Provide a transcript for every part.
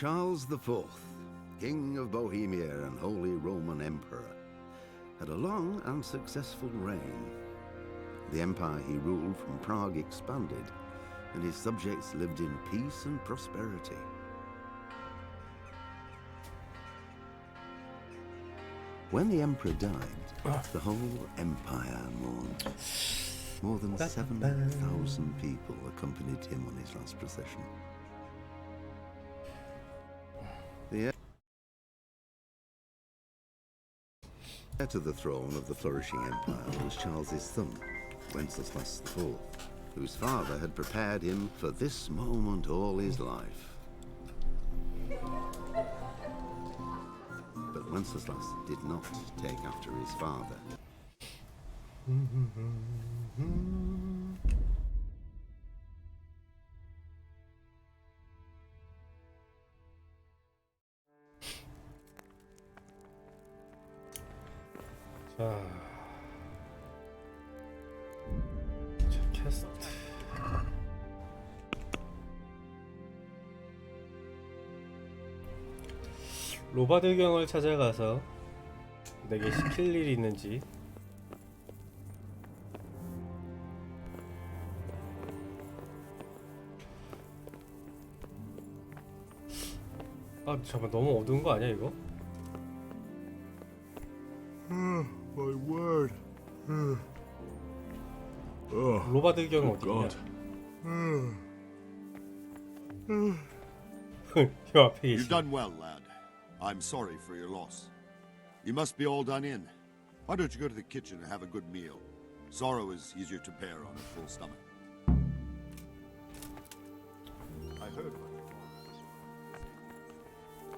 Charles IV, King of Bohemia and Holy Roman Emperor, had a long and successful reign. The empire he ruled from Prague expanded, and his subjects lived in peace and prosperity. When the emperor died, the whole empire mourned. More than 7,000 people accompanied him on his last procession. The heir to the throne of the flourishing empire was Charles's son, Wenceslas IV, whose father had prepared him for this moment all his life. But Wenceslas did not take after his father. 자, 캐스트. 로바드경을 찾아가서 내게 시킬 일이 있는지. 아, 잠깐 너무 어두운 거 아니야 이거? My word. 로바드경 어디냐? 요 앞에 You've 계시. done well, lad. I'm sorry for your loss. You must be all done in. Why don't you go to the kitchen and have a good meal? Sorrow is easier to bear on a full stomach. I heard what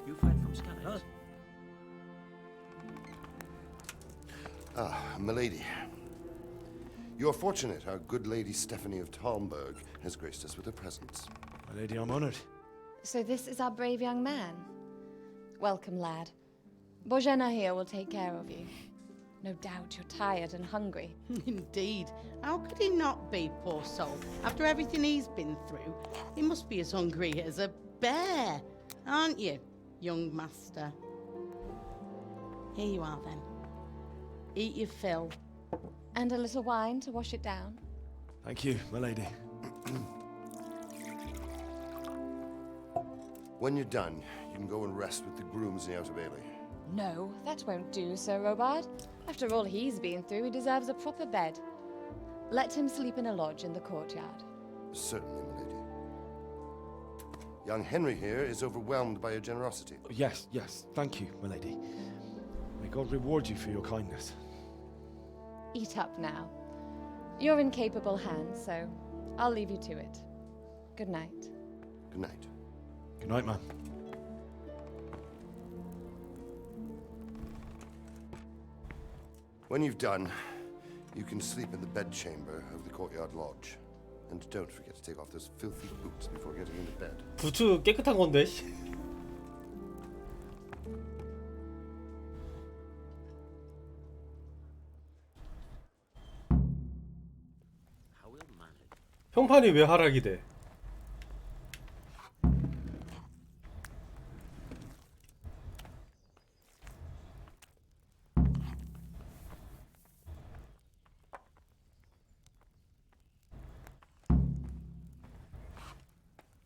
You fled from Scarlet? Ah, milady. You are fortunate our good lady Stephanie of Talmberg has graced us with her presence. My lady, I'm honored. So this is our brave young man. Welcome, lad. Bozhena here will take care of you. No doubt you're tired and hungry. Indeed. How could he not be, poor soul? After everything he's been through, he must be as hungry as a bear, aren't you, young master? Here you are, then. Eat your fill. And a little wine to wash it down. Thank you, my lady. When you're done, you can go and rest with the grooms in the outer bailey. No, that won't do, Sir Robard. After all he's been through, he deserves a proper bed. Let him sleep in a lodge in the courtyard. Certainly, milady. Young Henry here is overwhelmed by your generosity. Yes, yes. Thank you, my lady. May God reward you for your kindness. Eat up now. You're in capable hands, so I'll leave you to it. Good night. Good night. Good night, man. When you've done, you can sleep in the bedchamber of the courtyard lodge. And don't forget to take off those filthy boots before getting into bed. 부츠 깨끗한 건데. 씨. How will manage? 평판이 왜 하락이 돼?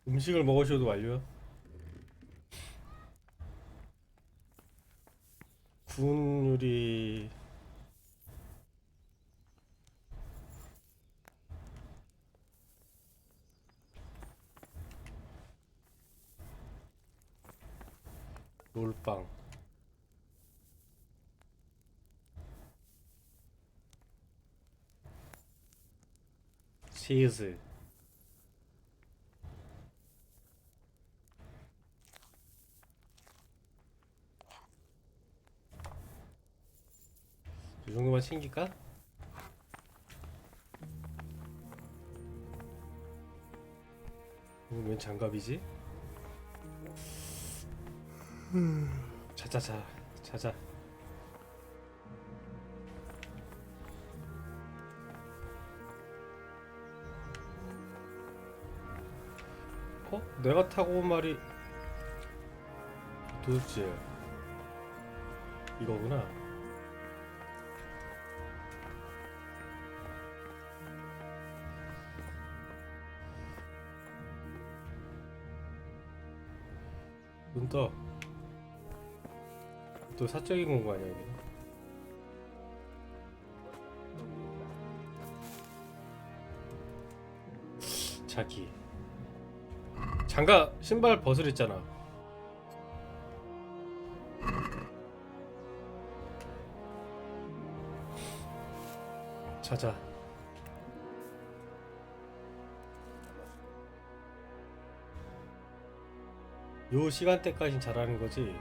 음식을 먹으셔도 완료야. 구운 요리 롤빵 치즈 이 정도만 챙길까? 이건 웬 장갑이지? 자자자 자자. 어? 내가 타고 온 말이 도둑질 이거구나. 눈 떠. 또 사적인 공간 아니야 이게? 자기 장갑 신발 벗으랬잖아. 자자. 요 시간대까진 잘하는 거지.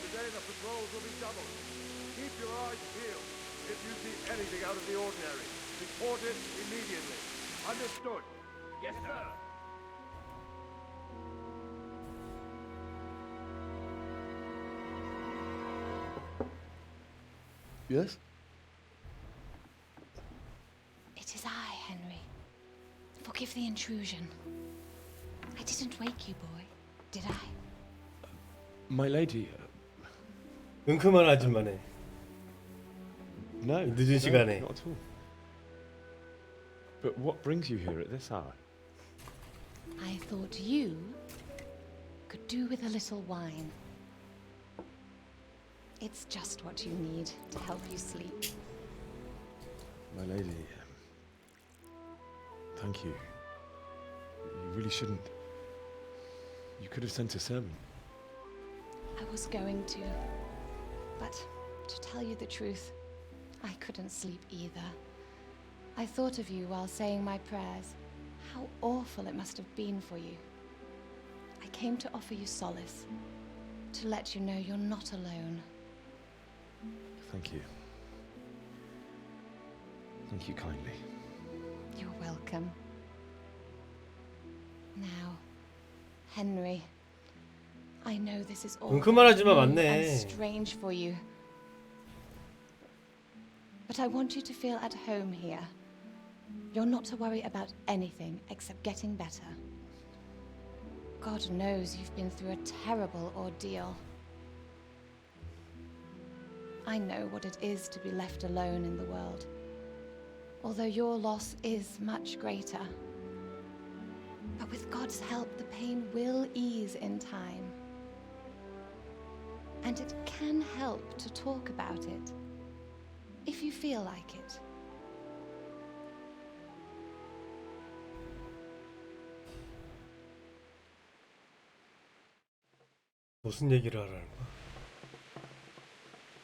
Today the patrols will be doubled. Keep your eyes peeled. If you see anything out of the ordinary, report it immediately. Understood? Yes, sir. Yes? It is I, Henry. Forgive the intrusion. I didn't wake you, boy, did I? My lady. 은큼한 아줌마네. No. 늦은 no, 시간에. Not at all. But what brings you here at this hour? I thought you could do with a little wine. It's just what you need to help you sleep. My lady. Thank you. You really shouldn't. You could have sent a servant. I was going to, but to tell you the truth, I couldn't sleep either. I thought of you while saying my prayers. How awful it must have been for you. I came to offer you solace, to let you know you're not alone. Thank you. Thank you kindly. You're welcome. Now, Henry, I know this is all 은큼한 아줌마 new 맞네. and strange for you. But I want you to feel at home here. You're not to worry about anything except getting better. God knows you've been through a terrible ordeal. I know what it is to be left alone in the world, although your loss is much greater. But with God's help, the pain will ease in time. And it can help to talk about it, if you feel like it. 무슨 얘기를 하라는 거야?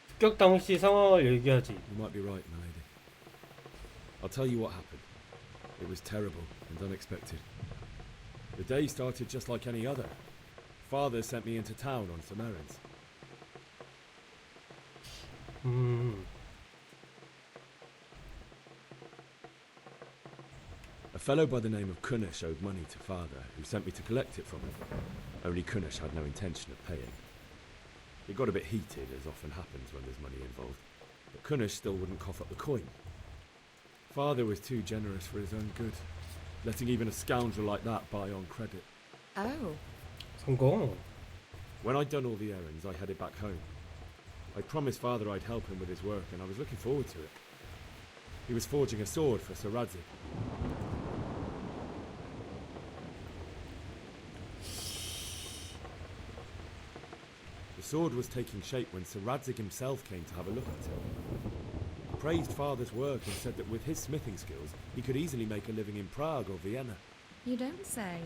습격 당시 상황을 얘기하지. You might be right, my lady. I'll tell you what happened. It was terrible and unexpected. The day started just like any other. Father sent me into town on some errands. A fellow by the name of Kunnish owed money to Father, who sent me to collect it from him. Only Kunnish had no intention of paying. It got a bit heated, as often happens when there's money involved, but Kunnish still wouldn't cough up the coin. Father was too generous for his own good, letting even a scoundrel like that buy on credit. Oh. 성공. When I'd done all the errands, I headed back home. I promised Father I'd help him with his work, and I was looking forward to it. He was forging a sword for Sir Radzig. The sword was taking shape when Sir Radzig himself came to have a look at it. He praised Father's work and said that with his smithing skills, he could easily make a living in Prague or Vienna. You don't say.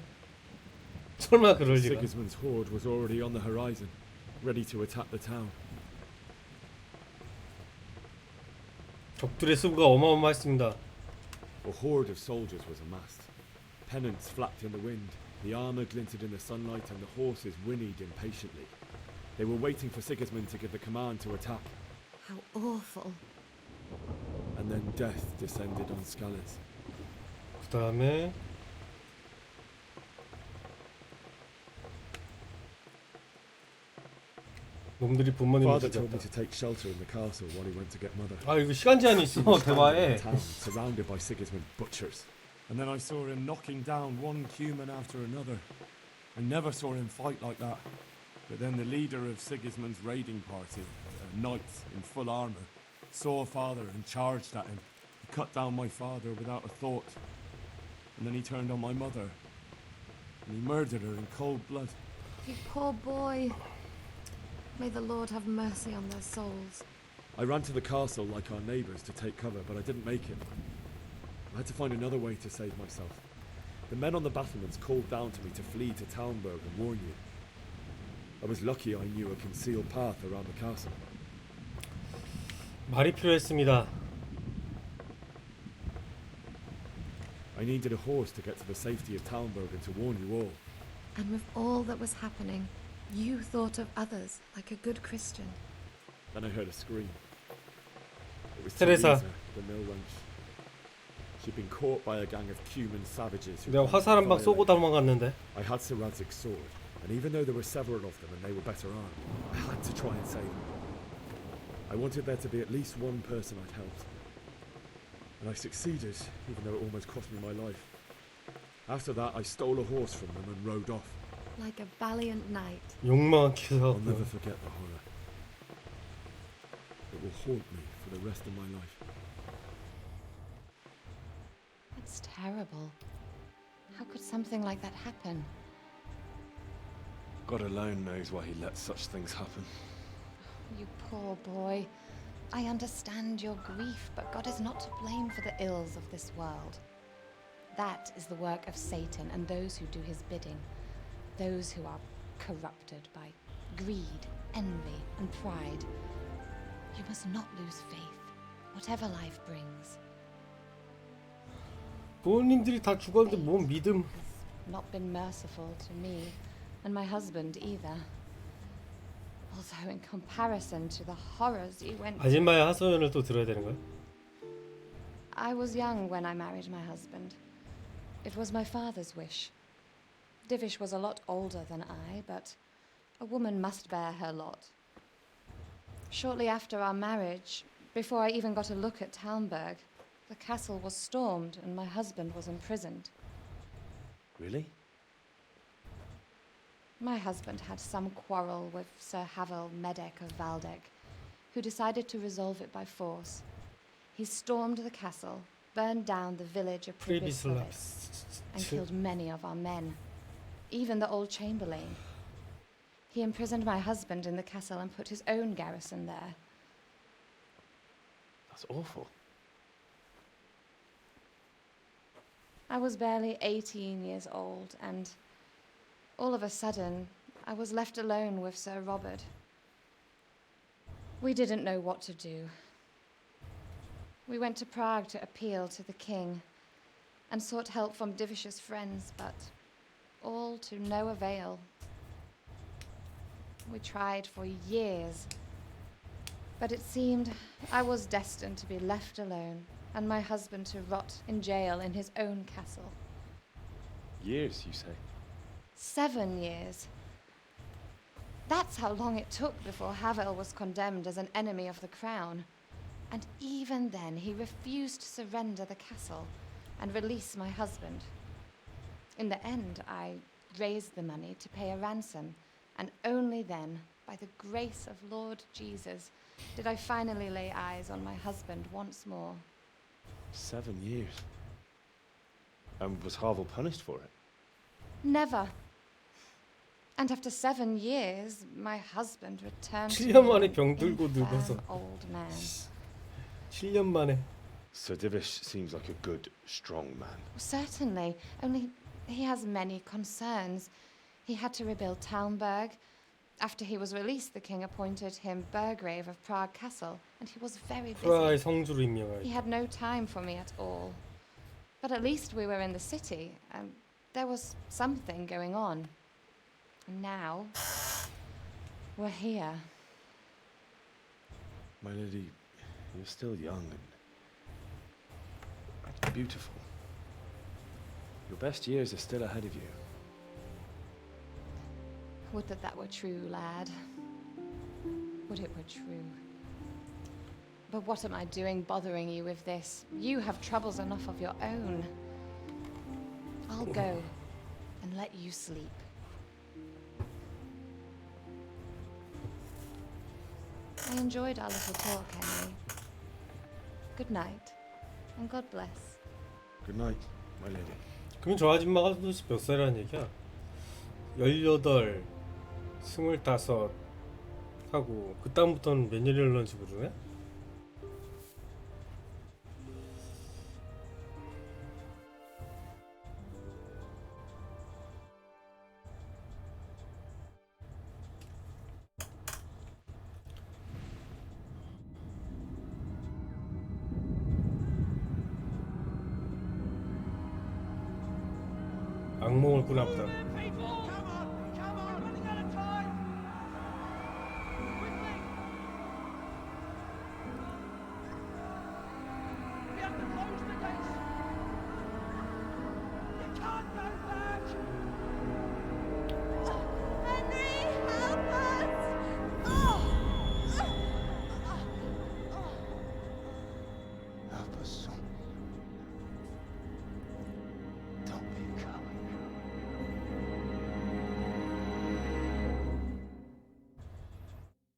설마 그럴 리가. Sigismund's horde was already on the horizon, ready to attack the town. 적들의 수가 어마어마했습니다. A horde of soldiers was amassed. Pennants flapped in the wind, the armour glinted in the sunlight, and the horses whinnied impatiently. They were waiting for Sigismund to give the command to attack. How awful. And then death descended on Skalitz. 그 다음에 놈들이 부모님을 Father told me 죽였다. to take shelter in the castle while he went to get Mother. 아 이거 시간 제한이 있어 He was standing in 대화에. the town, surrounded by Sigismund butchers. And then I saw him knocking down one human after another. I never saw him fight like that. But then the leader of Sigismund's raiding party, a knight in full armor, saw Father and charged at him. He cut down my father without a thought. And then he turned on my mother. And he murdered her in cold blood. You poor boy. May the Lord have mercy on their souls. I ran to the castle like our neighbours to take cover, but I didn't make it. I had to find another way to save myself. The men on the battlements called down to me to flee to Talmberg and warn you. I was lucky I knew a concealed path around the castle. 말이 필요했습니다. I needed a horse to get to the safety of Talmberg and to warn you all. And with all that was happening, you thought of others like a good Christian. Then I heard a scream. It was Teresa. Teresa, the mill wench. She'd been caught by a gang of Cuman savages who 내가 화살 한 방 쏘고 도망갔는데. I had Sirazik's sword, and even though there were several of them and they were better armed, I had to try and save them. I wanted there to be at least one person I'd helped. And I succeeded, even though it almost cost me my life. After that, I stole a horse from them and rode off. Like a valiant knight. 욕망 I'll 키서. never forget the horror. It will haunt me for the rest of my life. That's terrible. How could something like that happen? God alone knows why he lets such things happen. You poor boy. I understand your grief, but God is not to blame for the ills of this world. That is the work of Satan and those who do his bidding. Those who are corrupted by greed, envy, and pride. You must not lose faith, whatever life brings. 부모님들이 다 죽었는데 뭔 믿음. Not been merciful to me, and my husband either. Although in comparison to the horrors you went through. 아줌마의 하소연을 또 들어야 되는 거야? I was young when I married my husband. It was my father's wish. Divish was a lot older than I, but a woman must bear her lot. Shortly after our marriage, before I even got a look at Talmberg, the castle was stormed and my husband was imprisoned. Really? My husband had some quarrel with Sir Havel Medek of Valdek, who decided to resolve it by force. He stormed the castle, burned down the village of Pribislav, and killed many of our men, even the old chamberlain. He imprisoned my husband in the castle and put his own garrison there. That's awful. I was barely 18 years old, and all of a sudden, I was left alone with Sir Robert. We didn't know what to do. We went to Prague to appeal to the king and sought help from Divish's friends, but all to no avail. We tried for years, but it seemed I was destined to be left alone and my husband to rot in jail in his own castle. Years, you say? 7 years. That's how long it took before Havel was condemned as an enemy of the crown. And even then, he refused to surrender the castle and release my husband. In the end, I raised the money to pay a ransom, and only then, by the grace of Lord Jesus, did I finally lay eyes on my husband once more. 7 years. And was Havel punished for it? Never. And after 7 years, my husband returned to 7년 만에 me, 병 들고 infirm 늙어서. old man. 7년 만에. Sir Divish seems like a good, strong man. Certainly, only he has many concerns. He had to rebuild Talmberg. After he was released, the king appointed him Burgrave of Prague Castle, and he was very 프라하의 busy. 성주로 임명하여. He had no time for me at all. But at least we were in the city, and there was something going on. And now, we're here. My lady, you're still young and beautiful. Your best years are still ahead of you. Would that that were true, lad. Would it were true. But what am I doing bothering you with this? You have troubles enough of your own. I'll go and let you sleep. I enjoyed our little talk, Henry. Good night, and God bless. Good night, my lady. 그럼 저 아줌마가 도대체 몇 살이라는 얘기야? 18, 25 하고 그 다음부터는 몇 년이 흘렀는지 모르네? 악몽을 꾸나 보다. Help us, son. Don't be a coward.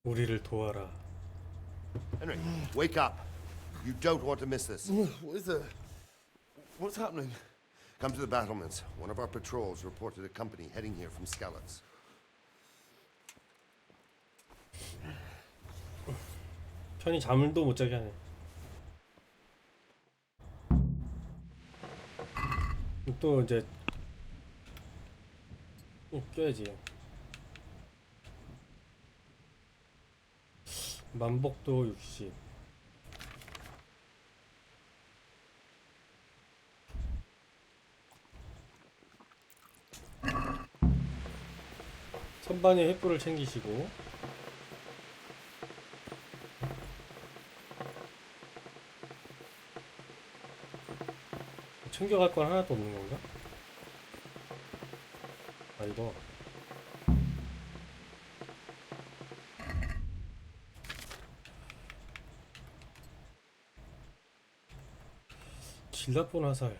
우리를 도와라. Henry, wake up. You don't want to miss this. What is it? What's happening? Come to the battlements. One of our patrols reported a company heading here from Skalitz. 편히 잠을도 못 자게 하네. 또 이제 껴야지. 만복도 60. 선반에 횃불을 챙기시고 챙겨갈 건 하나도 없는 건가? 아 이거 질납본 화살.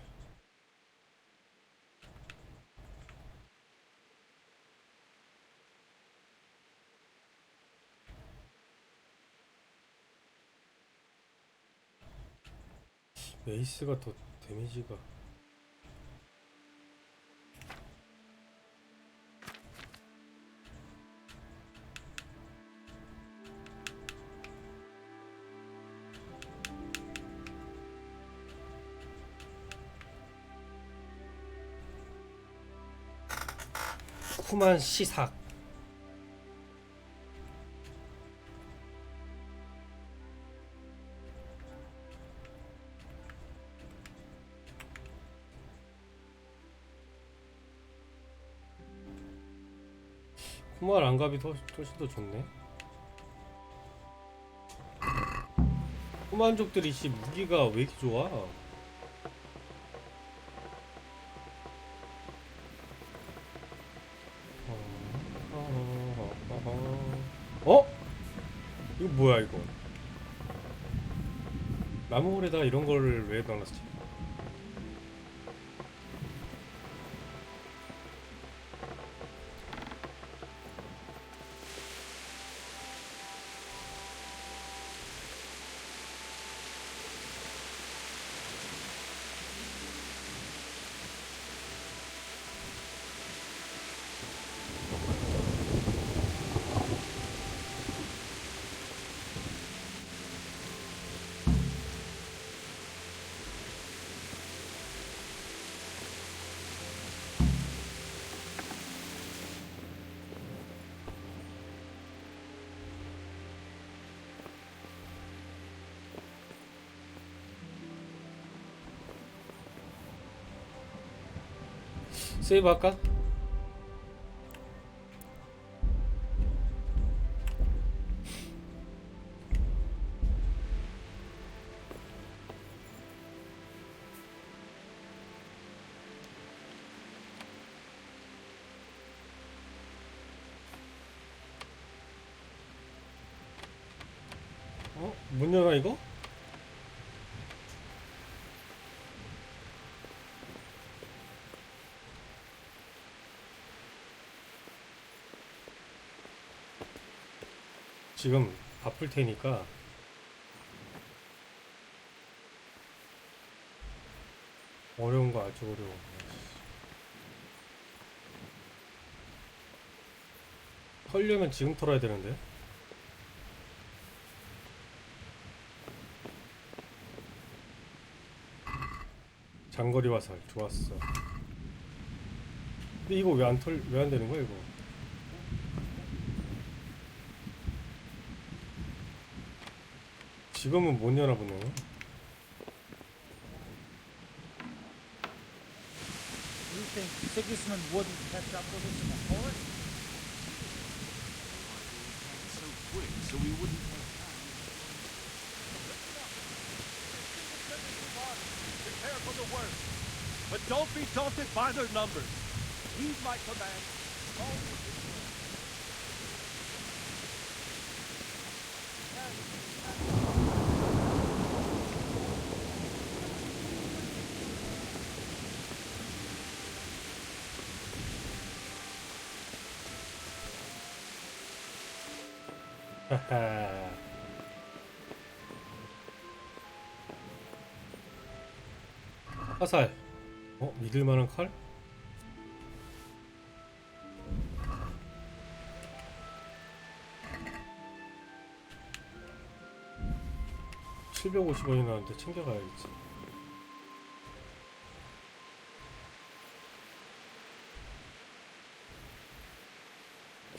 메이스가 더 데미지가 후만 시삭. 후만 안갑이 훨씬 더 좋네. 후만족들이 씨 무기가 왜 이렇게 좋아? 어? 이거 뭐야 이거? 나무홀에다가 이런 거를 왜 넣어놨지? 세이브 할까? 문 열어 이거? 지금 바쁠 테니까 어려운 거 아주 어려워. 털려면 지금 털어야 되는데. 장거리 화살 좋았어. 근데 이거 왜 안 되는 거야 이거? 지금은 못 여나 보네. You think Sigismund wouldn't catch up with us in a hurry? So quick, so we wouldn't have time. Prepare for the worst, but don't be daunted by their numbers. Heed my command. 하하. 화살. 믿을만한 칼? $750원이 나왔는데 챙겨가야겠지.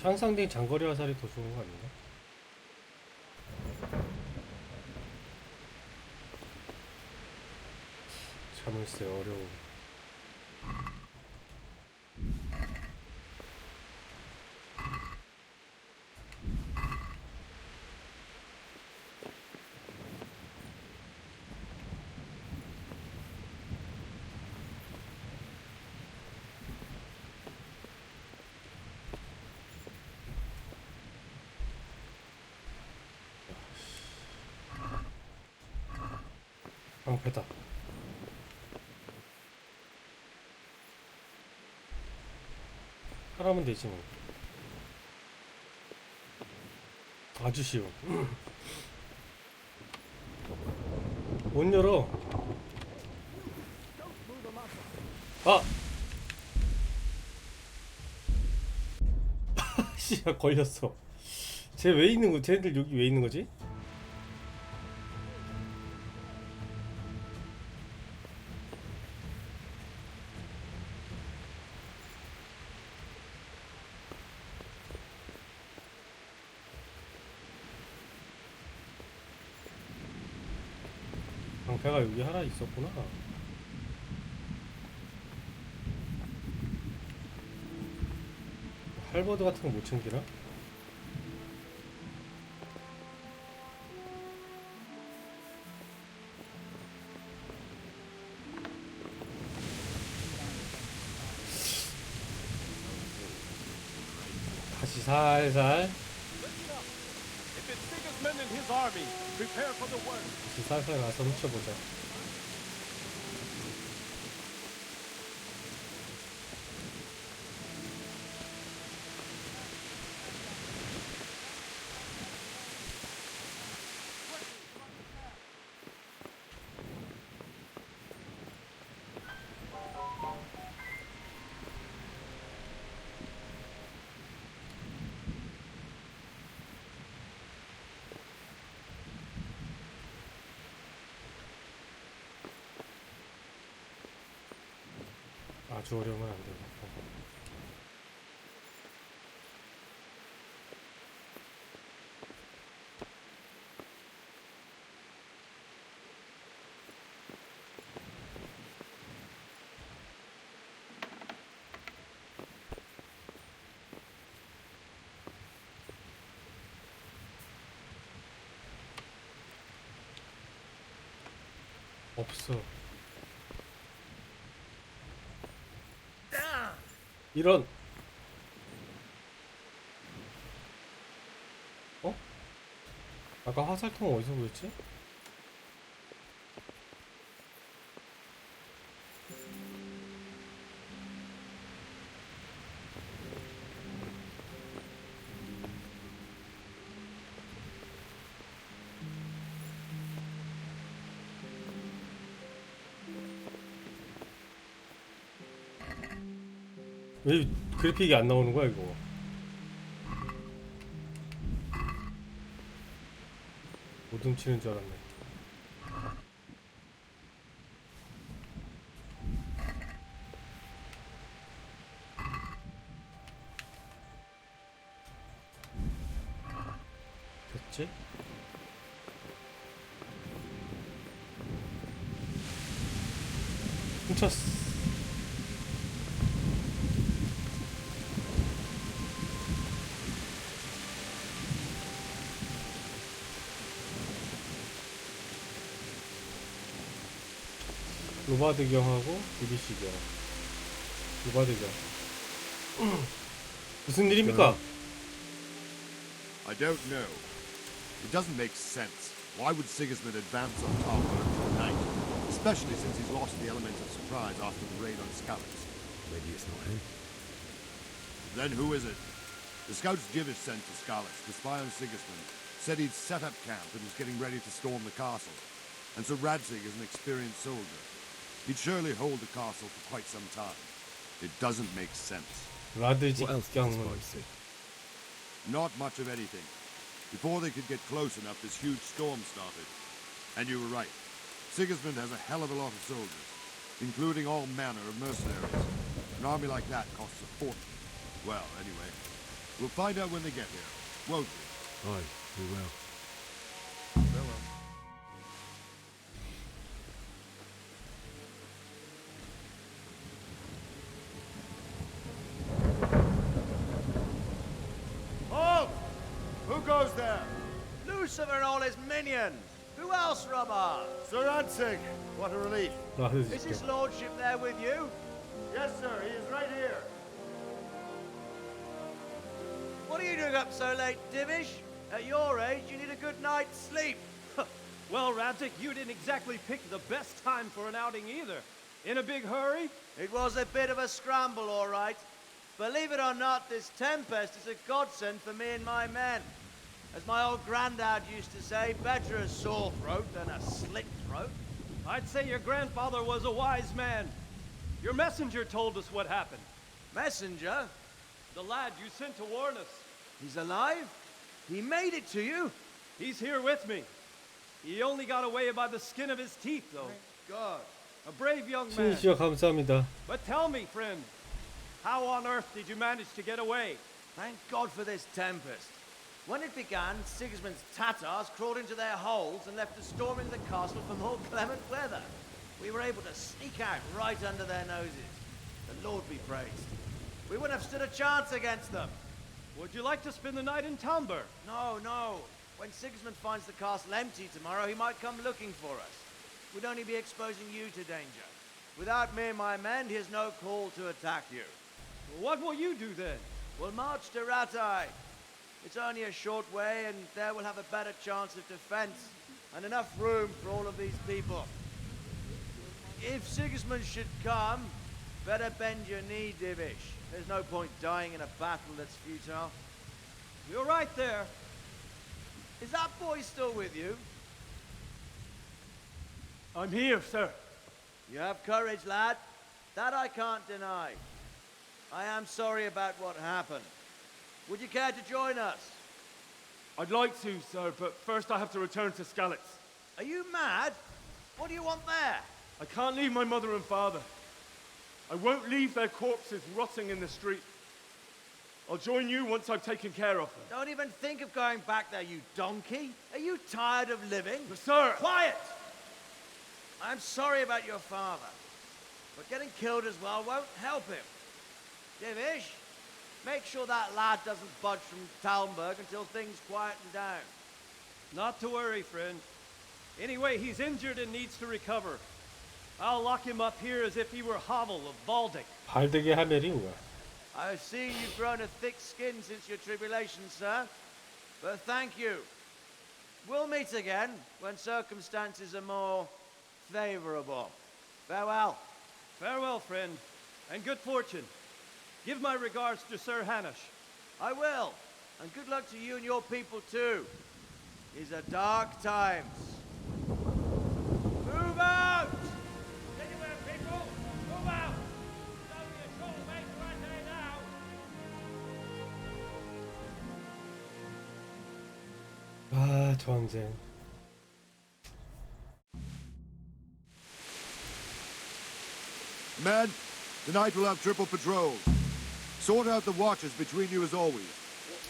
향상된 장거리 화살이 더 좋은 거 아닌가? 자물쇠 어려워. 방패다. 하라면 되지 뭐. 아주 쉬워. 못 열어. 아! 씨야 걸렸어. 쟤 왜 있는 거? 쟤들 여기 왜 있는 거지? 방패가 여기 하나 있었구나. 할버드 같은 거 못 챙기나? 다시 살살. If it's Sigismund and his army, prepare for the worst. 다시 살살 가서 훔쳐보자. 아주 어려우면 안 되고. 없어. 이런. 아까 화살통 어디서 보였지? 왜 그래픽이 안 나오는 거야 이거? 못 훔치는 줄 알았네. 됐지? 훔쳤어. 로바드 경하고 BBC 경. 로바드 경. 무슨 일입니까? I don't know. It doesn't make sense. Why would Sigismund advance on Talbot tonight? Especially since he's lost the element of surprise after the raid on Scouts. Maybe it's not him. Then who is it? The scouts Jivish sent to Skalitz to spy on Sigismund said he'd set up camp and was getting ready to storm the castle. And so Radzig is an experienced soldier. He'd surely hold the castle for quite some time. It doesn't make sense. 라드직 What else did the 경은 spies see? Not much of anything. Before they could get close enough, this huge storm started. And you were right. Sigismund has a hell of a lot of soldiers, including all manner of mercenaries. An army like that costs a fortune. Well, anyway, we'll find out when they get here, won't we? Aye, we will. Farewell. Halt! Who goes there? Lucifer and all his minions. Who else, Robert? Sir Ansig. What a relief. Is his lordship there with you? Yes, sir. He is right here. What are you doing up so late, Divish? At your age, you need a good night's sleep. Well, Radzig, you didn't exactly pick the best time for an outing either. In a big hurry? It was a bit of a scramble, all right. Believe it or not, this tempest is a godsend for me and my men. As my old granddad used to say, better a sore throat than a slit throat. I'd say your grandfather was a wise man. Your messenger told us what happened. Messenger? The lad you sent to warn us. He's alive? He made it to you? He's here with me. He only got away by the skin of his teeth, though. God. A brave young man. 신시여 감사합니다. But tell me, friend, how on earth did you manage to get away? Thank God for this tempest. When it began, Sigismund's Tatars crawled into their holes and left us storming the castle for more clement weather. We were able to sneak out right under their noses. The Lord be praised. We wouldn't have stood a chance against them. Would you like to spend the night in Talmberg? No, no. When Sigismund finds the castle empty tomorrow, he might come looking for us. We'd only be exposing you to danger. Without me and my men, he has no call to attack you. What will you do then? We'll march to Ratai. It's only a short way, and there we'll have a better chance of defense and enough room for all of these people. If Sigismund should come, better bend your knee, Divish. There's no point dying in a battle that's futile. You're right there. Is that boy still with you? I'm here, sir. You have courage, lad. That I can't deny. I am sorry about what happened. Would you care to join us? I'd like to, sir, but first I have to return to Skalitz. Are you mad? What do you want there? I can't leave my mother and father. I won't leave their corpses rotting in the street. I'll join you once I've taken care of them. Don't even think of going back there, you donkey. Are you tired of living? But sir! Quiet! I'm sorry about your father, but getting killed as well won't help him. Divish, make sure that lad doesn't budge from Talmberg until things quieten down. Not to worry, friend. Anyway, he's injured and needs to recover. I'll lock him up here as if he were Havel of Baldic. 발되게 하멜이 뭐야? I've seen you've grown a thick skin since your tribulation, sir. But thank you. We'll meet again when circumstances are more favorable. Farewell. Farewell, friend, and good fortune. Give my regards to Sir Hanush. I will. And good luck to you and your people, too. These are dark times. Move out! Anywhere, people! Move out! It's only a short way to Rattay now! 전쟁. Men, tonight we'll have triple patrols. Sort out the watches between you as always.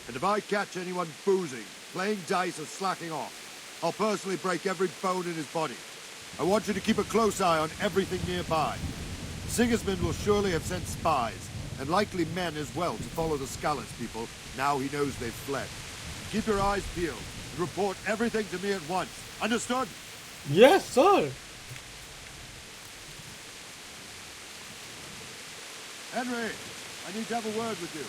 And if I catch anyone boozing, playing dice or slacking off, I'll personally break every bone in his body. I want you to keep a close eye on everything nearby. Sigismund will surely have sent spies, and likely men as well, to follow the Scallas people, now he knows they've fled. Keep your eyes peeled, and report everything to me at once. Understood? Yes, sir! Henry, I need to have a word with you.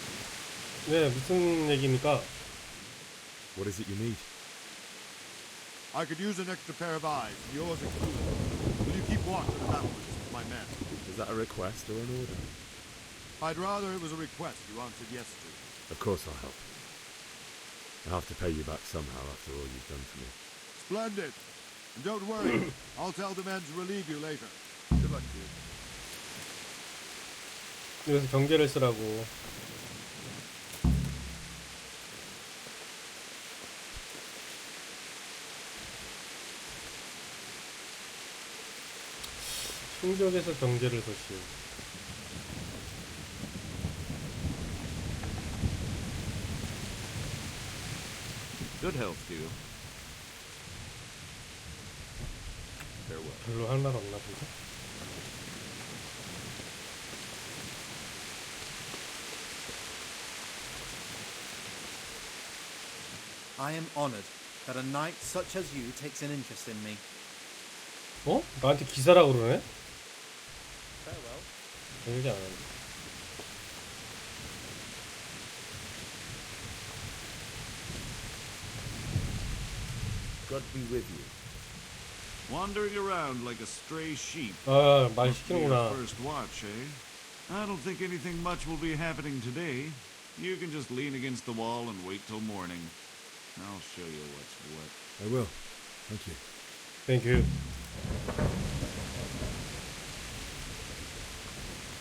네, 무슨 얘기입니까? What is it you need? I could use an extra pair of eyes, yours included. Will you keep watch of the battlements with my men? Is that a request or an order? I'd rather it was a request you answered yes to. Of course I'll help. I'll have to pay you back somehow after all you've done for me. Splendid. And don't worry, I'll tell the men to relieve you later. Good luck to you. 그래서 경계를 쓰라고. 충격에서 경계를 서시오. Good health to you. Farewell. 별로 할 말 없나 보죠? I am honored that a knight such as you takes an interest in me. 어? 나한테 기사라고 그러네? Farewell. 얘기 안 하네. God be with you. Wandering around like a stray sheep. 아, 말 Must be your 시키는구나. first watch, eh? I don't think anything much will be happening today. You can just lean against the wall and wait till morning. I'll show you what's what. I will. Thank you. Thank you.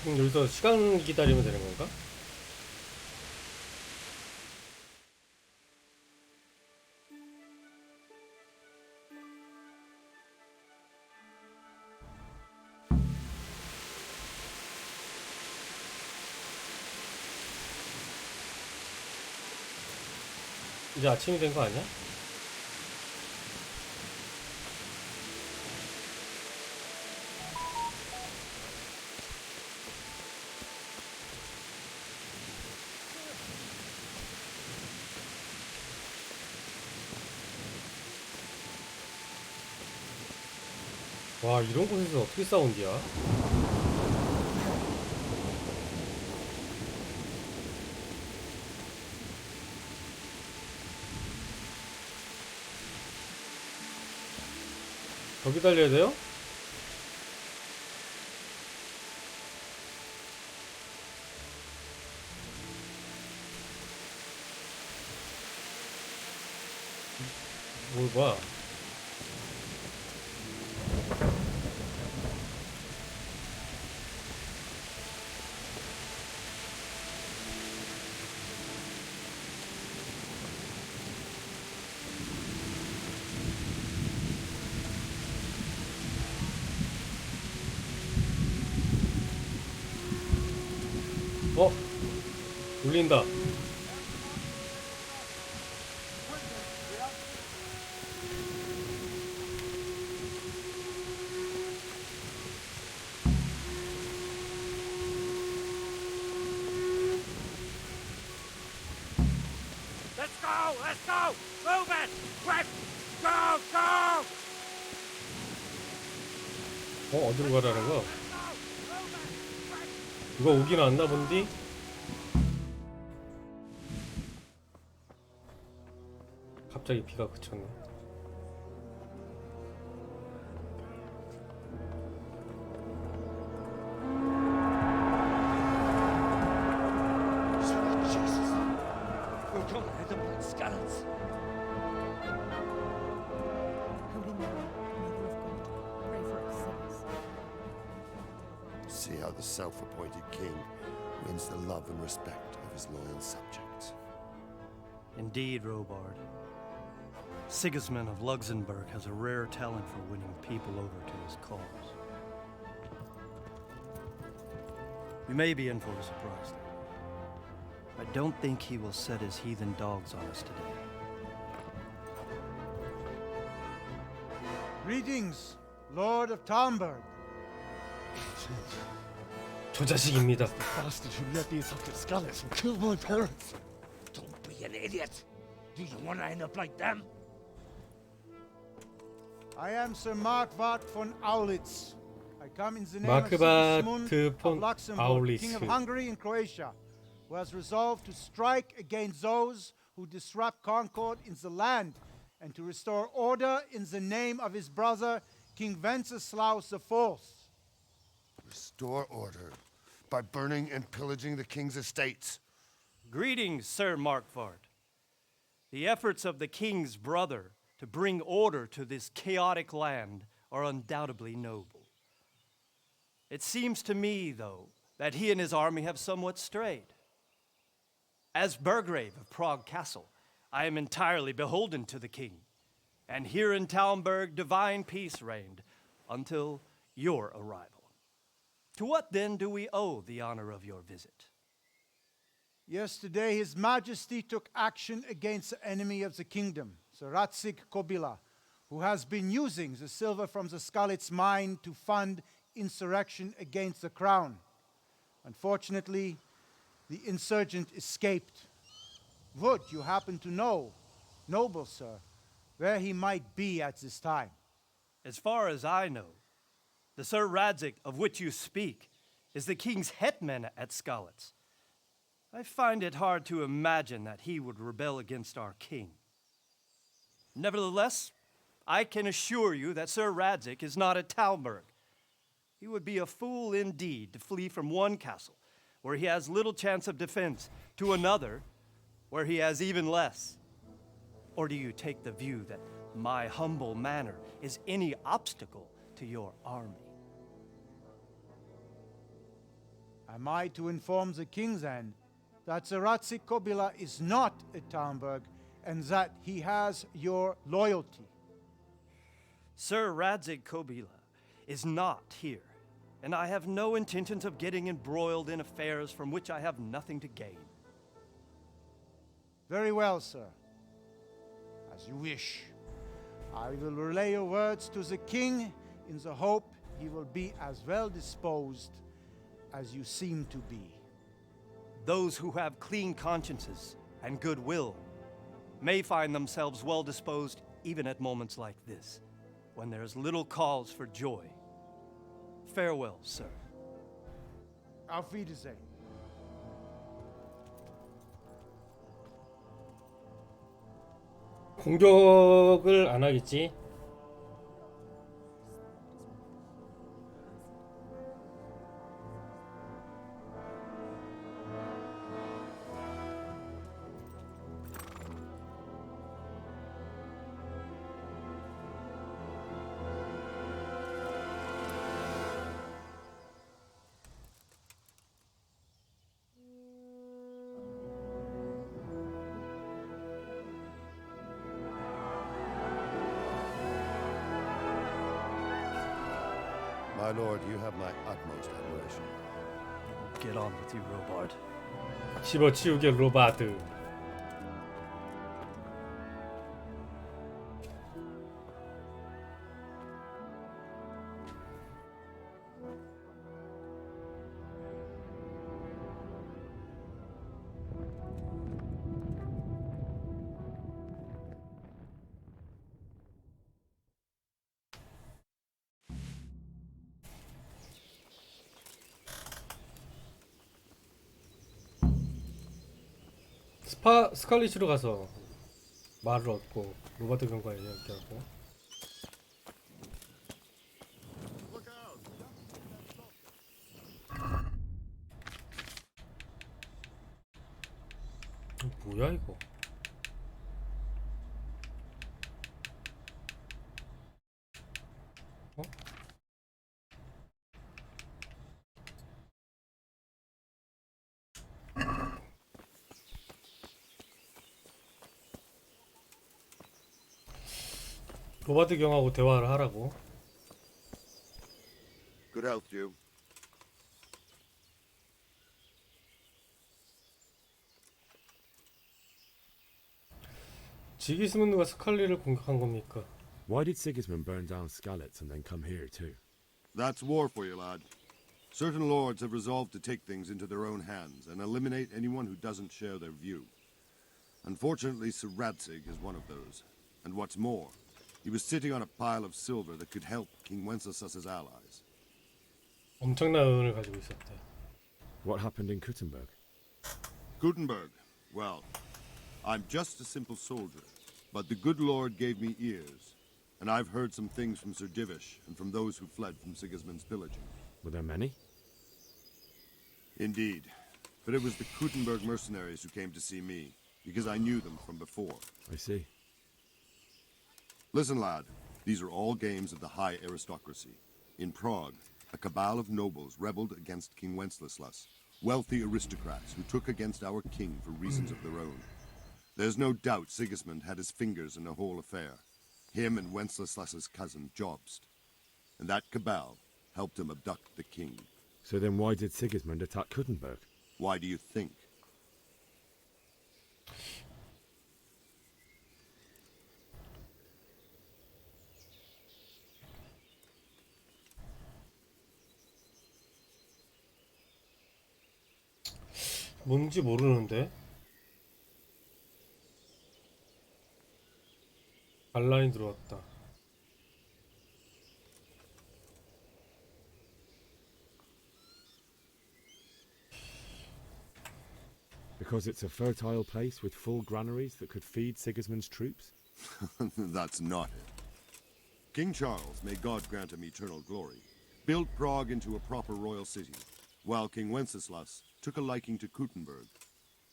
그럼 여기서 시간 기다리면 되는 건가? 이제 아침이 된 거 아니야? 와, 이런 곳에서 어떻게 싸운디야? 더 기다려야 돼요? 뭘 봐? 어? 울린다. Let's go! Let's go! Move it! Quick! Go! Go! 어디로 가라는 거야? 이거 오긴 왔나 본디? 갑자기 비가 그쳤네. Sweet Jesus! We'll come ahead of the Scallas. Holy Mary, Mother of God, pray for us sinners. See how the self-appointed king wins the love and respect of his loyal subjects. Indeed, Robard. Sigismund of Luxembourg has a rare talent for winning people over to his cause. You may be in for a surprise, though. I don't think he will set his heathen dogs on us today. Greetings, Lord of Talmberg. 저 자식입니다. The bastard who led these fucking skulls and killed my parents. Don't be an idiot. Do you want to end up like them? I am Sir Markvart von Aulitz. I come in the name Markvart of Sigismund von of Luxembourg, Aulitz. King of Hungary and Croatia, who has resolved to strike against those who disrupt concord in the land and to restore order in the name of his brother, King Wenceslaus IV. Restore order by burning and pillaging the king's estates. Greetings, Sir Markvart. The efforts of the king's brother to bring order to this chaotic land are undoubtedly noble. It seems to me, though, that he and his army have somewhat strayed. As Burgrave of Prague Castle, I am entirely beholden to the king, and here in Talmberg divine peace reigned until your arrival. To what then do we owe the honor of your visit? Yesterday, His Majesty took action against the enemy of the kingdom, Sir Ratsig Kobila, who has been using the silver from the Skalitz mine to fund insurrection against the crown. Unfortunately, the insurgent escaped. Would you happen to know, noble sir, where he might be at this time? As far as I know, the Sir Radzik of which you speak is the king's hetman at Skalitz. I find it hard to imagine that he would rebel against our king. Nevertheless, I can assure you that Sir Radzik is not at Talmberg. He would be a fool indeed to flee from one castle, where he has little chance of defense, to another, where he has even less. Or do you take the view that my humble manner is any obstacle to your army? Am I to inform the king then that Sir Ratsig Kobila is not at Talmberg and that he has your loyalty? Sir Radzik Kobila is not here, and I have no intentions of getting embroiled in affairs from which I have nothing to gain. Very well, sir. As you wish. I will relay your words to the king in the hope he will be as well disposed as you seem to be. Those who have clean consciences and goodwill may find themselves well disposed even at moments like this, when there is little cause for joy. Farewell, sir. Auf Wiedersehen. 공격을 안 하겠지? My lord, you have my utmost admiration. Get on with you, Robard. 집어치우게 로바드. 스칼리시로 가서 말을 얻고 로바트 경과 이야기하고. 뭐야 이거? 어? 로바드 경하고 대화를 하라고. Good health, Jew. 지기스문드가 스칼리를 공격한 겁니까? Why did Sigismund burn down Skalitz and then come here too? That's war for you, lad. Certain lords have resolved to take things into their own hands and eliminate anyone who doesn't share their view. Unfortunately, Sir Radzig is one of those. And what's more, he was sitting on a pile of silver that could help King Wenceslas's allies. 엄청난 은을 가지고 있었대. What happened in Kuttenberg? Gutenberg, well, I'm just a simple soldier, but the good Lord gave me ears, and I've heard some things from Sir Divish and from those who fled from Sigismund's pillaging. Were there many? Indeed, but it was the Kuttenberg mercenaries who came to see me, because I knew them from before. I see. Listen, lad, these are all games of the high aristocracy. In Prague, a cabal of nobles rebelled against King Wenceslas, wealthy aristocrats who took against our king for reasons of their own. There's no doubt Sigismund had his fingers in the whole affair, him and Wenceslas's cousin Jobst. And that cabal helped him abduct the king. So then why did Sigismund attack Kuttenberg? Why do you think? 뭔지 모르는데. 반란이 들어왔다. Because it's a fertile place with full granaries that could feed Sigismund's troops? That's not it. King Charles, may God grant him eternal glory, built Prague into a proper royal city, while King Wenceslas took a liking to Kuttenberg.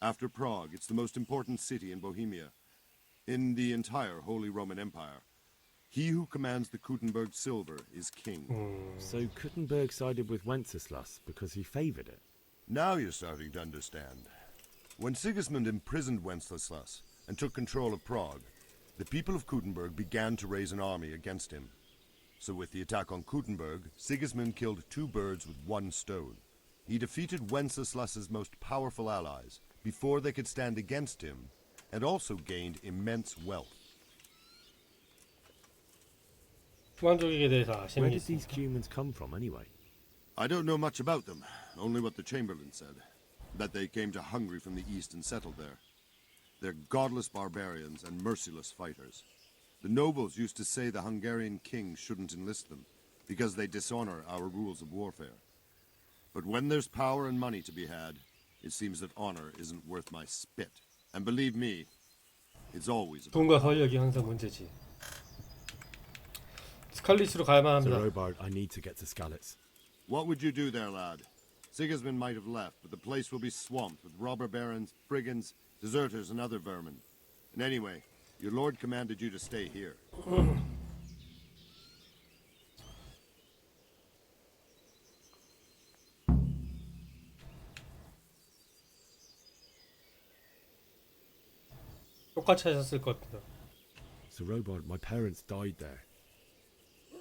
After Prague, it's the most important city in Bohemia, in the entire Holy Roman Empire. He who commands the Kuttenberg silver is king. So Kuttenberg sided with Wenceslas because he favoured it? Now you're starting to understand. When Sigismund imprisoned Wenceslas and took control of Prague, the people of Kuttenberg began to raise an army against him. So with the attack on Kuttenberg, Sigismund killed two birds with one stone. He defeated Wenceslas's most powerful allies before they could stand against him, and also gained immense wealth. 후반적에 대해서 아시는 Where 게 did these 있습니까? humans come from anyway? I don't know much about them, only what the Chamberlain said, that they came to Hungary from the east and settled there. They're godless barbarians and merciless fighters. The nobles used to say the Hungarian king shouldn't enlist them, because they dishonor our rules of warfare. But when there's power and money to be had, it seems that honor isn't worth my spit. And believe me, it's always about 돈과 권력이 항상 문제지. 스칼리스로 가야만 So 합니다. Robard, I need to get to Skalitz. What would you do there, lad? Sigismund might have left, but the place will be swamped with robber barons, brigands, deserters, and other vermin. And anyway, your lord commanded you to stay here. 똑같이 하셨을 것 같아요. So Robard, my parents died there.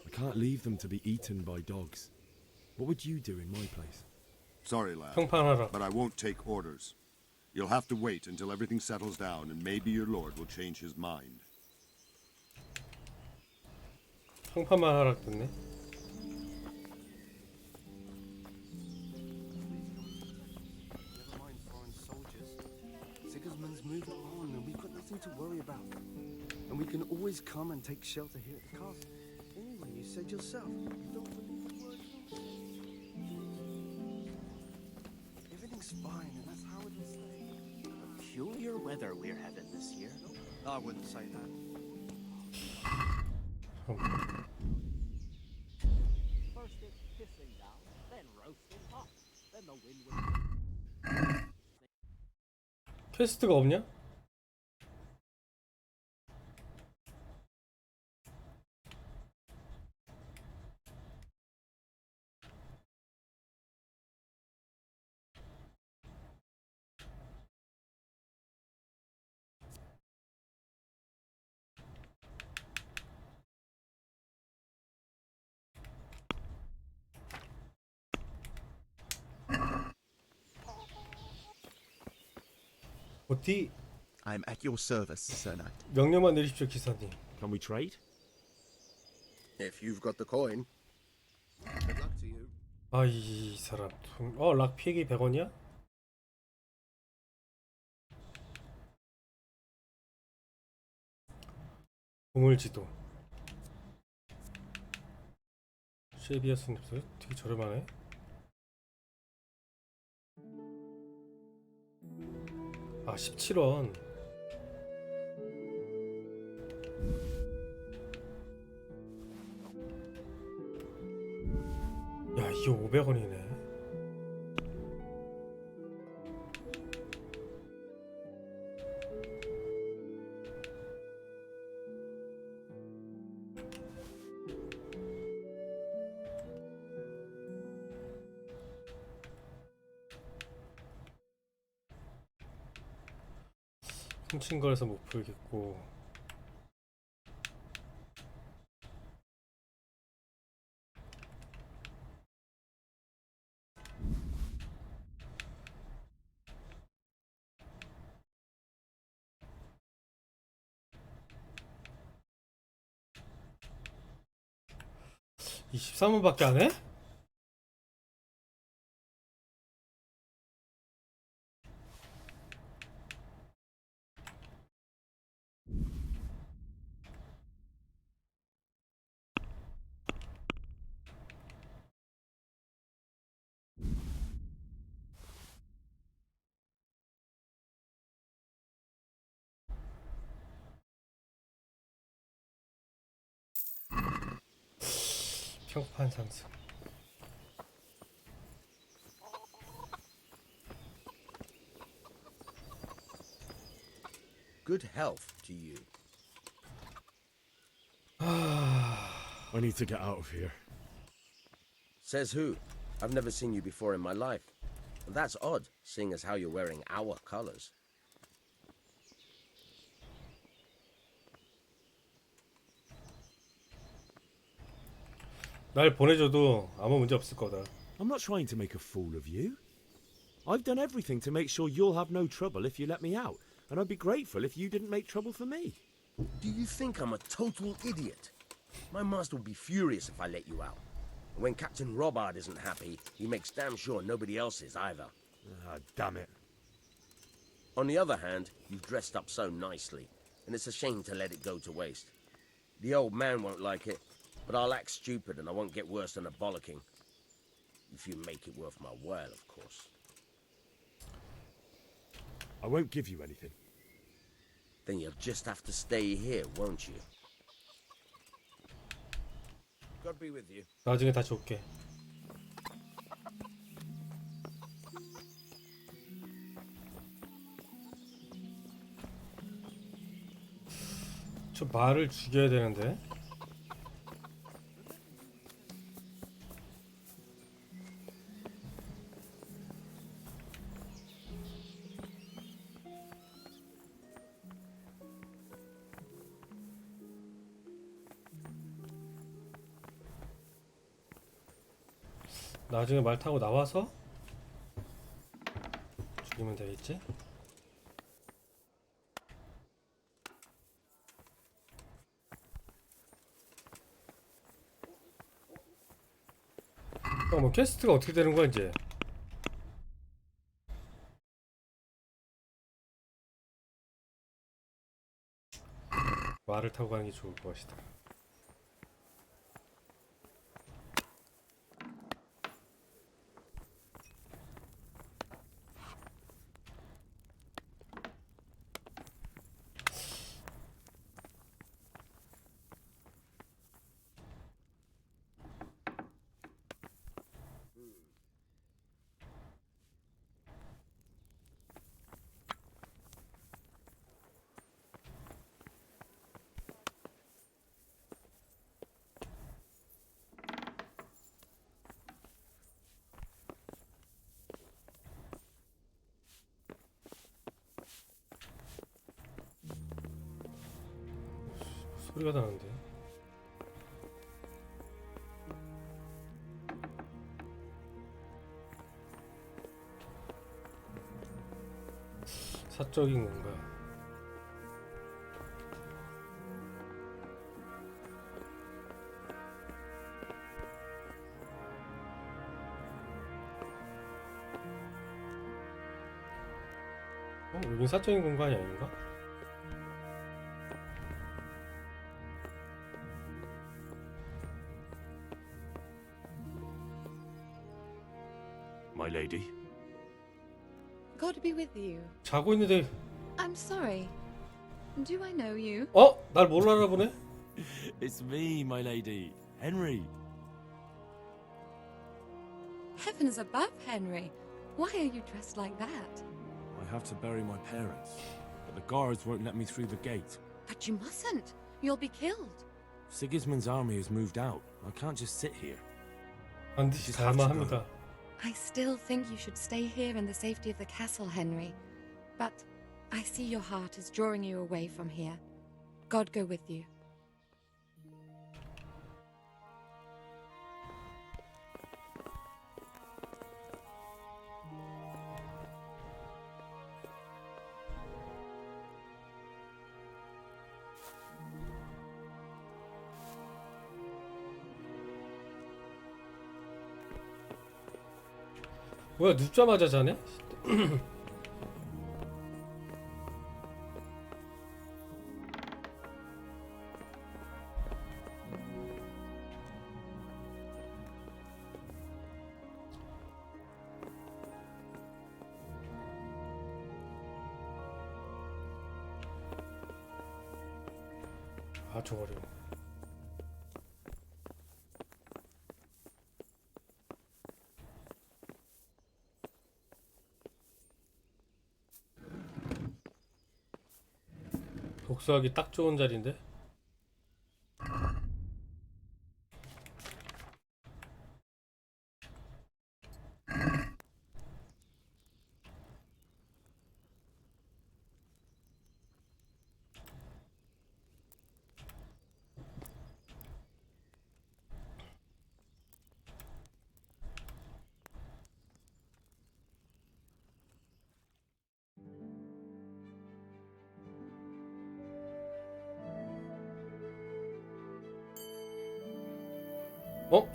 I can't leave them to be eaten by dogs. What would you do in my place? Sorry, lad, 평판하라. but I won't take orders. You'll have to wait until everything settles down, and maybe your lord will change his mind. 평판만 하라 했네. Never mind foreign soldiers. Sigismund's moved on, and we've got nothing to worry about. And we can always come and take shelter here at the castle. Anyway, you said yourself, you don't believe a word from us. Everything's fine, and that's how it will stay. Peculiar weather we're having this year. I wouldn't say that. First it's pissing down, then roasting hot, then the wind will... 퀘스트가 없냐? 보티. I'm at your service, Sir Knight. 명령만 내리십시오, 기사님. Can we trade? If you've got the coin. Good luck to you. 아, 이 사람. 락 피해기 100원이야? 보물지도. 쉐비아스는 되게 저렴하네. 아, 17원. 야, 이게 500원이네. 훔친 거라서 못 풀겠고. 이 13원밖에 안 해? 평판 상승. Good health to you. I need to get out of here. Says who? I've never seen you before in my life. That's odd, seeing as how you're wearing our colors. 날 보내줘도 아무 문제 없을 거다. I'm not trying to make a fool of you. I've done everything to make sure you'll have no trouble if you let me out, and I'd be grateful if you didn't make trouble for me. Do you think I'm a total idiot? My master would be furious if I let you out. When Captain Robard isn't happy, he makes damn sure nobody else is either. Ah, damn it. On the other hand, you've dressed up so nicely, and it's a shame to let it go to waste. The old man won't like it, but I'll act stupid and I won't get worse than a bollocking. If you make it worth my while, of course. I won't give you anything. Then you'll just have to stay here, won't you? God be with you. 나중에 다시 올게. 저 말을 죽여야 되는데. 나중에 말 타고 나와서 죽이면 되겠지? 뭐 퀘스트가 어떻게 되는 거야 이제? 말을 타고 가는 게 좋을 것이다. 소리가 나는데. 사적인 공간. 여긴 사적인 공간이 아닌가? My lady. God be with you. 자고 있는데 I'm sorry. Do I know you? 날 뭘 알아보네? It's me, my lady. Henry. Heavens above, Henry. Why are you dressed like that? I have to bury my parents, but the guards won't let me through the gate. But you mustn't. You'll be killed. Sigismund's army has moved out. I can't just sit here. 반드시 Just have to 가야만 go. 합니다. I still think you should stay here in the safety of the castle, Henry. But I see your heart is drawing you away from here. God go with you. 뭐야, 눕자마자 자네? 아, 저거려. 독서하기 딱 좋은 자리인데?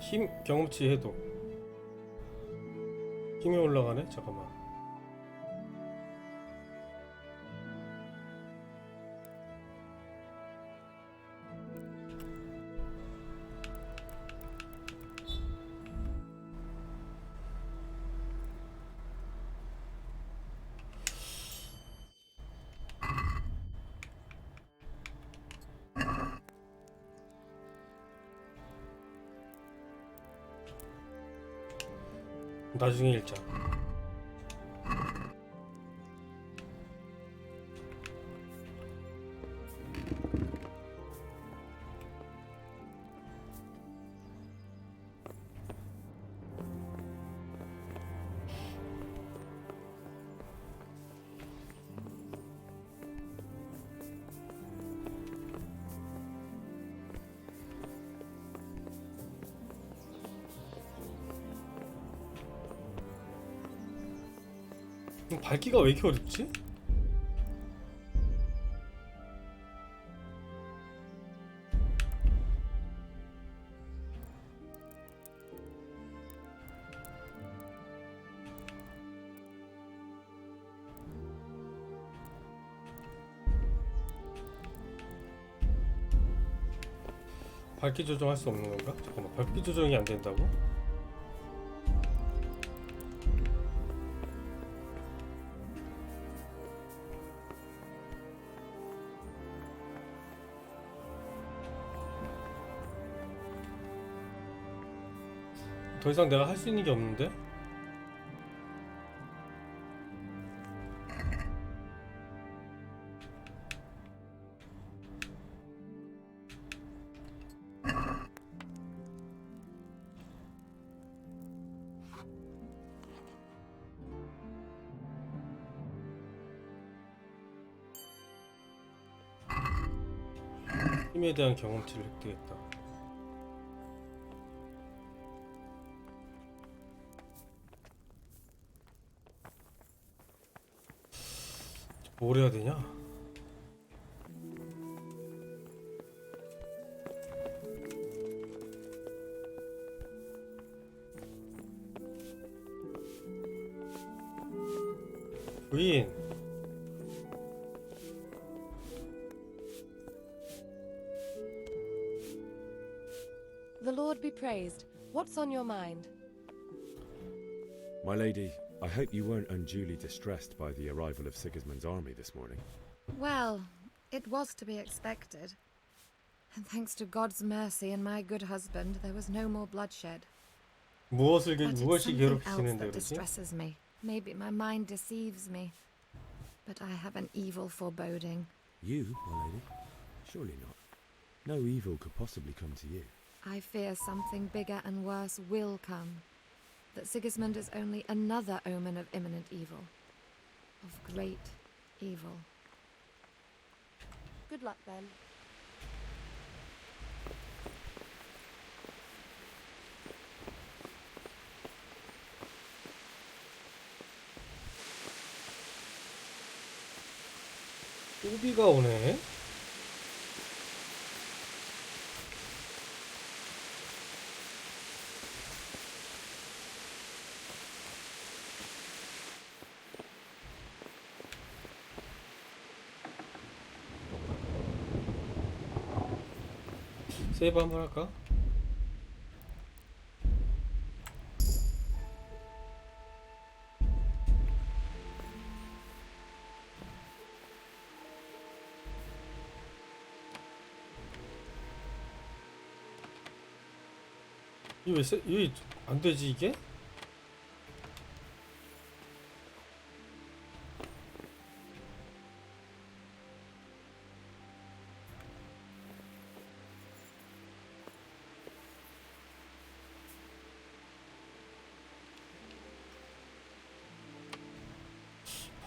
힘 경험치 해도 힘이 올라가네? 잠깐만. 나중에 읽자. 밝기가 왜 이렇게 어렵지? 밝기 조정할 수 없는 건가? 잠깐만, 밝기 조정이 안 된다고? 더 이상 내가 할 수 있는 게 없는데? 힘에 대한 경험치를 획득했다. 뭘 해야 되냐? 부인. The Lord be praised. What's on your mind? My lady, I hope you weren't unduly distressed by the arrival of Sigismund's army this morning. Well, it was to be expected. And thanks to God's mercy and my good husband, there was no more bloodshed. But it's 무엇이 something else 괴롭히시는데 that 그러지? distresses me. Maybe my mind deceives me. But I have an evil foreboding. You, my lady? Surely not. No evil could possibly come to you. I fear something bigger and worse will come. That Sigismund is only another omen of imminent evil. Of great evil. Good luck then. 또 비가 오네. 세이브 한번 할까? 이게 안 되지 이게?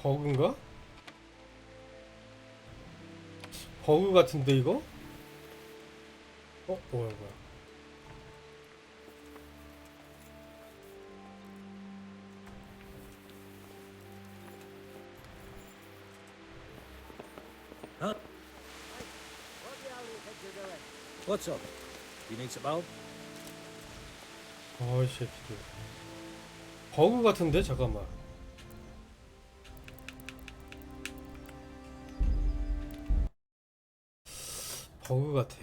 버그인가? 버그 같은데 이거? 뭐야. Huh? What the hell do you think you're doing? What's up? You need some help? 어이 새끼들. 버그 같은데 잠깐만. 버그 같아.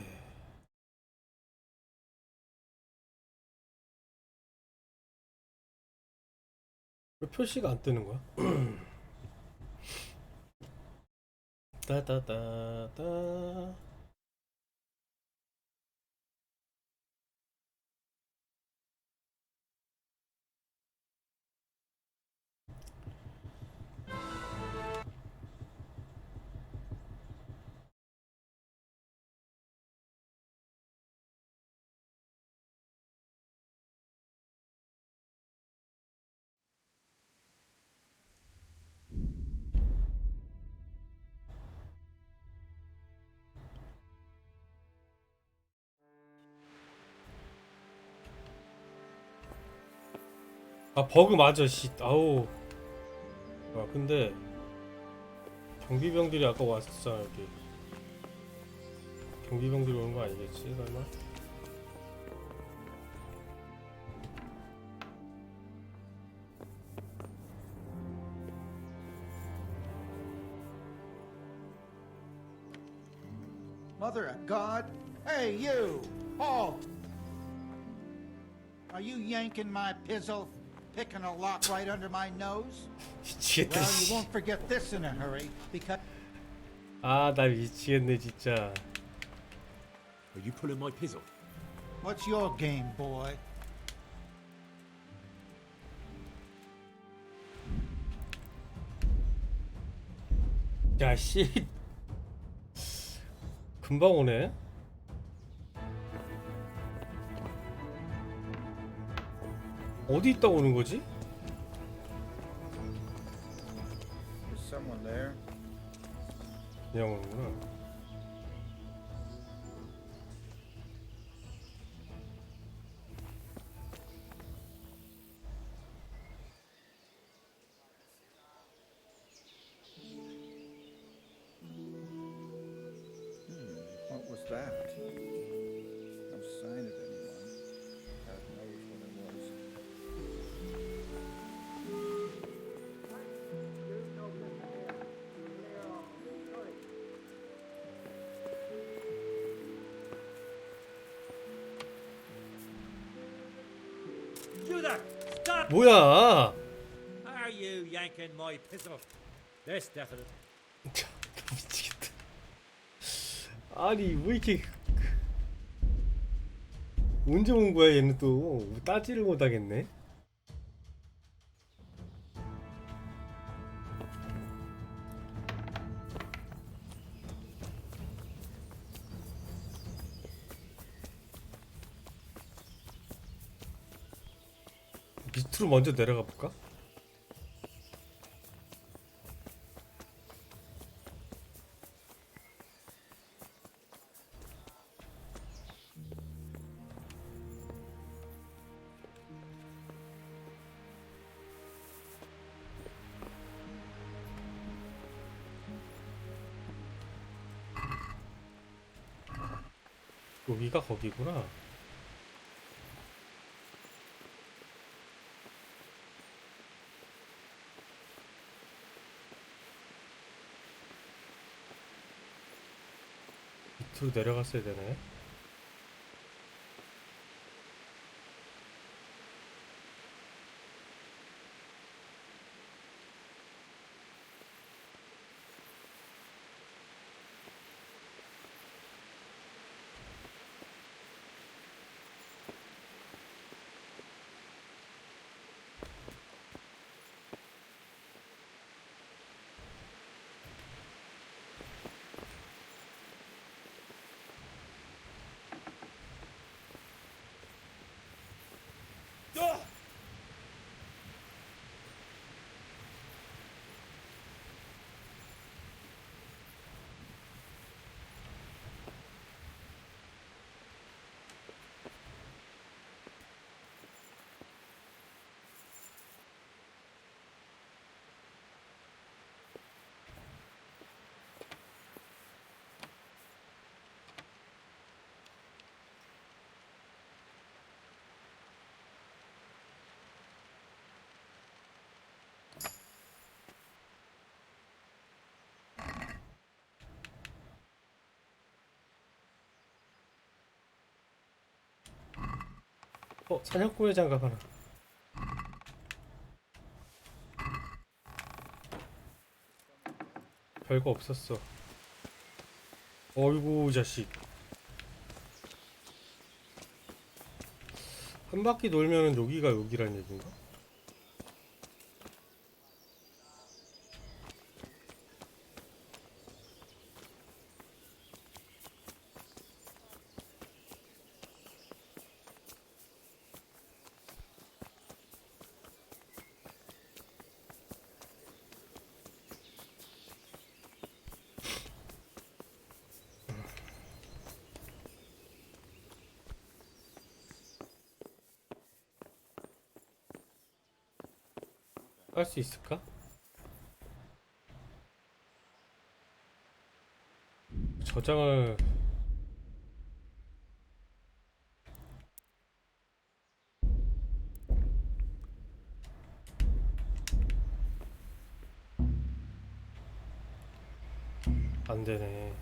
왜 표시가 안 뜨는 거야? 따따따따. 아 버그 맞아 씨. 아우. 아 근데 경비병들이 아까 왔었잖아 여기. 경비병들이 오는 거 아니겠지 설마? Mother of God! Hey, you! Halt! Are you yanking my pizzle? Picking a lock right under my nose? Well, you won't forget this in a hurry, because... 아, 나 미치겠네 진짜. Are you pulling my pizzle? What's your game, boy? 야, 씨. 금방 오네. 어디 있다 오는 거지? There's someone there. 그냥 오는구나. You there! Stop! 뭐야? Are you yanking my pistol? This definite. 미치겠다. 아니 왜 이렇게 언제 온 거야 얘는 또 따지를 못하겠네. 밑으로 먼저 내려가 볼까? 여기가 거기구나. 밑으로 내려갔어야 되네. 사냥꾼의 장갑 하나. 별거 없었어. 어이구 자식. 한 바퀴 돌면은 여기가 여기란 얘기인가? 할 수 있을까? 저장을 안 되네.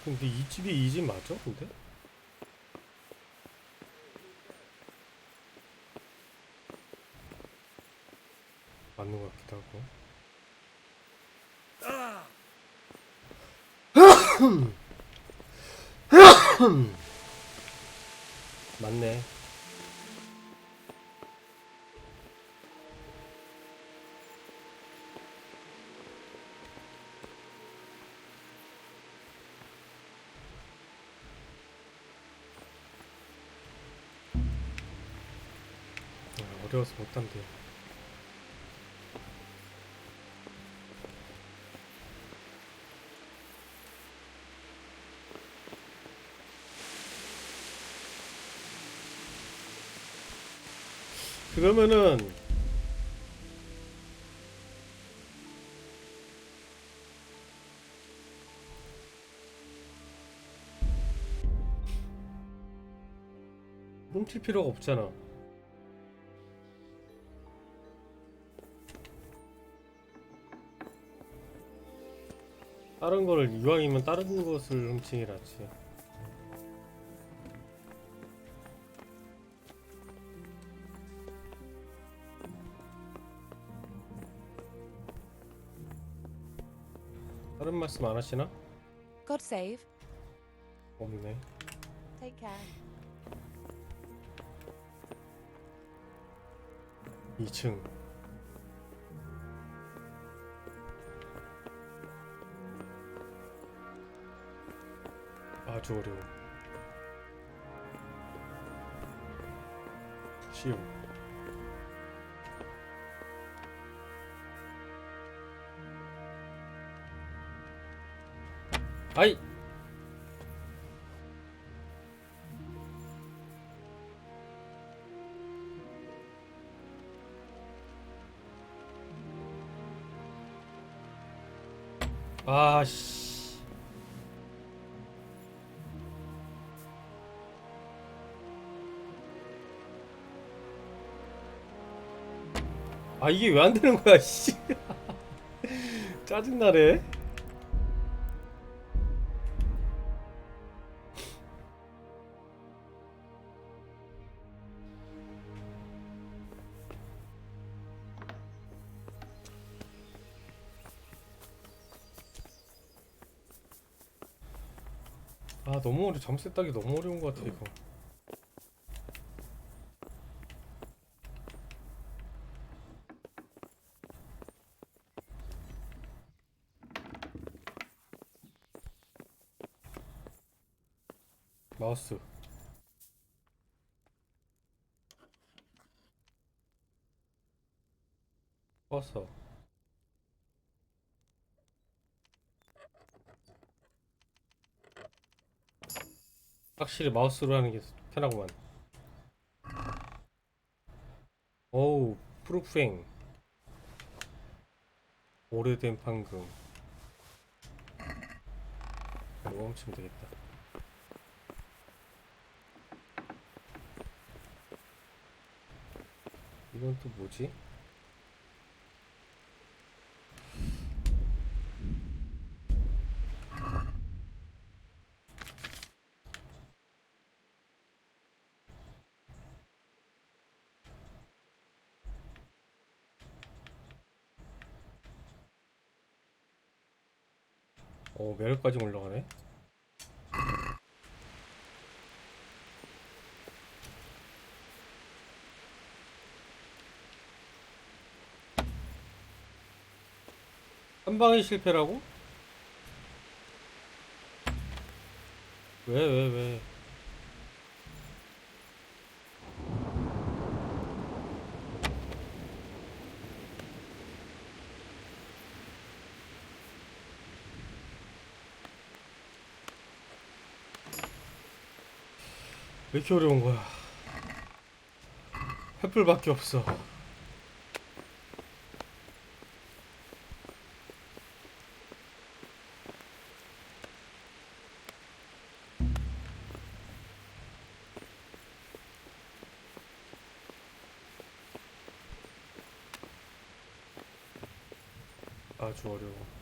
근데 이 집이 이 집 맞아? 근데? 맞는 것 같기도 하고. 맞네. 어려워서 못한대. 그러면은 훔칠 필요가 없잖아. 다른 거를 이왕이면 다른 것을 훔치는 게 낫지. 다른 말씀 안 하시나? God save. 없네. Take care. 2층. 아주 어려워. 쉬움. 아이! 아씨. 아 이게 왜 안 되는 거야, 씨. 짜증나네. 아 너무 어려. 점수 따기 너무 어려운 것 같아 이거. 마우스. 버섯. 확실히 마우스로 하는 게 편하구만. 어우, 프루프행. 오래된 판금. 이거 훔치면 되겠다. 이건 또 뭐지? 매일까지 올라가네. 한 방에 실패라고? 왜? 왜 이렇게 어려운 거야? 횃불밖에 없어. 아주 어려워.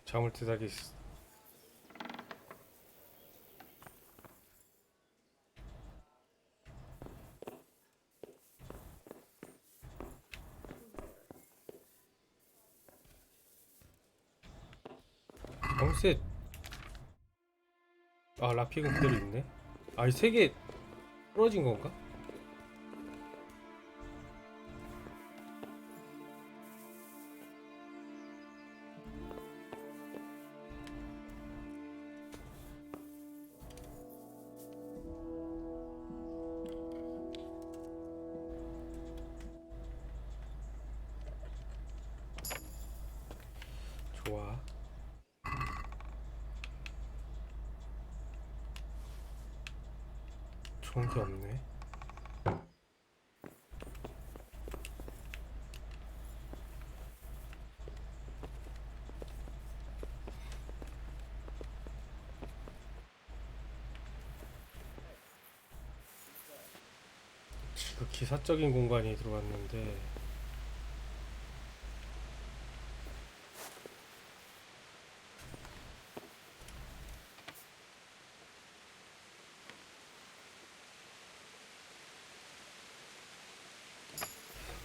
잠을 드다기. 정셋. 아 라픽은 그대로 있네. 아 이 세 개 부러진 건가? 좋아. 좋은 게 없네. 그 기사적인 공간이 들어왔는데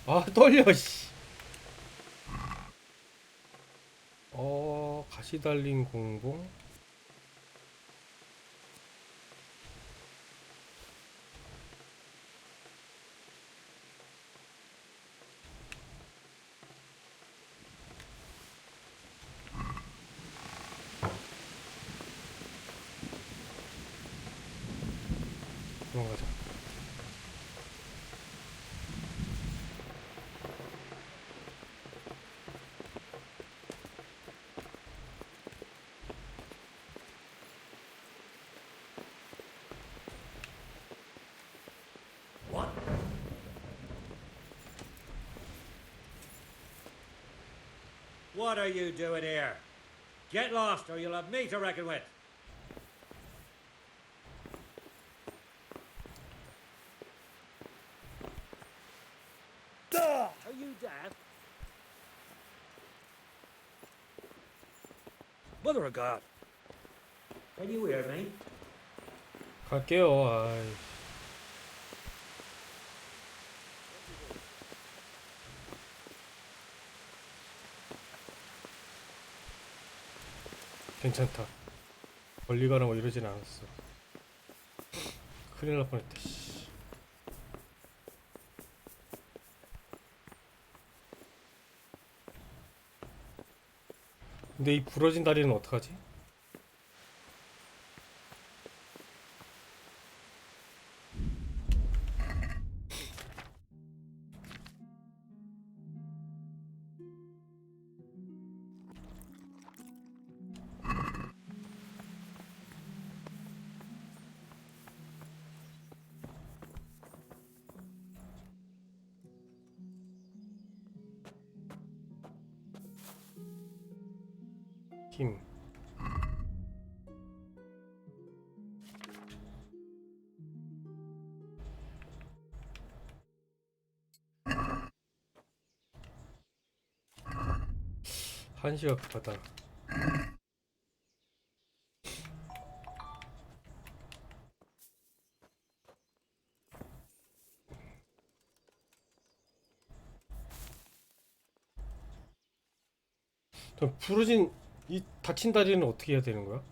아 떨려 씨. 가시 달린 공봉. 들어가자. What are you doing here? Get lost or you'll have me to reckon with. Are you deaf? Mother of God. Can you hear me? 갈게요. 아이. 괜찮다. 멀리 가라고 이러진 않았어. 큰일 날 뻔했다. 씨. 근데 이 부러진 다리는 어떡하지? 힘. 한시가 급하다. 저 부러진 이 다친 다리는 어떻게 해야 되는 거야?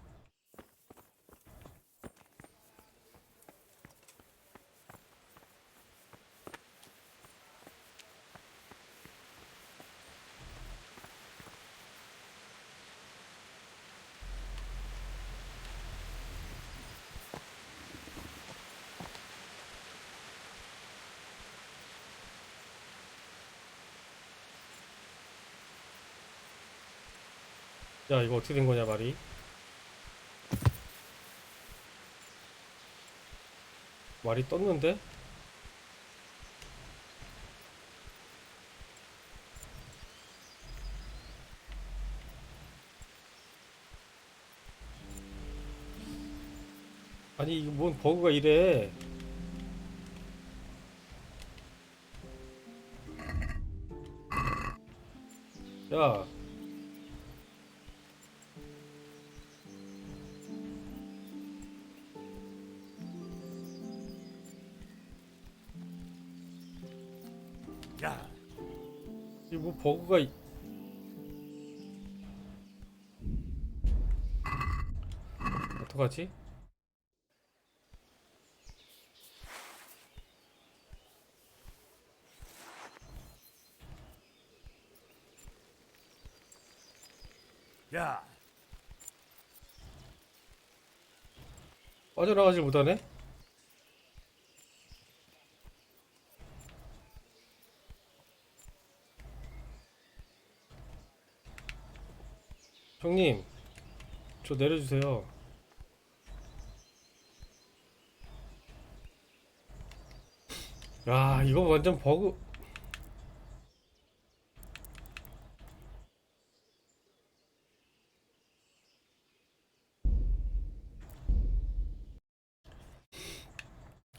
야 이거 어떻게 된 거냐 말이? 말이 떴는데? 아니 이거 뭔 버그가 이래? 야. 야. 이 뭐 버그가 어떡하지? 야. 빠져나가질 못하네? 형님, 저 내려주세요. 야, 이거 완전 버그.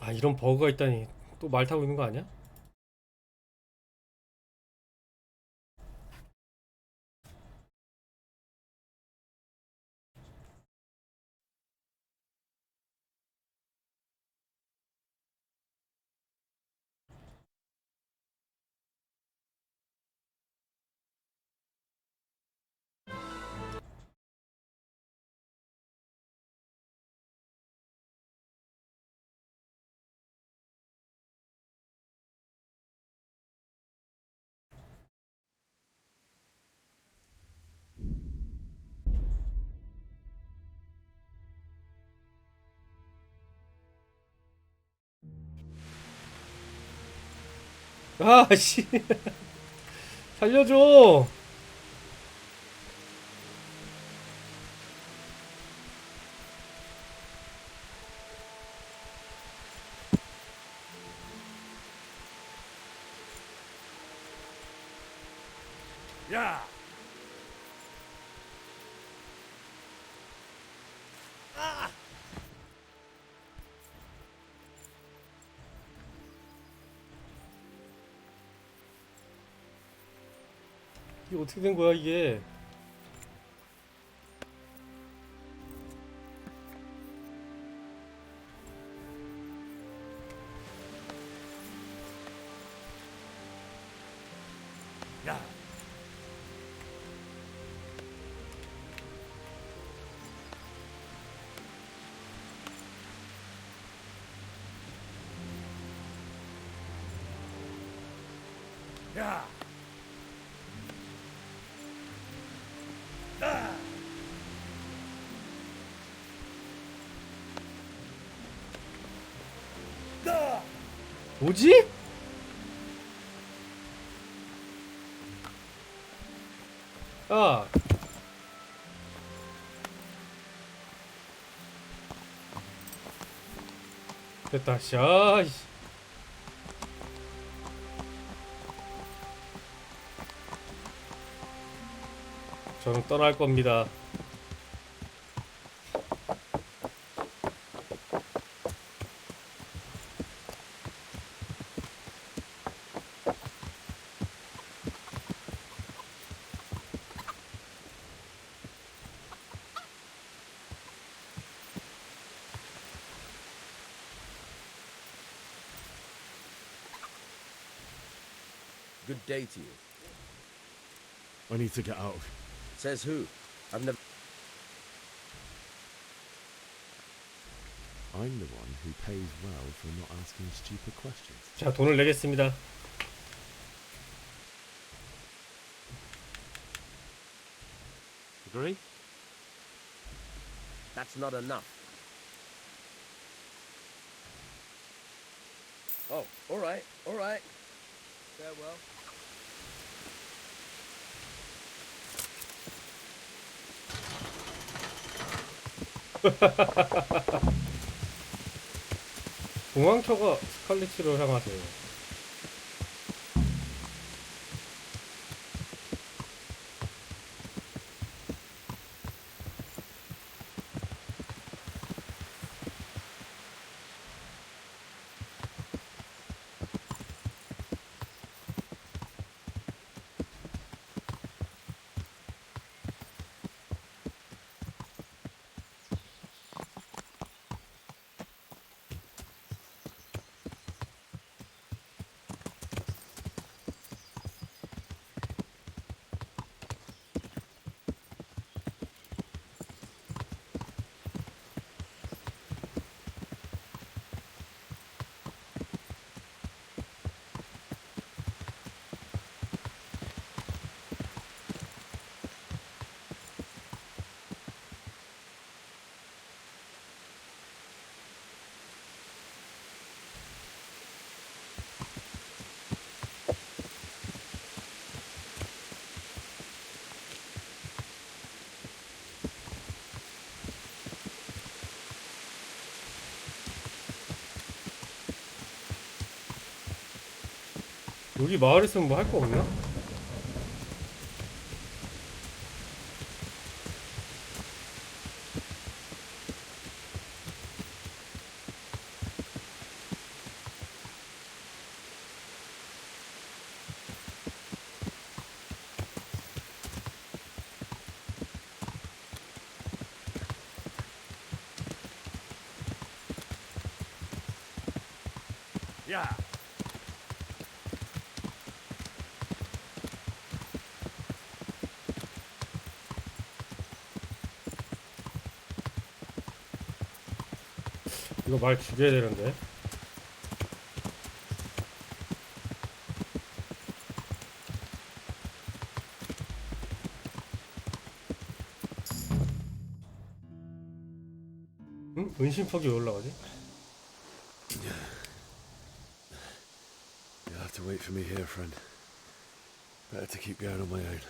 아, 이런 버그가 있다니. 또 말 타고 있는 거 아니야? 아, 씨. 살려줘. 야! 이게 어떻게 된 거야, 이게? 야! 야! 뭐지? 아. 됐다. 샤. 저는 떠날 겁니다. Good day to you. I need to get out. Says who? I've never... I'm the one who pays well for not asking stupid questions. 자, 돈을 내겠습니다. Agree? That's not enough. Oh, all right, all right. Farewell. 공항초가 스칼리치로 향하세요. 여기 마을 있으면 뭐 할 거 없나? Yeah. 이거 말 죽여야 되는데. 응? 은신퍽이 왜 올라가지? You'll have to wait for me here, friend. Better to keep going on my own.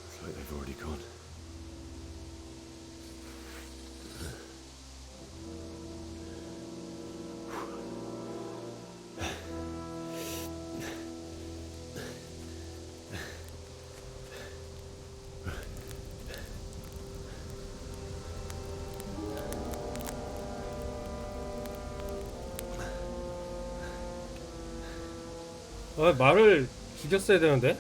Looks like they've already gone. 아, 말을 죽였어야 되는데.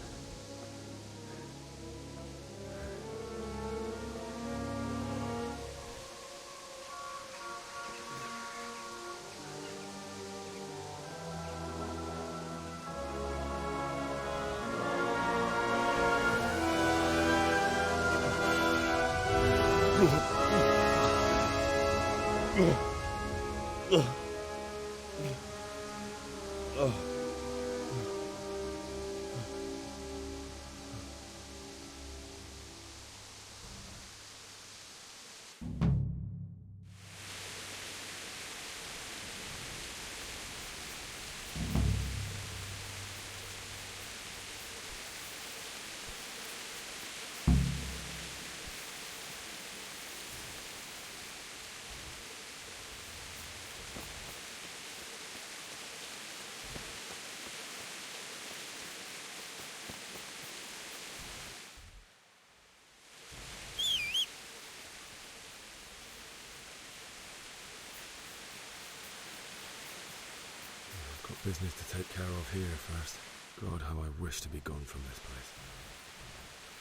Got business to take care of here first. God, how I wish to be gone from this place.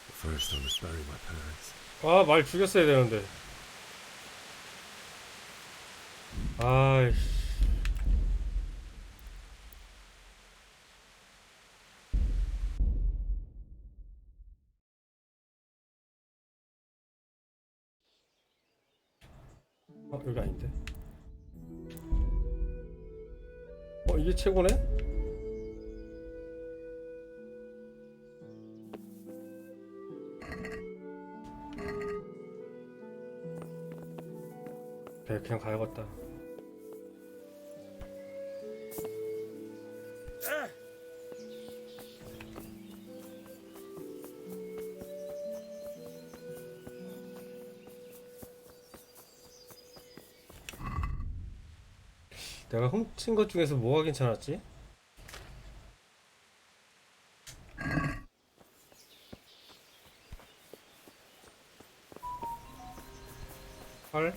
But first, I must bury my parents. 아, 말 죽였어야 되는데. 아이씨. 여기 아닌데. 이게 최고네? 네, 그냥 가야겠다. 내가 훔친 것 중에서 뭐가 괜찮았지? 활?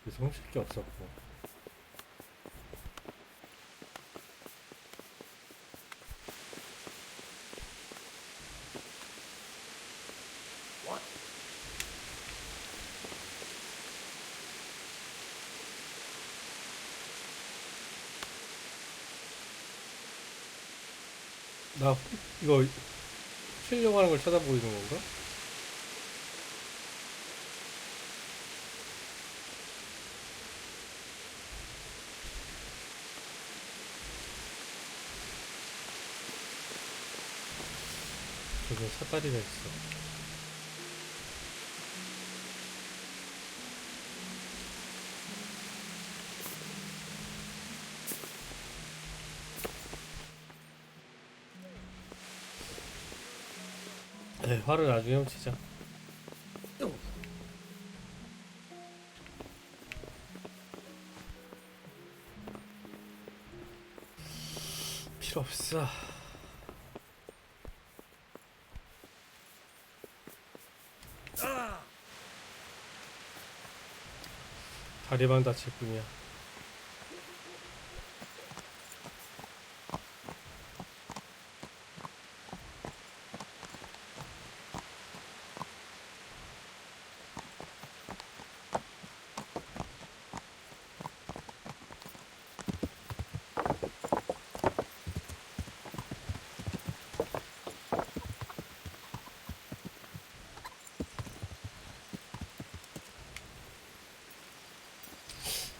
그래서 훔칠 게 없었고. 나 이거 훔치려고 하는 걸 쳐다보고 있는 건가? 저기 사다리가 있어. 네, 화를 나중에 훔치자. 필요 없어. 다리만 다칠 뿐이야.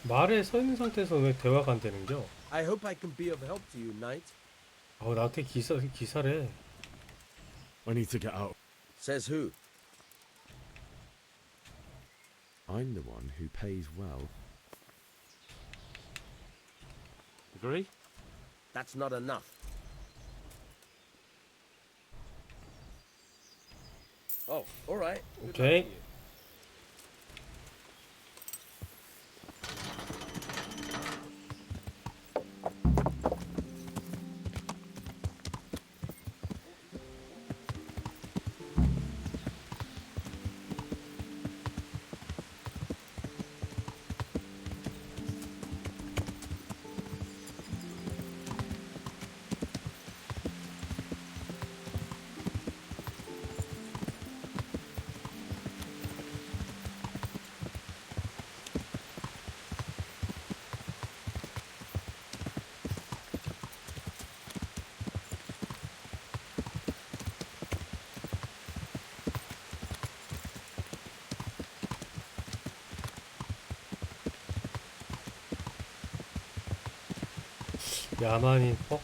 말에 서 있는 상태에서 왜 대화가 안 되는겨? I hope I can be of help to you, knight. 나한테 기사래. I need to get out. Says who? I'm the one who pays well. Agree? That's not enough. Oh, all right. Good luck Okay. to you. 야만인 퍽?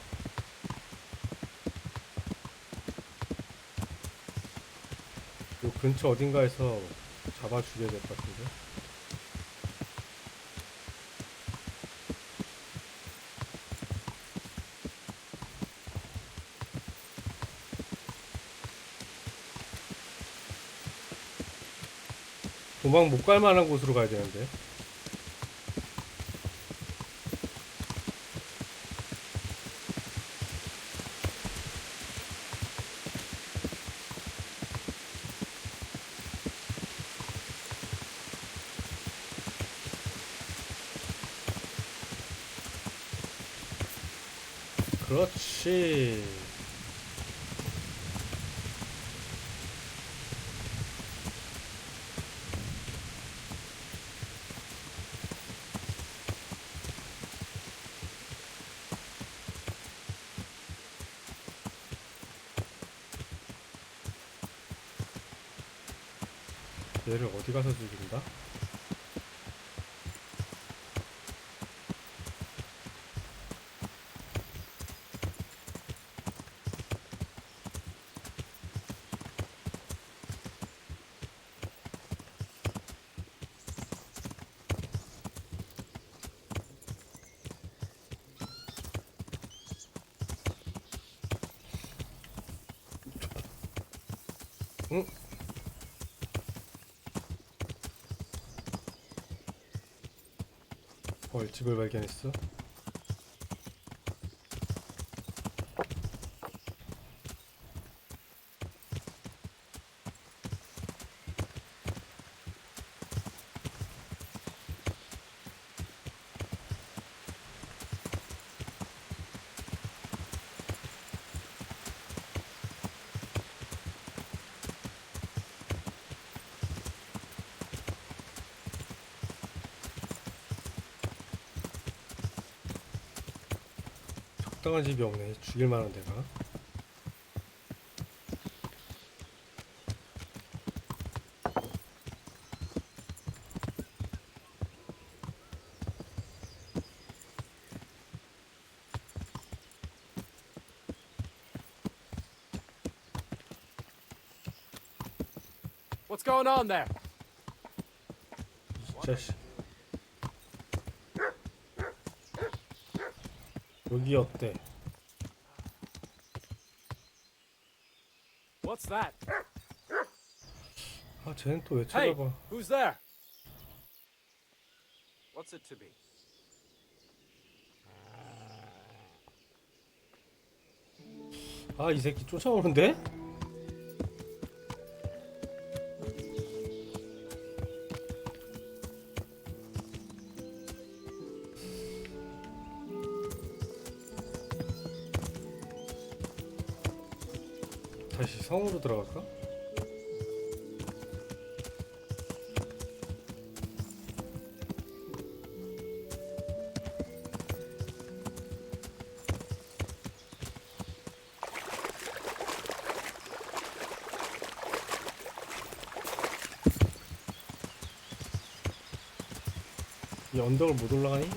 요 근처 어딘가에서 잡아 죽여야 될 것 같은데. 도망 못 갈 만한 곳으로 가야 되는데. 그렇지. 얘를 어디 가서 죽인다? 응? 벌집을 발견했어. 적당한 집이 없네. 죽일 만한 데가. What's going on there? 자식. 여기 어때? What's that? 아, 쟤는 또 왜 Hey, 쳐다봐? who's there? What's it to be? 아, 이 새끼 쫓아오는데? 다시 성으로 들어갈까? 이 언덕을 못 올라가니?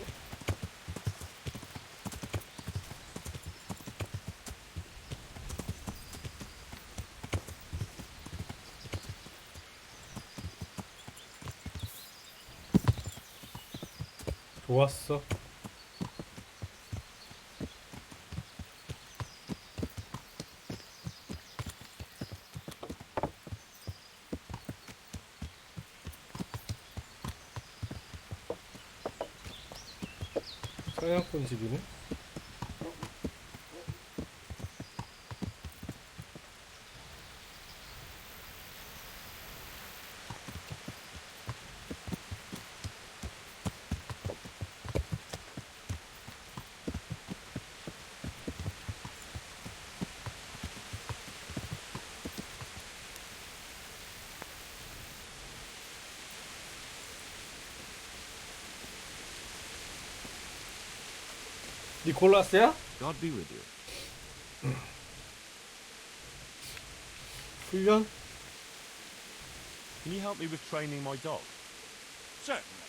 좋았어. 서양권 집이네? 니콜라스야? God be with you. 훈련? Can you help me with training my dog? Certainly.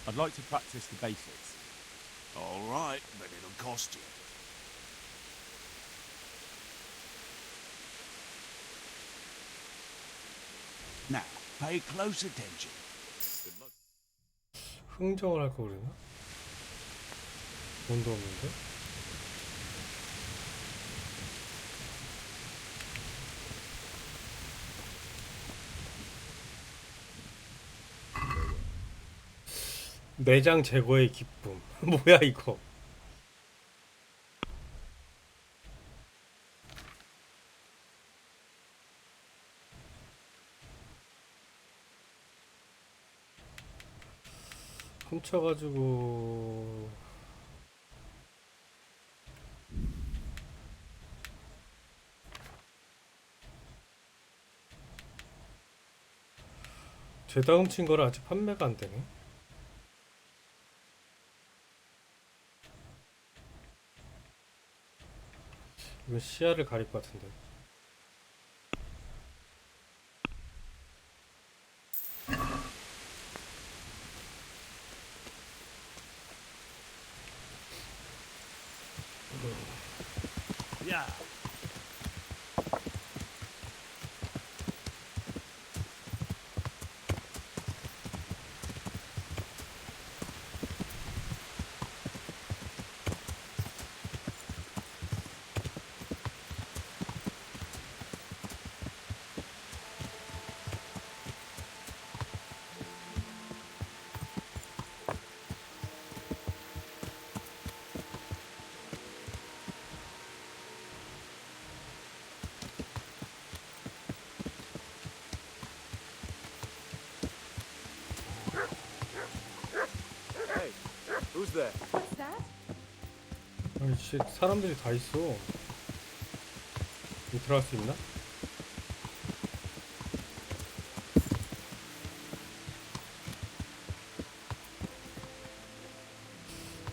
I'd like to practice the basics. All right, but it'll cost you. Now, pay close attention. Good luck. 흥정을 할 거 그랬나? 돈도 없는데? 내장 제거의 기쁨. 뭐야 이거? 훔쳐가지고 죄다 훔친 거라 아직 판매가 안 되네. 이건 시야를 가릴 것 같은데. Yeah. Hey, who's there? What's that? 아니 씨, 사람들이 다 있어. 여기 들어갈 수 있나?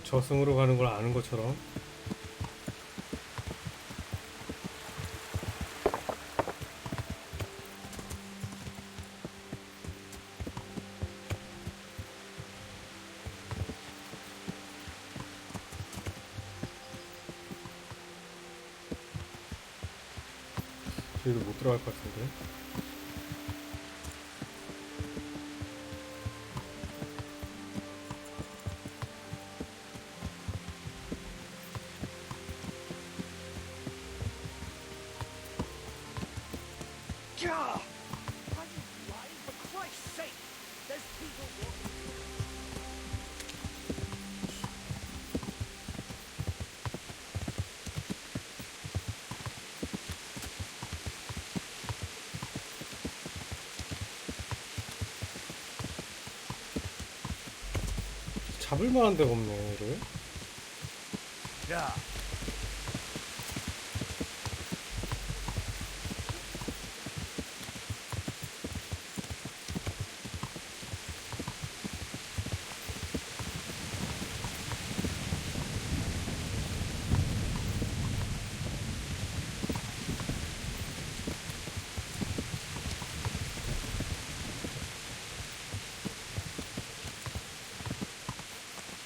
저승으로 가는 걸 아는 것처럼. 여기도 못 들어갈 것 같은데. Gah! Are you blind? For Christ's sake! There's people walking. 잡을 만한 데가 없네, 얘를. Yeah.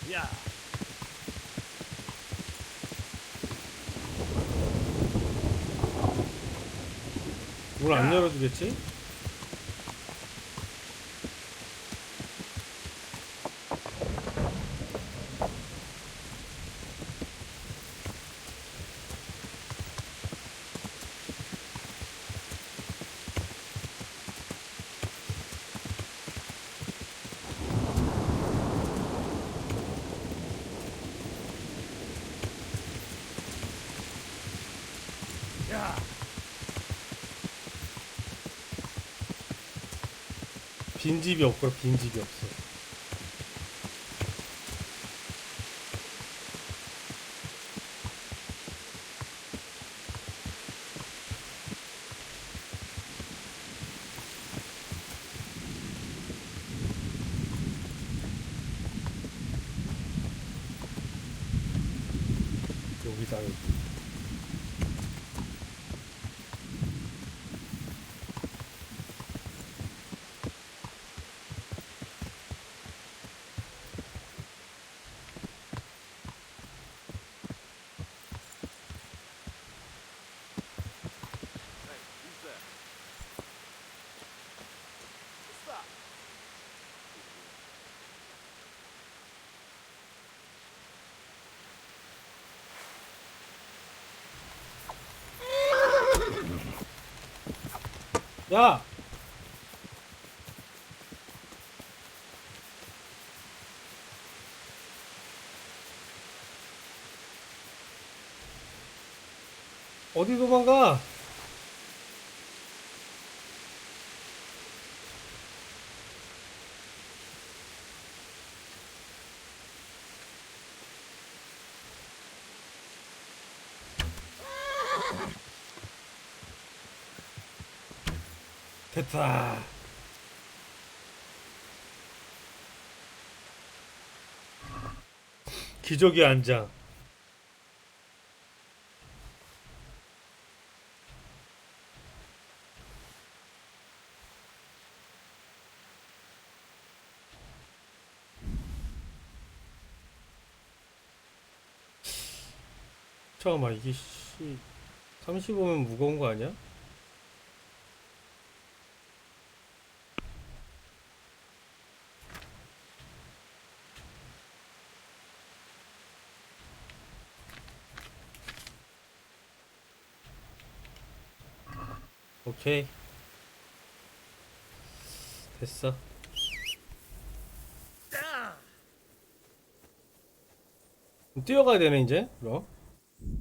Yeah. 문 안 열어주겠지? Yeah. 빈집이 없고 빈집이 없어. 여기다 여기. Who's there? What's that? 야! 어디 도망가? 됐다. 기적의 안장. 잠깐만, 이게 35면 무거운 거 아니야? 오케이. 됐어. 뛰어가야 되네 이제. 그럼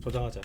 저장하자.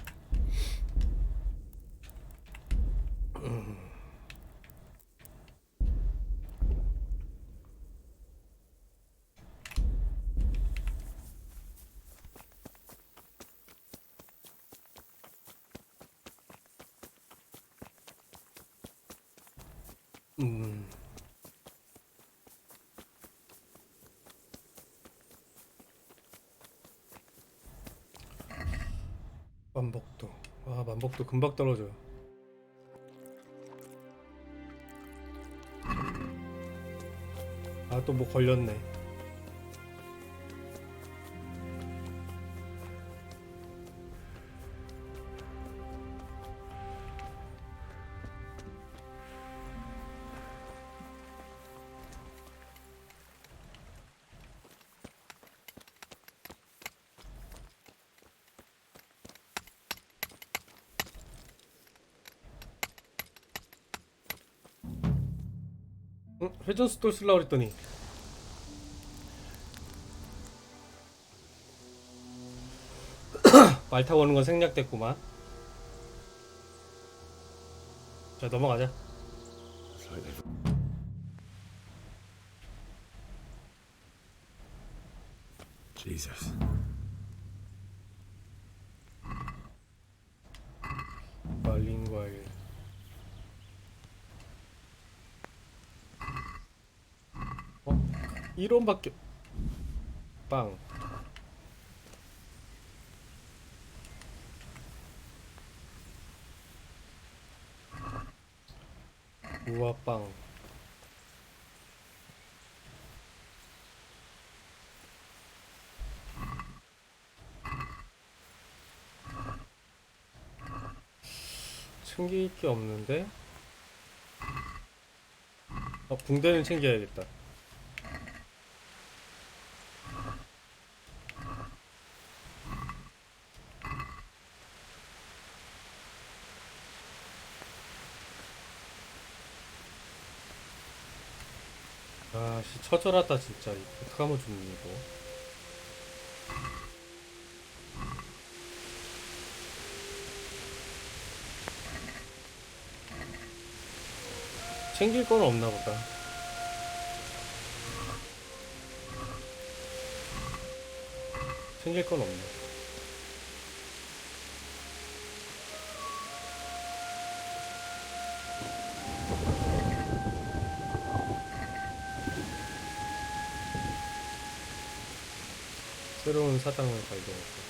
만복도. 와, 만복도 금방 떨어져요. 아, 또 뭐 걸렸네. 회전 속도를 쓰려고 그랬더니 말 타고 오는 건 생략됐구만. 자, 넘어가자. Jesus. 말린 과일. 어? 1원밖에. 빵. 우와빵. 챙길 게 없는데? 붕대는 챙겨야겠다. 아씨, 처절하다 진짜. 어떡하면 좋니 이거. 챙길 건 없나 보다. 챙길 건 없네. 새로운 사당을 발견했다.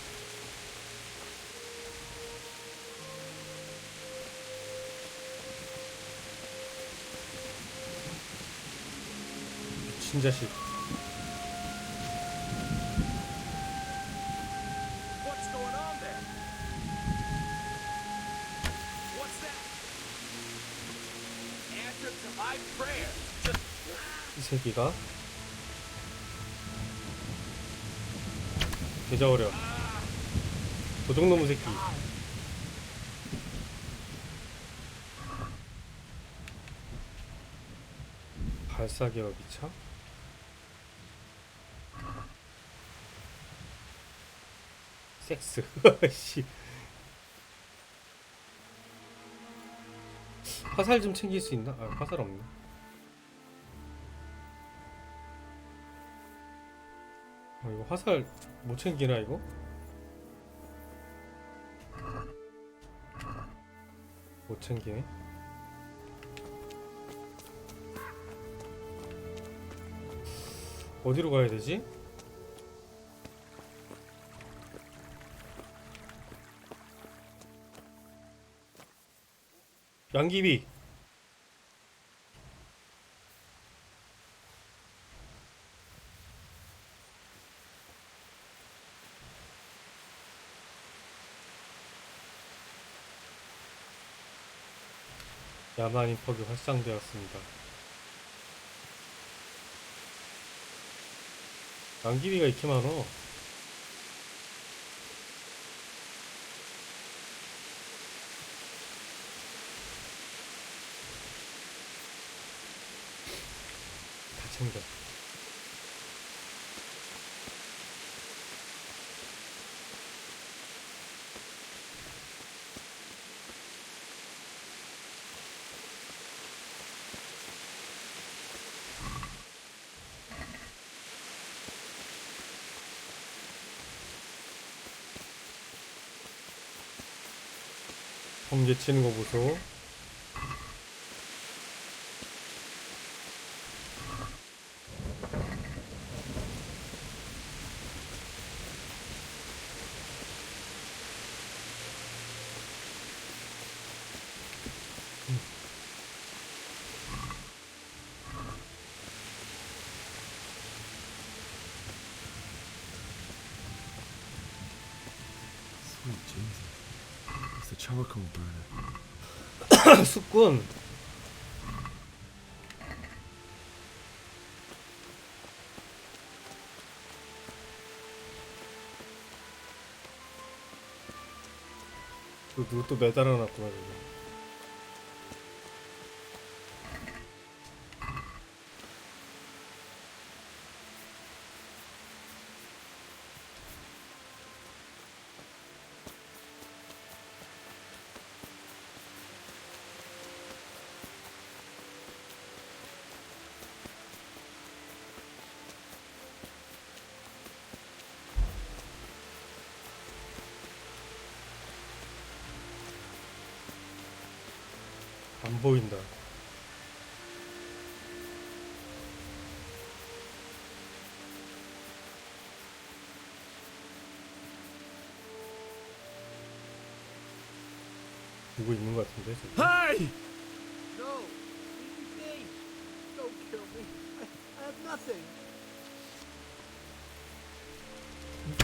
미친 자식. What's going on there? What's that? Answer to my prayer. 이 새끼가 개자어려. 도둑놈의 새끼. 발사기와 미쳐? 섹스. 씨. 화살 좀 챙길 수 있나? 아, 화살 없네. 이거 화살 못 챙기나 이거? 못 챙기네. 어디로 가야 되지? 양귀비. 야만 인퍽이 활성되었습니다. 양귀비가 이렇게 많어. 다 챙겨. 번개 치는 거 보소. Sweet Jesus. It's the charcoal burner. 숯군. 누구 또 매달아 놨구나 저기. 안 보인다. 누구 있는 것 같은데 저기? Hey! No! Leave me be! Don't kill me. I have nothing.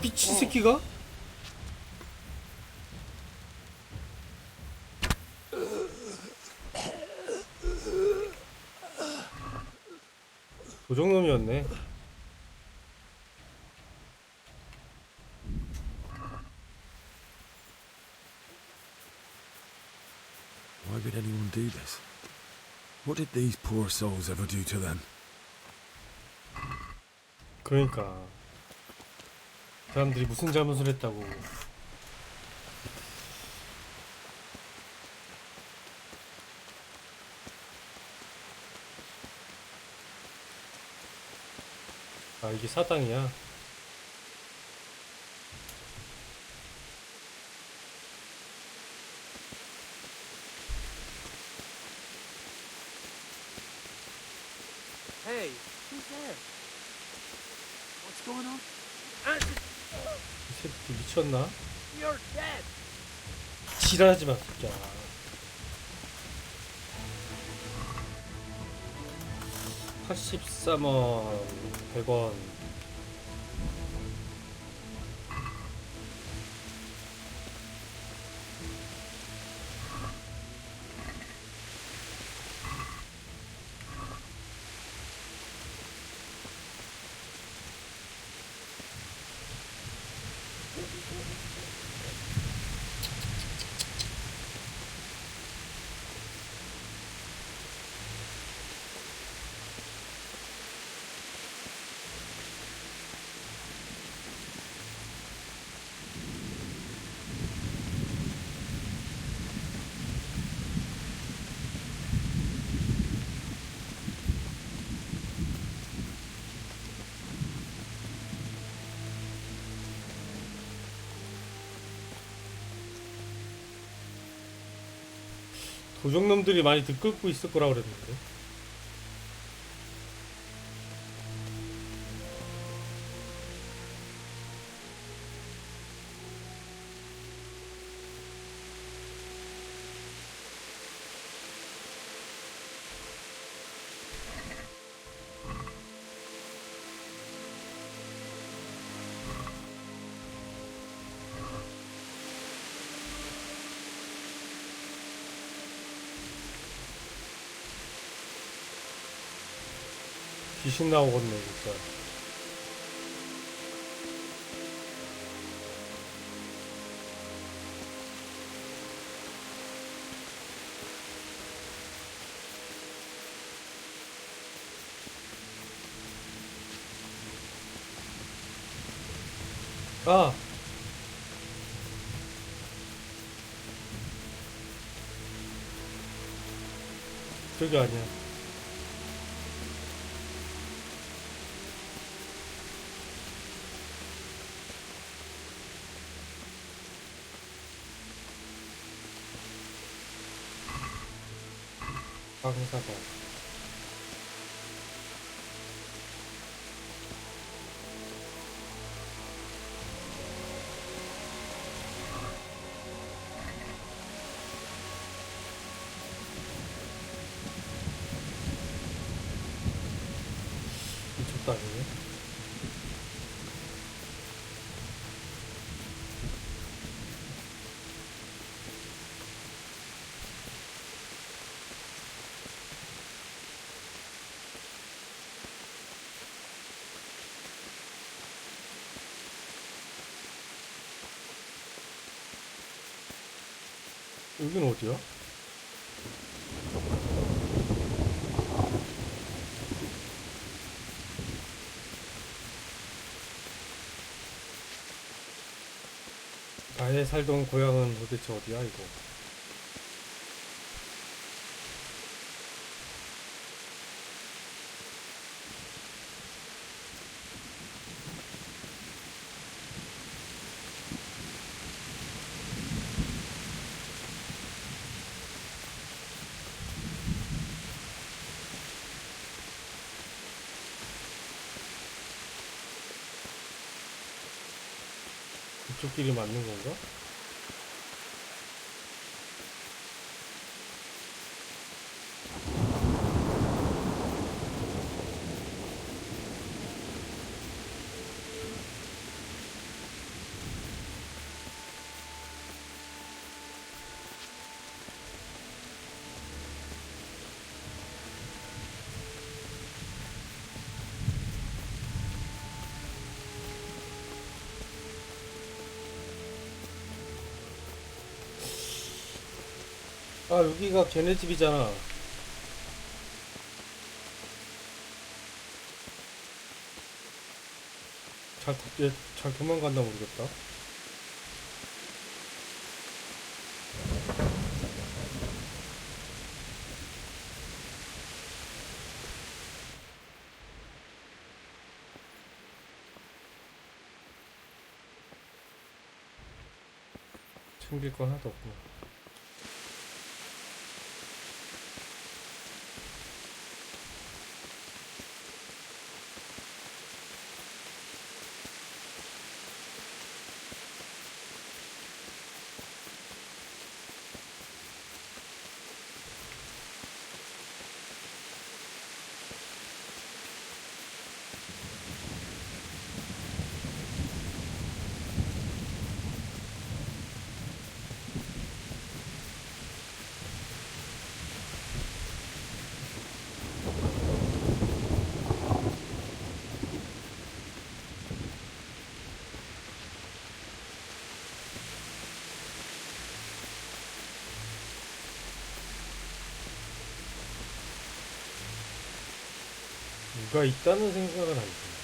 미친 새끼가? 도적놈이었네. Why would anyone do this? What did these poor souls ever do to them? 그러니까 사람들이 무슨 잘못을 했다고. 아, 이게 사당이야. Hey, who's there? What's going on? 이 새끼 미쳤나? You're dead! 지랄하지 마, 새끼야. $83원, 100원. 도적놈들이 많이 들끓고 있을 거라 그랬는데. 귀신 나오겠네 진짜. 아! 저기 아니야. 방사가. 이쪽도 아니네. 여긴 어디야? 아예 살던 고향은 도대체 어디야 이거? 그쪽 길이 맞는 건가? 아, 여기가 걔네 집이잖아. 잘 도망갔나 모르겠다. 챙길 건 하나도 없구나. 누가 있다는 생각은 안 든다.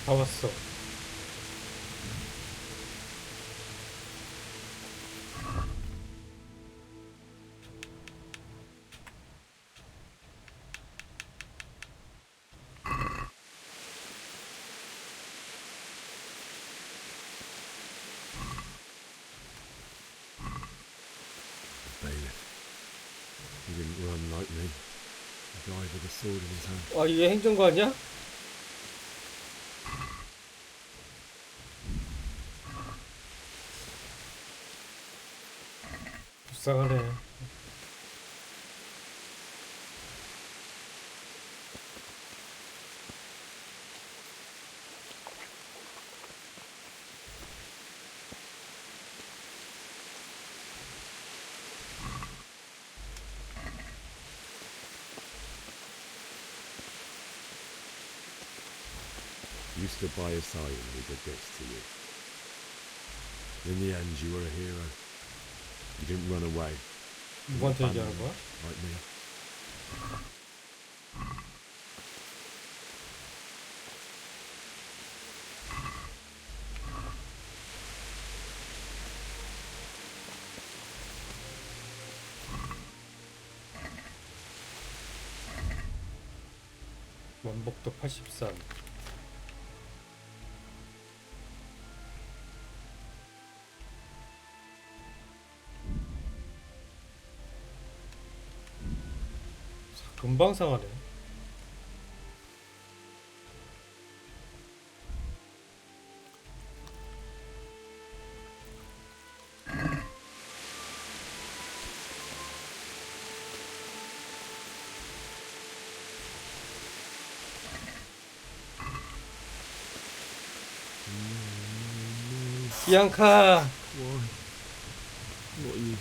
다 왔어. Bailiff. He didn't run like me. He died with a sword in his hand. 아, 이게 행정관이야? 불쌍하네. You stood by his side and he did this to you. In the end, you were a hero. You didn't run away. 누구한테 얘기하는 거야? Like me. 원복도 83. 금방 상하네. 비앙카. Why? Not you.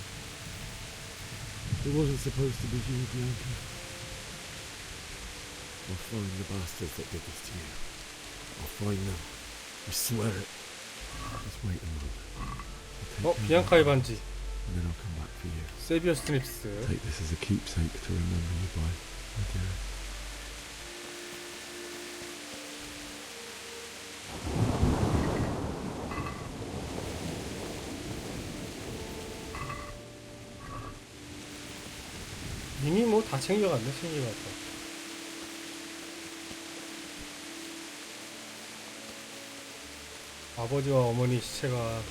It wasn't supposed to be you, Bianca. I'll find the bastards that did this to you. I'll find them. I swear it. Just wait a moment. 비앙카의 반지. And then I'll come back for you. 세비어스 스냅스. Take this as a keepsake to remember you by, my dear. 이미 뭐 다 챙겨갔네. 챙겨갔다. 아버지와 어머니 시체가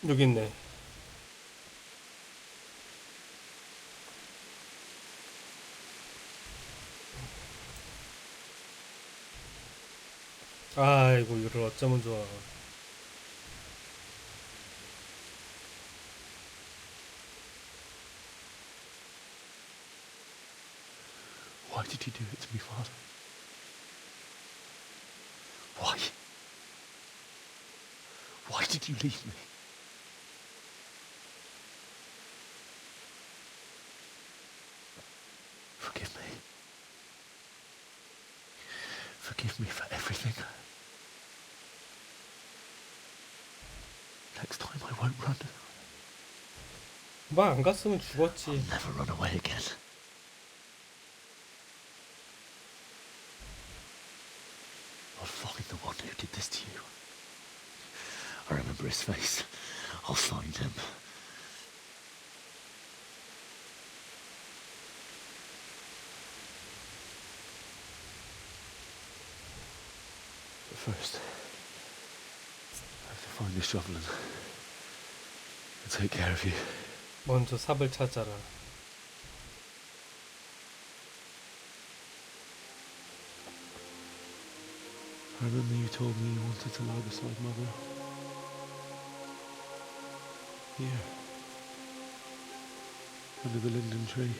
여기 있네. 아이고 이걸 어쩌면 좋아. Why did you do it to me, Father? Why? Why did you leave me? Forgive me. Forgive me for everything. Next time I won't run. 막 안 갔으면 죽었지. I'll never run away again. I'll find the one who did this to you. I remember his face. I'll find him. But first, I have to find the shovel and take care of you. 먼저 삽을 찾아라. I remember you told me you wanted to lie beside Mother. Here. Under the linden tree.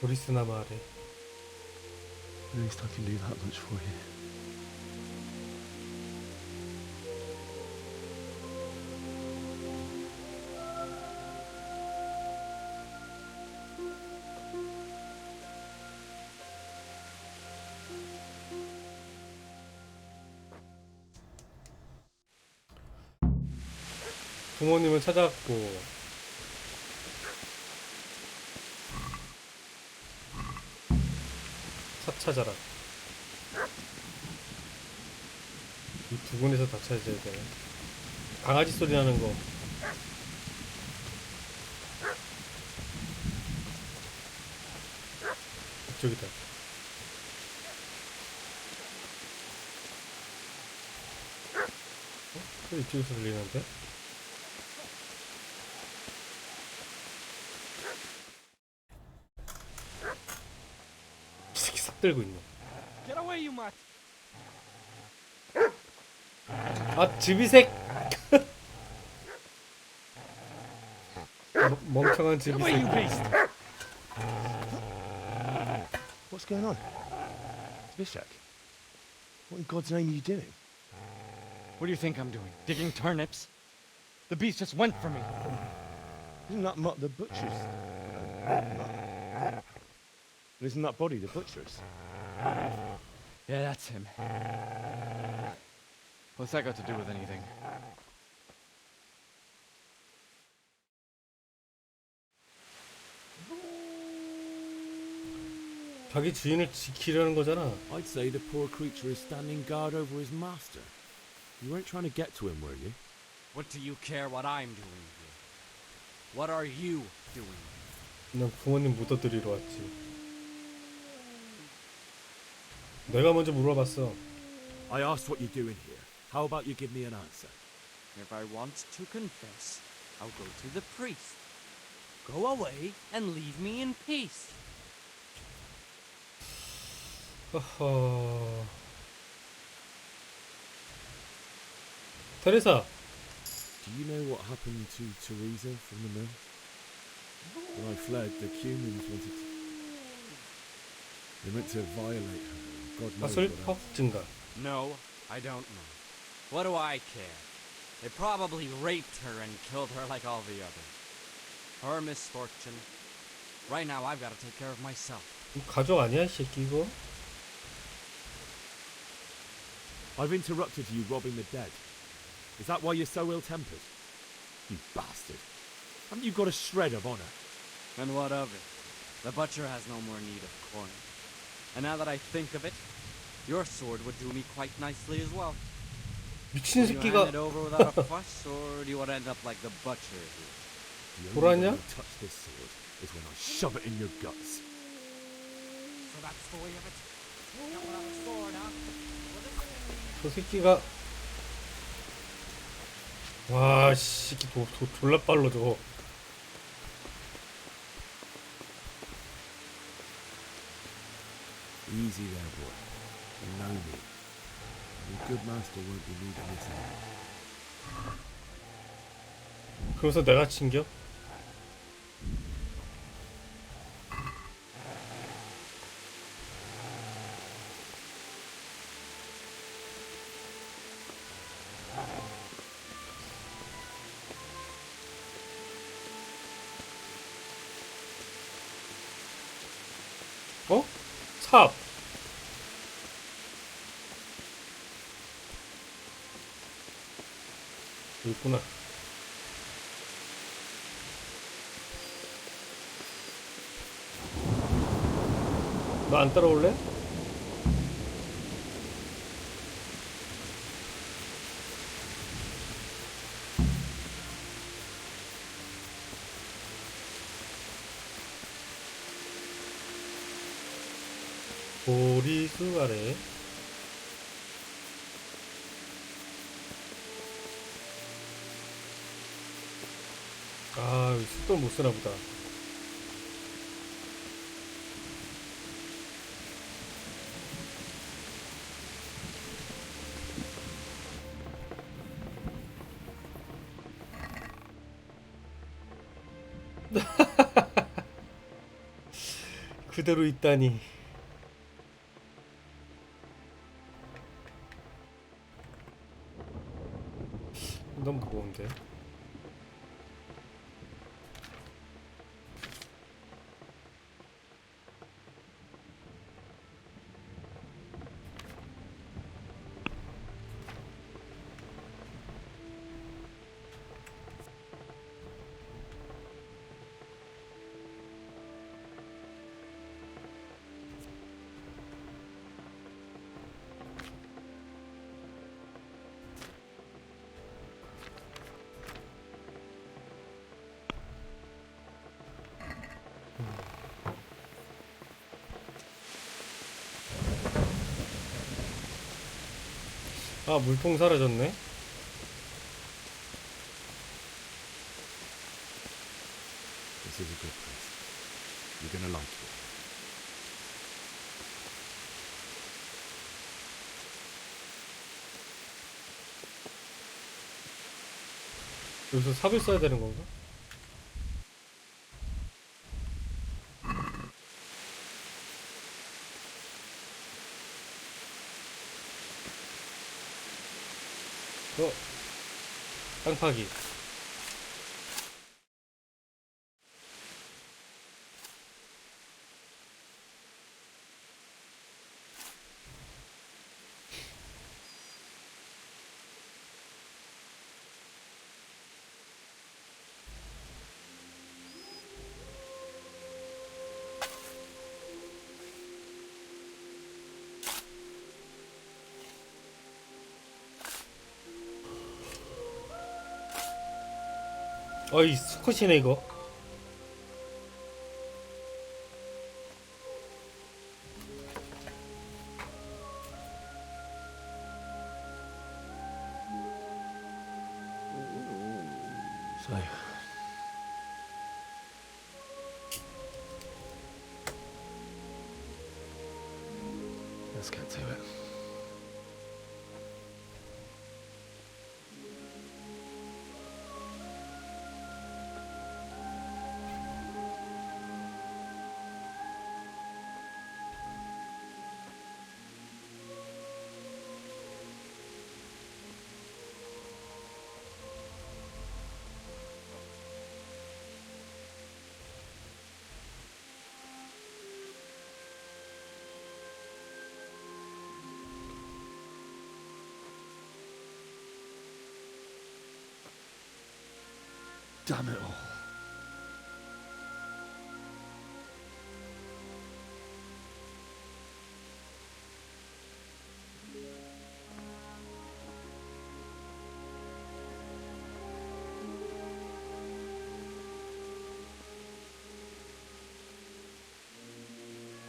보리스나무 아래. At least I can do that much for you. 부모님을 찾아갔고 삽 찾아라. 이 두 군데서 다 찾아야 되네. 강아지 소리 나는 거. 이쪽이다. 또 이쪽에서 들리는데? 이 새끼 싹 들고 있네. Get away, you mutt! 아, 즈비색! 멍청한 즈비색. What's going on? Bishak? What in God's name are you doing? What do you think I'm doing? Digging turnips? The beast just went for me. Isn't that Mutt the butcher's? Isn't that body the butcher's? Yeah, that's him. What's that got to do with anything? 자기 주인을 지키려는 거잖아. I'd say the poor creature is standing guard over his master. You weren't trying to get to him, were you? What do you care what I'm doing here? What are you doing? 난 부모님 묻어드리러 왔지. 내가 먼저 물어봤어. I asked what you're doing here. How about you give me an answer? If I want to confess, I'll go to the priest. Go away and leave me in peace. 허허. 테레사. Do you know what happened to Teresa from the mill? When I fled, the humans wanted to... They meant to violate her. God knows what else. No, I don't know. What do I care? They probably raped her and killed her like all the others. Her misfortune. Right now, I've got to take care of myself. 가족 아니야, 이 새끼 이거? I've interrupted you robbing the dead. Is that why you're so ill-tempered? You bastard. Haven't you got a shred of honor? And what of it? The butcher has no more need of coin. And now that I think of it, your sword would do me quite nicely as well. 미친 Do you 새끼가. hand it over without a fuss, or do you want to end up like the butcher here? The only way you touch this sword is when I shove it in your guts. So that's the way of it. You don't want to have a sword, huh? 저 새끼가. 와, 씨, 졸라 빨라 저거. Easy there, boy. You know me. Your good master won't be needing this anymore. 그래서 내가 챙겨? 어? 삽! 여기 있구나. 너 안 따라올래? 보리수 아래. 아, 숫돌 못 쓰나 보다. 그대로 있다니. 너무 무거운데. 아, 물통 사라졌네. This is a good place. You're gonna like it. 여기서 삽을 써야 되는 건가? 땅파기. 어이 수컷이네 이거. So, let's get to it. Damn it all.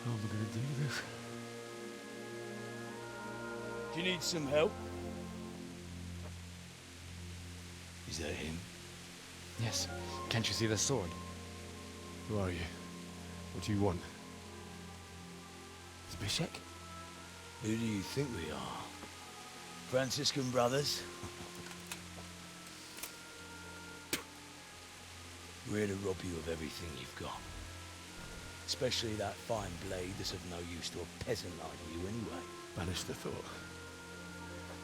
How am I going to do this? Do you need some help? Is that him? Yes. Can't you see the sword? Who are you? What do you want? Zbyszek? Who do you think we are? Franciscan brothers? We're here to rob you of everything you've got. Especially that fine blade that's of no use to a peasant like you anyway. Banish the thought.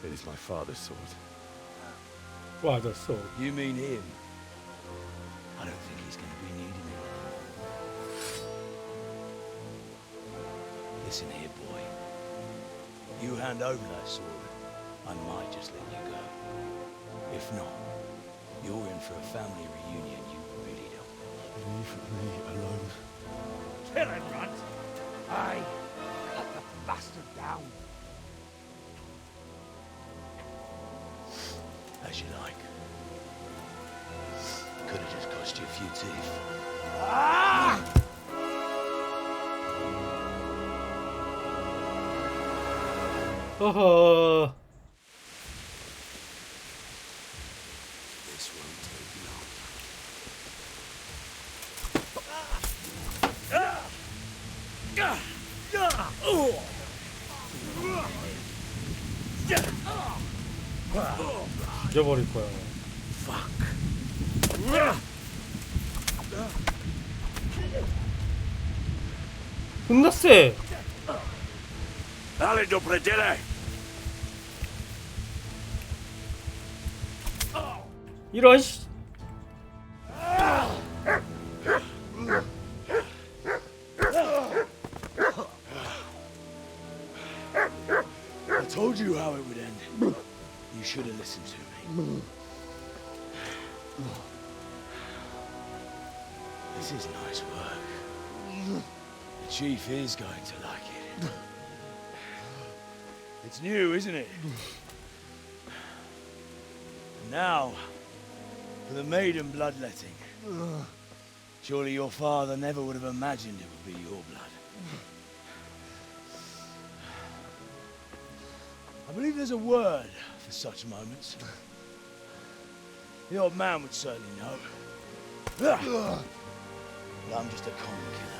It is my father's sword. Wow, that's so. You mean him? I don't think he's going to be needing it. Listen here, boy. You hand over that sword, I might just let you go. If not, you're in for a family reunion you really don't. Leave me alone. Kill him, Runt! Aye, cut the bastard down. As you like. Could have just cost you a few teeth. Ah! 어허. This won't take long. 죽여버릴 거야. 존나 세. Alido predile! 이런 씨. I told you how it would end. You should have listened to me. This is nice work. The chief is going to like it. It's new, isn't it? And now, for the maiden bloodletting. Surely your father never would have imagined it would be your blood. I believe there's a word for such moments. The old man would certainly know. But I'm just a common killer.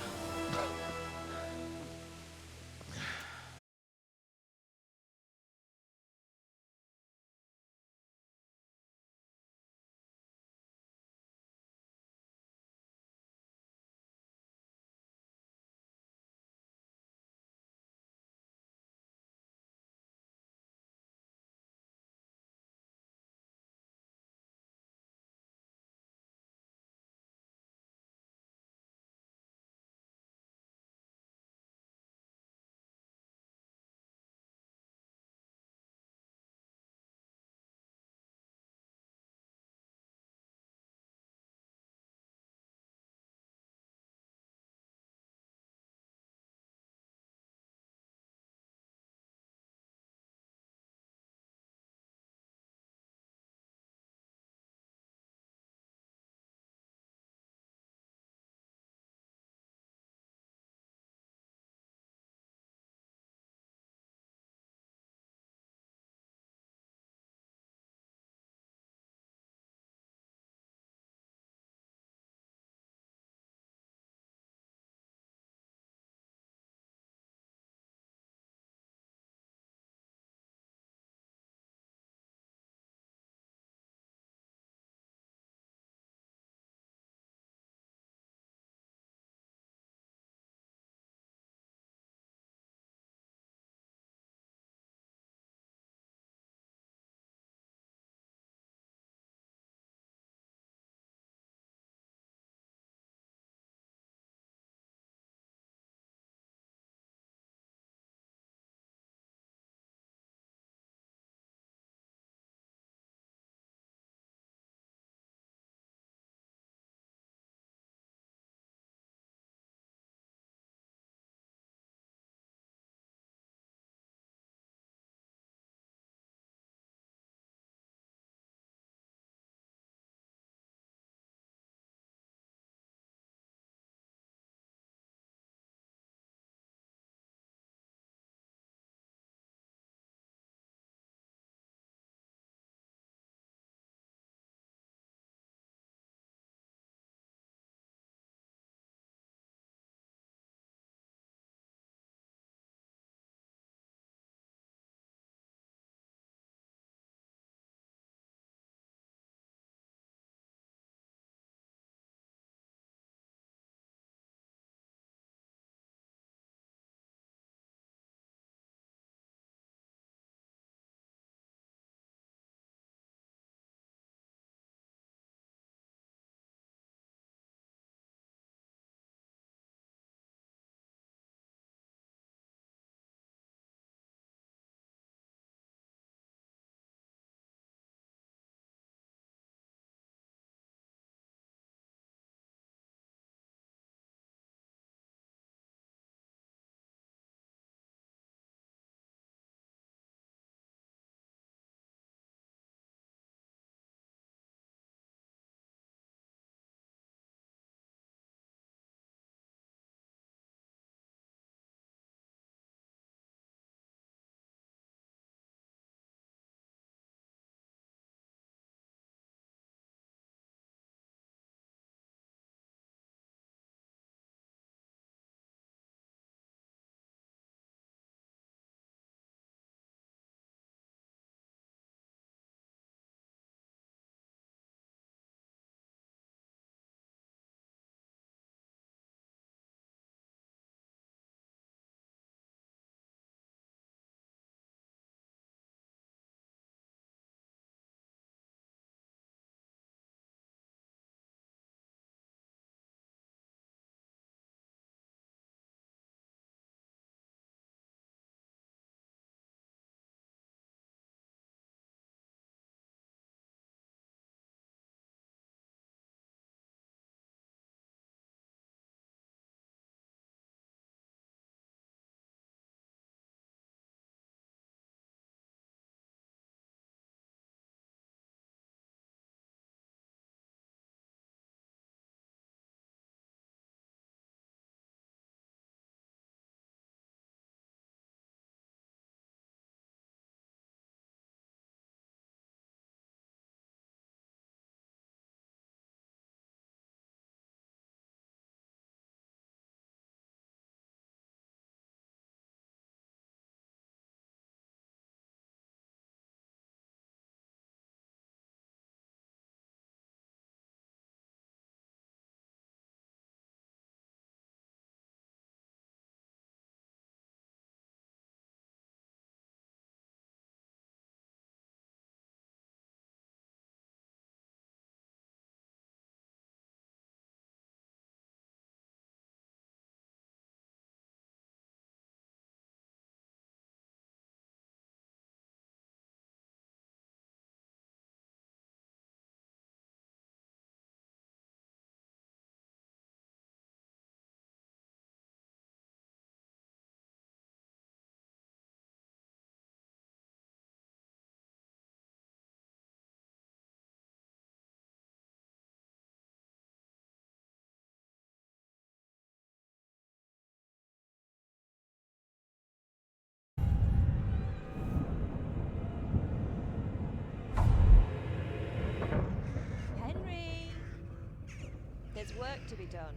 to be done.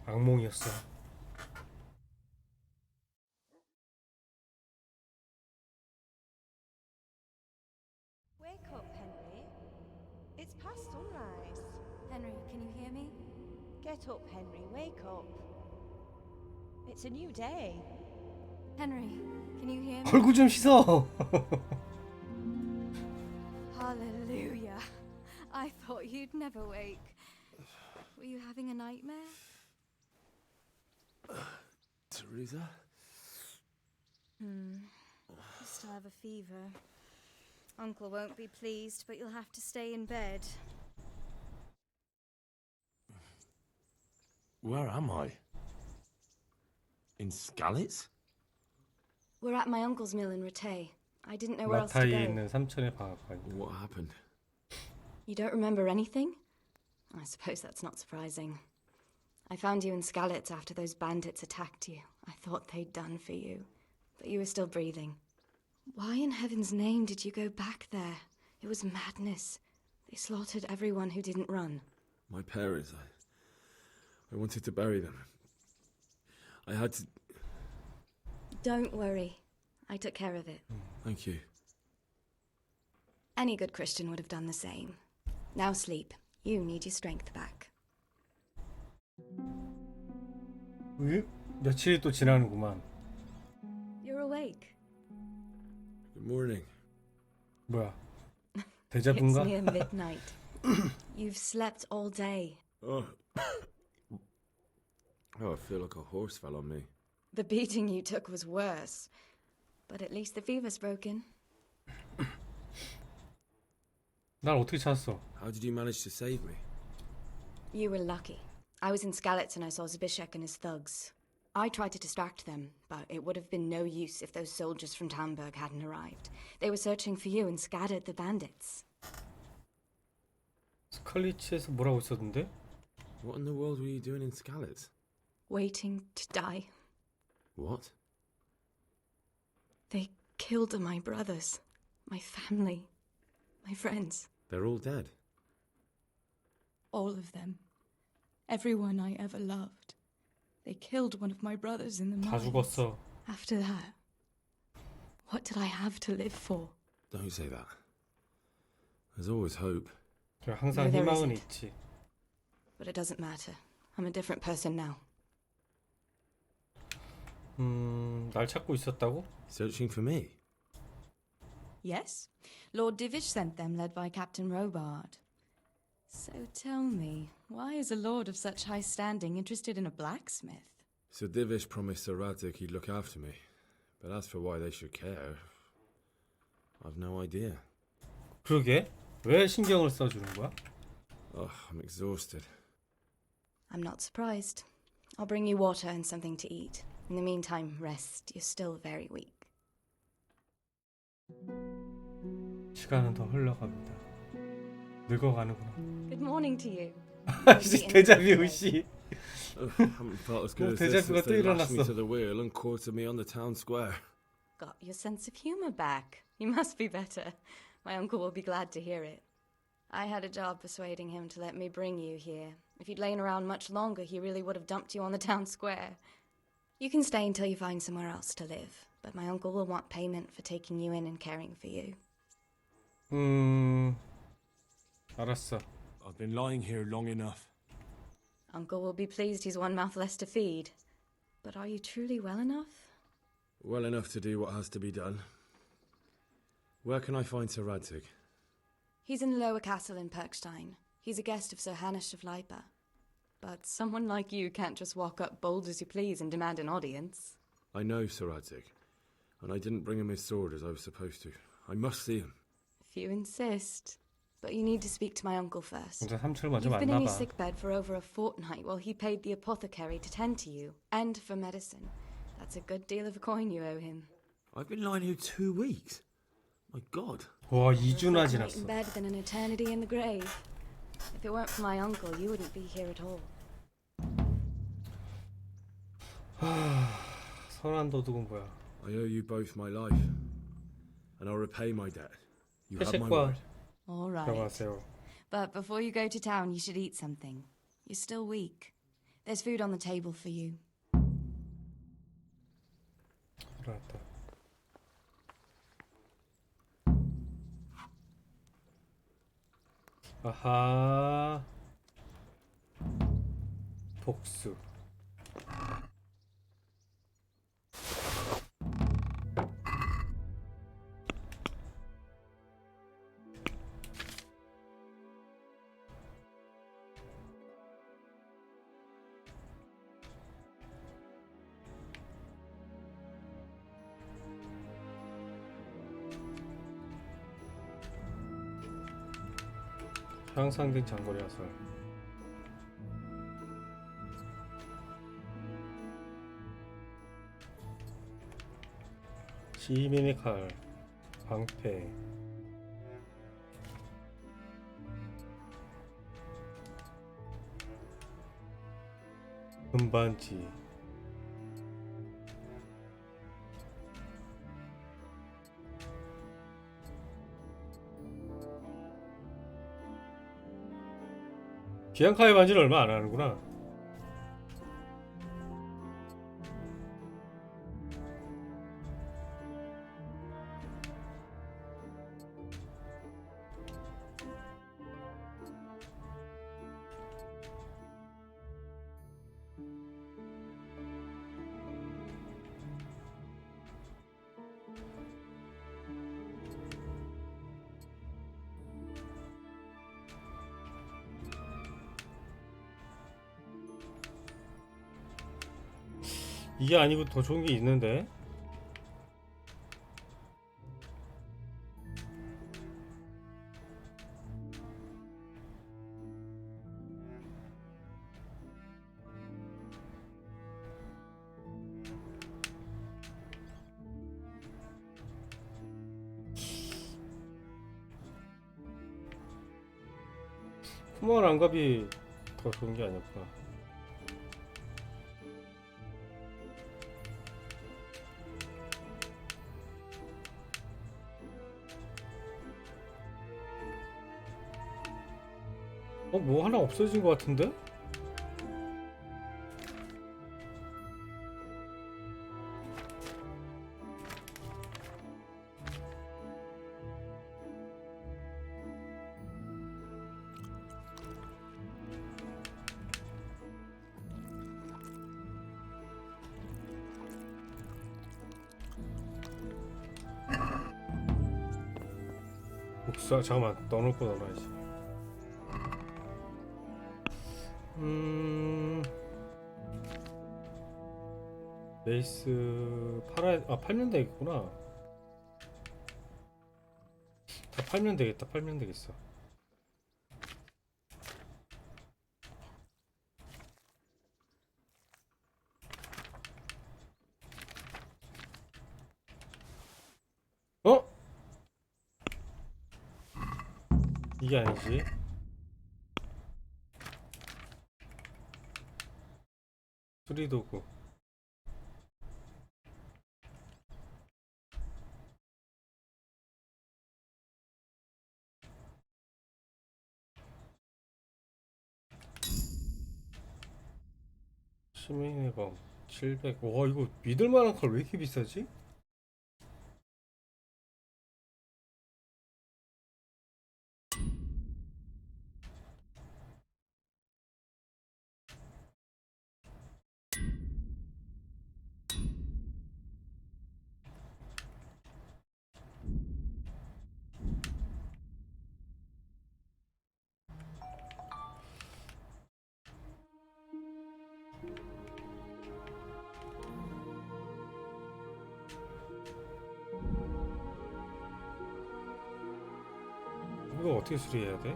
악몽이었어. Wake up, Henry. It's past sunrise. Henry, can you hear me? Get up, Henry. Wake up. It's a new day. Henry, can you hear me? 얼굴 좀 씻어. Hallelujah. I thought you'd never wake. Were you having a nightmare? Teresa? You still have a fever. Uncle won't be pleased, but you'll have to stay in bed. Where am I? In Skalitz? We're at my uncle's mill in Rattay. I didn't know where else to 라타이에 go. 있는 삼촌의 방앗간. What happened? You don't remember anything? I suppose that's not surprising. I found you in Skalitz after those bandits attacked you. I thought they'd done for you, but you were still breathing. Why in heaven's name did you go back there? It was madness. They slaughtered everyone who didn't run. My parents, I wanted to bury them. I had to... Don't worry. I took care of it. Thank you. Any good Christian would have done the same. Now sleep. You need your strength back. 며칠이 또 지나는구만. You're awake. Good morning. 뭐야? It's 대자분가? near midnight. You've slept all day. Oh, I feel like a horse fell on me. The beating you took was worse. But at least the fever's broken. 날 어떻게 찾았어? How did you manage to save me? You were lucky. I was in Skalitz and I saw Zbyszek and his thugs. I tried to distract them, but it would have been no use if those soldiers from Tamburg hadn't arrived. They were searching for you and scattered the bandits. 스칼리츠에서 뭐라고 있었는데? What in the world were you doing in Skalitz? Waiting to die. What? They killed my brothers, my family, my friends. They're all dead. All of them. Everyone I ever loved. They killed one of my brothers in the 다 mines. 죽었어. After that, what did I have to live for? Don't say that. There's always hope. 항상 No, there 희망은 isn't. 있지. But it doesn't matter. I'm a different person now. 날 찾고 있었다고? Searching for me? Yes. Lord Divish sent them, led by Captain Robard. So tell me, why is a lord of such high standing interested in a blacksmith? Sir Divish promised Sir Radzik he'd look after me. But as for why they should care, I've no idea. 그러게? 왜 신경을 써주는 거야? Oh, I'm exhausted. I'm not surprised. I'll bring you water and something to eat. In the meantime, rest. You're still very weak. 시간은 더 흘러갑니다. 늙어가는구나. Good morning to you. 씨, 데자뷰 씨. Haven't felt as good as this 데자뷰가 since 또 they lashed me 일어났어. to the wheel and quartered me on the town square. Got your sense of humor back. You must be better. My uncle will be glad to hear it. I had a job persuading him to let me bring you here. If you'd lain around much longer, he really would have dumped you on the town square. You can stay until you find somewhere else to live, but my uncle will want payment for taking you in and caring for you. 알았어. I've been lying here long enough. Uncle will be pleased he's one mouth less to feed. But are you truly well enough? Well enough to do what has to be done. Where can I find Sir Radzik? He's in the lower castle in Perkstein. He's a guest of Sir Hanush of Leipa. But someone like you can't just walk up bold as you please and demand an audience. I know Sir Radzik, and I didn't bring him his sword as I was supposed to. I must see him. If you insist. But you need to speak to my uncle first. 먼저 삼촌을 먼저 You've been in 만나봐. his sickbed for over a fortnight while he paid the apothecary to tend to you, and for medicine. That's a good deal of a coin you owe him. I've been lying here 2 weeks. My God. 와, 2주나 In 지났어. bed than an eternity in the grave. If it weren't for my uncle, you wouldn't be here at all. 선한 도둑은 뭐야? I owe you both my life, and I'll repay my debt. You have my 회색과 word. All right. 들어가세요. But before you go to town, you should eat something. You're still weak. There's food on the table for you. 알았다. 아하. 복수. 향상된 장거리 화살. 시민의 칼, 방패. 금반지. 비앙카의 반지는 얼마 안 하는구나. 이게 아니고 더 좋은 게 있는데. 후마을 안갑이 더 좋은 게 아닐까. 뭐 하나 없어진 것 같은데? 복사, 잠깐만, 넣어놓을 거 넣어놔야지. 레이스 팔면 되겠구나. 다 팔면 되겠다. 팔면 되겠어. 어? 이게 아니지. 수리도구. 시민의 검 700. 와, 이거 믿을만한 칼 왜 이렇게 비싸지? 이거 어떻게 수리해야 돼?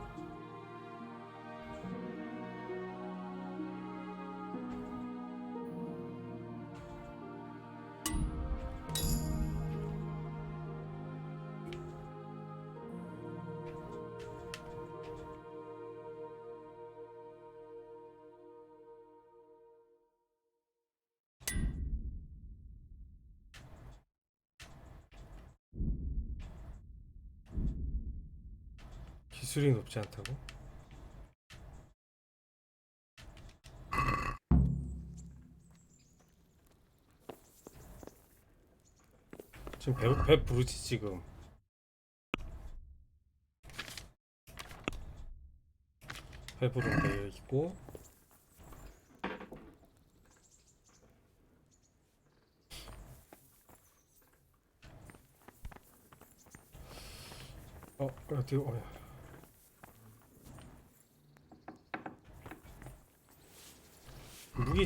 기술이 높지 않다고? 지금 배 부르지 지금. 배 부르는 데 있고. 어디 무기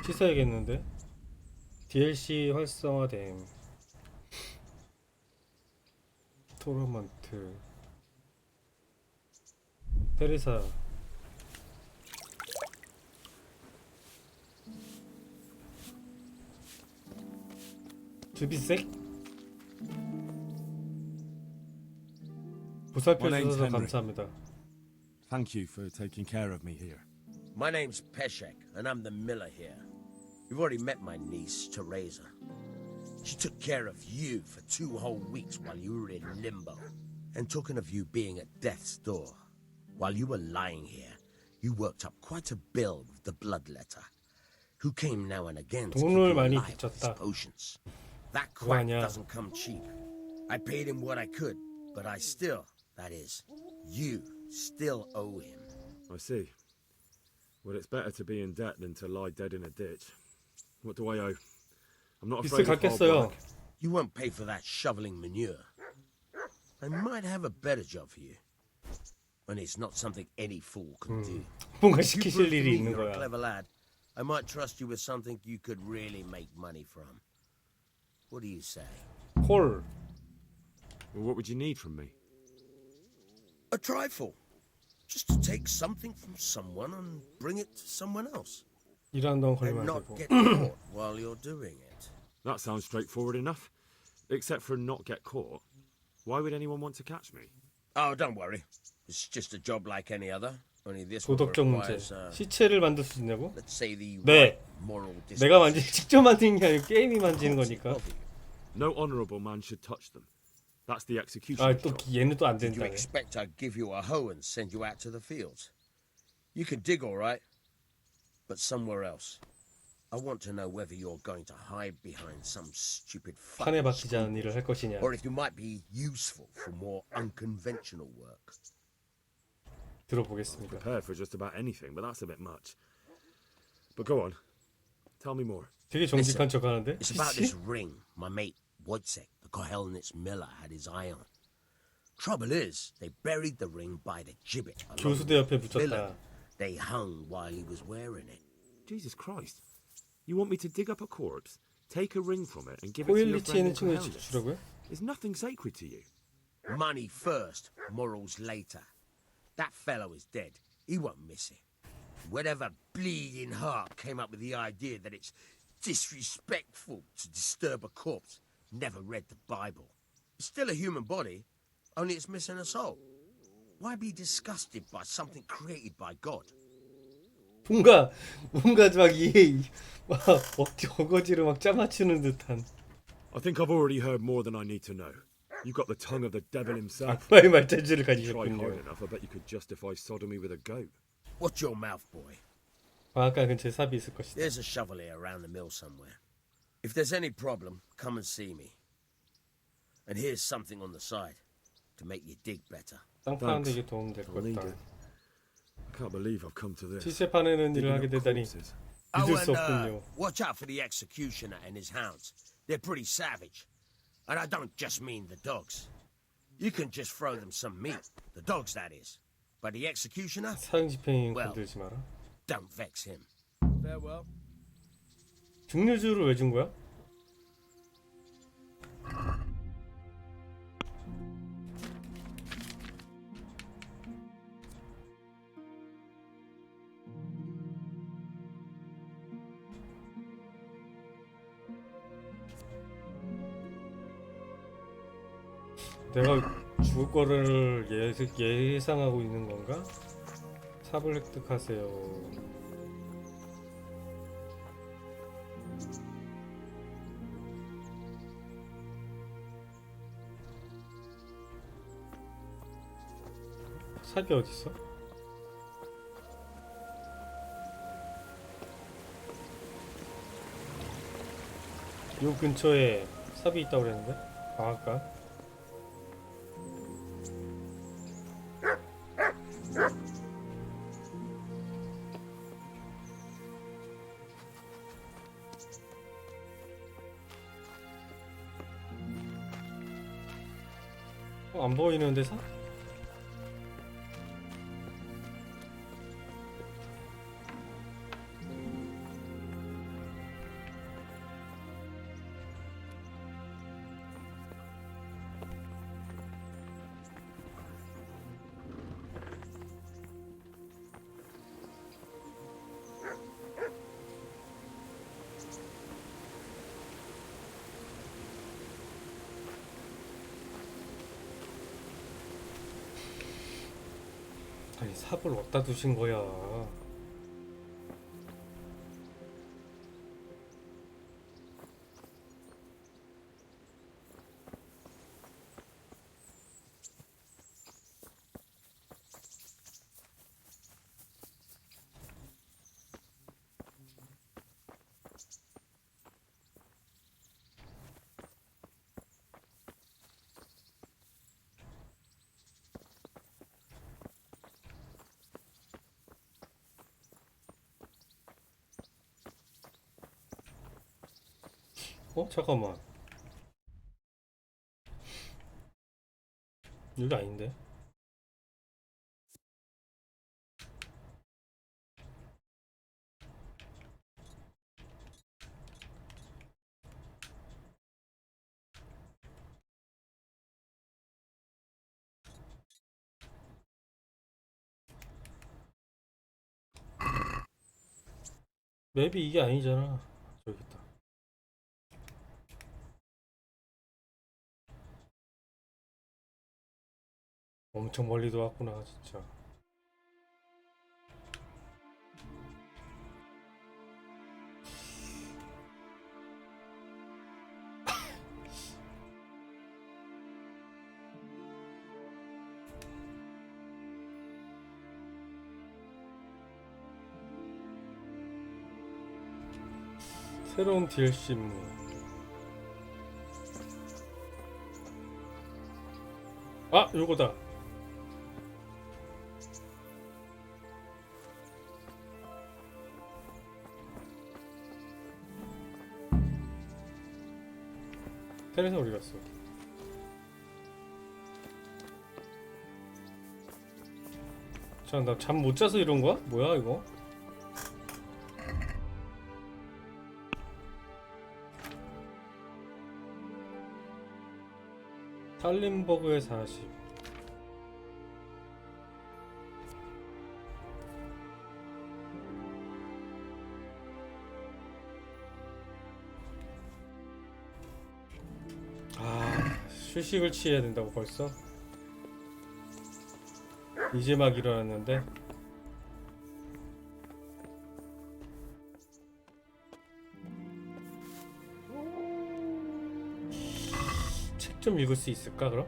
씻어야겠는데. DLC 활성화됨. 토너먼트. 테레사. 주비색? 보살펴 주셔서 감사합니다. Thank you for taking care of me here. My name's Peshek, and I'm the miller here. You've already met my niece, Teresa. She took care of you for 2 whole weeks while you were in limbo. And talking of you being at death's door, while you were lying here, you worked up quite a bill with the bloodletter, who came now and again to keep you alive with his potions. That quack doesn't come cheap. I paid him what I could, but I still, that is, you still owe him. I see. Well, it's better to be in debt than to lie dead in a ditch. What do I owe? I'm not afraid of hard work. You won't pay for that shoveling manure. I might have a better job for you. And it's not something any fool can do. 뭔가 If you 시키실 prove to 일이 me 있는 you're a 거야. clever lad, I might trust you with something you could really make money from. What do you say? 콜. Well, what would you need from me? A trifle. Just to take something from someone and bring it to someone else. 일하는 동안 And 걸리면 안 not 되고. get caught while you're doing it. That sounds straightforward enough. Except for not get caught. Why would anyone want to catch me? Oh, don't worry. It's just a job like any other. Only this one 도덕적 문제. requires, 시체를 만들 수 있냐고? let's say the 네. right moral 내가 직접 만드는 게 아니고 게임이 만지는 거니까. No honourable man should touch them. That's the execution. 또 얘는 또 안 Did you 된다네. expect I'd give you a hoe and send you out to the fields? You can dig all right, but somewhere else. I want to know whether you're going to hide behind some stupid 판에 박히지 않은 일을 할 것이냐. or if you might be useful for more unconventional work. 들어보겠습니다. Prepared for just about anything, but that's a bit much. But go on. Tell me more. 되게 정직한 척하는데. It's about this ring my mate Wojciech, the Kohelnitz miller, had his eye on. Trouble is, they buried the ring by the gibbet. 교수대 옆에 붙였다. They hung while he was wearing it. Jesus Christ. You want me to dig up a corpse, take a ring from it, and give it to your friend 코일리치에는 친구를 주라고요? Is nothing sacred to you? Money first, morals later. That fellow is dead. He won't miss it. Whatever bleeding heart came up with the idea that it's disrespectful to disturb a corpse never read the Bible. It's still a human body, only it's missing a soul. Why be disgusted by something created by God? 뭔가 막 어거지로 막 짜맞추는 듯한. I think I've already heard more than I need to know. You've got the tongue of the devil himself. 악마의 말재주를 Try 가지셨군요. hard enough, I bet you could justify sodomy with a goat. Watch your mouth, boy. 방앗간 근처에 삽이 있을 것이다. There's a shovel here around the mill somewhere. If there's any problem, come and see me. And here's something on the side to make you dig better. 땅 파는데 이게 도움 될 I'll need 것다. it. I can't believe I've come to this. 시체 파내는 일을 하게 Digging up 되다니 corpses. 믿을 Oh, 수 and 없군요. watch out for the executioner and his hounds. They're pretty savage. And I don't just mean the dogs. You can just throw them some meat. The dogs, that is. But the executioner? 사형집행인 Well, 건들지 마라. don't vex him. Farewell. 증류주를 왜 준 거야? 내가 죽을 거를 예상하고 있는 건가? 삽을 획득하세요. 삽이 어딨어? 요 근처에 삽이 있다고 그랬는데? 아, 아까? 안 보이는데 삽? 아니 삽을 어디다 두신 거야? 어? 잠깐만. 여기 아닌데? 맵이 이게 아니잖아. 저기 있다. 엄청 멀리도 왔구나 진짜. 새로운 DLC 임무. 아! 요거다. 테레사 어디 갔어? 자, 나 잠 못 자서 이런 거야? 뭐야 이거? 살림버그의 40. 아, 휴식을 취해야 된다고 벌써? 이제 막 일어났는데? 책 좀 읽을 수 있을까 그럼?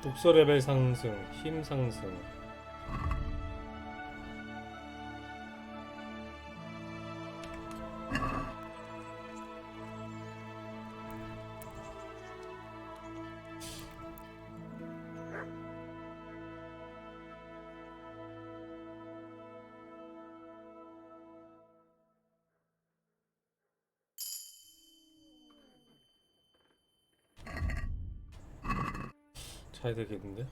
독서 레벨 상승, 힘 상승. 잘 되겠는데?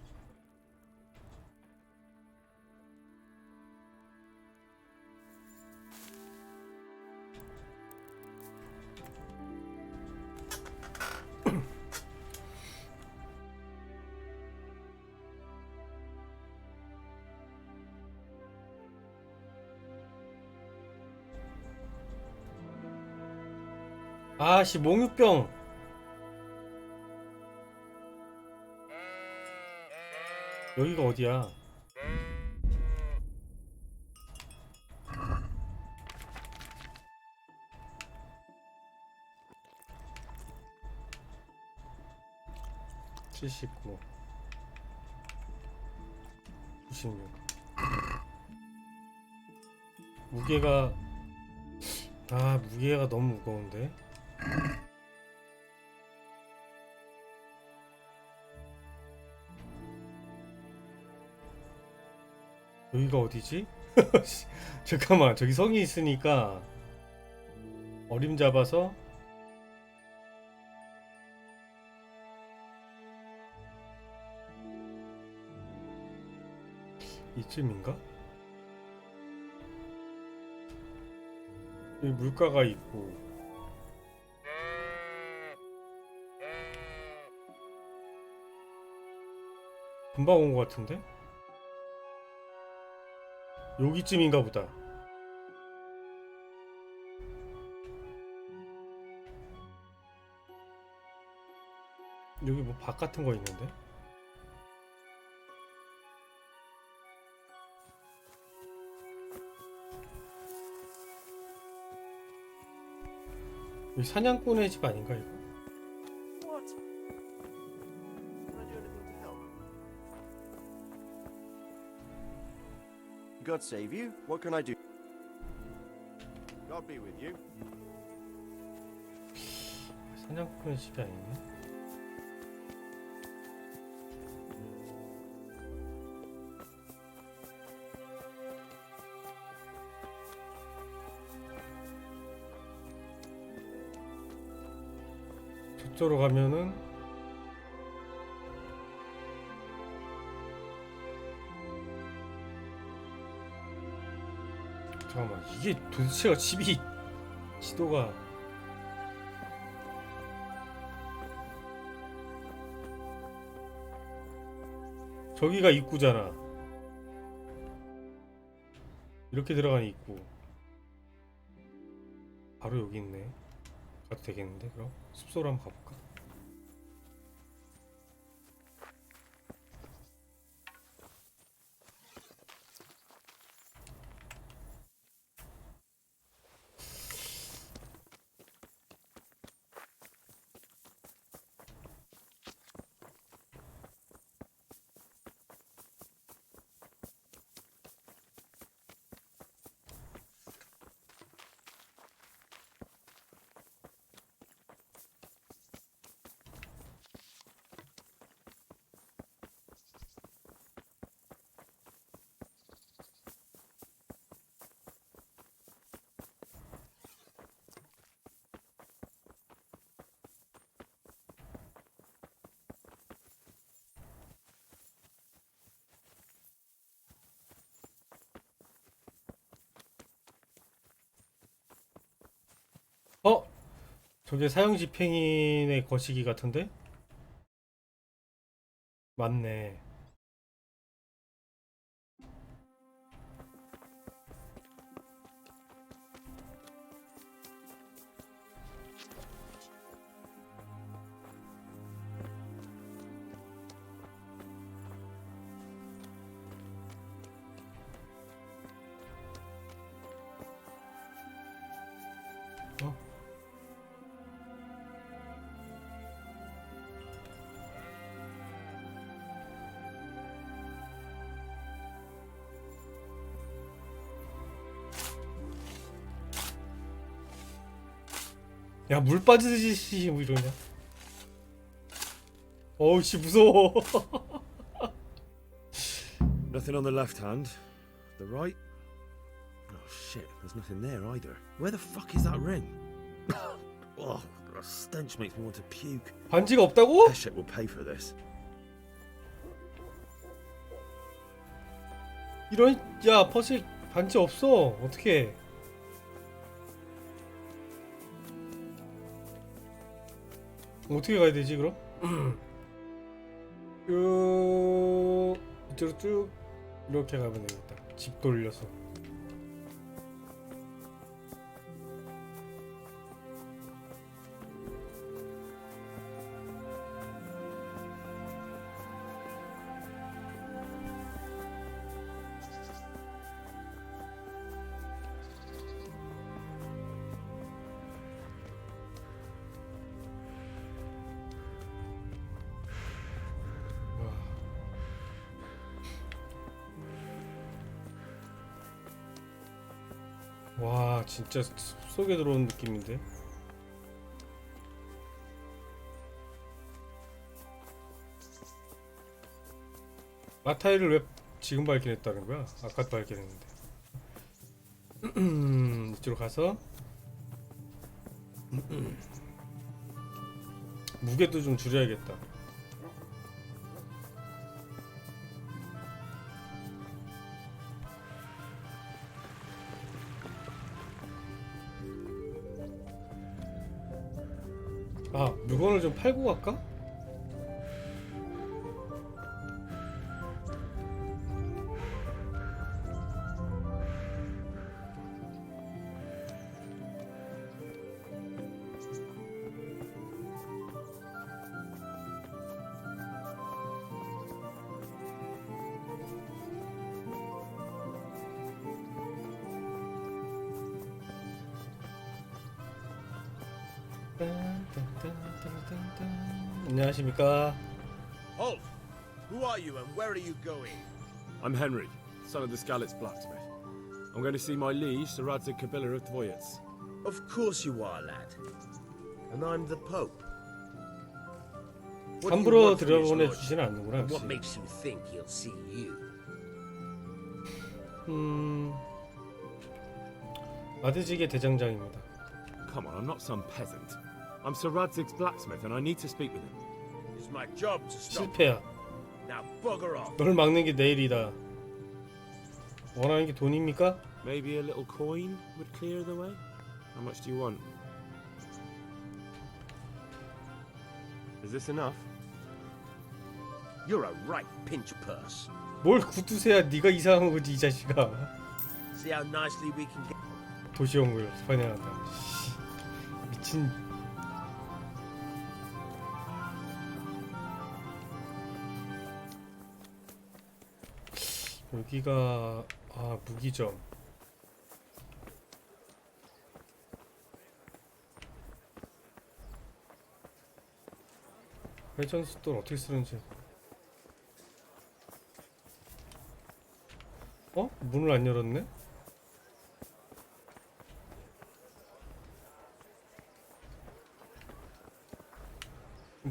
아씨 몽유병. 여기가 어디야? (79) 96 무게가 무게가 너무 무거운데. 여기가 어디지? 잠깐만, 저기 성이 있으니까 어림 잡아서 이쯤인가? 여기 물가가 있고 금방 온 것 같은데? 여기쯤인가 보다. 여기 뭐 밭 같은 거 있는데? 여기 사냥꾼의 집 아닌가 이거? What? Can I do anything to help? God save you. What can I do? God be with you. 사냥꾼의 집이 아니네. 저쪽으로 가면은 잠깐만, 이게 도대체가 집이 지도가 저기가 입구잖아. 이렇게 들어가는 입구. 바로 여기 있네. 가도 되겠는데? 그럼 숲소로 한번 가볼까? 저게 사형집행인의 거시기 같은데? 맞네. 야, 물 빠지듯이 뭐 이러냐? 어우 씨, 무서워. Nothing on the left hand. The right? Oh shit, there's nothing there either. Where the fuck is that ring? Oh, the stench makes me want to puke. 반지가 없다고? That shit will pay for this. 이런, 야, 퍼즐 반지 없어. 어떡해. 어떻게 가야 되지 그럼? 이쪽으로 쭉 이렇게 가면 되겠다. 집 돌려서. 아 진짜 숲속에 들어온 느낌인데. 마타이를 왜 지금 발견했다는 거야? 아까 발견했는데. 이쪽으로 가서 무게도 좀 줄여야겠다. 아, 물건을 좀 팔고 갈까? 안녕하십니까? Halt! Who are you and where are you going? I'm Henry, son of the Skalitz blacksmith. I'm going to see my liege, Sir Radzig Kabila of Dvoyets. Of course you are, lad. And I'm the Pope. What do you 함부로 want from his 들여보내 lordship? 주지는 않는구나. And what 역시. makes you think he'll see you? 마드직의 대장장입니다. Come on, I'm not some peasant. I'm Sir Radzig's blacksmith and I need to speak with him. It's my job to stop. 실패야. Now bugger off. 널 막는 게 내 일이다. 원하는 게 돈입니까? Maybe a little coin would clear the way? How much do you want? Is this enough? You're a right pinch purse. 뭘 구두쇠야? 네가 이상한 거지 이 자식아. See how nicely we can get. 도시연구를 환영한다. 미친. 여기가 무기점. 회전수도는 어떻게 쓰는지. 문을 안 열었네?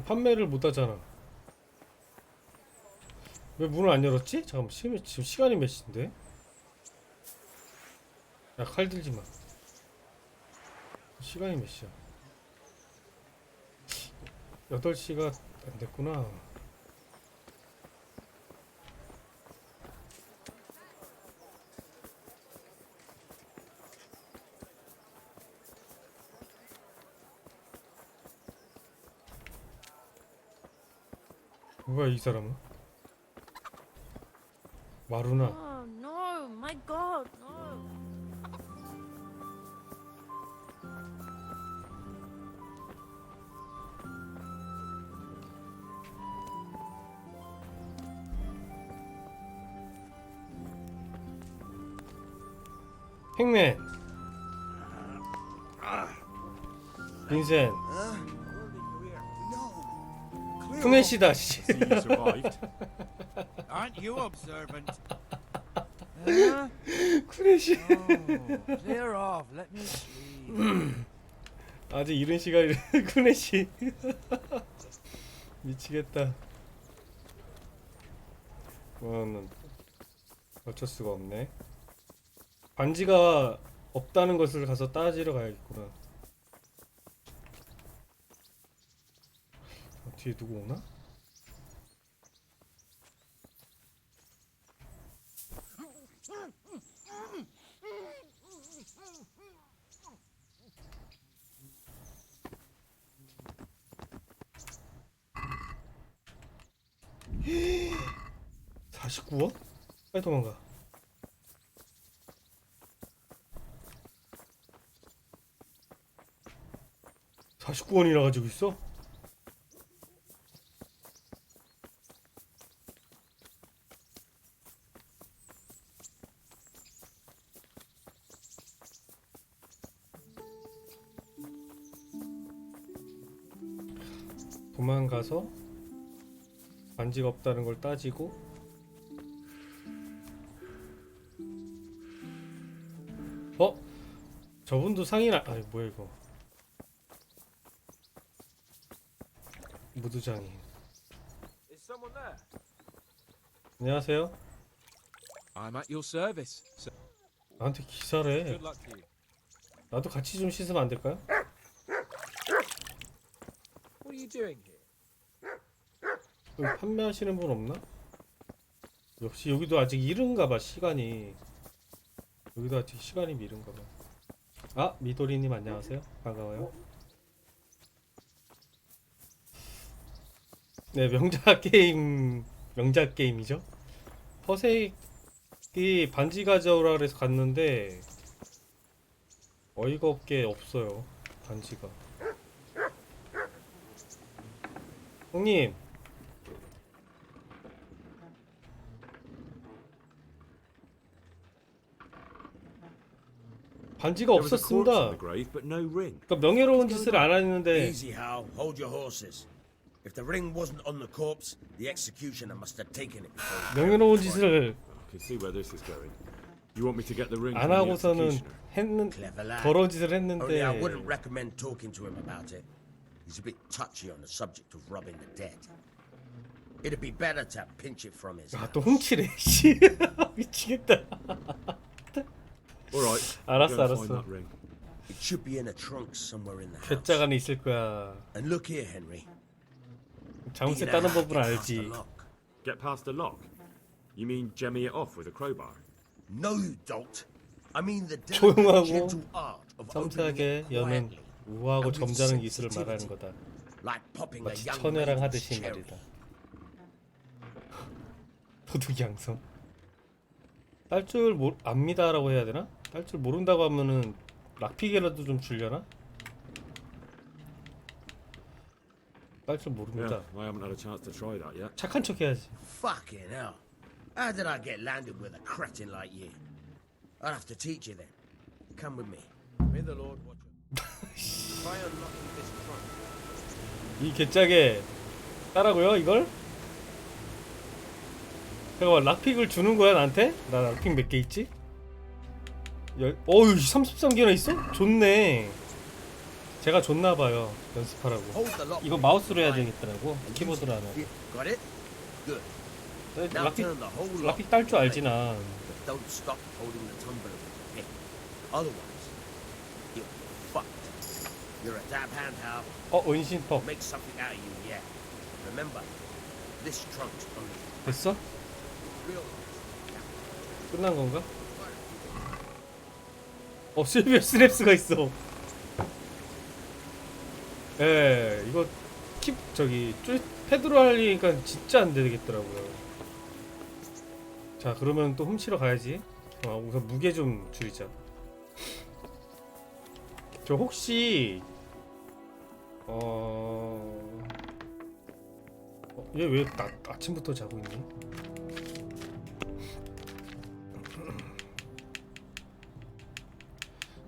판매를 못 하잖아. 왜 문을 안 열었지? 잠깐만, 지금 시간이 몇 시인데? 야, 칼 들지 마. 시간이 몇 시야? 8시가 안 됐구나. 뭐야 이 사람은? 마루나. Oh no, my god, no. 행맨. 빈센. 쿠네시다 씨. Aren't you observant? 쿠네시. Clear off. Let me see. 아주 이른 시간에 쿠네시. 미치겠다. 어쩔 수가 없네. 반지가 없다는 것을 가서 따지러 가야겠구나. 뒤에 누구 오나? 헤 49원? 빨리 도망가. $49원이나 가지고 있어? 도망가서 반지가 없다는 걸 따지고 저분도 상이나 아니 뭐야 이거 무두장이. Is someone there? 안녕하세요. I'm at your service. 나한테 기사래. Good luck to you. 나도 같이 좀 씻으면 안 될까요? What are you doing here? 여기 판매하시는 분 없나? 역시 여기도 아직 이른가봐 시간이. 여기도 아직 시간이 미른가봐. 아 미도리님 안녕하세요. 반가워요. 네 명작 게임이죠. 퍼색이 반지 가져오라 그래서 갔는데 어이가 없게 없어요 반지가. 형님 반지가 없었습니다. 그러니까 명예로운 짓을 안 하는데. Easy, Hal. Hold your horses. If the ring wasn't on the corpse, the executioner must have taken it. 명예로운 짓을 안 하고서는 더러운 짓을 Only I 했는데. wouldn't recommend talking to him about it. He's a bit touchy on the subject of robbing the dead. It'd be better to pinch it from his. 아 또 훔치래. 씨 미치겠다. 알았어. It should be in a trunk somewhere in the house. 괴짝 안에 있을 거야. And look here, Henry. 잠새 따는 법은 알지. Get past the lock? You mean jemmy it off with a crowbar? No, you don't. I mean the 조용하고 gentle art of 섬세하게 여는 우아하고 점잖은 기술을 말하는 거다. 마치 처녀랑 하듯이 말이다. 도둑 양성. 딸 줄 압니다라고 해야 되나? 딸 줄 모른다고 하면은 락피게라도 좀 줄려나? 딸 줄 모릅니다. I haven't had a chance to try that yet. 착한 척 해야지. Fucking hell. How did I get landed with a cretin like you? I'll have to teach you then. Come with me. May the Lord watch you. Try unlocking this trunk. 이 개짝에 따라고요 이걸? 잠깐만 락픽을 주는 거야 나한테? 나 락픽 몇 개 있지? 어휴 33개나 있어? 좋네. 제가 줬나봐요 연습하라고. 이거 마우스로 해야 되겠더라고 키보드로 안 하고. Got it? Good. 락픽 딸 줄 알지 난. Don't stop holding the tumbler with the pick. Otherwise, you'll be fucked. You're a dab hand, Hal. 은신법. Make something out of you, yeah. Remember, this trunk's only. 됐어? 끝난 건가? 실비어 스냅스가 있어. 예, 이거 패드로 하려니까 진짜 안 되겠더라고요. 자, 그러면 또 훔치러 가야지. 우선 무게 좀 줄이자. 저 혹시 얘 왜 아침부터 자고 있니?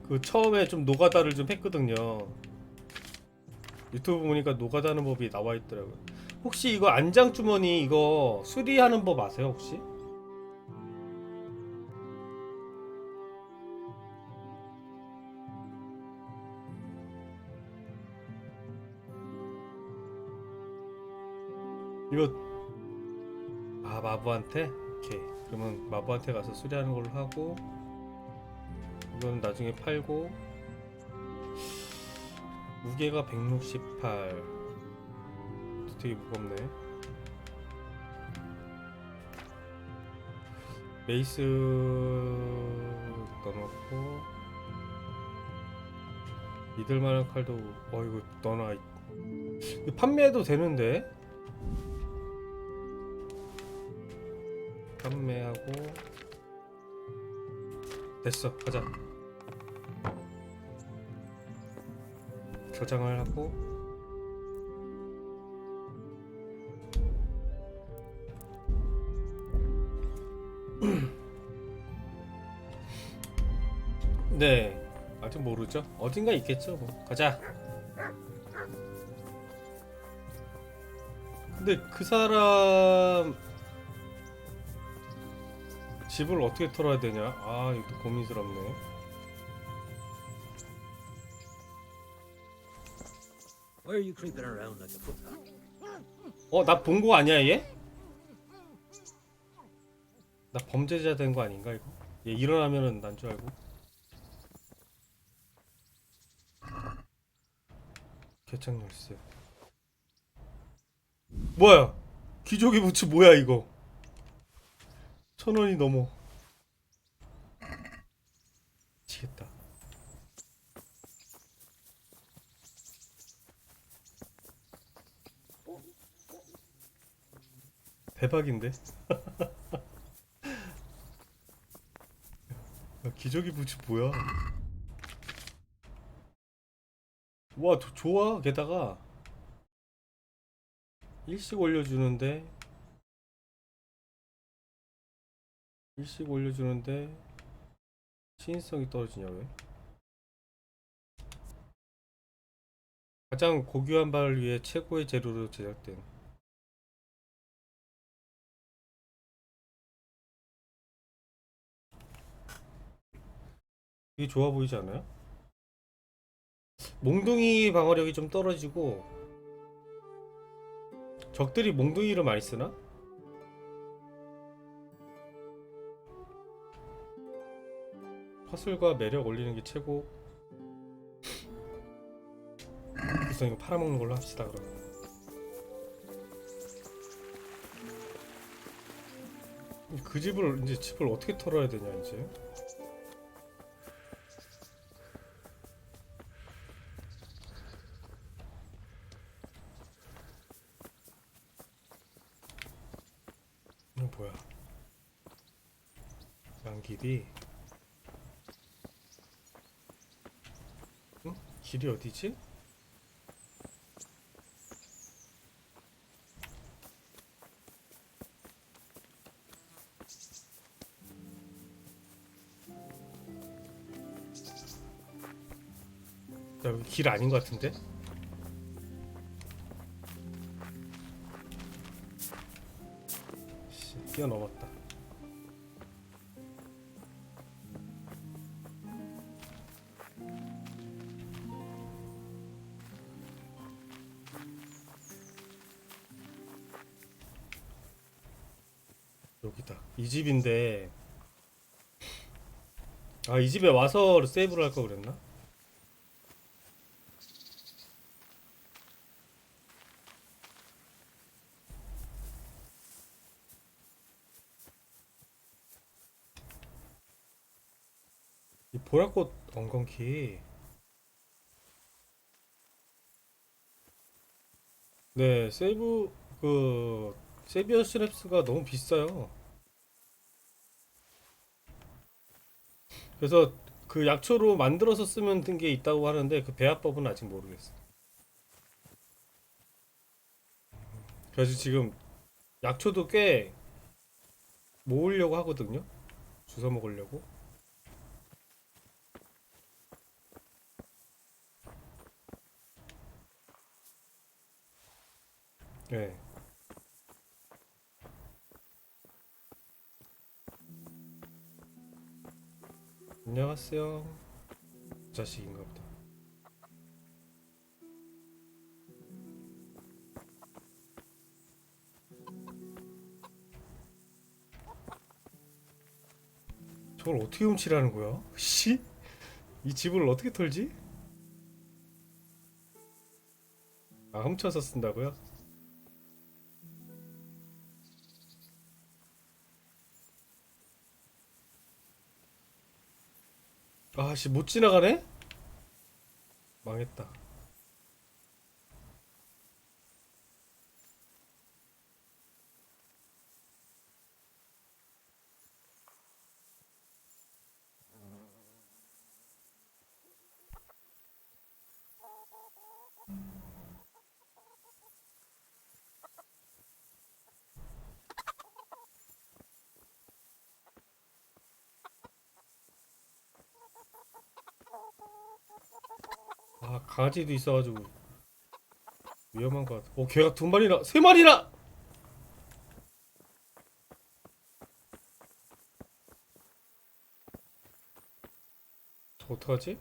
그 처음에 좀 노가다를 좀 했거든요. 유튜브 보니까 노가다는 법이 나와 있더라고요. 혹시 이거 안장 주머니 이거 수리하는 법 아세요 혹시? 이거 마부한테? 오케이. 그러면 마부한테 가서 수리하는 걸로 하고 이건 나중에 팔고 무게가 168 되게 무겁네. 베이스 넣어놓고 믿을만한 칼도 이거 넣어놔. 이거 판매해도 되는데 판매하고 됐어. 가자. 저장을 하고 네 아직 모르죠. 어딘가 있겠죠 뭐. 가자. 근데 그 사람 집을 어떻게 털어야 되냐? 이것도 고민스럽네. Why are you creeping around like a footman? 나 본 거 아니야 얘? 나 범죄자 된 거 아닌가 이거? 얘 일어나면은 난 줄 알고. 개창 열쇠. 뭐야? 귀족의 부츠 뭐야 이거? 1,000원이 넘어. 미치겠다. 대박인데? 야, 기저귀 부츠 뭐야? 와, 좋아. 게다가 일식 올려주는데 시인성이 떨어지냐 왜? 가장 고귀한 바를 위해 최고의 재료로 제작된. 이게 좋아 보이지 않아요? 몽둥이 방어력이 좀 떨어지고 적들이 몽둥이를 많이 쓰나? 퍼슬과 매력 올리는 게 최고. 우선 이거 팔아먹는 걸로 합시다 그러면. 그 집을 이제 집을 어떻게 털어야 되냐 이제. 이거 뭐야? 양길이. 응? 길이 어디지? 야, 여기 길 아닌 것 같은데? 뛰어넘었다. 여기다. 이 집인데. 아, 이 집에 와서 세이브를 할 걸 그랬나? 이 보라꽃 엉겅키. 네, 세비어 스냅스가 너무 비싸요. 그래서 그 약초로 만들어서 쓰면 든 게 있다고 하는데 그 배합법은 아직 모르겠어. 그래서 지금 약초도 꽤 모으려고 하거든요. 주워 먹으려고. 네. 안녕하세요. 자식인가 보다. 저걸 어떻게 훔치라는 거야? 씨? 이 집을 어떻게 털지? 아, 훔쳐서 쓴다고요? 아씨, 못 지나가네? 망했다. 아, 강아지도 있어가지고 위험한 것 같아. 걔가 2마리나, 3마리나! 저 어떡하지?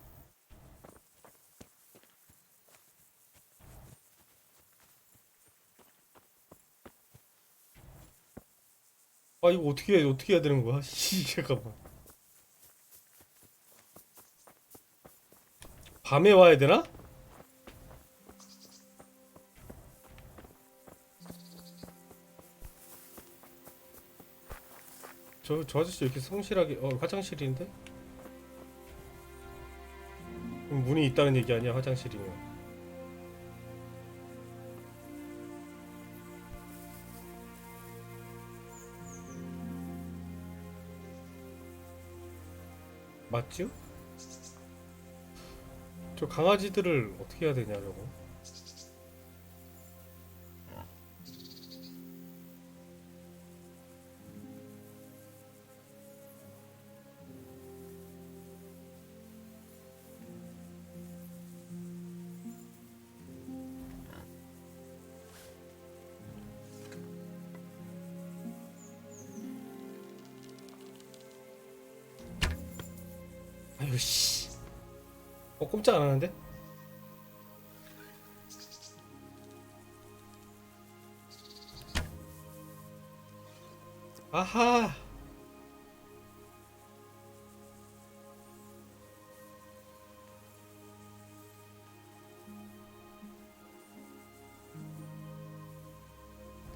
아 이거 어떻게 해야 되는 거야? 씨 잠깐만. 밤에 와야 되나? 저 아저씨 왜 이렇게 성실하게 화장실인데? 그럼 문이 있다는 얘기 아니야 화장실이면. 맞죠? 저 강아지들을 어떻게 해야 되냐 저거. 아유 씨. 꼼짝 안 하는데? 아하.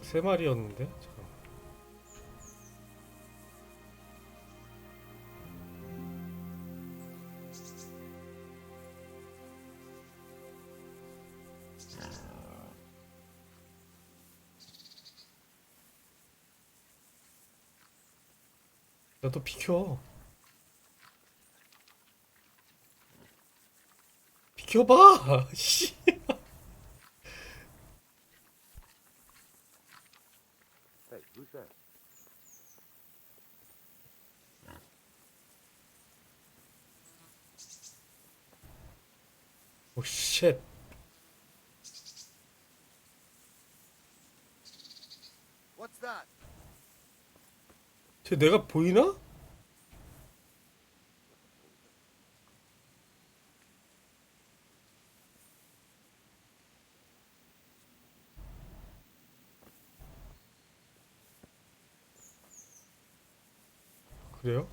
세 마리였는데? 잠깐만. 나도 비켜. 비켜봐. 씨. Hey, who's that? 오 쉣. What's that? 쟤 내가 보이나? 그래요?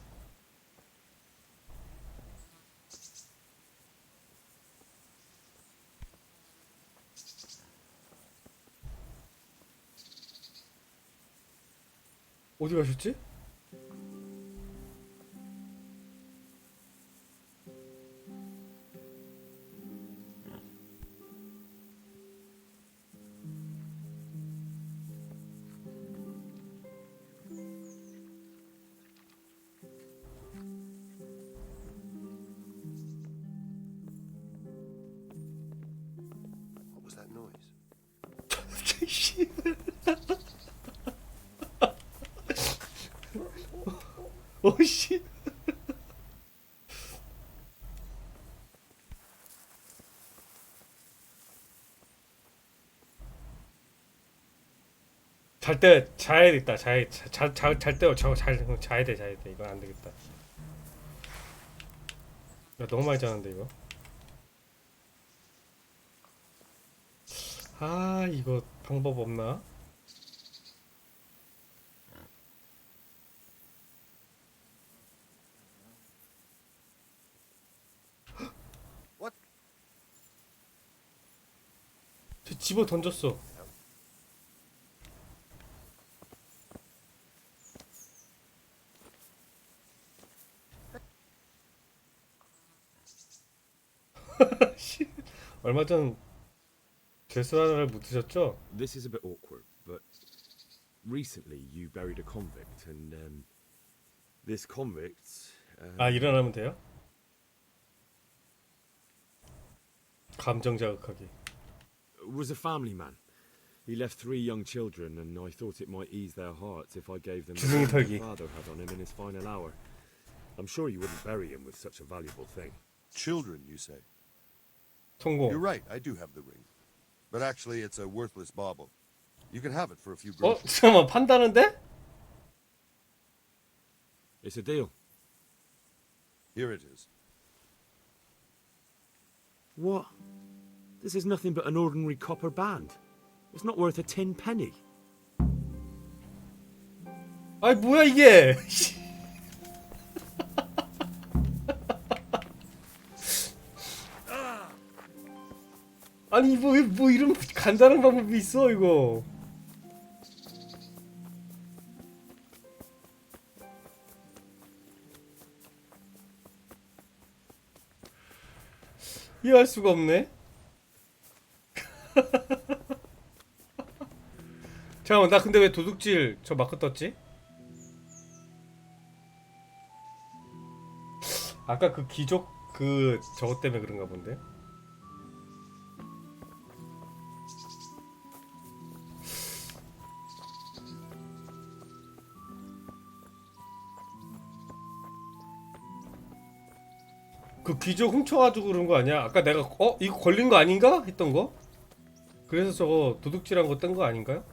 어디 가셨지? What was that noise? 오씨. 잘 때 자야겠다. 잘 때 자야 돼. 이건 안 되겠다. 야, 너무 많이 자는데 이거. 아 이거 방법 없나? What? 저 집어 던졌어. 얼마 전 괴수 하나를 묻으셨죠? This is a bit awkward, but recently you buried a convict, and this convict. 아 일어나면 돼요? 감정 자극하기. Was a family man. He left 3 young children, and I thought it might ease their hearts if I gave them the 주둥이 money 털기. his father had on him in his final hour. I'm sure you wouldn't bury him with such a valuable thing. Children, you say? 성공. You're right, I do have the ring. But actually, it's a worthless bauble. You can have it for a few 어? groschen. 잠깐만 판다는데? It's a deal. Here it is. What? This is nothing but an ordinary copper band. It's not worth a tin penny. 아이 뭐야 이게? 아니 뭐 이런 간단한 방법이 있어 이거. 이해할 수가 없네. 잠깐만 나 근데 왜 도둑질 저 마크 떴지? 아까 그 귀족 그 저것 때문에 그런가 본데. 그 귀족 훔쳐가지고 그런 거 아니야? 아까 내가 이거 걸린 거 아닌가? 했던 거? 그래서 저거 도둑질한 거 뜬 거 아닌가요?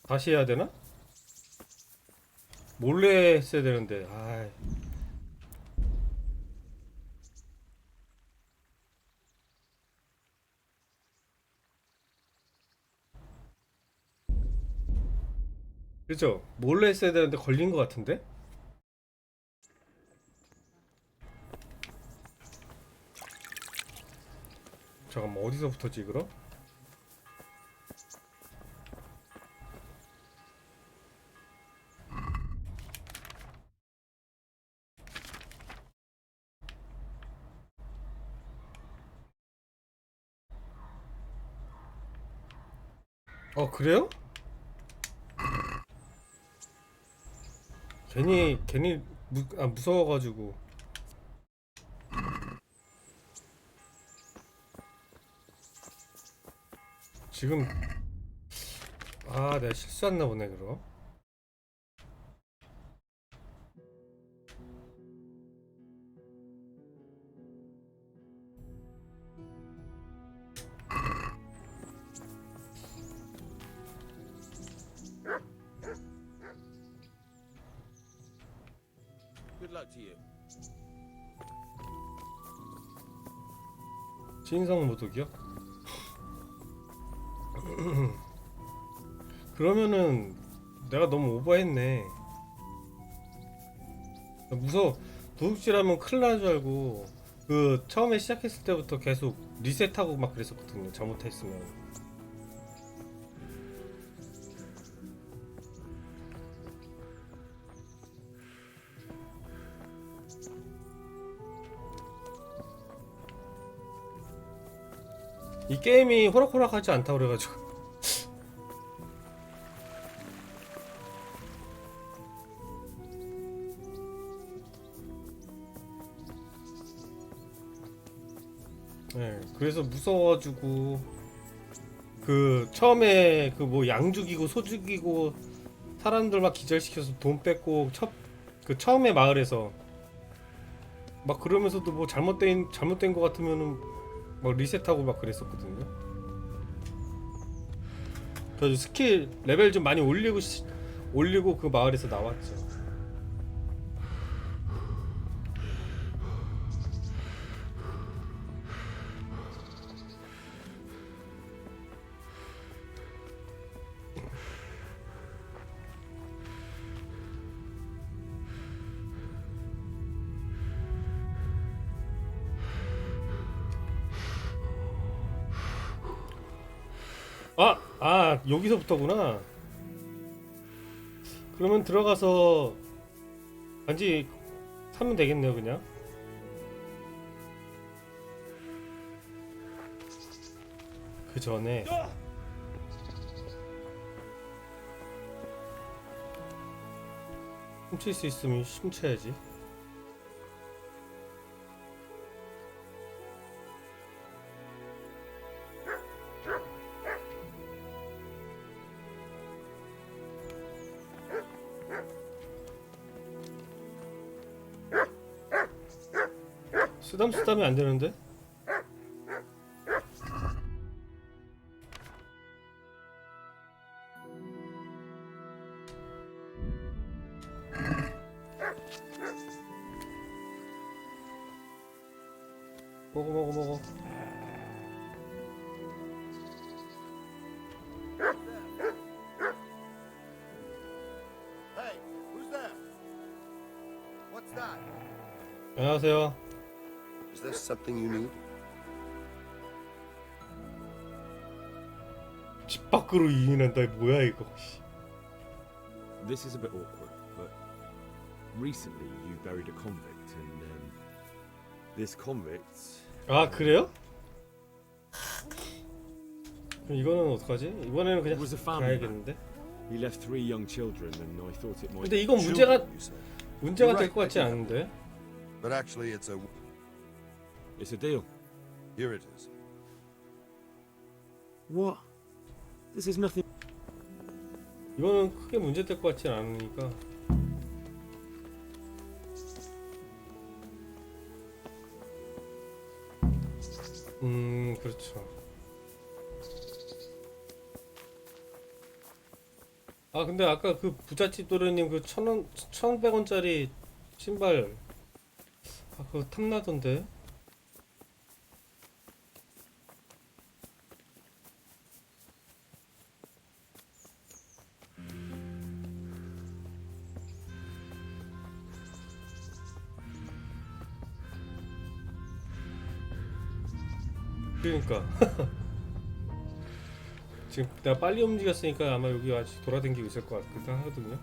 다시 해야 되나? 몰래 했어야 되는데. 아이. 그죠? 몰래 했어야 되는데 걸린 거 같은데? 잠깐만 어디서부터지 그럼? 그래요? 괜히 무서워가지고. 지금 내가 실수했나 보네 그럼. Good luck to you. 신성 모독이요? 그러면은 내가 너무 오버했네. 무서워. 도둑질하면 큰일 나는 줄 알고 그 처음에 시작했을 때부터 계속 리셋하고 막 그랬었거든요. 잘못했으면. 이 게임이 호락호락하지 않다 그래가지고. 네, 그래서 무서워가지고 그 처음에 그 뭐 양 죽이고 소 죽이고 사람들 막 기절시켜서 돈 뺏고 그 처음에 마을에서 막 그러면서도 뭐 잘못된 거 같으면은 막 리셋하고 막 그랬었거든요. 그래서 스킬 레벨 좀 많이 올리고 그 마을에서 나왔죠. 여기서부터구나. 그러면 들어가서 반지 사면 되겠네요 그냥. 그 전에 훔칠 수 있으면 훔쳐야지. 쓰담쓰담이 안 되는데? 먹어. 안녕하세요. Is there something you need? 집 밖으로 이인한다. 뭐야 이거. This is a bit awkward, but recently you buried a convict, and this convict. 아 그래요? 그럼 이거는 어떡하지? 이번에는 그냥 was a family man. 가야겠는데. He left 3 young children, and I thought it might. 근데 이건 문제가 될 것 같지 않은데. But actually, it's a deal. Here it is. What? This is nothing. 이거는 크게 문제 될 것 같지 않으니까. 그렇죠. 아 근데 아까 그 부잣집 도련님 그 1,100원짜리 신발 아 그거 탐나던데. 그러니까 지금 내가 빨리 움직였으니까 아마 여기 아직 돌아다니고 있을 것 같기도 하거든요.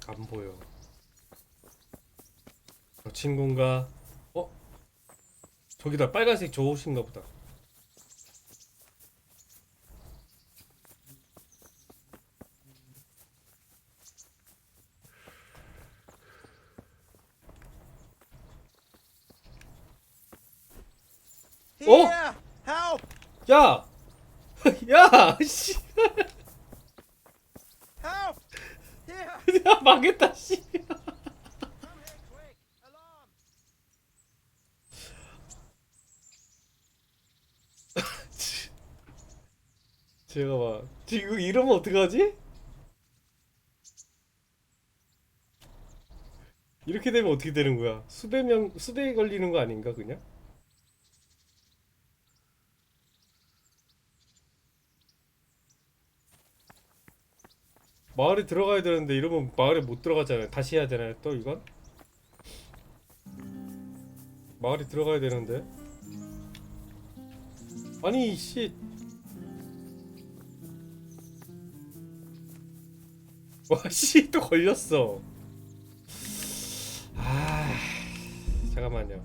안 보여. 저 친구인가? 저기다 빨간색 저 옷인가 보다. Here! Help! 야! 야! 씨! Help! Here! 야 망했다 씨! 제가 봐. 지금 이러면 어떡하지? 이렇게 되면 어떻게 되는 거야? 수배 걸리는 거 아닌가 그냥? 마을에 들어가야 되는데 이러면 마을에 못 들어가잖아요. 다시 해야 되나요 또 이건? 마을에 들어가야 되는데. 아니 씨. 와 씨 또 걸렸어. 아 잠깐만요.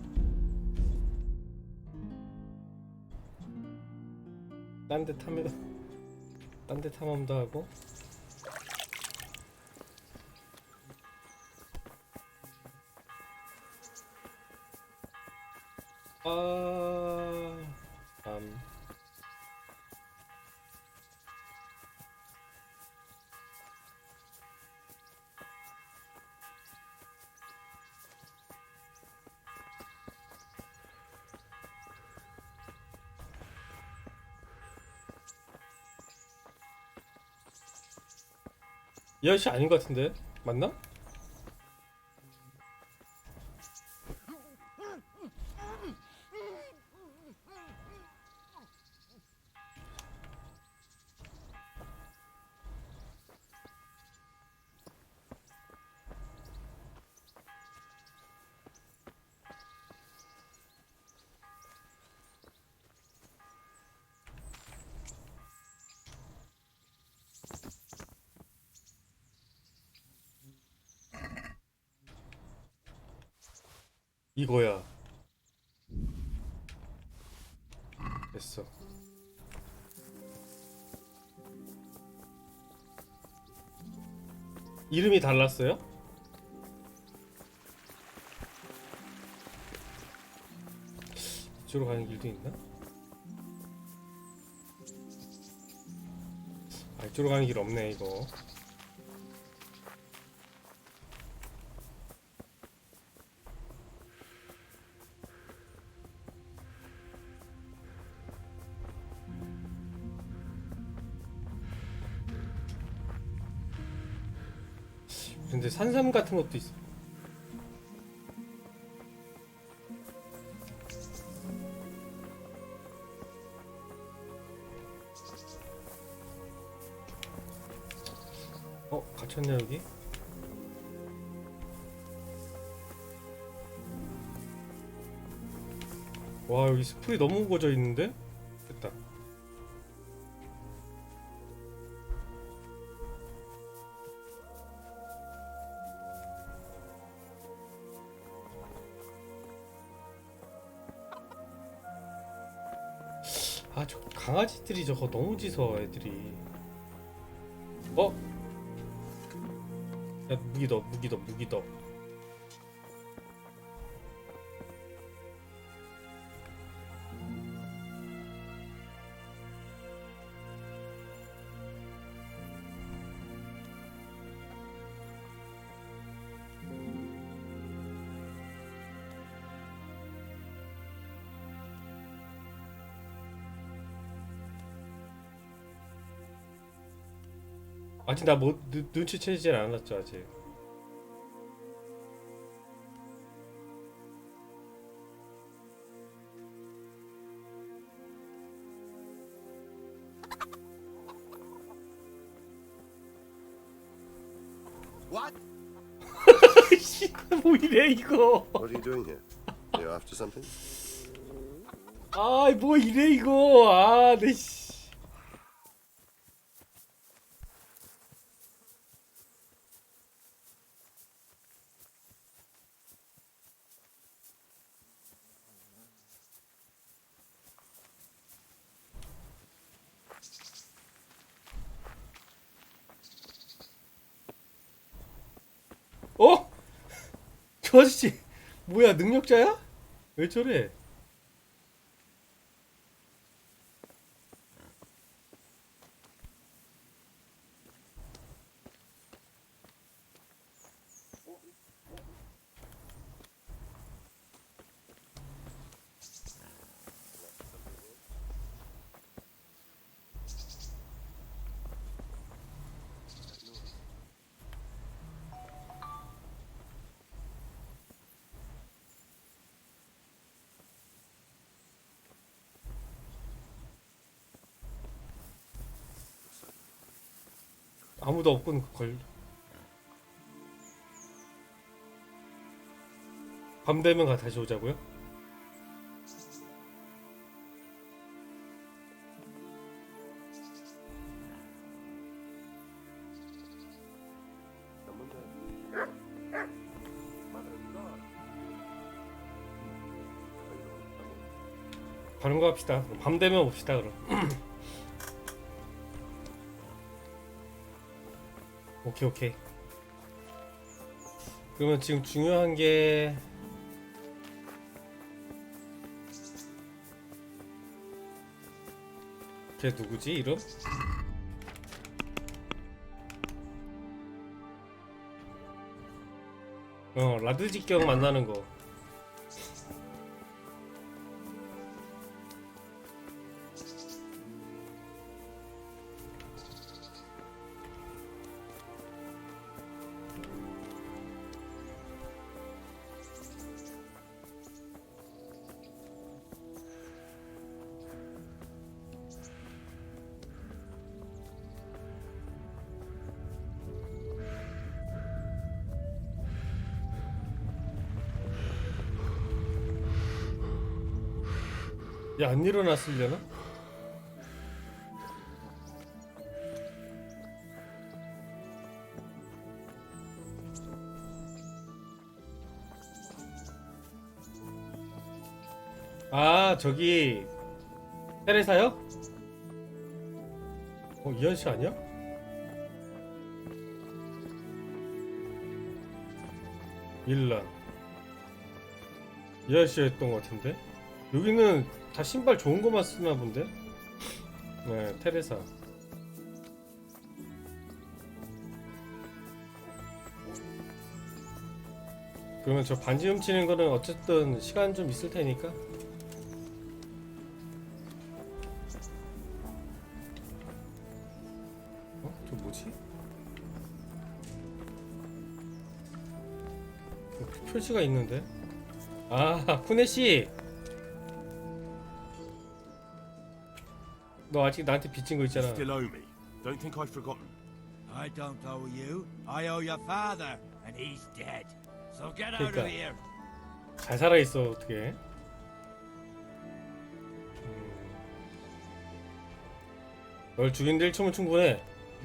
딴 데 탐험도 하고. 이 아저씨 아닌 것 같은데? 맞나? 이거야. 됐어. 이름이 달랐어요? 이쪽으로 가는 길도 있나? 아, 이쪽으로 가는 길 없네 이거. 근데 산삼 같은 것도 있어. 갇혔네 여기. 와 여기 스프이 너무 우거져 있는데? 됐다. 아 저 강아지들이 저거 너무 짖어 애들이. 어? 야 무기 넣어 무기 넣어 무기 넣어. 아직 나 뭐 눈치채질 않았죠 아직. What? 뭐 이래 이거. What are you doing here? Are you after something? 아 뭐 이래 이거. 아 내 씨. 어? 저 아저씨 뭐야 능력자야? 왜 저래? 아무도 없군 걸. 밤 되면 다시 오자고요? 다른 거 합시다. 밤 되면 옵시다 그럼. 오케이 오케이. 그러면 지금 중요한 게 걔 누구지 이름? 라드 직경 만나는 거. 야, 안 일어났으려나? 아, 저기 테레사요? 이 아저씨 아니야? 일란 이 아저씨였던 것 같은데? 여기는 다 신발 좋은 거만 쓰나 본데? 네, 테레사. 그러면 저 반지 훔치는 거는 어쨌든 시간 좀 있을 테니까. 저 뭐지? 표시가 있는데? 아, 쿠네씨! 너 아직 나한테 빚진 거 있잖아. Still owe me. Don't think I've forgotten. I don't owe you. I owe your father, and he's dead. So get out 그러니까 of here. 잘 살아 있어 어떻게? 널 죽인데 1초면 충분해.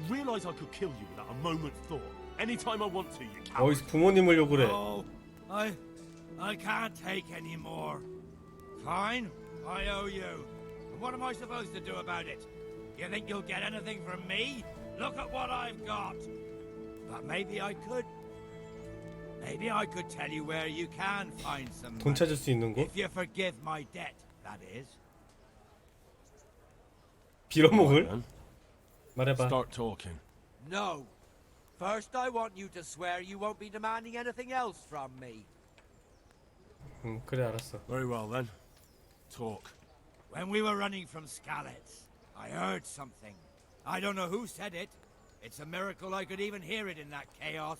Realize I could kill you without a moment's thought. Anytime I want to, you coward. 어디서 부모님을 욕을 해. Oh, I can't take any more. Fine, I owe you. And what am I supposed to do about it? You think you'll get anything from me? Look at what I've got. But maybe I could. Maybe I could tell you where you can find some 돈 money. 찾을 수 있는 곳? If you forgive my debt, that is. 빌어먹을? 말해봐. Start talking. No. First, I want you to swear you won't be demanding anything else from me. 그래 알았어. Very well then. Talk. When we were running from Skalitz, I heard something. I don't know who said it. It's a miracle I could even hear it in that chaos.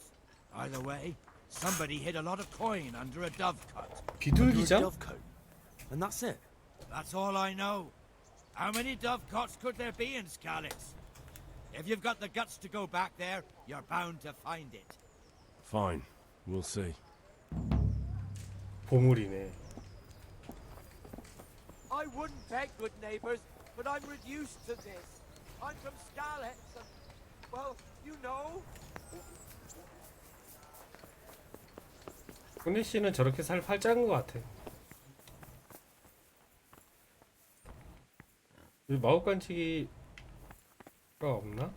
Either way, somebody hid a lot of coin under a dovecote. 비둘기장? Dovecote. And that's it? That's all I know. How many dovecotes could there be in Skalitz? If you've got the guts to go back there, you're bound to find it. Fine. We'll see. 보물이네. I wouldn't beg, good neighbors, but I'm reduced to this. I'm from Skalitz, and, well, you know. 훈이 씨는 저렇게 살 활짝은 것 같아. 여기 마법 관치기가 없나?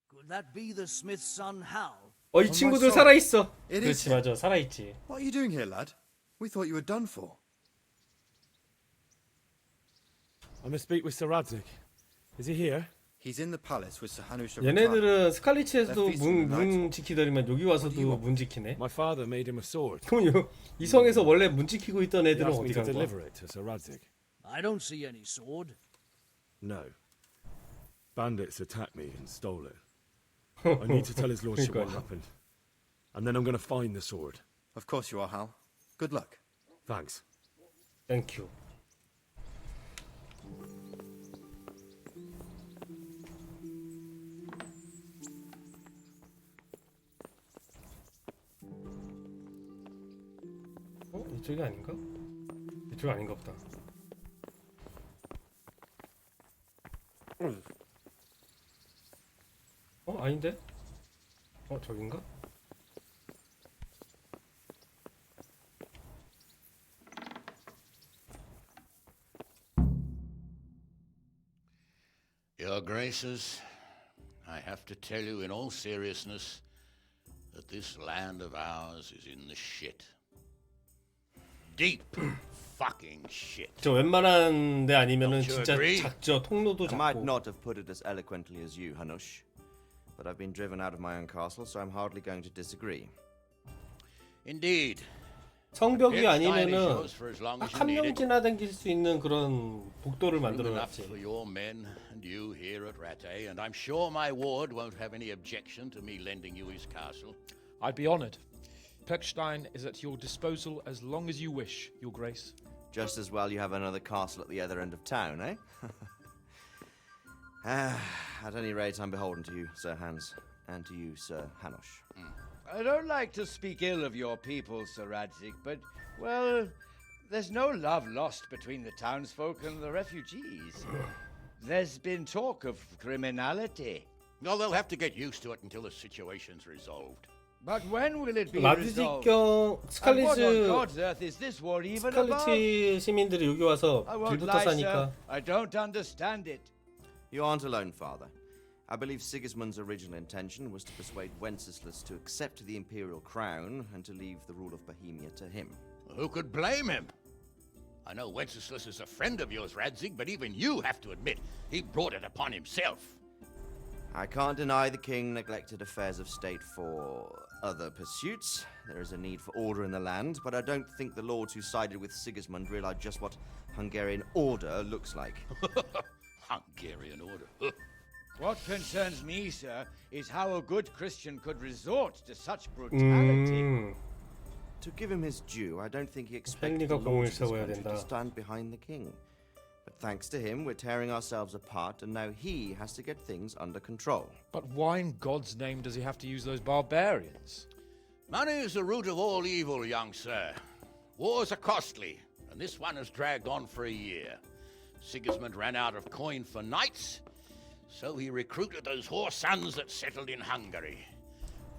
Could that be the smith's son, Hal? 이 친구들 살아 있어. It 그렇지 is. 맞아 살아 있지. What are you doing here, lad? We thought you were done for. I must speak with Sir Radzig. Is he here? He's in the palace with Sir Hanush. 얘네들은 스칼리치에서도 문 지키더니만 여기 와서도 문 지키네. My father made him a sword. 그럼 이 성에서 원래 문 지키고 있던 He 애들은 asked me 어디 to 간 거야? deliver it to Sir Radzig. I don't see any sword. No. Bandits attacked me and stole it. I need to tell his lordship what happened. And then I'm going to find the sword. Of course you are, Hal. Good luck. Thanks. Thank you. 이쪽이 아닌가? 이쪽 아닌가 보다. 아닌데? 저긴가? Your Graces, I have to tell you in all seriousness that this land of ours is in the shit. Deep fucking shit. 저 웬만한 데 아니면은 진짜 작죠. 통로도 I might 작고. not have put it as eloquently as you, Hanush, but I've been driven out of my own castle, so I'm hardly going to disagree. Indeed. 성벽이 아니면은 딱 한 명 지나다닐 수 있는 그런 복도를 만들어놨지. For your men and you here at Rattay, and I'm sure my ward won't have any objection to me lending you his castle. I'd be honored. Pechstein is at your disposal as long as you wish, Your Grace. Just as well you have another castle at the other end of town, eh? At any rate, I'm beholden to you, Sir Hans, and to you, Sir Hanush. I don't like to speak ill of your people, Sir Radzig, but, well, there's no love lost between the townsfolk and the refugees. There's been talk of criminality. No, they'll have to get used to it until the situation's resolved. But when will it be 라드직경 resolved? And what on God's 스칼리츠 earth is this war even about? 스칼리치 시민들이 여기 와서 I won't 길부터 lie, sir. 싸니까. I don't understand it. You aren't alone, Father. I believe Sigismund's original intention was to persuade Wenceslas to accept the imperial crown and to leave the rule of Bohemia to him. Who could blame him? I know Wenceslas is a friend of yours, Radzig, but even you have to admit he brought it upon himself. I can't deny the king neglected affairs of state for other pursuits. There is a need for order in the land, but I don't think the lords who sided with Sigismund realized just what Hungarian order looks like. Hungarian order? What concerns me, sir, is how a good Christian could resort to such brutality. To give him his due, I don't think he expected the 헨리가 lords 공을 of this 세워야 country 된다. to stand behind the king. But thanks to him, we're tearing ourselves apart, and now he has to get things under control. But why in God's name does he have to use those barbarians? Money is the root of all evil, young sir. Wars are costly, and this one has dragged on for a year. Sigismund ran out of coin for knights, so he recruited those whore sons that settled in Hungary.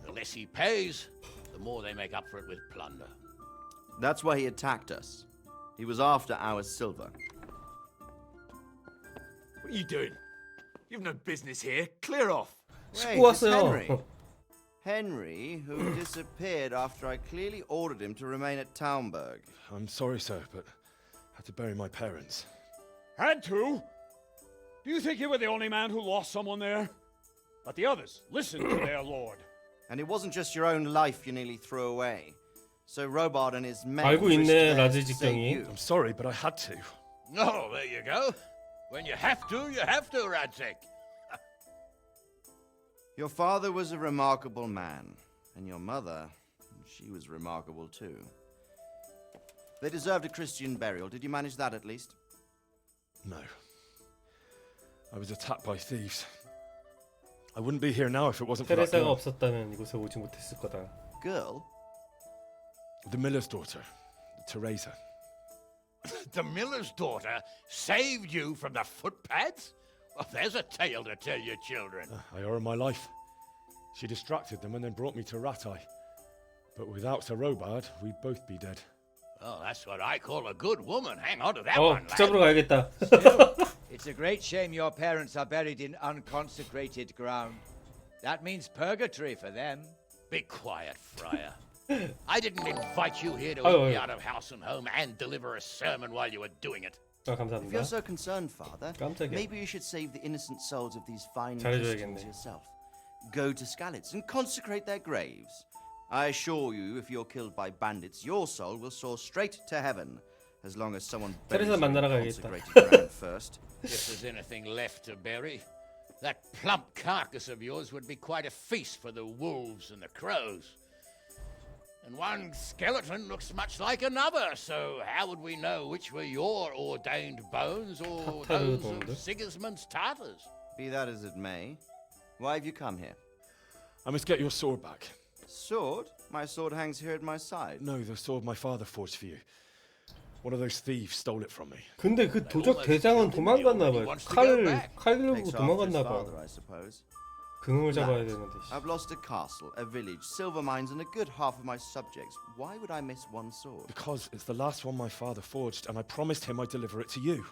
The less he pays, the more they make up for it with plunder. That's why he attacked us. He was after our silver. What are you doing? You've no business here. Clear off. Wait, it's Henry. Henry, who disappeared after I clearly ordered him to remain at Townburg. I'm sorry, sir, but I had to bury my parents. Had to? Do you think you were the only man who lost someone there? But the others listened to their lord. And it wasn't just your own life you nearly threw away. So Robard and his men 알고 risked 있네, theirs 라즈 to save 직경이. you. I'm sorry, but I had to. Oh, there you go. When you have to, Radzig. Your father was a remarkable man, and your mother, she was remarkable too. They deserved a Christian burial. Did you manage that at least? No. I was attacked by thieves. I wouldn't be here now if it wasn't for that 테레사가 girl. 없었다면 이곳에 오지 못했을 거다. Girl? The miller's daughter, Teresa. The miller's daughter saved you from the footpads? Well, there's a tale to tell your children. I owe her my life. She distracted them and then brought me to Ratai. But without Sir Robard, we'd both be dead. Oh, that's what I call a good woman. Hang on to that 어, one, 붙잡으러 lad. 가야겠다. It's a great shame your parents are buried in unconsecrated ground. That means purgatory for them. Be quiet, friar. I didn't invite you here to Oh, eat me yeah. out of house and home and deliver a sermon while you were doing it. 아, If 감사합니다. you're so concerned, Father, 깜짝이야. maybe you should save the innocent souls of these fine 잘해줘야겠네. Christians yourself. Go to Skalitz and consecrate their graves. I assure you, if you're killed by bandits, your soul will soar straight to heaven, as long as someone buries 테레사 you in 만나러 가야겠다. consecrated ground first. If there's anything left to bury, that plump carcass of yours would be quite a feast for the wolves and the crows. And one skeleton looks much like another, so how would we know which were your ordained bones or those of Sigismund's Tartars? Be that as it may, why have you come here? I must get your sword back. Sword? My sword hangs here at my side. No, the sword my father forged for you. One of those thieves stole it from me. 근데 그 도적 대장은 도망갔나 봐요. 칼 들고 Takes after his 도망갔나 father, 봐. I suppose. 그놈을 잡아야 Lad, 되는데. I've lost a castle, a village, silver mines, and a good half of my subjects. Why would I miss one sword? Because it's the last one my father forged, and I promised him I'd deliver it to you.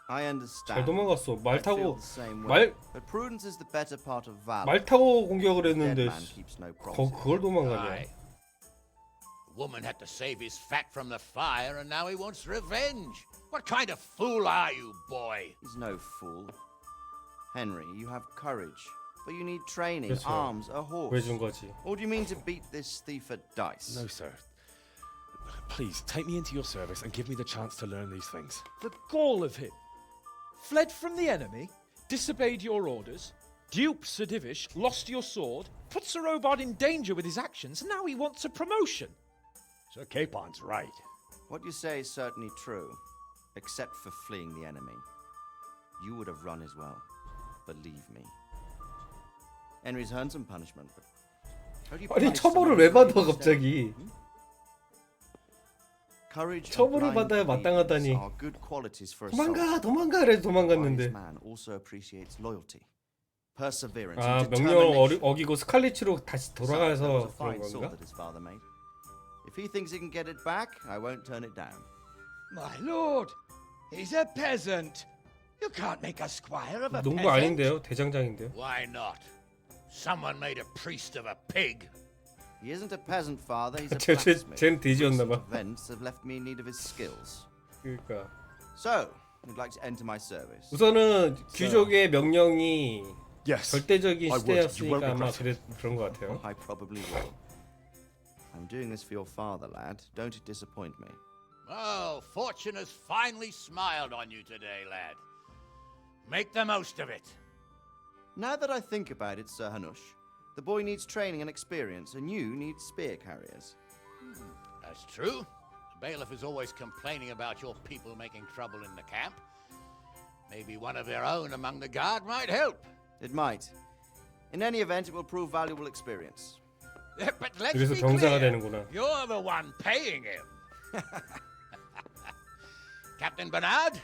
I 잘 understand. 도망갔어. 말 I feel 타고 the same way. 말 But prudence is the better part of valor. 말 타고 공격을 A dead 했는데 man keeps no promises. 그걸 도망가냐? Aye. The woman had to save his fat from the fire, and now he wants revenge. What kind of fool are you, boy? He's no fool. Henry, you have courage, but you need training, 그렇죠. arms, a horse. 왜 준 거지? Or do you mean to beat this thief at dice? No, sir. Please, take me into your service and give me the chance to learn these things. The gall of him. Fled from the enemy, disobeyed your orders, duped Sir Divish, lost your sword, put Sir Robard in danger with his actions, and now he wants a promotion. Sir Capon's right. What you say is certainly true, except for fleeing the enemy. You would have run as well. Believe me. Henry's earned some punishment, but how do you 아니 punish 처벌을 someone 왜 who 받아 believes 갑자기? Courage 처벌을 and blind 받아야 마땅하다니. obedience are good qualities for a 도망가, soldier. 도망가 그래서 A 도망갔는데. wise man also appreciates loyalty, perseverance, 아 and 명령을 determination. 어기고 스칼리츠로 다시 Besides, that was 돌아가서 a 그런 fine sword 건가? that his father made. If he thinks he can get it back, I won't turn it down. My lord, he's a peasant. You can't make a squire of a 농부 peasant. 아닌데요? 대장장인데요? Why not? Someone made a priest of a pig. He isn't a peasant, father. He's a 쟤는 blacksmith. 돼지였나 봐. Recent events have left me in need of his skills. 그러니까 So, would like to enter my service. 우선은 귀족의 명령이 Yes, 절대적인 I would. You won't 시대였으니까 아마 regret it. 그런 것 같아요. I probably will. I'm doing this for your father, lad. Don't it disappoint me. Oh, fortune has finally smiled on you today, lad. Make the most of it. Now that I think about it, Sir Hanush, the boy needs training and experience, and you need spear carriers. That's true. Bailiff is always complaining about your people making trouble in the camp. Maybe one of their own among the guard might help. It might. In any event, it will prove valuable experience. But let's 그래서 be 병사가 clear. 되는구나. You're the one paying him. Captain Bernard,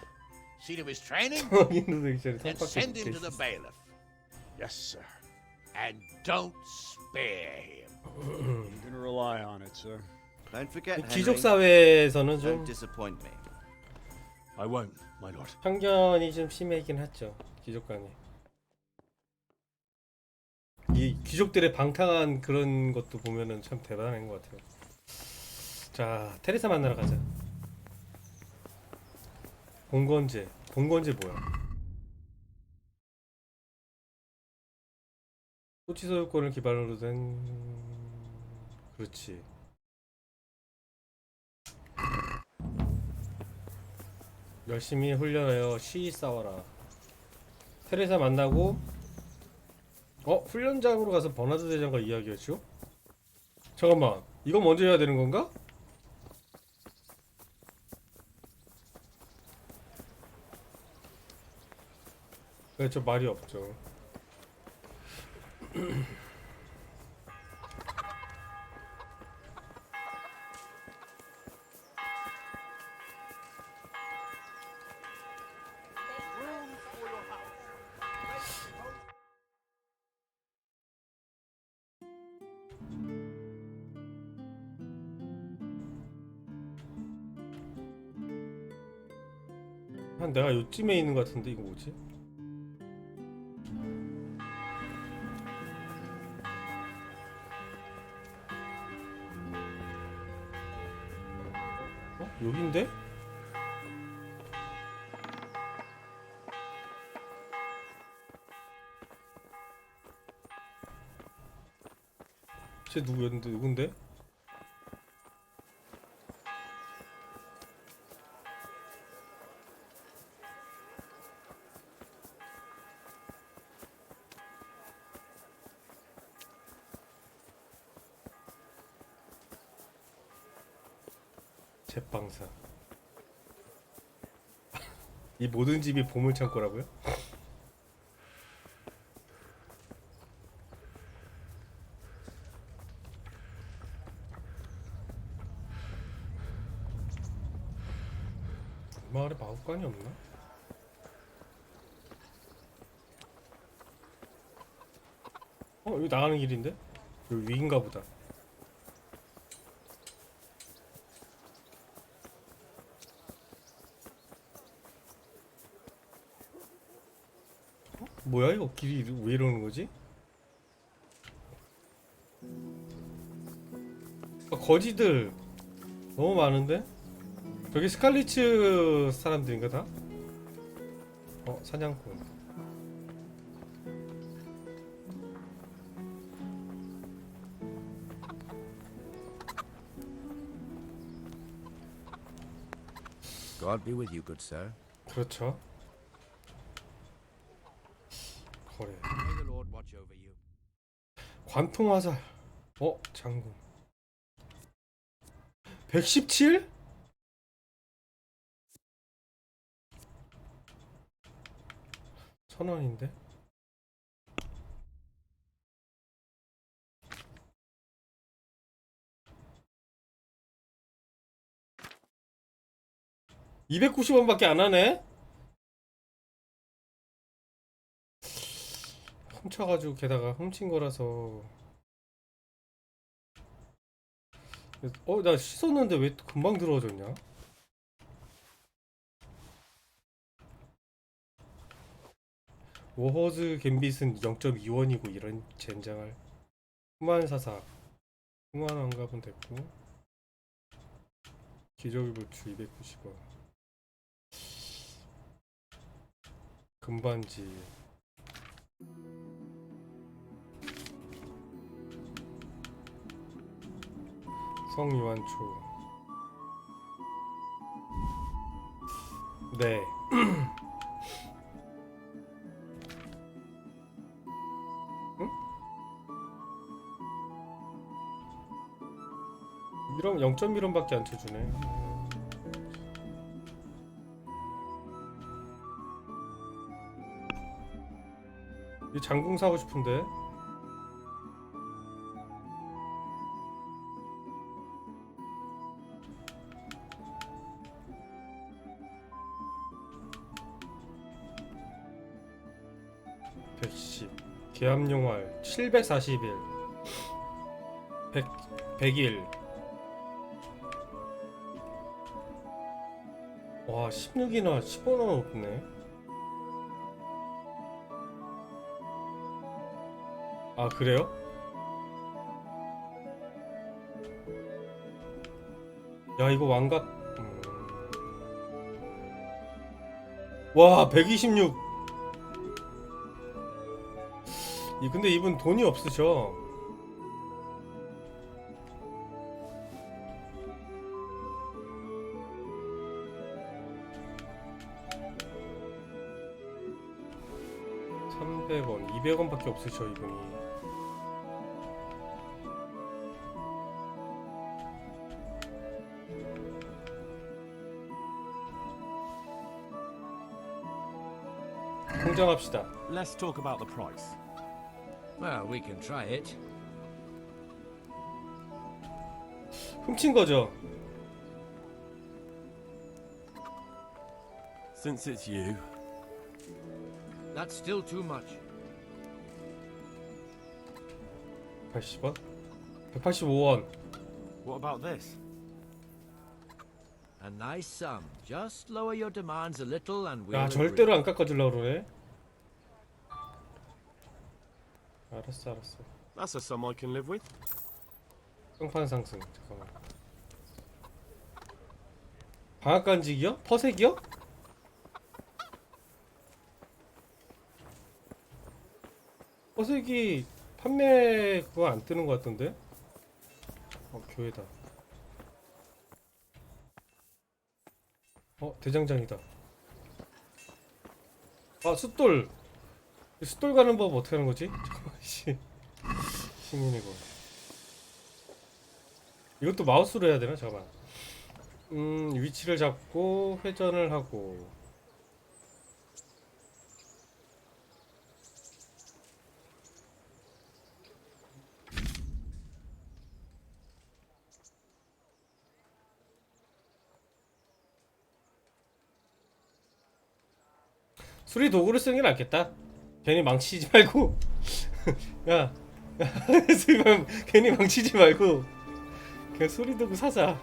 see to his training and send him to the bailiff. Yes, sir. And don't spare him. You can rely on it, sir. Don't forget, Henry. 귀족 사회에서는 좀 Don't disappoint me. I won't, my lord. 편견이 좀 심해긴 하죠. 귀족 간에. 이 귀족들의 방탕한 그런 것도 보면은 참 대단한 것 같아요. 자, 테레사 만나러 가자. 봉건제. 봉건제 뭐야? 토지 소유권을 기반으로 된 그렇지. 열심히 훈련하여 시위 싸워라. 테레사 만나고 훈련장으로 가서 버나드 대장과 이야기하죠? 잠깐만, 이거 먼저 해야 되는 건가? 저 말이 없죠. 한 내가 요쯤에 있는 것 같은데 이거 뭐지? 여긴데? 쟤 누군데? 제빵사. 이 모든 집이 보물창고라고요? 마을에 마법관이 없나? 여기 나가는 길인데? 여기 위인가 보다. 뭐야 이거 길이 왜 이러는 거지? 거지들 너무 많은데? 저기 스칼리츠 사람들인가 다? 사냥꾼. God be with you, good sir. 그렇죠. 거래. May the Lord watch over you. 관통 화살. 장군. 117? $1000원인데? $290원밖에 안 하네? 훔쳐가지고 게다가 훔친 거라서. 나 씻었는데 왜 금방 들어졌냐? 워허즈 갬빗은 0.2원이고 이런 젠장할. 후만사사 후만왕갑은 됐고, 기저귀 부츠 290원, 금반지, 성유한초. 네. 응? 이러면 0.1원밖에 안 쳐주네. 이 장궁 사고 싶은데. 계암용활 741 100일. 와 16이나 15나 높네. 아 그래요? 야 이거 왕각 와 126. 근데 이분 돈이 없으셔. $300원, 200원밖에 없으셔 이분이. 통장합시다. Let's talk about the price. Well, we can try it. 훔친 거죠? Since it's you. That's still too much. 80원? 185원. What about this? A nice sum. Just lower your demands a little and we'll 야 agree. 절대로 안 깎아주려고 그러네. 알았어. That's a sum I can live with. 평판 상승. 잠깐만. 방앗 간직이요? 퍼색이요? 퍼색이 판매 그거 안 뜨는 것 같던데? 교회다. 대장장이다. 아 숫돌. 숫돌 가는 법 어떻게 하는 거지? 잠깐만 씨. 신문이고. 이것도 마우스로 해야 되나? 잠깐만. 위치를 잡고 회전을 하고. 수리 도구를 쓰는 게 낫겠다. 괜히 망치지 말고. 야, 괜히 망치지 말고 그냥 수리 도구 사자.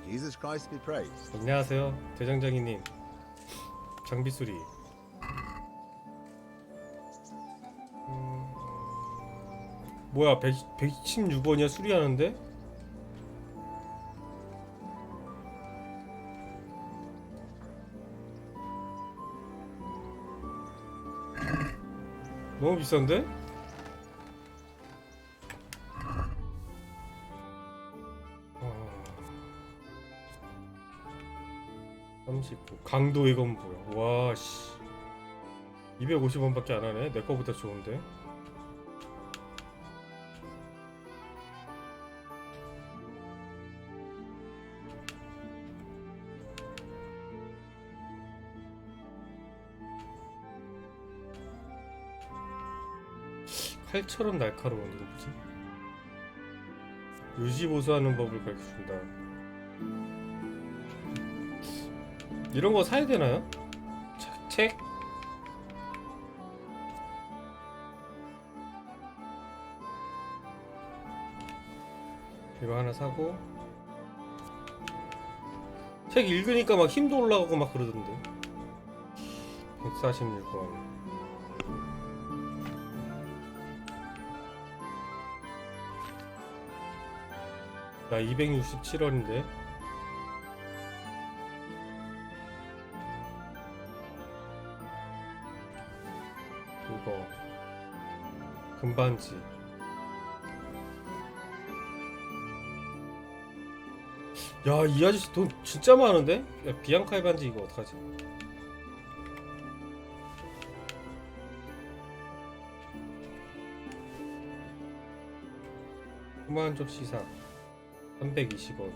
Jesus Christ be praised. 안녕하세요, 대장장이님. 장비 수리. 뭐야, 116원이야 수리하는데? 너무 비싼데? 아... 39 강도 이건 뭐야? 와 씨. 250원밖에 안 하네. 내 거보다 좋은데. 칼처럼 날카로운 이거 뭐지? 유지 보수하는 법을 가르쳐준다. 이런 거 사야 되나요? 책? 이거 하나 사고. 책 읽으니까 막 힘도 올라가고 막 그러던데. 146원. 나 267원인데. 이거 금반지. 야, 이 아저씨 돈 진짜 많은데? 야, 비앙카의 반지 이거 어떡하지? 후만접 시사 320원.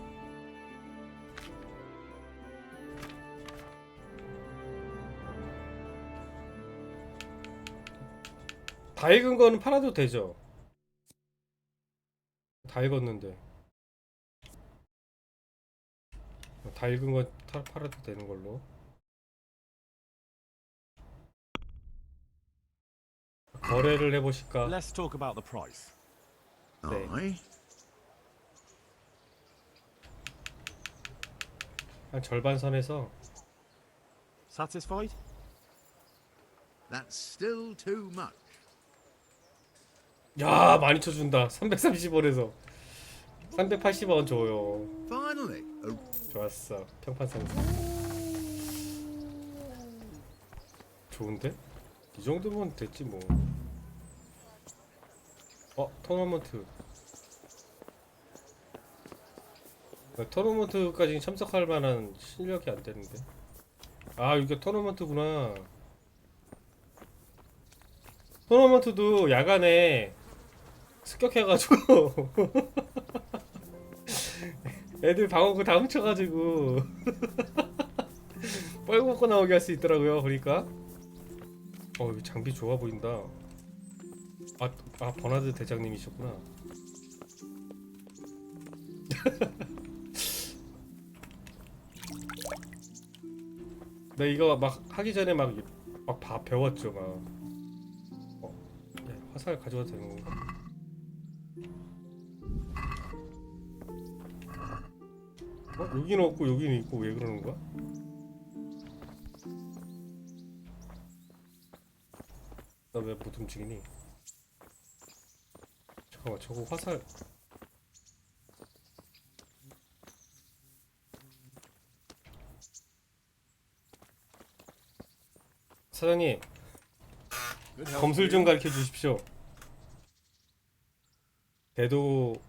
다 익은 거는 팔아도 되죠. 다 익었는데. 다 익은 거 팔아도 되는 걸로. 거래를 해보실까? Let's talk about the price. 네. 한 절반 선에서. Satisfied? That's still too much. 야, 많이 쳐준다. 330원에서 380원 줘요. Finally. 좋았어. 평판 상승. 좋은데? 이 정도면 됐지 뭐. 토너먼트. 토너먼트까지 참석할 만한 실력이 안 되는데. 아, 이게 토너먼트구나. 토너먼트도 야간에 습격해가지고 애들 방어구 다 훔쳐가지고 뻘겋고 나오게 할 수 있더라고요. 보니까 이거 장비 좋아 보인다. 버나드 대장님이셨구나. 나 이거 막 하기 전에 막 배웠죠. 네, 화살 가져와도 되는 건가? 여기는 없고 여기는 있고 왜 그러는 거야? 나 왜 못 움직이니? 잠깐만, 저거 화살. 사장님, 검술 좀 가르쳐 주십시오. 대도가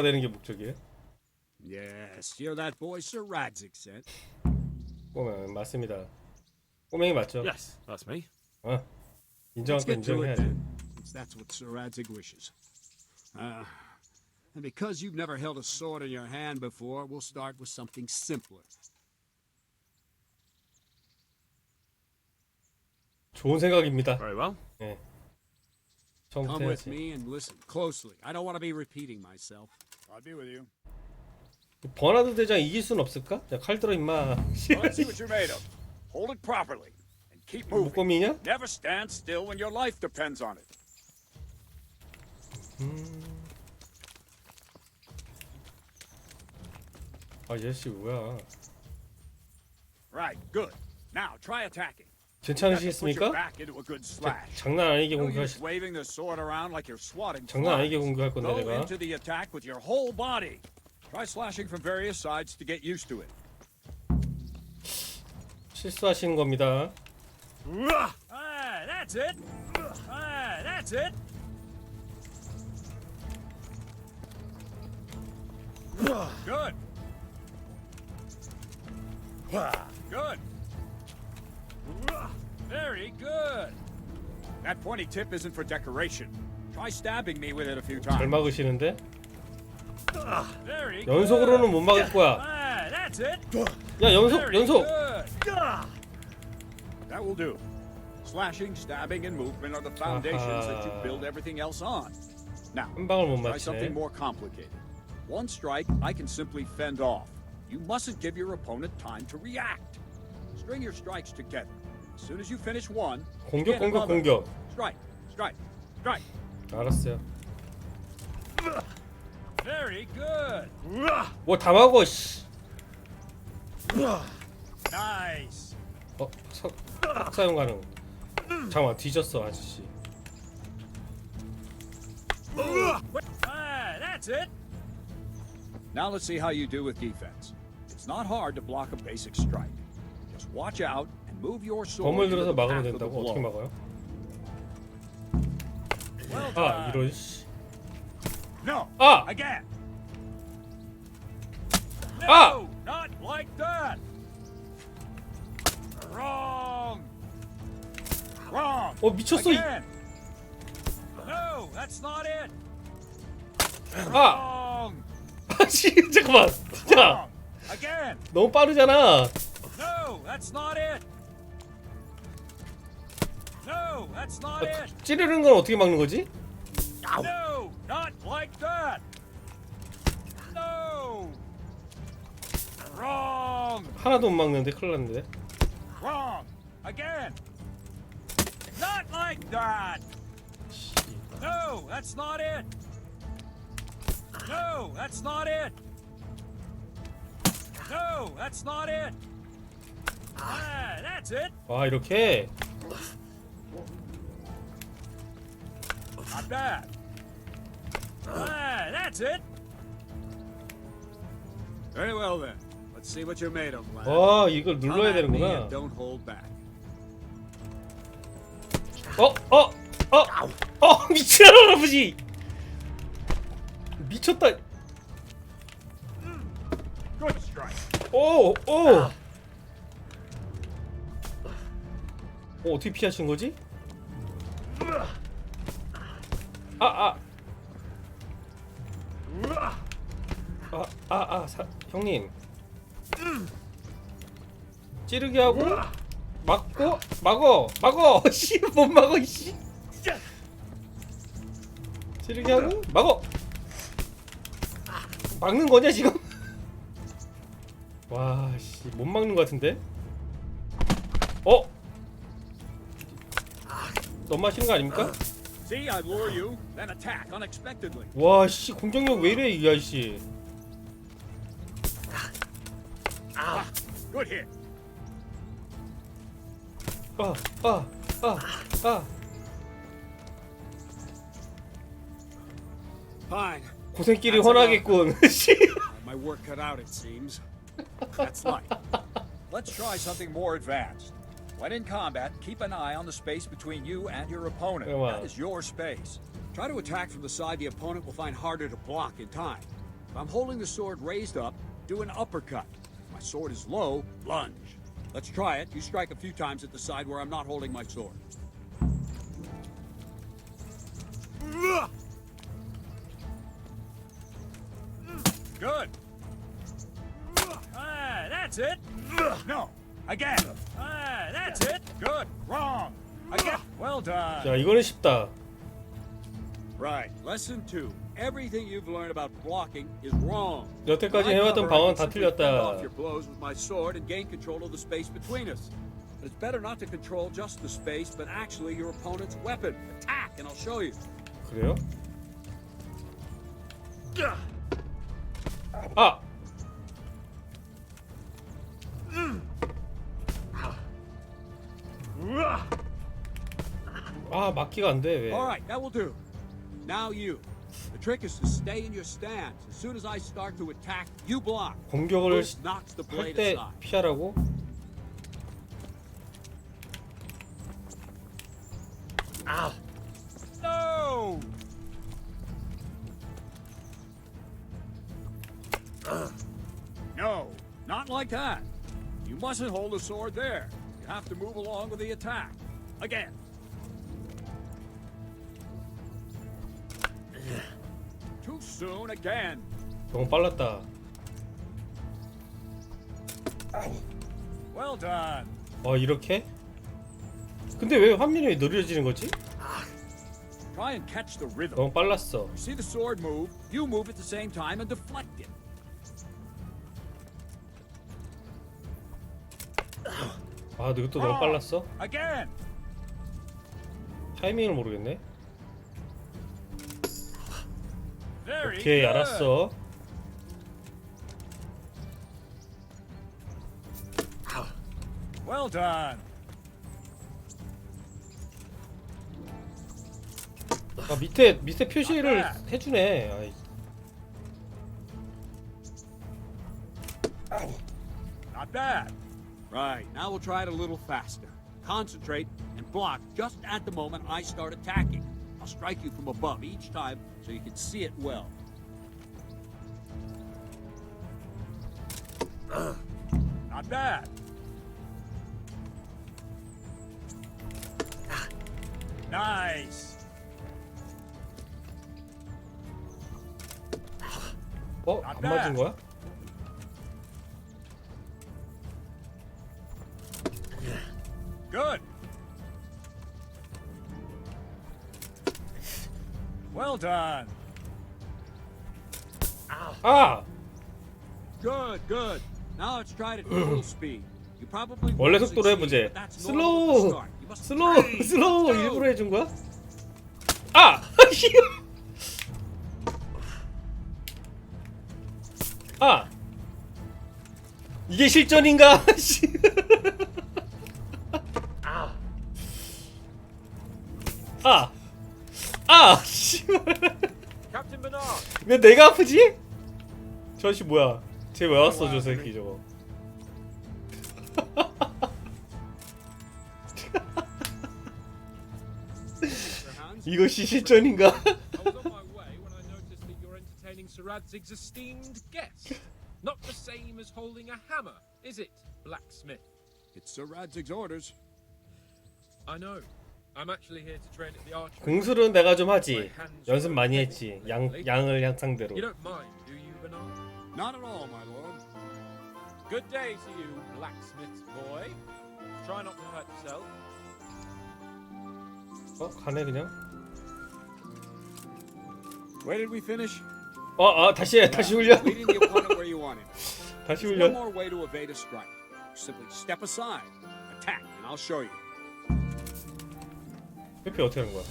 되는 게 목적이에요? Yes, you're that boy Sir Radzig sent. 꼬맹 맞습니다. 꼬맹이 맞죠? Yes, that's me. 인정할 거 인정해야지. Since that's what Sir Radzig wishes. And because you've never held a sword in your hand before, we'll start with something simpler. 좋은 생각입니다. Very well. 네. Come with me and listen closely. I don't want to be repeating myself. I'll be with you. 버나드 대장 이길 순 없을까? 야, 칼 들어 임마. Let's see what you're made of. Hold it properly and keep moving. 목검이냐? Never stand still when your life depends on it. 얘씨 뭐야? Right, good. Now try attacking. 괜찮으시겠습니까? 장난 아니게 공격할 건데 내가. Into the attack with your whole body. Try slashing from various sides to get used to it. 실수하시는 겁니다. That's it. That's it. Good. Good. Very good. That pointy tip isn't for decoration. Try stabbing me with it a few times. 잘 막으시는데? 연속으로는 못 막을 거야. That's it. 야, 연속. That will do. Slashing, stabbing, and movement are the foundations that you build everything else on. Now, 한 방을 못 try 맞추네. something more complicated. One strike, I can simply fend off. You mustn't give your opponent time to react. String your strikes together. As soon as you finish one, 공격. Strike. 알았어요. Very good. 뭐 다 막어 씨. Nice. 사용 가능. 잠깐만, 뒤졌어 아저씨. That's it. Now let's see how you do with defense. It's not hard to block a basic strike. Just watch out and move your sword. 검을 들어서 into the 막으면 path of the 된다고? 어떻게 blow. 막아요? 이런 씨. No. Again. No, not like that. Wrong. 미쳤어. Again. No, that's not it. 씨, 잠깐만. 진짜. Again. 너무 빠르잖아. No, that's not it. No, No, that's not it. 찌르는 건 어떻게 막는 거지? No, not like that. No. Wrong. 하나도 못 막는데 큰일 났는데. Wrong. Again. Not like that. No, that's not it. No, that's not it. No, that's not it. Ah, that's it. 와 이렇게. Not bad. Ah, that's it. Very well then. Let's see what you're made of, lad. 와 이걸 눌러야 Come at me 되는구나. and don't hold back. 미친 할아버지. 미쳤다. Good strike. 오. 어떻게 피하신 거지? 형님. 찌르게 하고 막고 막어. 씨, 못 막어 씨. 찌르게 하고 막어. 막는 거냐 지금? 와, 씨, 못 막는 거 같은데? 너무 하시는 거 아닙니까? See, I lure you, then attack unexpectedly. 와, 씨, 공격력 왜 이래 이 아저씨? Good hit. Fine. 고생길이 훤하겠군. My work cut out, it seems. That's life. Let's try something more advanced. When in combat, keep an eye on the space between you and your opponent. Come on. That is your space. Try to attack from the side the opponent will find harder to block in time. If I'm holding the sword raised up, do an uppercut. If my sword is low, lunge. Let's try it. You strike a few times at the side where I'm not holding my sword. Good. That's it. No. Again. That's it. Good. Wrong. Again. Well done. 자, 이거는 쉽다. Right. Lesson 2. Everything you've learned about blocking is wrong. 여태까지 해왔던 방어는 다 Fend 틀렸다. off your blows with my sword and gain control of the space between us. But it's better not to control just the space, but actually your opponent's weapon. Attack, and I'll show you. 그래요? 막기가 안 돼, 왜? All right, that will do. Now you. The trick is to stay in your stance. As soon as I start to attack, you block. 공격을 Boost knocks the 할 blade 때 aside. 피하라고? No! No, not like that. You mustn't hold the sword there. You have to move along with the attack. Again. Too soon again. 너무 빨랐다. Well done. 이렇게? 근데 왜 화면이 느려지는 거지? Try and catch the rhythm. 너무 빨랐어. You see the sword move, you move at the same time and deflect it. 이것도 너무 빨랐어? Again. 타이밍을 모르겠네. Very 오케이, good. 알았어. Well done. 밑에 표시를 해주네. Not bad. Right, now we'll try it a little faster. Concentrate and block just at the moment I start attacking. I'll strike you from above each time so you can see it well. Not bad. Nice. 안 맞은 거야? Good. Well done. 아! Good, good. Now let's try it at full speed. You probably 원래 won't 속도로 succeed, 해보제. but that's normal at the 슬로우! start. You must 슬로우! train. 슬로우! Let's go. 일부러 해준 거야? 아! 아! 이게 실전인가? 아! 아! 아! 씨발. Captain Bernard. 왜 내가 아프지? 저씨 뭐야? 쟤 왜 왔어 저 새끼 저거? 이것이 실전인가? I was on my way when I noticed that you're entertaining Sir Radzig's esteemed guest. Not the same as holding a hammer, is it, blacksmith? It's Sir Radzig's orders. I know. I'm actually here to train at the archery. 공술은 내가 좀 하지. 연습 많이 했지. 양을 상대로. You don't mind, do you, Bernard? Not at all, my lord. Good day to you, blacksmith's boy. Try not to hurt yourself. 가네 그냥. Where did we finish? 다시 훈련. Leading the opponent where you want him. 다시 There's one 훈련. more way to evade a strike. Simply step aside, attack, and I'll show you. 회피 어떻게 하는 거야?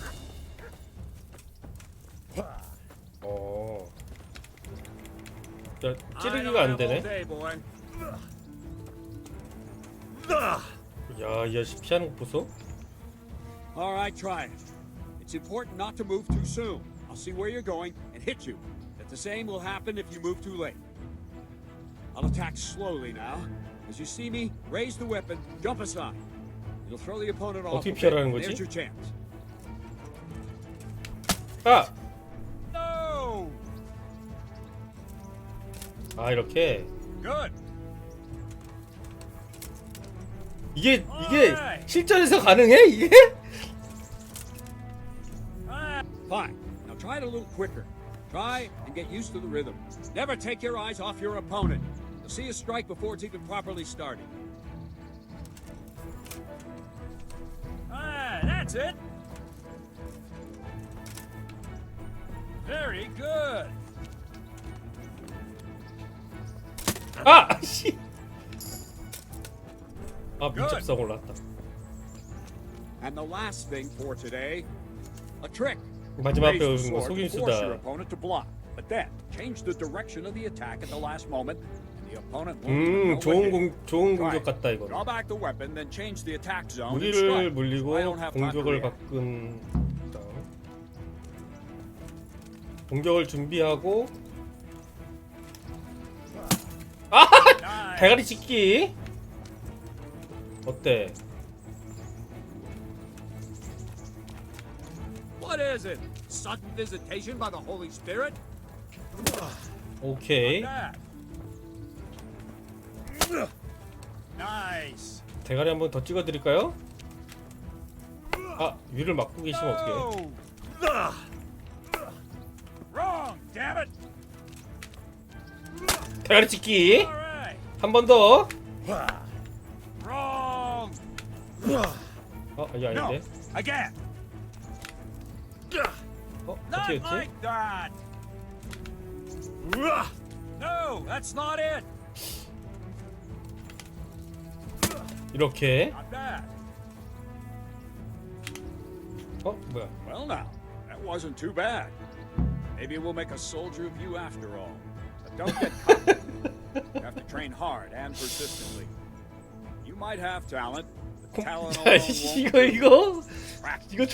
야, 찌르기가 안 되네. 야, 이 아저씨 피하는 거 보소? All right, try it. It's important not to move too soon. I'll see where you're going and hit you. But the same will happen if you move too late. I'll attack slowly now. As you see me, raise the weapon, jump aside. It'll throw the opponent off. 어떻게 피하라는 거지? There's your chance. 아! No! 아, 이렇게. Good. 이게 실전에서 가능해? 이게? Fine. Now try it a little quicker. Try and get used to the rhythm. Never take your eyes off your opponent. You'll see a strike before it's even properly started. That's it. Very good. 아! 씨. 아, 민첩성 올랐다. And the last thing for today, a trick. 마지막 Raise the 배우는 거 sword to force your 속임수다. opponent to block, but then change the direction of the attack at the last moment, and the opponent won't even know what hit. 좋은 Try 공격 it. 같다 이거. Draw back the weapon, then change the attack zone and 무리를 strike. 물리고 I don't have time to 공격을 react. 바꾼 다음 공격을 준비하고 대가리 찍기 어때? What is it? Sudden visitation by the Holy Spirit? 오케이. Nice. 대가리 한번 더 찍어드릴까요? 아, 위를 막고 계시면 어떡해? Wrong, damn it. 대가리 찍기 한 번 더. Wrong. 이게 아닌데. Again. 어떻게 했지? Like that. No, that's not it. 이렇게. Not bad. 뭐야? Well, now that wasn't too bad. Maybe we'll make a soldier of you after all. But don't get caught. You have to train hard and persistently. You might have talent. but talent alone won't 이거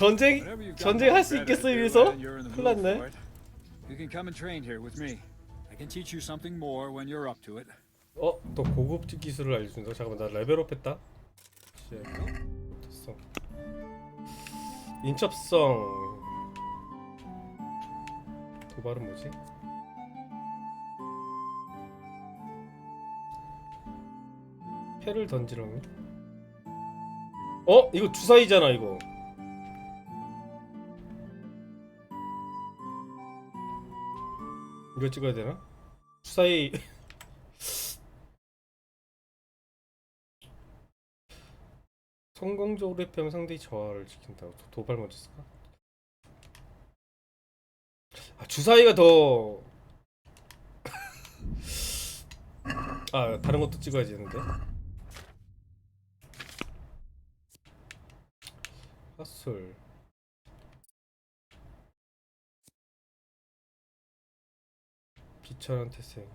전쟁할 수 있겠어 여기서? 큰일 났네. You can come and train here with me. I can teach you something more when you're up to it. 또 고급 기술을 알려준다. 잠깐만 나 레벨업했다. 인첩성. 인첩성. 도발은 뭐지? 패를 던지라고? 이거 주사위잖아 이거. 이거 찍어야 되나? 주사위. 성공적으로 회피하면 상대의 저하를 지킨다. 도발 먼저 쓸까? 아, 주사위가 더 아, 다른 것도 찍어야 되는데. 핫술. 비천한 태생.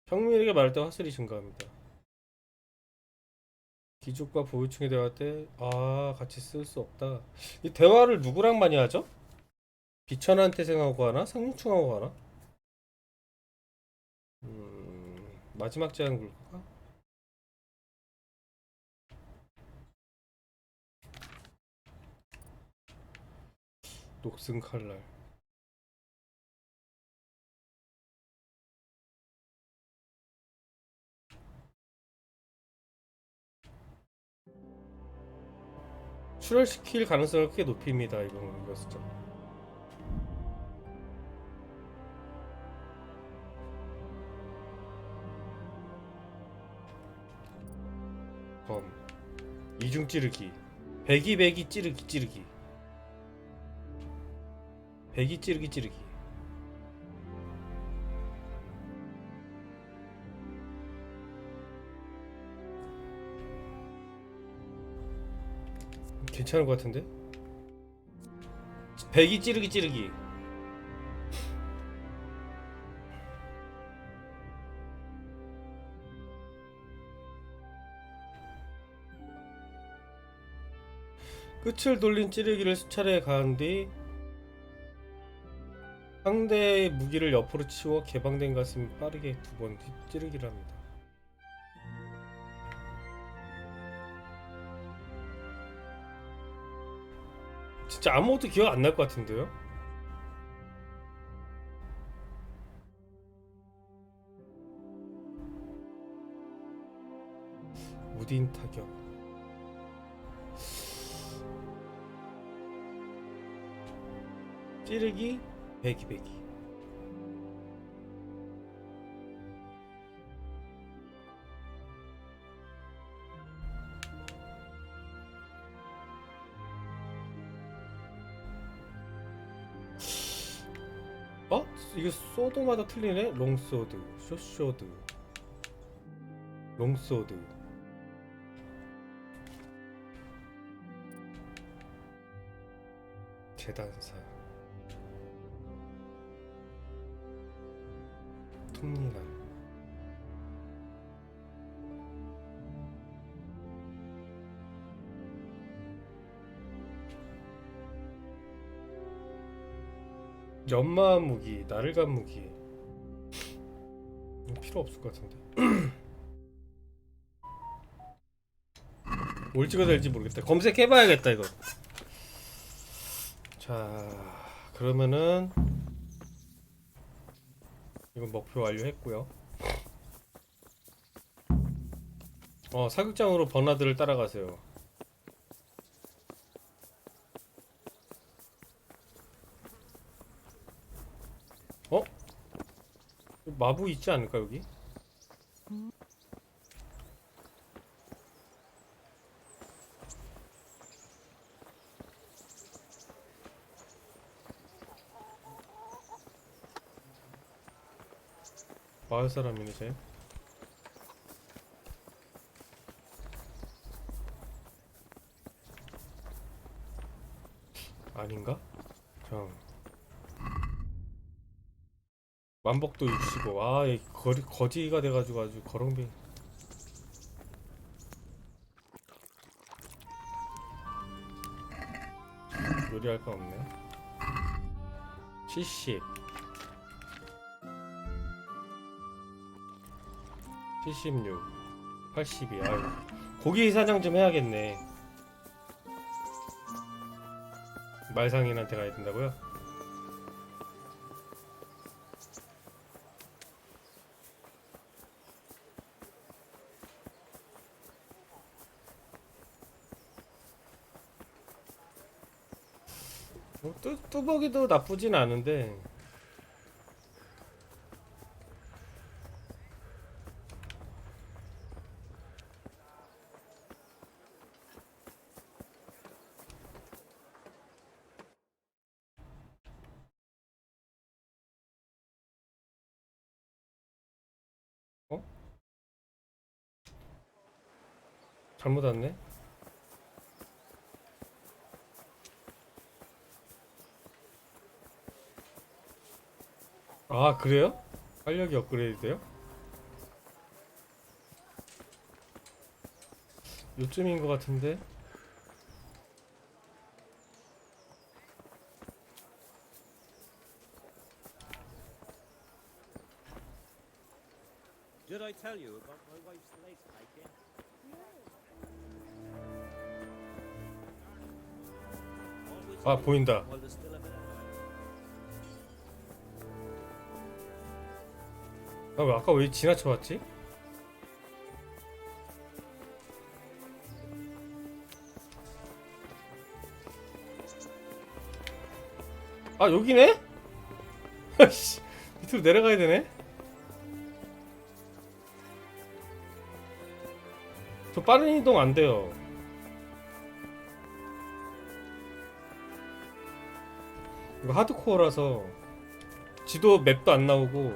평민에게 말할 때 화술이 증가합니다. 귀족과 보유층이 대화할 때 같이 쓸 수 없다. 이 대화를 누구랑 많이 하죠? 비천한 태생하고 하나? 상류층하고 하나? 마지막 제안 굴까? 녹슨 칼날. 출혈시킬 가능성을 크게 높입니다. 이거 숫자. 검. 이중 찌르기. 배기 찌르기. 배기 찌르기. 괜찮은 것 같은데? 배기 찌르기. 끝을 돌린 찌르기를 수차례 가한 뒤 상대의 무기를 옆으로 치워 개방된 가슴이 빠르게 두 번 찌르기를 합니다. 진짜 아무것도 기억 안 날 것 같은데요? 무딘 타격. 찌르기, 배기. 이게 소드마다 틀리네? 롱소드, 숏소드, 롱소드. 재단사, 톱니란. 연마 무기, 나를간 무기. 필요 없을 것 같은데. 뭘 찍어야 될지 모르겠다. 검색해봐야겠다 이거. 자, 그러면은 이건 목표 완료했고요. 사격장으로 버나드를 따라가세요. 마부 있지 않을까 여기? 마을 사람이네 쟤. 아닌가? 자, 만복도 65. 얘 거지가 돼가지고 아주 거렁뱅이. 요리할 거 없네. 70. 76. 82. 아유, 고기 사냥 좀 해야겠네. 말상인한테 가야 된다고요? 뚜벅이도 나쁘진 않은데 잘못 왔네. 아 그래요? 활력이 업그레이드 돼요? 요쯤인 것 같은데. Did I tell you about my wife's lace making? 아 보인다. While there's still a bit of 아, 왜 아까 왜 지나쳐 왔지? 아 여기네? 씨 밑으로 내려가야 되네. 저 빠른 이동 안 돼요. 이거 하드코어라서 지도 맵도 안 나오고.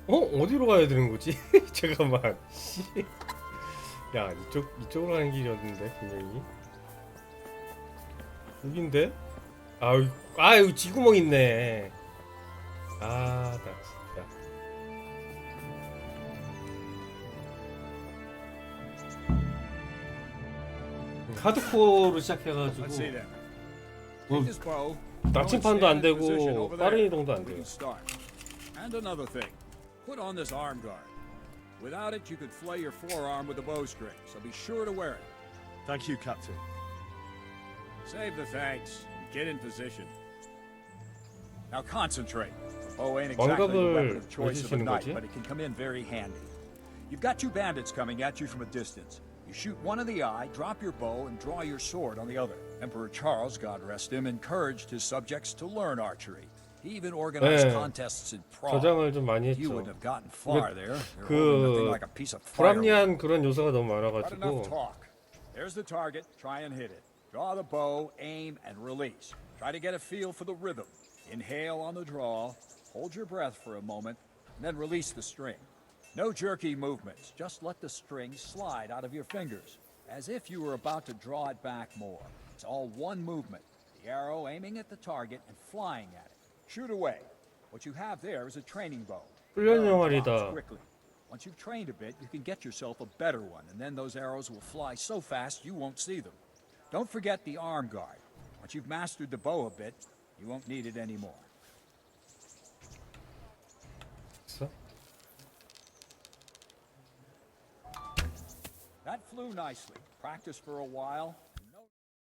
어디로 가야 되는 거지? 잠깐만. 씨. 야, 이쪽으로 가는 길이었는데, 분명히. 여긴데? 여기 쥐구멍 있네. 나 진짜. 하드코어로 시작해가지고. 나침판도 안 되고, 빠른 이동도 안 돼요. And another thing, put on this arm guard. Without it, you could flay your forearm with a bowstring, so be sure to wear it. Thank you, Captain. Save the thanks. Get in position. Now concentrate. The bow ain't exactly the weapon of choice of the night, but it can come in very handy. You've got two bandits coming at you from a distance. You shoot one in the eye, drop your bow, and draw your sword on the other. Emperor Charles, God rest him, encouraged his subjects to learn archery. He even organized contests in Prague. 저장을 좀 많이 You 했죠. wouldn't have gotten far there. 그 Like a piece of fire. 불합리한 그런 요소가 너무 Not 많아가지고. enough talk. There's the target. Try and hit it. Draw the bow, aim, and release. Try to get a feel for the rhythm. Inhale on the draw. Hold your breath for a moment, and then release the string. No jerky movements. Just let the string slide out of your fingers, as if you were about to draw it back more. It's all one movement. The arrow aiming at the target and flying at it. Shoot away. What you have there is a training bow. 훈련 Arrow 영화이다. drops quickly. Once you've trained a bit, you can get yourself a better one, and then those arrows will fly so fast you won't see them. Don't forget the arm guard. Once you've mastered the bow a bit, you won't need it anymore. That flew nicely. Practice for a while.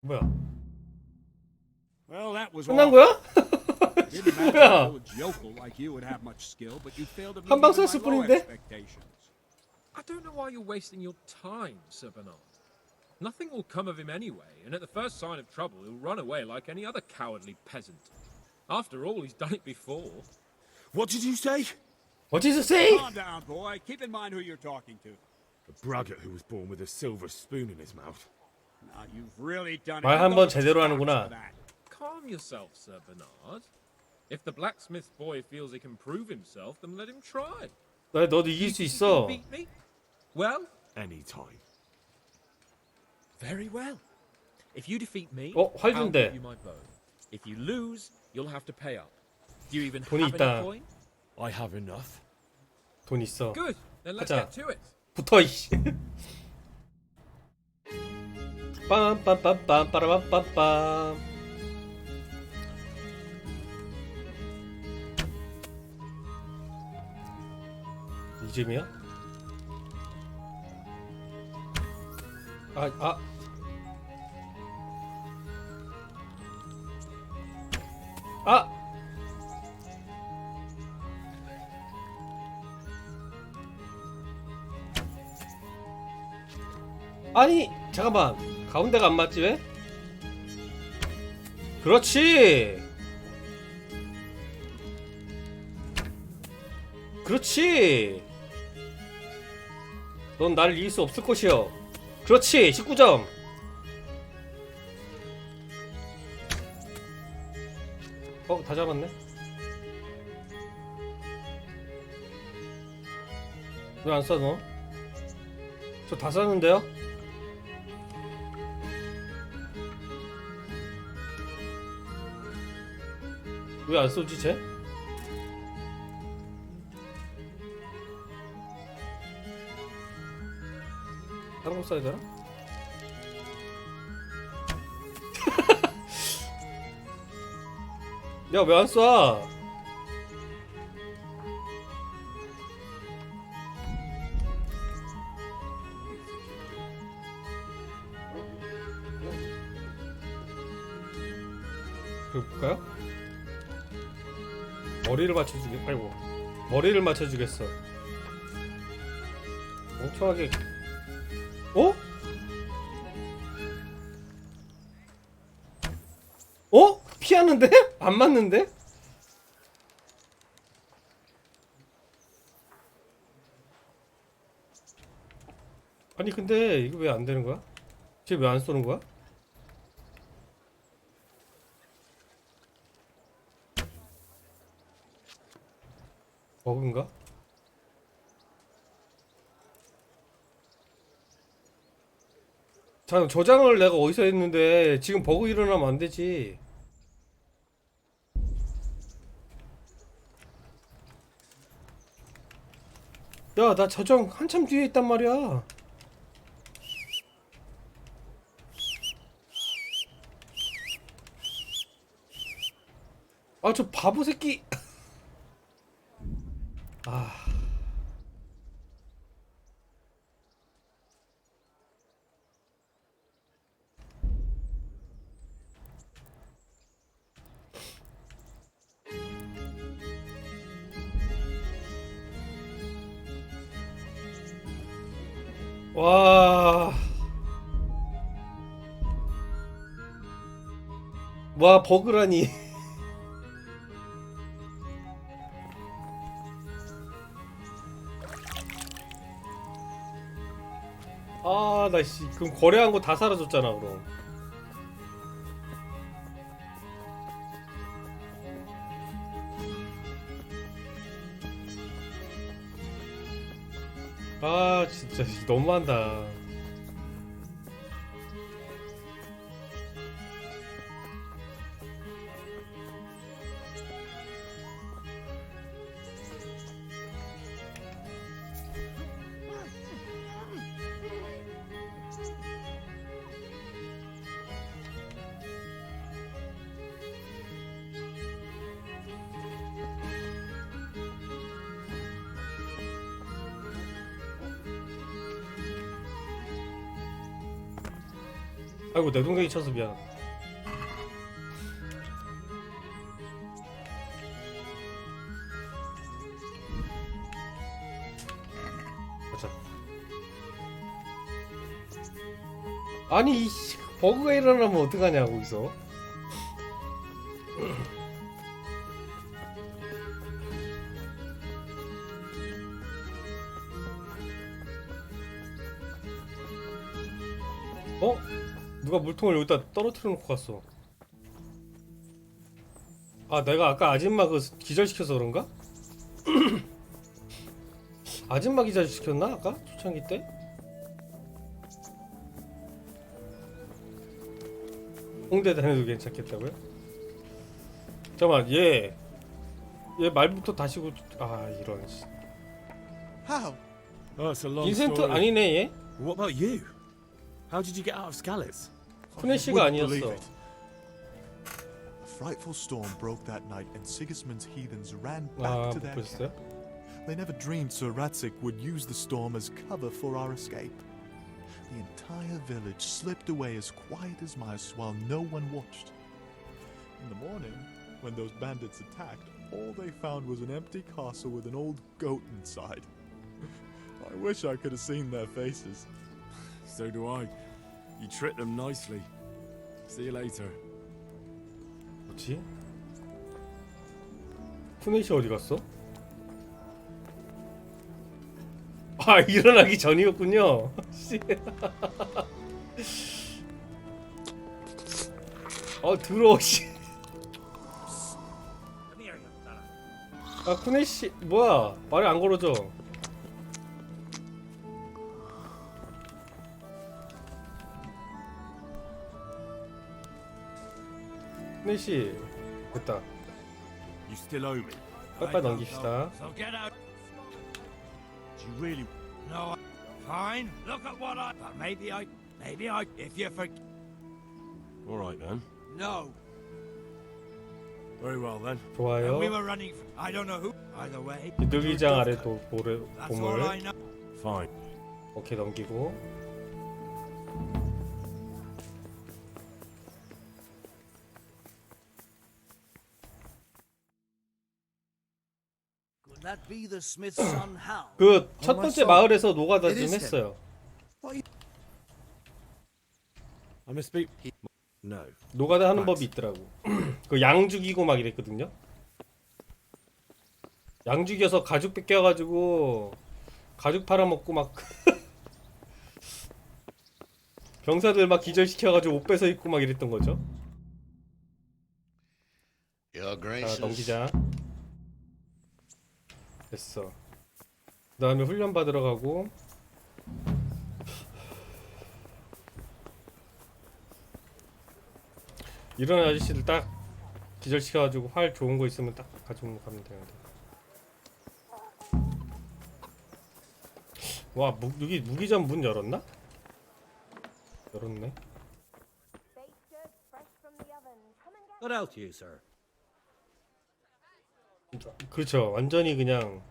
뭐야? Well, that was 끝난 거야? Didn't imagine 뭐야? a little yokel like you would have much skill, but you failed to meet 한 방 even 쐈을 my low 뿐인데? expectations. I don't know why you're wasting your time, Sir Bernard. Nothing will come of him anyway, and at the first sign of trouble, he'll run away like any other cowardly peasant. After all, he's done it before. What did you say? What did you say? Calm down, boy. Keep in mind who you're talking to. A braggart who was born with a silver spoon in his mouth. Now, you've really done it. 말 한 번 제대로 하는구나. Calm yourself, Sir Bernard. If the blacksmith boy feels he can prove himself, then let him try. 너도 이길 수 있어. Beat me? Well, Anytime. very well. If you defeat me, 활 I'll 준대. give you my bow. If you lose, you'll have to pay up. Do you even 돈이 have 있다. any coin? I have enough. 돈 있어. Good. Then let's 가자. get to it. 붙어 이씨. 빰빰빰빰 빠라밤빰빰. 이쯤이야? 아니 잠깐만 가운데가 안 맞지 왜? 그렇지 그렇지 넌 나를 이길 수 없을 것이여. 그렇지. 19점. 다 잡았네. 왜 안 쏴 너? 저 다 쐈는데요? 왜 안 쏘지 쟤? 다른 거 쏴야 되나? 야, 왜 안 쏴? 볼까요? 머리를 맞춰주겠. 아이고, 머리를 맞춰주겠어. 멍청하게. 어? 어? 피하는데? 안 맞는데? 아니 근데 이거 왜 안 되는 거야? 쟤 왜 안 쏘는 거야? 버그인가? 자, 저장을 내가 어디서 했는데 지금 버그 일어나면 안 되지. 야, 나 저장 한참 뒤에 있단 말이야. 아, 저 바보 새끼. 아. 와. 와, 버그라니. 아, 나 씨, 그럼 거래한 거 다 사라졌잖아, 그럼. 아, 진짜 너무한다. 아이고, 내 동생이 쳐서 미안. 보자. 아니, 이 버그가 일어나면 어떡하냐, 거기서. 어? 누가 물통을 여기다 떨어뜨려 놓고 갔어. 아, 내가 아까 아줌마 그 기절시켜서 그런가? 아줌마 기절시켰나? 아까? 초창기 때? 홍대 다녀도 괜찮겠다고요? 잠깐만, 얘 말부터 다시고. 아, 이런. How? Oh, it's a long 인센트 story. 아니네, 얘? What about you? How did you get out of Scallis? 푸네시가 아니었어. A frightful storm broke that night, and Sigismund's heathens ran back to their camp. They never dreamed Sir Ratzik would use the storm as cover for our escape. The entire village slipped away as quiet as mice while no one watched. In the morning, when those bandits attacked, all they found was an empty castle with an old goat inside. I wish I could have seen their faces. So do I. You tricked them nicely. See you later. 뭐지? 푸네시 어디 갔어? 아, 일어나기 전이었군요. 씨. 더러워 씨. 아, 쿠네 씨 뭐야? 말이 안 걸어져. 쿠네 씨 됐다. You still owe me. 빨빨 넘깁시다. So get out. Do you really? No. Fine. Look at what I. But maybe I. If you forget. All right then. No. Very well then. 좋아요. We were running. I don't know who. Either way. 비둘기장 아래 보물. That's all I know. Fine. 오케이 넘기고. Could that be the smith's son Hal? 그 첫 번째 마을에서 노가다 좀 했어요. I must speak. No. 노가다 하는 법이 있더라고. 그 양 죽이고 막 이랬거든요. 양 죽여서 가죽 뺏겨가지고 가죽 팔아먹고 막 병사들 막 기절시켜가지고 옷 뺏어 입고 막 이랬던 거죠. Your 자, graces. 넘기자. 됐어. 그 다음에 훈련 받으러 가고. 이런 아저씨들 딱 기절시켜가지고 활 좋은 거 있으면 딱 가지고 가면 되는데. 와, 여기 무기점 문 열었나? 열었네. What else, you sir? 그렇죠. 완전히 그냥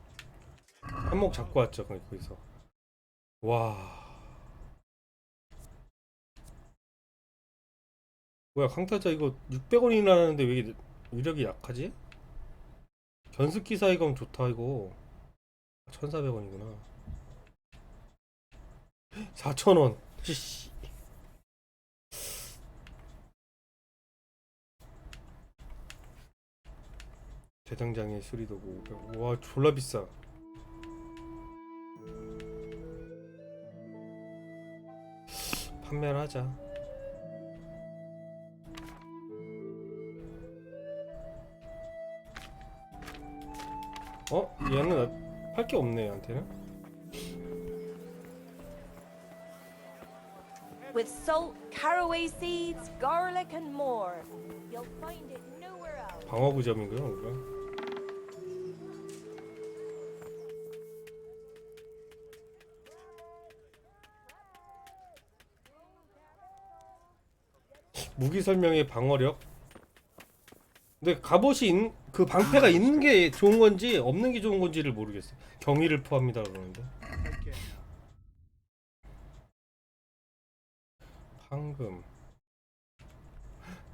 한몫 잡고 왔죠. 거기서. 와. 뭐야, 강타자 이거 600원이나 하는데 왜 이렇게 위력이 약하지? 견습기사 이건 좋다 이거. 1400원이구나. 4000원. 씨. 대장장의 수리도구 500원. 와, 졸라 비싸. 판매를 하자. 얘는 할 게 없네, 얘한테는. With salt, caraway seeds, garlic, and more. You'll find it nowhere else. 방어부점이고요, 우리가. 무기 설명의 방어력. 근데 갑옷이 그 방패가 있는 게 좋은 건지 없는 게 좋은 건지를 모르겠어. 경위를 포함이다 그러는데. 황금.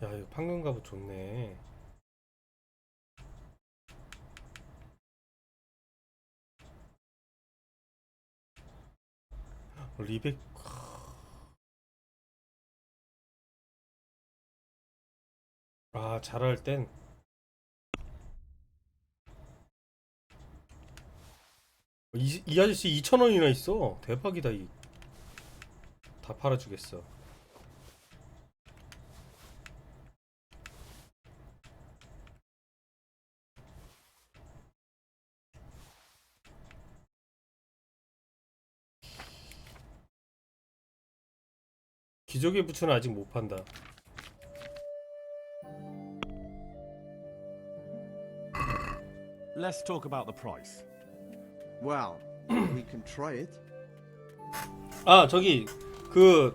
야, 이거 황금 갑옷 좋네. 리백. 아, 잘할 땐 이 아저씨 2,000원이나 있어. 대박이다. 다 팔아주겠어. 기적의 부츠는 아직 못 판다. Let's talk about the price. Well, we can try it. 아, 저기 그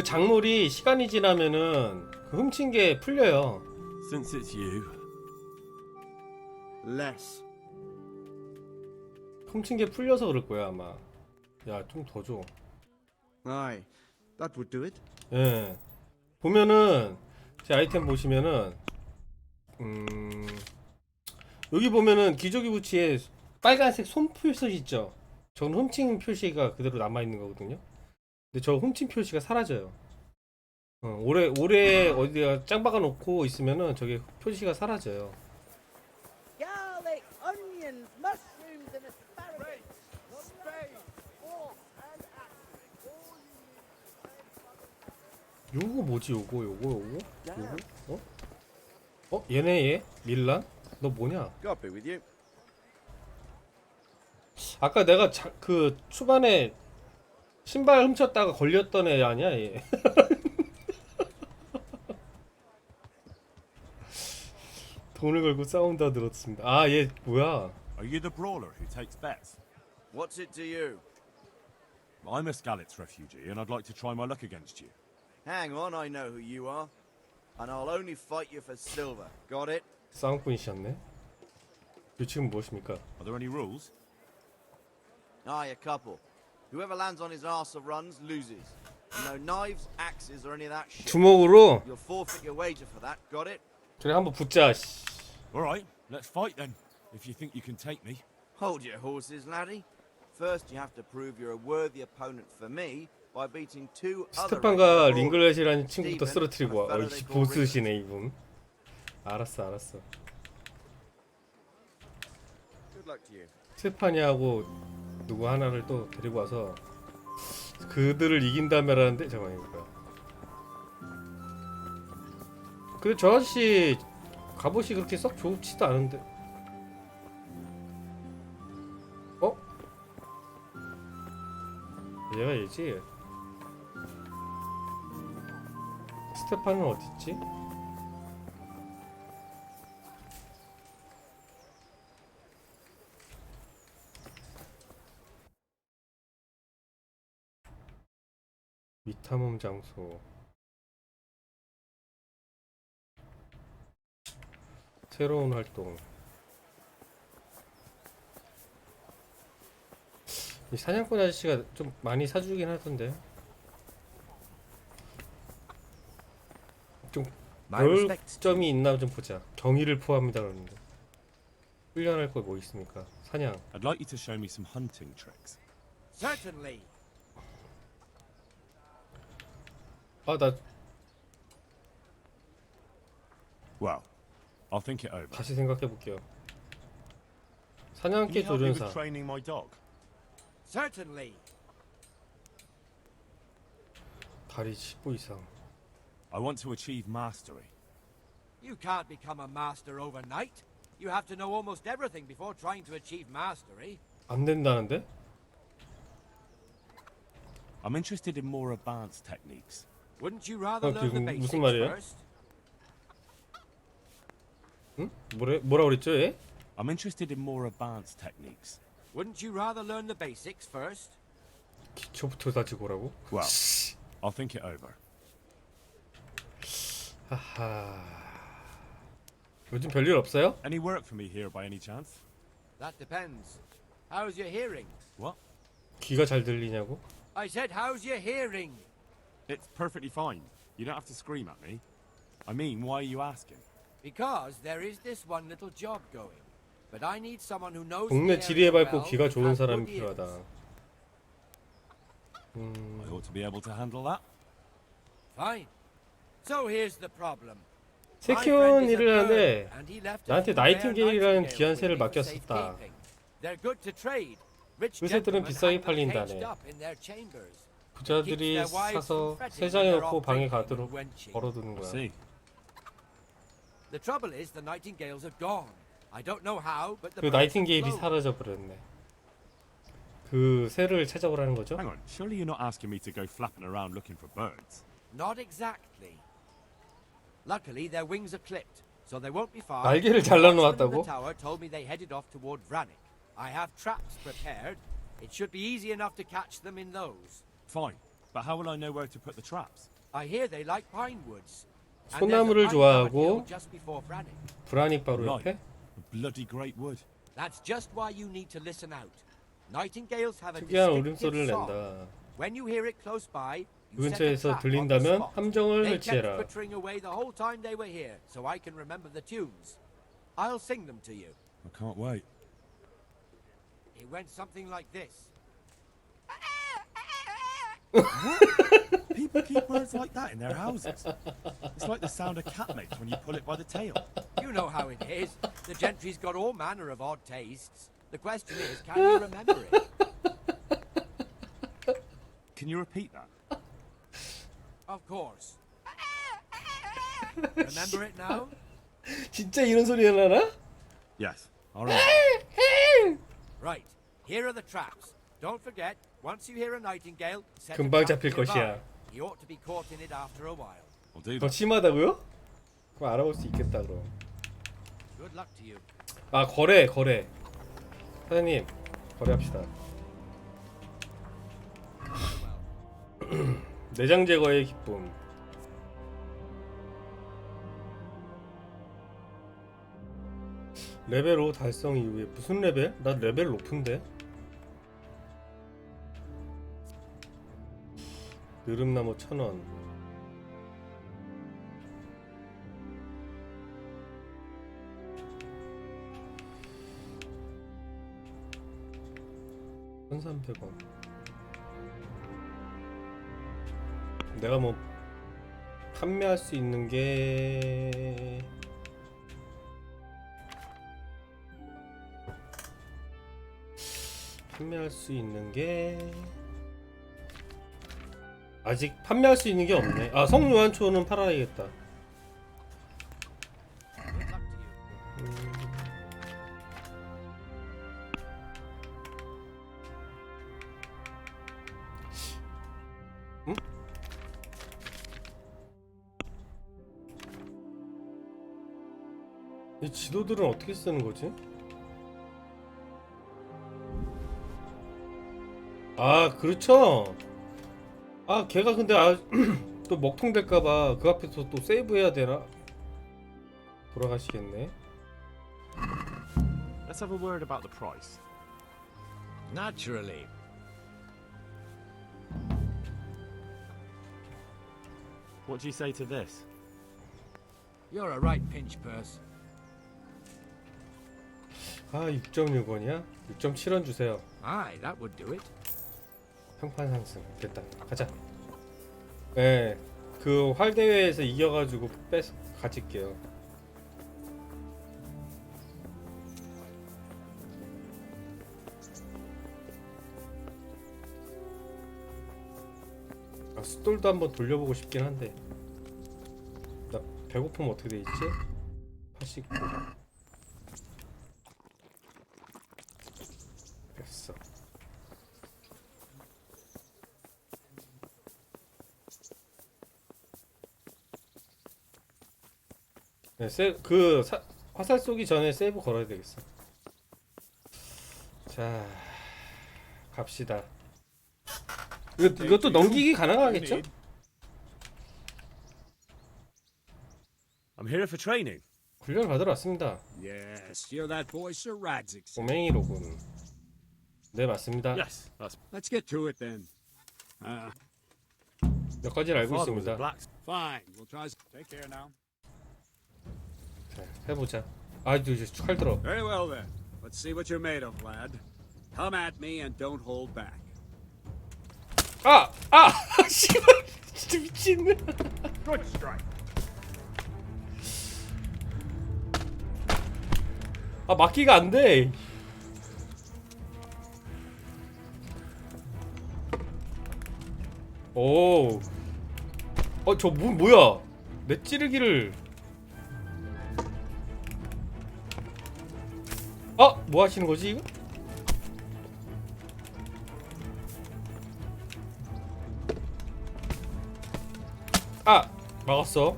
작물이 시간이 지나면은 그 훔친 게 풀려요. Since it's you. Less. 훔친 게 풀려서 그럴 거야, 아마. 야, 좀 더 줘. Aye, that would do it. 예. 보면은 제 아이템 보시면은 여기 보면은 기저귀 부츠에 빨간색 손 표시 있죠. 저는 훔친 표시가 그대로 남아 있는 거거든요. 근데 저 훔친 표시가 사라져요. 오래 어디가 짱 박아 놓고 있으면은 저게 표시가 사라져요. Garlic, onions, mushrooms, and asparagus. Spade, 요거 뭐지? 요거? 어? 어? 얘네 밀란? 너 뭐냐? God be with you. 아까 내가 그 초반에 신발 훔쳤다가 걸렸던 애 아니야 얘? 돈을 걸고 싸운다 들었습니다. 아, 얘 뭐야? Are you the brawler who takes bets? What's it to you? I'm a Skalitz refugee, and I'd like to try my luck against you. Hang on, I know who you are. And I'll only fight you for silver. Got it? 싸움꾼이셨네. 규칙은 무엇입니까? Are there any rules? Aye, a couple. Whoever lands on his arse or runs loses. No knives, axes, or any of that shit. 주먹으로. You'll forfeit your wager for that. Got it? 그래 한번 붙자. All right, let's fight then. If you think you can take me. Hold your horses, laddie. First, you have to prove you're a worthy opponent for me by beating two other. 스테판과 링글렛이라는 친구부터 쓰러뜨리고 와. 어이씨 보스시네 이분. 알았어. Good luck to you. 스테파니하고 누구 하나를 또 데리고 와서 그들을 이긴다며라는데 잠깐만 이거. 근데 저 아저씨 갑옷이 그렇게 썩 좋지도 않은데. 어? 얘가 얘지? 스테판은 어딨지? 위탐험 장소. 새로운 활동. 이 사냥꾼 아저씨가 좀 많이 사주긴 하던데. 좀 별 점이 있나 좀 보자. 정의를 포함이다 그러는데. 훈련할 거 뭐 있습니까? 사냥. I'd like you to show me some hunting tricks. Certainly. 아, 나 Well, I'll think it over. 다시 생각해 볼게요. 사냥개 Can you help me with 조련사. training my dog? Certainly. 다리 15 이상. I want to achieve mastery. You can't become a master overnight. You have to know almost everything before trying to achieve mastery. 안 된다는데? I'm interested in more advanced techniques. Wouldn't you rather learn the basics 무슨 말이에요? first? 응? 뭐라 그랬죠, 얘? I'm interested in more advanced techniques. Wouldn't you rather learn the basics first? 기초부터 다지고 오라고? Well, I'll think it over. 하하. 요즘 별일 없어요? Any work for me here by any chance? That depends. How's your hearing? What? 귀가 잘 들리냐고? I said, how's your hearing? It's perfectly fine. You don't have to scream at me. I mean, why are you asking? Because there is this one little job going. But I need someone who knows 동네 the 지리에 area 밟고 well 귀가 and 좋은 has 사람이 good ears. 필요하다. I ought to be able to handle that. Fine. So here's the problem. 세키온 일을 하는데 나한테 나이팅게일이라는 귀한 새를 맡겼었다. They're good to trade. 그 새들은 비싸게 팔린다네. 부자들이 사서 세장에 넣고 방에 가도록 걸어두는 거야. The trouble is the nightingales are gone. I don't know how, but the 그 나이팅게일이 사라져 버렸네. 그 새를 찾아오라는 거죠? Hang on, surely you're not asking me to go flapping around looking for birds? Not exactly. Luckily, their wings are clipped, so they won't be far. 날개를 잘라놓았다고? The tower told me they headed off toward Vranik. I have traps prepared. It should be easy enough to catch them in those. Fine, but how will I know where to put the traps? I hear they like pine woods. 소나무를 좋아하고 브라닉 바로 옆에? A bloody great wood. That's just why you need to listen out. Nightingales have a 특이한 distinctive 울음소리를 song. 낸다. When you hear it close by, 그 근처에서 들린다면 함정을 they kept 설치해라. twittering away the whole time they were here, so I can remember the tunes. I'll sing them to you. I can't wait. It went something like this. People keep birds like that in their houses. It's like the sound a cat makes when you pull it by the tail. You know how it is. The gentry's got all manner of odd tastes. The question is, can you remember it? Can you repeat that? Of course. Remember it now? 진짜 이런 소리가 나나? Yes. Right. Here are the traps. Don't forget, once you hear a nightingale, set 금방 a trap 잡힐 nearby. 것이야. He ought to be caught in it after a while. 더 심하다고요? 그럼 알아볼 수 있겠다 그럼. Good luck to you. 아 거래. 사장님 거래합시다. 내장 제거의 기쁨. 레벨 5 달성 이후에 무슨 레벨? 나 레벨 높은데? 느릅나무 1000원. $1,300원. 내가 뭐 판매할 수 있는 게 아직 판매할 수 있는 게 없네. 아 성유한초는 팔아야겠다. 응? 이 지도들은 어떻게 쓰는 거지? 아 그렇죠. 아 걔가 근데 또 먹통 될까봐 그 앞에서 또 세이브 해야 되나? 돌아가시겠네. Let's have a word about the price. Naturally. What do you say to this? You're a right pinch purse. 아 6.6원이야? 6.7원 주세요. Aye, that would do it. 평판 상승 됐다. 가자. 네, 그 활대회에서 이겨가지고 가질게요. 아, 숫돌도 한번 돌려보고 싶긴 한데 나 배고프면 어떻게 돼 있지? 89 됐어. 네, 화살 쏘기 전에 세이브 걸어야 되겠어. 자, 갑시다. 이것도 넘기기 가능하겠죠? I'm here for training. 훈련 받으러 왔습니다. Yes, you're that boy Sir Radzik. 꼬맹이로군. 네, 맞습니다. Yes, Let's get to it then. 몇 가지를 알고 있습니다. Fine, we'll try. Take care now. 자, 해보자. 아, 이제 칼 들어. Very well then. Let's see what you're made of, lad. Come at me and don't hold back. 씨발, 진짜 미친네. Good strike. 아, 막기가 안 돼. 오. 저 뭐야? 내 찌르기를. 뭐 하시는 거지 이거? 막았어.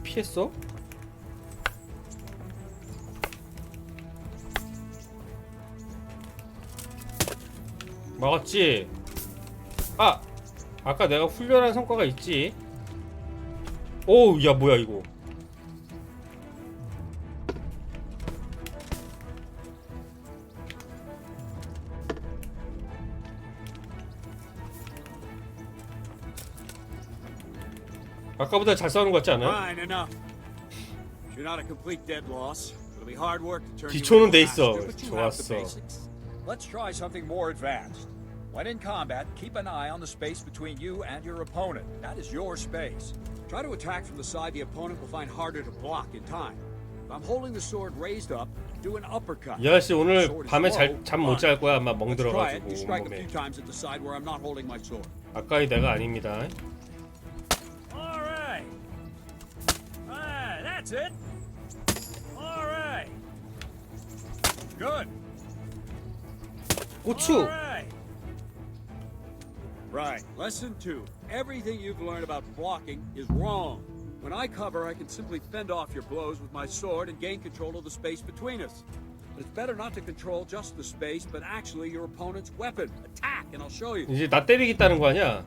피했어? 막았지? 아까 내가 훈련한 성과가 있지? 오우, 야, 뭐야 이거. 아까보다 잘 싸우는 것 같지 않아요? Fine enough. You're not a complete dead loss. It'll be hard work to turn you 기초는 into 돼 a 있어. master, but you have the 좋았어. basics. Let's try something more advanced. When in combat, keep an eye on the space between you and your opponent. That is your space. Try to attack from the side the opponent will find harder to block in time. If I'm holding the sword raised up, do an uppercut. 이 아저씨 오늘 밤에 잠 못 잘 거야. 아마 Let's try it. 멍들어가지고 You strike a 온몸에. few times at the side where I'm not holding my sword. 아까의 내가 아닙니다. That's it. All right. Good. 고추. All right. Right. Lesson 2. Everything you've learned about blocking is wrong. When I cover, I can simply fend off your blows with my sword and gain control of the space between us. But it's better not to control just the space, but actually your opponent's weapon. Attack, and I'll show you. 이제 나 때리겠다는 거 아니야?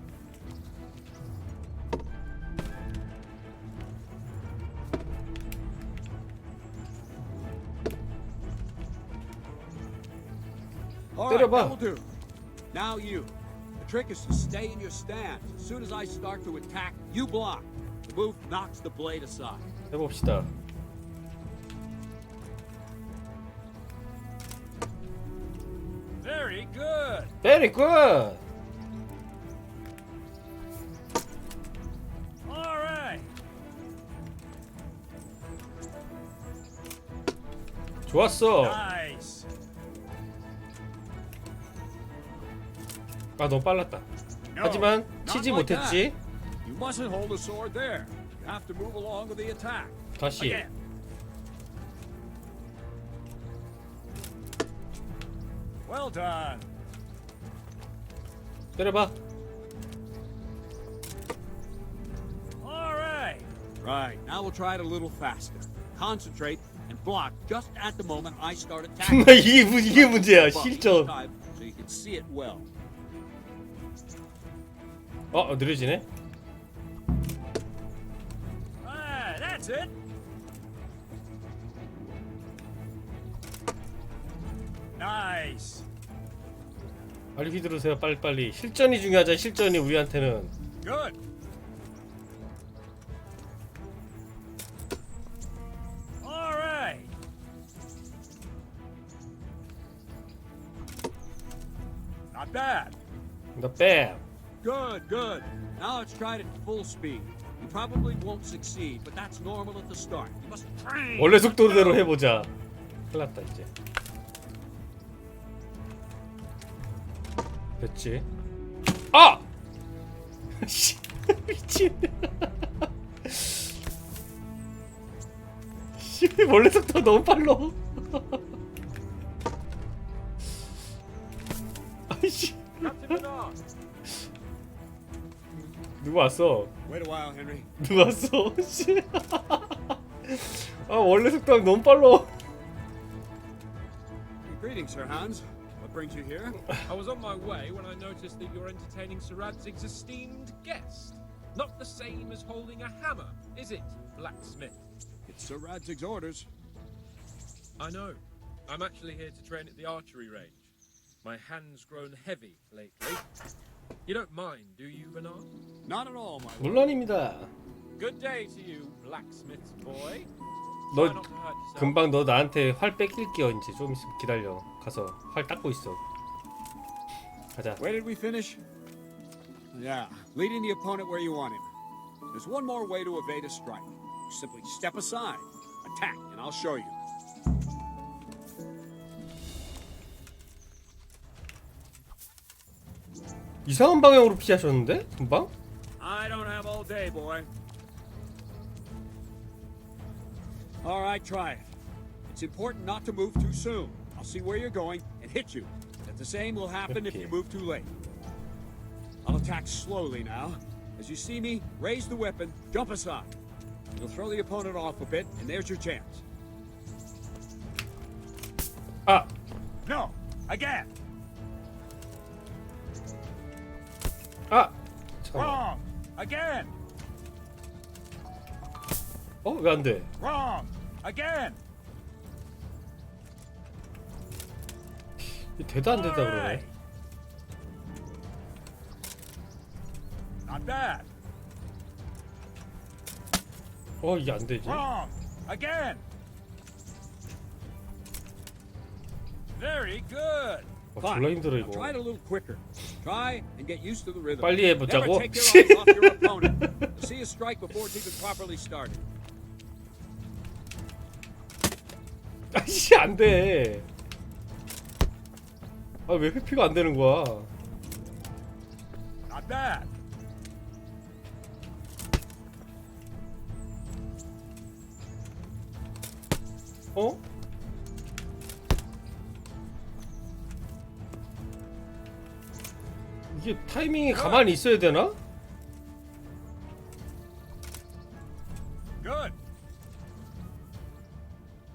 All right, 때려봐. that'll do. Now you. The trick is to stay in your stance. As soon as I start to attack, you block. The move knocks the blade aside. 해봅시다. Very good. Very good. All right. 좋았어. Nice. 아 너무 빨랐다. 하지만 치지 못했지. You mustn't hold the sword there. You have to move along with the attack. 다시. Again. Well done. 때려봐. All right. Right. Now we'll try it a little faster. Concentrate and block just at the moment I start attacking. 이게 문제야. 실전. So you can see it well. 느려지네. Ah, that's it. Nice. 빨리 휘두르세요. 빨리빨리. 실전이 중요하잖아. 실전이 우리한테는. Good. All right. Not bad. Not bad. Good, good. Now let's try it at full speed. You probably won't succeed, but that's normal at the start. You must train. 원래 속도대로 해보자. 큰일 났다 이제. 됐지. 아! 씨, 미친. 씨, 원래 속도가 너무 빨라. 아이씨. 누구 왔어? Wait a while, Henry. 누구 왔어? 씨. 아 원래 속도가 너무 빨라. Greetings, Sir Hans. What brings you here? I was on my way when I noticed that you're entertaining Sir Radzig's esteemed guest. Not the same as holding a hammer, is it, blacksmith? It's Sir Radzig's orders. I know. I'm actually here to train at the archery range. My hand's grown heavy lately. You don't mind, do you, Bernard? Not at all, my lord. 물론입니다. Good day to you, blacksmith's boy. 너 금방 너 나한테 활 뺏길게요. 이제 좀 있으면 기다려. 가서 활 닦고 있어. 가자. Where did we finish? Yeah, leading the opponent where you want him. There's one more way to evade a strike. You simply step aside, attack, and I'll show you. 이상한 방향으로 피하셨는데? 금방? I don't have all day, boy. All right, try it. It's important not to move too soon. I'll see where you're going and hit you. But the same will happen if you move too late. I'll attack slowly now. As you see me, raise the weapon, jump aside. You'll throw the opponent off a bit, and there's your chance. 아! No! Again! 아! Wrong! Again! 왜 안 돼? Wrong! Again! 대도 안 된다 그러네. Not bad. 이게 안 되지. Wrong! Again! Very good. 졸라 힘들어 이거. Try it a little quicker. Try and get used to the rhythm. 빨리 해보자고. Never take your eyes off your opponent. See a strike before it's even properly started. 아씨 안 돼. 왜 회피가 안 되는 거야? Not bad. 어? 이게 타이밍이 가만히 있어야 되나? Good.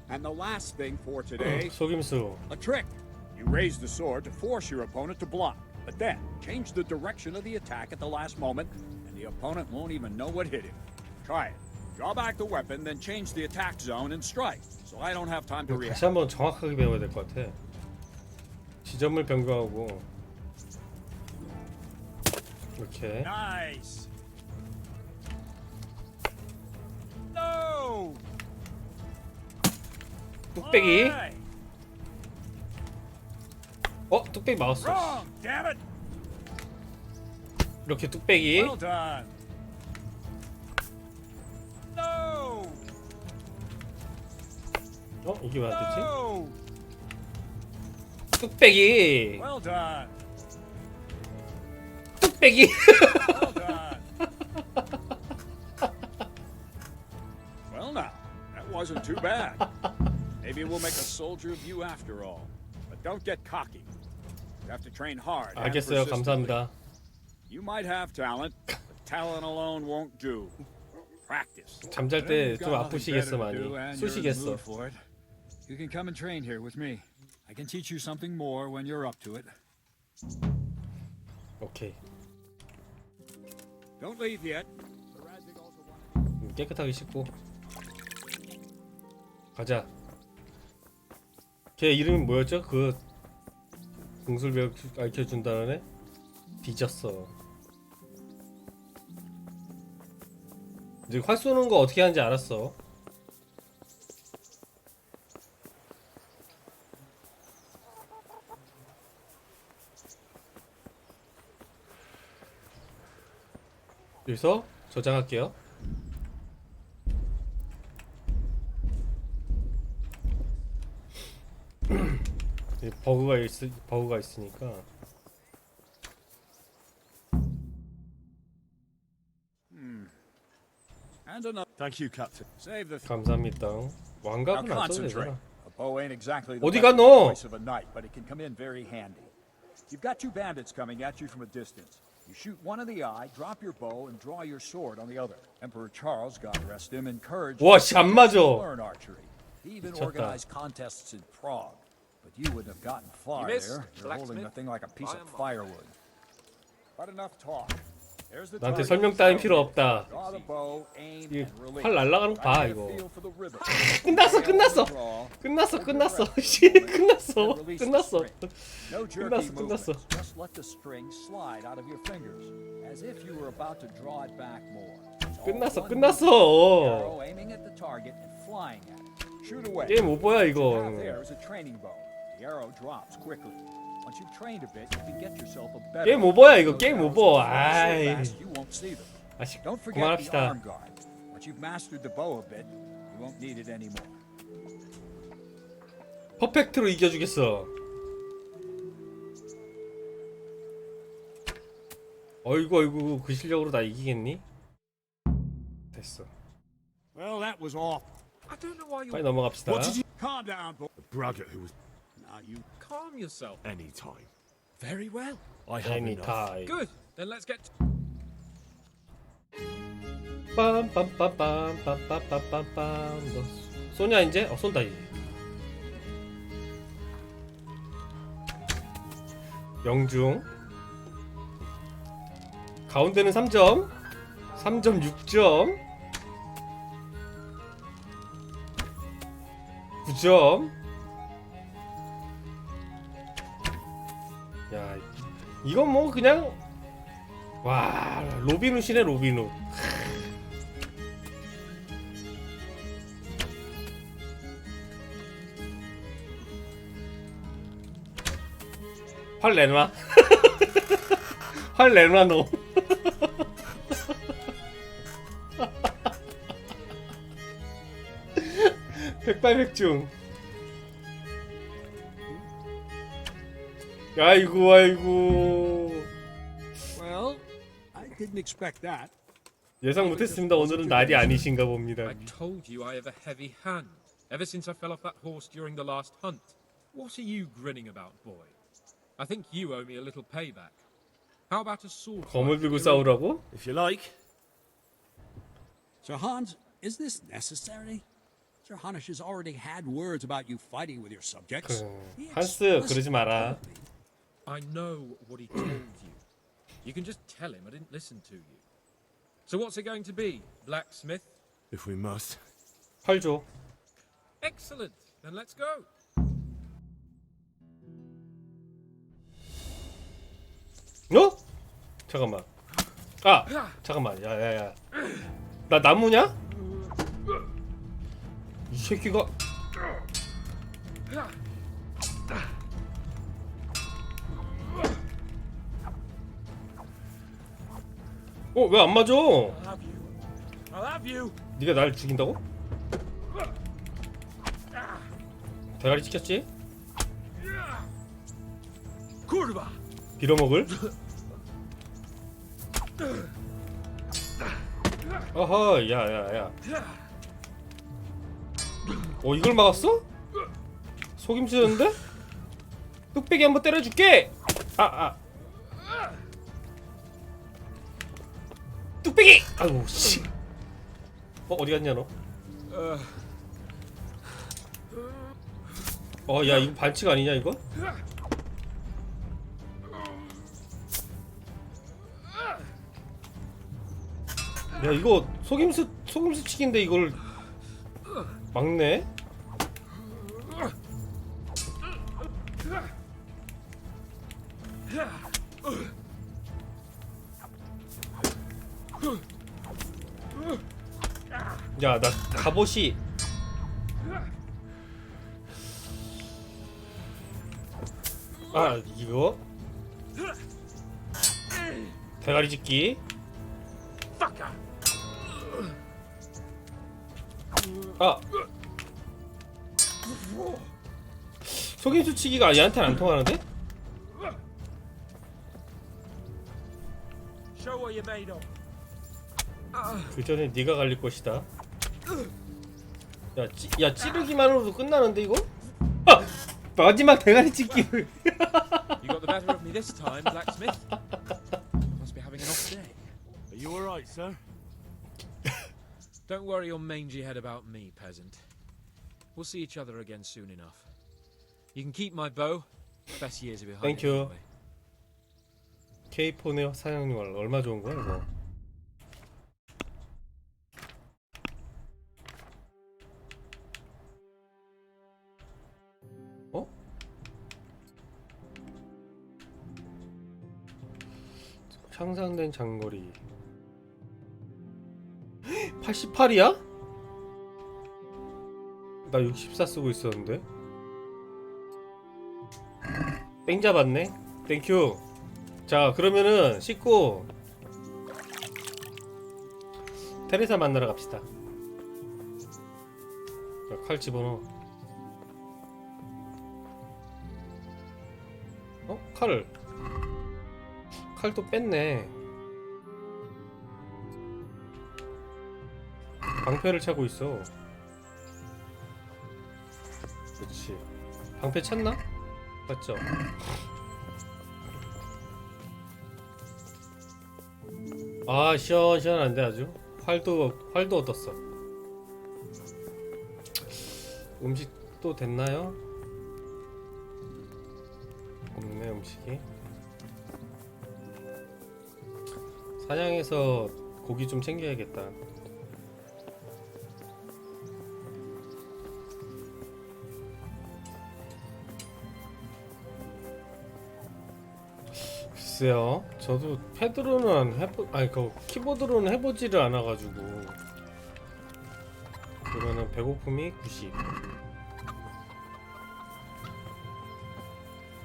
And the last thing for today, 속임수. a trick. You raise the sword to force your opponent to block, but then change the direction of the attack at the last moment, and the opponent won't even know what hit him. Try it. Draw back the weapon, then change the attack zone and strike, so I don't have time to react. 다시 한번 정확하게 배워야 될 것 같아. 지점을 변경하고 이렇게. Nice. No. 뚝배기. 뚝배기 막았어. Wrong, damn it. 이렇게 뚝배기. Well done. No. 이게 왜 안 되지? No. 뚝배기. Well done. 뚝배기. Well done. Well now, that wasn't too bad. Maybe we'll make a soldier of you after all. But don't get cocky. You have to train hard. and 알겠어요. persistently. 감사합니다. You might have talent, but talent alone won't do. Practice. 잠잘 때 좀 아프시겠어 많이. 쑤시겠어. You can come and train here with me. I can teach you something more when you're up to it. 오케이. Don't leave yet. 깨끗하게 씻고 가자. 걔 이름이 뭐였죠? 그 공술 가르쳐준다는 애? 뒤졌어. 이제 활 쏘는 거 어떻게 하는지 알았어. 여기서 저장할게요. 버그가 있으니까. And another. Thank you, Captain. Save the. 감사합니다. Now 왕갑은 안 써도 concentrate. 되잖아. A bow ain't exactly the 어디 가, weapon 너? choice of a knight, but it can come in very handy. You've got two bandits coming at you from a distance. You shoot one in the eye, drop your bow, and draw your sword on the other. Emperor Charles, God rest him, encouraged 와, 씨, 안 맞아. to learn archery. He even 미쳤다. organized contests in Prague. But you wouldn't have gotten far You missed, there. You're holding the blacksmith. thing like a piece of firewood. But enough talk. There's the 나한테 target. 설명 따윈 필요 없다. Draw the bow, aim, 이게 and release. 활 날아가는 거 봐, Try to 이거. feel for the rivet. 끝났어. 씨, 끝났어. No jerky 끝났어. movements. Just let the string slide out of your fingers, as if you were about to draw it back more. It's all one 끝났어. arrow aiming at the target and flying at it. Shoot away. 게임 오버야, What you 이거. have there is a training bow. The arrow drops quickly. Once you've trained a bit, you can get yourself a better. 게임 오버야, 이거. Those 게임 arrows 오버. will fly so 아이. fast you won't see them. 아씨, Don't forget the 그만합시다. arm guard. Once you've mastered the bow a bit, you won't need it anymore. 퍼펙트로 이겨주겠어. 어이구, 그 실력으로 나 이기겠니? 됐어. Well, that was awful. I don't know why 빨리 you're. 넘어갑시다. Calm down, boy. The braggart who was Now you Calm yourself. any time. Very well. I have enough. anytime. Good. Then let's get. 빰빰빰빰빰빰빰빰빰. 너 쏘냐 이제? 쏜다 이제. 영중. 가운데는 3점. 3점 6점. 9점. 야, 이건 뭐 그냥 와, 로빈훗이네 로빈훗. 활 내놔. 활 내놔 너. 백발백중. 아이고. Well, I didn't expect that. 예상 못했습니다. 오늘은 날이 아니신가 봅니다. I told you I have a heavy hand. Ever since I fell off that horse during the last hunt. What are you grinning about, boy? I think you owe me a little payback. How about a sword 검을 fight? 들고 싸우라고? If you like. Sir Hans, is this necessary? Sir Hanush has already had words about you fighting with your subjects. 한스 그러지 마라. I know what he told you. You can just tell him I didn't listen to you. So what's it going to be, blacksmith? If we must. 활 줘. Excellent. Then let's go. 어? 잠깐만. 아, 잠깐만. 야야야. 나 나무냐? 이 새끼가. 왜 안 맞아? 네가 날 죽인다고? 대가리 찍혔지? 빌어먹을? 어허, 야야야. 이걸 막았어? 속임수였는데? 뚝배기 한번 때려줄게! 뚝배기! 아이고 씨. 어디 갔냐 너? 야 이거 반칙 아니냐 이거? 야 이거 속임수 치기인데 이걸 막네? 야 나 갑옷이 이거 대가리 찢기 속임수 치기가 얘한테는 안 통하는데? 그 전에 네가 갈릴 것이다. 야 찌르기만으로도 끝나는데 이거? 마지막 대가리 찢기. You got the better of me this time, blacksmith. Must be having an off day. Are you all right, sir? Don't worry your mangy head about me, peasant. We'll see each other again soon enough. You can keep my bow. Best years are behind. Thank you. K4네 사냥용 얼마 좋은 거야 이거? 향상된 장거리 88이야? 나 64 쓰고 있었는데 땡 잡았네. 땡큐. 자 그러면은 씻고 테레사 만나러 갑시다. 자, 칼 집어넣어. 칼도 뺐네. 방패를 차고 있어. 그렇지. 방패 찼나? 맞죠? 시원한데 아주. 활도 얻었어. 음식 또 됐나요? 없네 음식이. 사냥해서 고기 좀 챙겨야겠다. 글쎄요, 저도 패드로는 키보드로는 해보지를 않아가지고. 그러면은 배고픔이 90.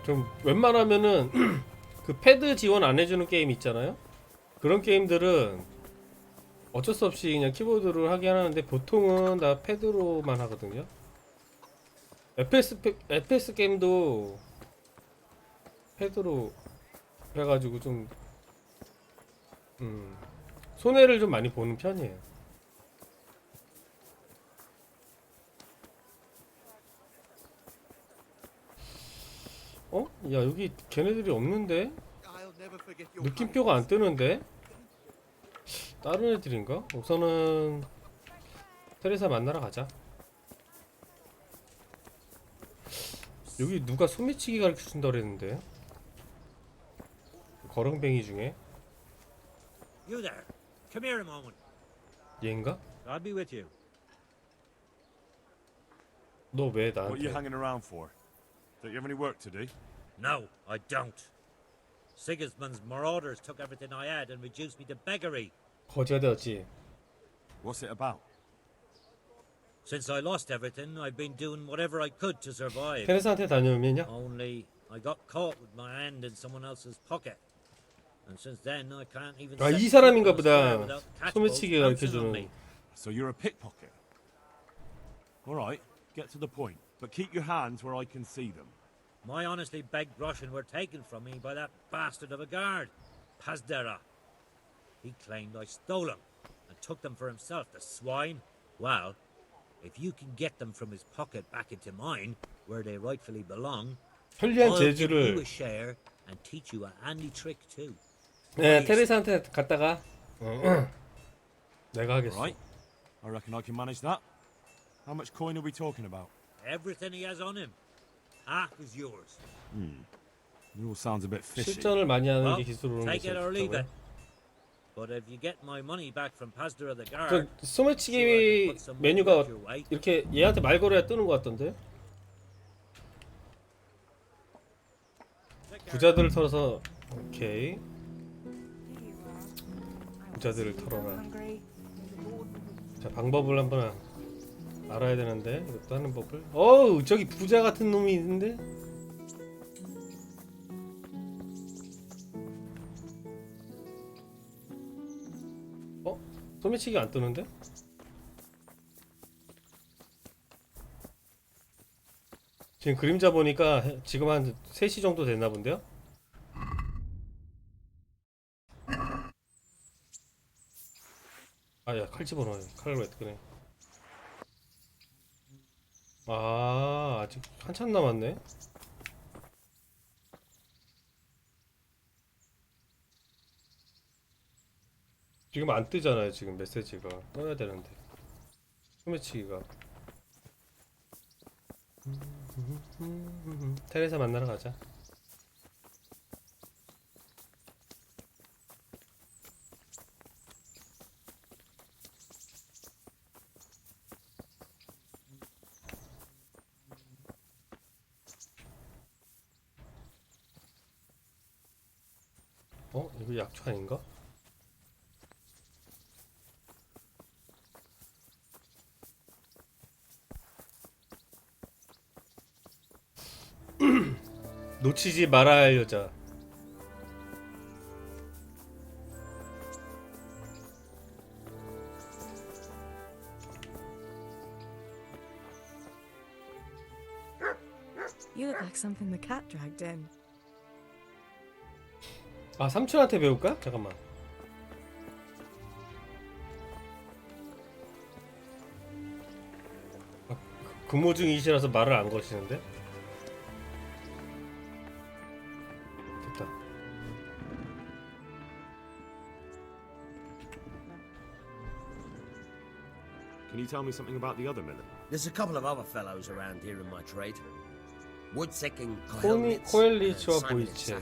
좀 웬만하면은 그 패드 지원 안 해주는 게임 있잖아요. 그런 게임들은 어쩔 수 없이 그냥 키보드로 하긴 하는데 보통은 다 패드로만 하거든요. FPS 게임도 패드로 해가지고 좀 손해를 좀 많이 보는 편이에요. 어? 야 여기 걔네들이 없는데? 느낌표가 안 뜨는데? 다른 애들인가? 우선은 테레사 만나러 가자. 여기 누가 소매치기 가르쳐준다 그랬는데? 거렁뱅이 중에 You there. Come here a moment. 얘인가? I'll be with you. 너 왜 What are you 나한테 hanging around for? Don't you have any work to do? No, I don't. Sigismund's marauders took everything I had and reduced me to beggary. 거지가 되었지? What's it about? Since I lost everything, I've been doing whatever I could to survive. 테레사한테 다녀오면요? Only I got caught with my hand in someone else's pocket. And since then, I can't even. 아, set 이 foot 사람인가 on a square 보다. without catch 소매치기 bolts bouncing on 가르쳐주는. me. So you're a pickpocket? Alright, get to the point. But keep your hands where I can see them. My honestly begged groschen were taken from me by that bastard of a guard, Pazdera. He claimed I stole them and took them for himself, the swine. Well, if you can get them from his pocket back into mine, where they rightfully belong, 편리한 I'll give you 재주를 a share and teach you a handy trick too. 네, 테레사한테 갔다가 내가 하겠어. Right, I reckon I can manage that. How much coin are we talking about? Everything he has on him, half is yours. It all sounds a bit fishy. 실전을 많이 하는 Well, 게 기술을 오는 take it or leave 게 it. But if you get my money back from Pazdera the 그 guard, 소매치기 메뉴가 이렇게 얘한테 말 걸어야 뜨는 것 같던데? 부자들을 털어서 오케이. 부자들을 털어라. 자, 방법을 한번 알아야 되는데 이것도 하는 법을. 어우, 저기 부자 같은 놈이 있는데? 어? 소매치기 안 뜨는데? 지금 그림자 보니까 지금 한 3시 정도 됐나 본데요? 아야, 칼 집어넣어요. 칼을 왜 끄네. 아, 아직 한참 남았네. 지금 안 뜨잖아요. 지금 메시지가 떠야 되는데. 소매치기가. 테레사 만나러 가자. 어? 이거 약초 아닌가? 놓치지 말아야 할 여자. You look like something the cat dragged in. 아, 삼촌한테 배울까? 잠깐만. 아, 근무 중이시라서 말을 안 거시는데? 됐다. Can you tell me something about the other miller? There's a couple of other fellows around here in my trade. Woodsick and 코엘리치와 보이체.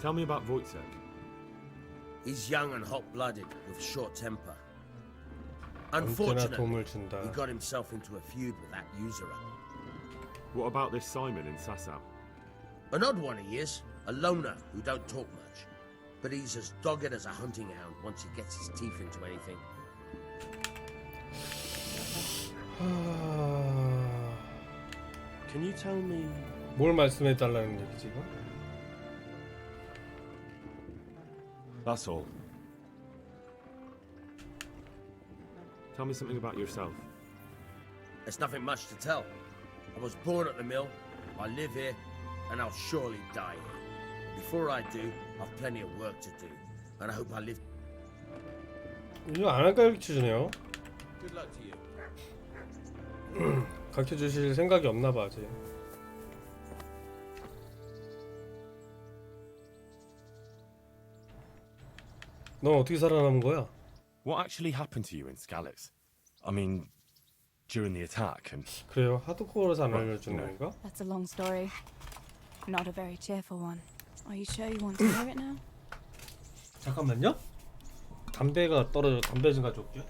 Tell me about Wojciech. He's young and hot-blooded with a short temper. 언제나 Unfortunately, 도움을 준다. he got himself into a feud with that usurer. What about this Simon in Sasau? An odd one he is, a loner who don't talk much. But he's as dogged as a hunting hound once he gets his teeth into anything. Can you tell me? 뭘 말씀해 달라는 얘기지 이거? That's all. Tell me something about yourself. There's nothing much to tell. I was born at the mill, I live here, and I'll surely die here. Before I do, I've plenty of work to do, and I hope I live. 이거 안 할까 이렇게 주네요. Good luck to you. 가르쳐 주실 생각이 없나 봐, 아직. 넌 어떻게 살아남은 거야? What actually happened to you in Skalitz? I mean, during the attack and... 그래요? 하드코어라서 안 알려주는 Well, 건가? That's a long story. Not a very cheerful one. Are you sure you want to hear it now? 잠깐만요. 담배가 떨어져. 담배 좀 가져올게요.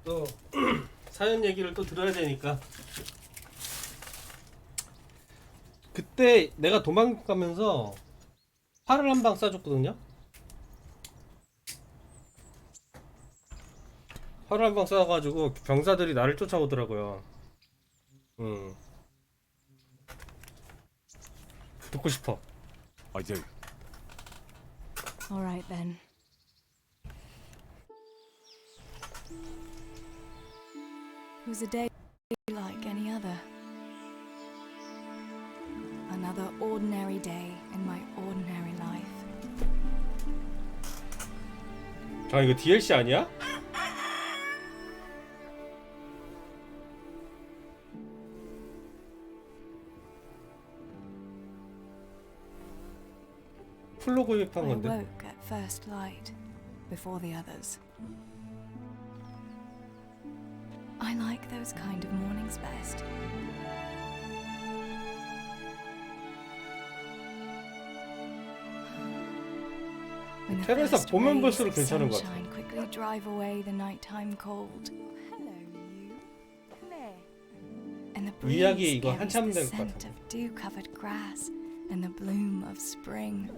또 사연 얘기를 또 들어야 되니까. 그때 내가 도망가면서 활을 한 방 쏴줬거든요. 활을 한 방 쏴가지고 병사들이 나를 쫓아오더라고요. 듣고 싶어. I do. All right then. It was a day like any other. Another ordinary day in my ordinary life. 아, 이거 DLC 아니야? 풀로 구입한 I 건데. woke at first light, before the others. I like those kind of mornings best. When the 테레사 first 보면 rays 볼수록 of 괜찮은 것 같아. sunshine quickly drive away the nighttime cold. Hello, you. Come here. And the 이야기 breeze 이거 carries 한참 the 될 것 scent 같은데. of dew-covered grass and the bloom of spring.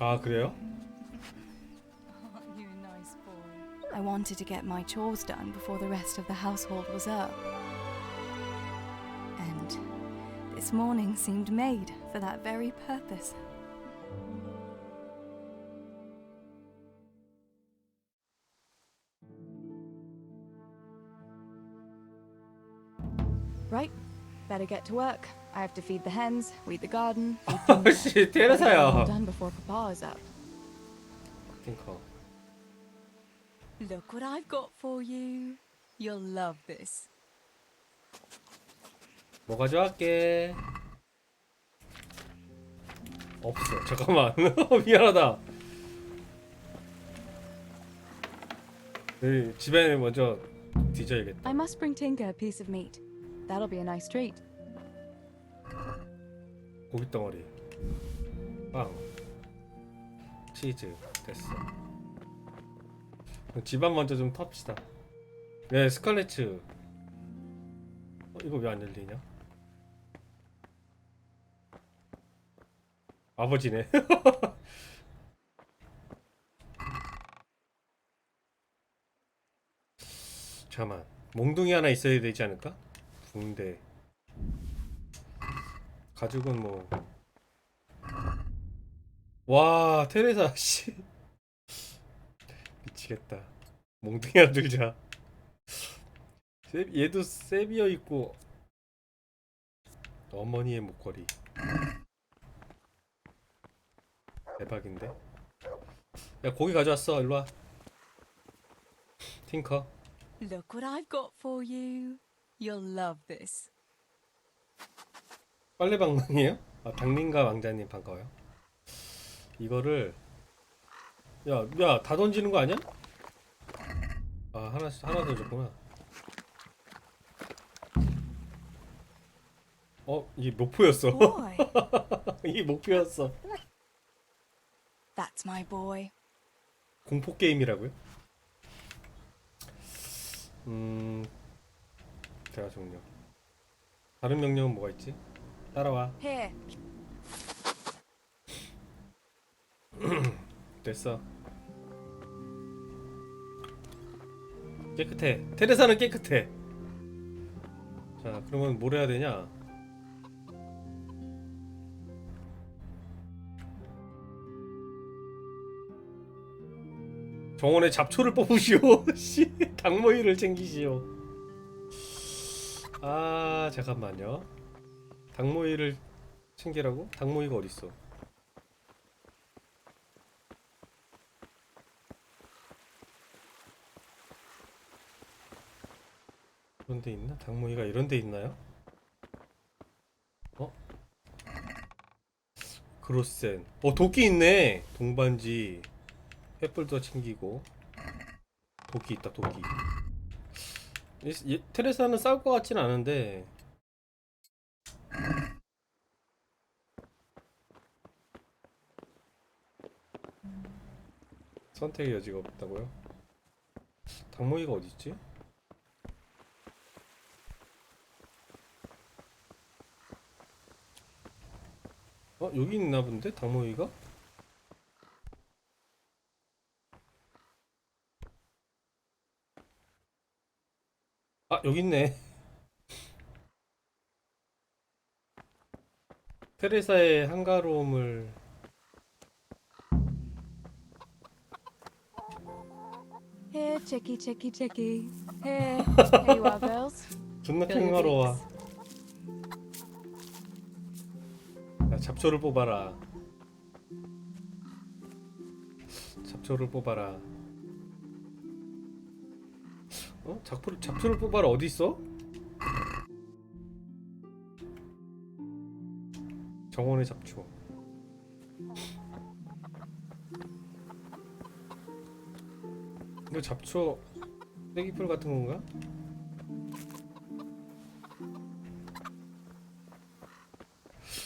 아, 그래요? Aren't you a nice boy? I wanted to get my chores done before the rest of the household was up. And this morning seemed made for that very purpose. Right, better get to work. I have to feed the hens, weed the garden, feed Tinker. 씨, Gotta get it 테레사야. all done before Papa is up. 팅커. Look what I've got for you. You'll love this. 뭐 가져갈게. 없어. 잠깐만. 미안하다. 네, 집에 먼저 뒤져야겠다. I must bring Tinker a piece of meat. That'll be a nice treat. 고기 덩어리. 빵. 치즈. 됐어. 집안 먼저 좀 텁시다. 네, 스칼렛츠. 이거 왜 안 열리냐? 아버지네. 잠깐만. 몽둥이 하나 있어야 되지 않을까? 붕대. 가죽은 뭐. 와, 테레사 씨. 미치겠다. 몽둥이 하나 들자. 얘도 세비어 있고. 어머니의 목걸이. 대박인데. 야, 고기 가져왔어. 일로 와. 팅커. Look what I've got for you. You'll love this. 빨래 방망이에요? 아, 당민가 왕자님 반가워요. 이거를 야, 다 던지는 거 아니야? 아, 하나 더 줬구나. 이게 목표였어. 이게 목표였어. That's my boy. 공포 게임이라고요? 대화 종료. 다른 명령은 뭐가 있지? 따라와. Here. 됐어. 깨끗해. 테레사는 깨끗해. 자, 그러면 뭘 해야 되냐? 정원에 잡초를 뽑으시오. 씨, 닭모이를 챙기시오. 아, 잠깐만요. 닭모이를 챙기라고? 닭모이가 어딨어? 이런 데 있나? 닭모이가 이런 데 있나요? 어? 그로센. 도끼 있네. 동반지. 횃불도 챙기고. 도끼 있다, 도끼. 테레사는 싸울 것 같진 않은데. 선택의 여지가 없다고요? 닭모이가 어딨지? 여기 있나 본데? 닭모이가? 여기 있네. 테레사의 한가로움을 Here, chicky, chicky, chicky. Here. Here you are, girls. 존나 Fill your 평화로워. beaks. 야, 잡초를 뽑아라. 잡초를 뽑아라. 잡초를 뽑아라. 어디 있어? 정원의 잡초. 이거 잡초 쐐기풀 같은 건가?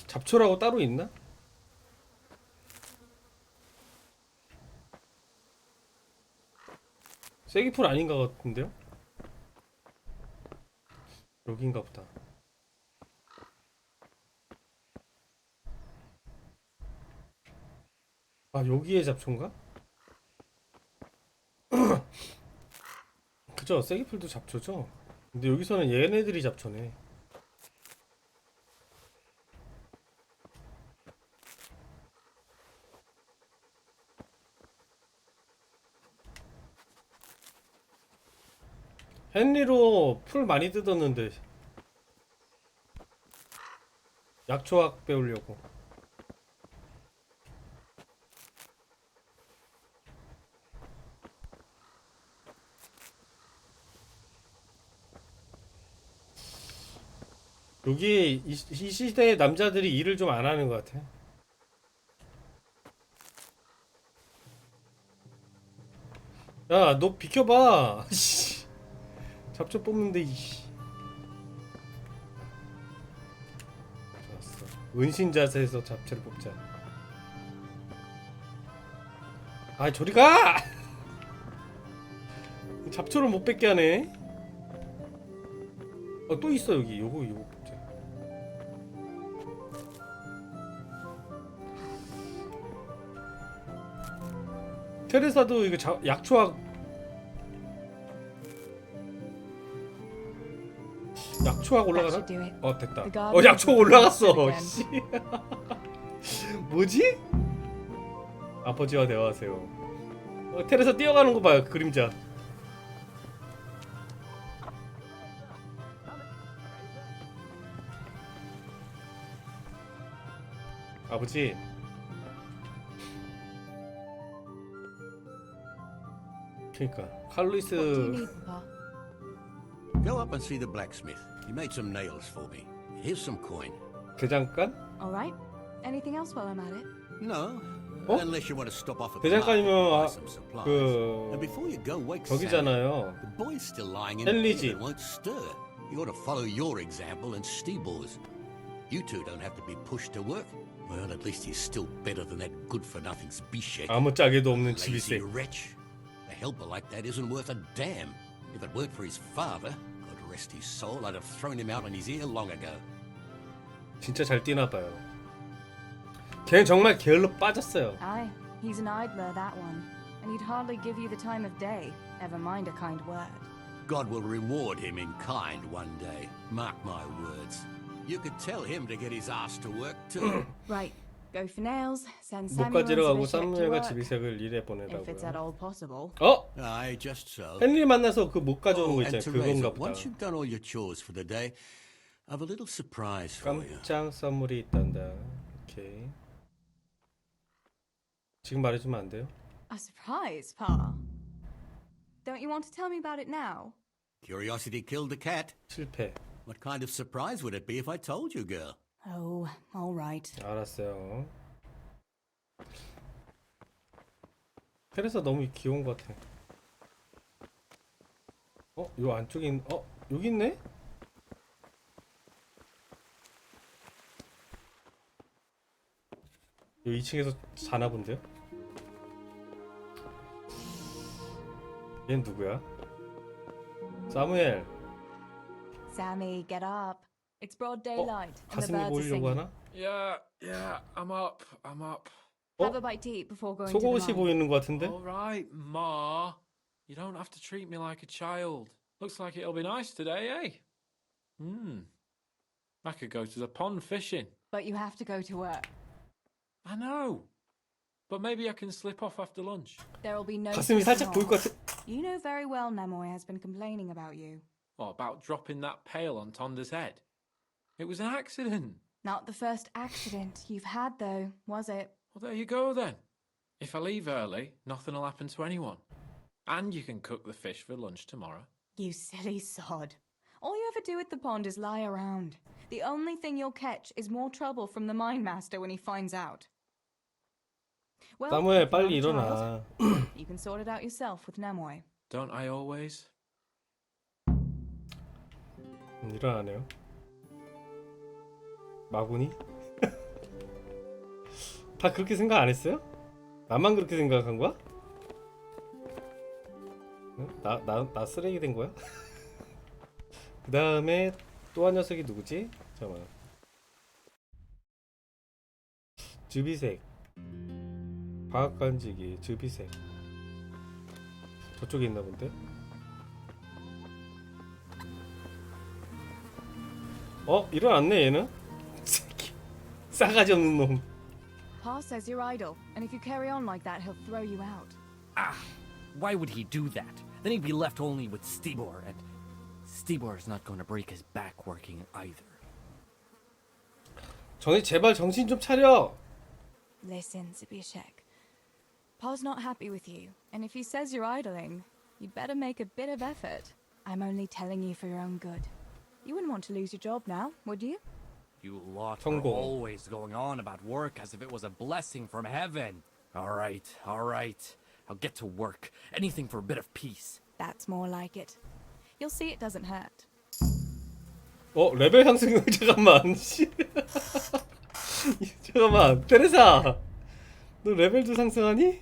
잡초라고 따로 있나? 쐐기풀 아닌가 같은데요? 여긴가 보다. 여기에 잡초인가? 그죠? 쐐기풀도 잡초죠? 근데 여기서는 얘네들이 잡초네. 헨리로 풀 많이 뜯었는데 약초학 배우려고. 여기 이 시대의 남자들이 일을 좀 안 하는 것 같아. 야, 너 비켜봐. 잡초 뽑는데. 좋았어. 은신 자세에서 잡초를 뽑자. 저리 가! 잡초를 못 뺏게 하네. 또 있어 여기. 요거 뽑자. 테레사도 이거 약초학 올라가나? 됐다. 약초학 올라갔어. 씨. 뭐지? 아버지와 대화하세요. 테레사 뛰어가는 거 봐요. 그 그림자. 아버지. 그러니까 칼루이스. Go up and see the blacksmith. He made some nails for me. Here's some coin. 대장간? All right. Anything else while I'm at it? No. Unless you want to stop off at the 대장간이면 market and buy some supplies. And before you go wake 저기잖아요. Sammy. The boy's still lying in 헨리지. bed and won't stir. You ought to follow your example and Steebor's. You two don't have to be pushed to work. Well, at least he's still better than that good-for-nothing Zbyszek. 아무 짝에도 없는 Lazy 지비세. wretch. A helper like that isn't worth a damn. If it weren't for his father, God rest his soul, I'd have thrown him out on his ear long ago. 진짜 잘 뛰나 봐요. 걔는 정말 게을러 빠졌어요. Aye, he's an idler, that one. And he'd hardly give you the time of day, never mind a kind word. God will reward him in kind one day. Mark my words. You could tell him to get his ass to work too. Right, go for nails, send Samuel and 목가지러 가고 Zbyszek to 사무엘과 work. 지비색을 일해 If it's at 보내라고요. all possible. Aye, just so. 헨리 만나서 그 목 가져오는 거 and 있잖아요. Teresa, 그건가 보다. once you've done all your chores for the day, I've a little surprise for you. 깜짝 선물이 있단다. 오케이. 지금 말해주면 안 돼요? A surprise, Pa. Don't you want to tell me about it now? Curiosity killed the cat. 실패. What kind of surprise would it be if I told you, girl? Oh, all right. 알았어요. 테레사 너무 귀여운 것 같아. 요 안쪽에 여기 있네? 요 2층에서 자나 본데요? 얘는 누구야? 사무엘. Sammy, get up. It's broad daylight, and the 가슴이 birds are 보이려고 singing. 하나? Yeah, I'm up. Have a bite to eat before going to the 속옷이 mine. 보이는 것 같은데? All right, Ma. You don't have to treat me like a child. Looks like it'll be nice today, eh? I could go to the pond fishing. But you have to go to work. I know. But maybe I can slip off after lunch. There'll be no 가슴이 살짝 보일 것 같아. You know very well Nemoy has been complaining about you. What about dropping that pail on Tonda's head? It was an accident. Not the first accident you've had, though, was it? Well, there you go then. If I leave early, nothing will happen to anyone. And you can cook the fish for lunch tomorrow. You silly sod. All you ever do at the pond is lie around. The only thing you'll catch is more trouble from the mine master when he finds out. Well, 사무엘 if you're 빨리 not a 일어나. child, you can sort it out yourself with Nemoy. Don't I always? 일어나네요. 마구니? 다 그렇게 생각 안 했어요? 나만 그렇게 생각한 거야? 나 쓰레기 된 거야? 그 다음에 또 한 녀석이 누구지? 잠깐만. 즈비색. 과학관지기 즈비색. 저쪽에 있나 본데? 일어났네 얘는? 싸가지 없는 놈. Pa says you're idle, and if you carry on like that, he'll throw you out. Why would he do that? Then he'd be left only with Stibor, and Stibor's not going to break his back working either. 제발 정신 좀 차려. Listen, Zbyszek. Pa's not happy with you, and if he says you're idling, you'd better make a bit of effort. I'm only telling you for your own good. You wouldn't want to lose your job now, would you? You lot are always going on about work as if it was a blessing from heaven. All right. I'll get to work. Anything for a bit of peace. That's more like it. You'll see it doesn't hurt. 레벨 상승. 잠깐만. 잠깐만. 테레사. 너 레벨도 상승하니?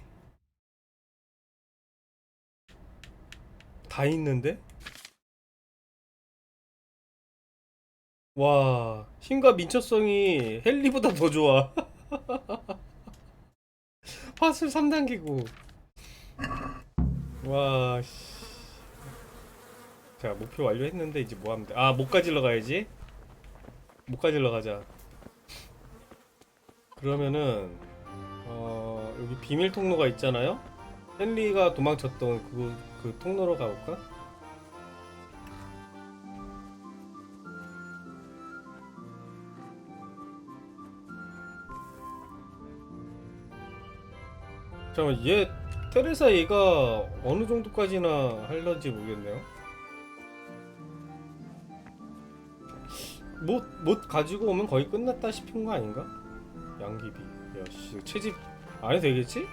다 있는데? 와, 힘과 민첩성이 헨리보다 더 좋아. 화술 3단계고. 와, 씨. 자, 목표 완료했는데 이제 뭐 하면 돼? 못 가질러 가야지. 못 가질러 가자. 그러면은 여기 비밀 통로가 있잖아요. 헨리가 도망쳤던 그 통로로 가볼까? 잠깐만, 얘 테레사 얘가 어느 정도까지나 할런지 모르겠네요. 못 가지고 오면 거의 끝났다 싶은 거 아닌가? 양귀비. 야씨, 채집 안 해도 되겠지?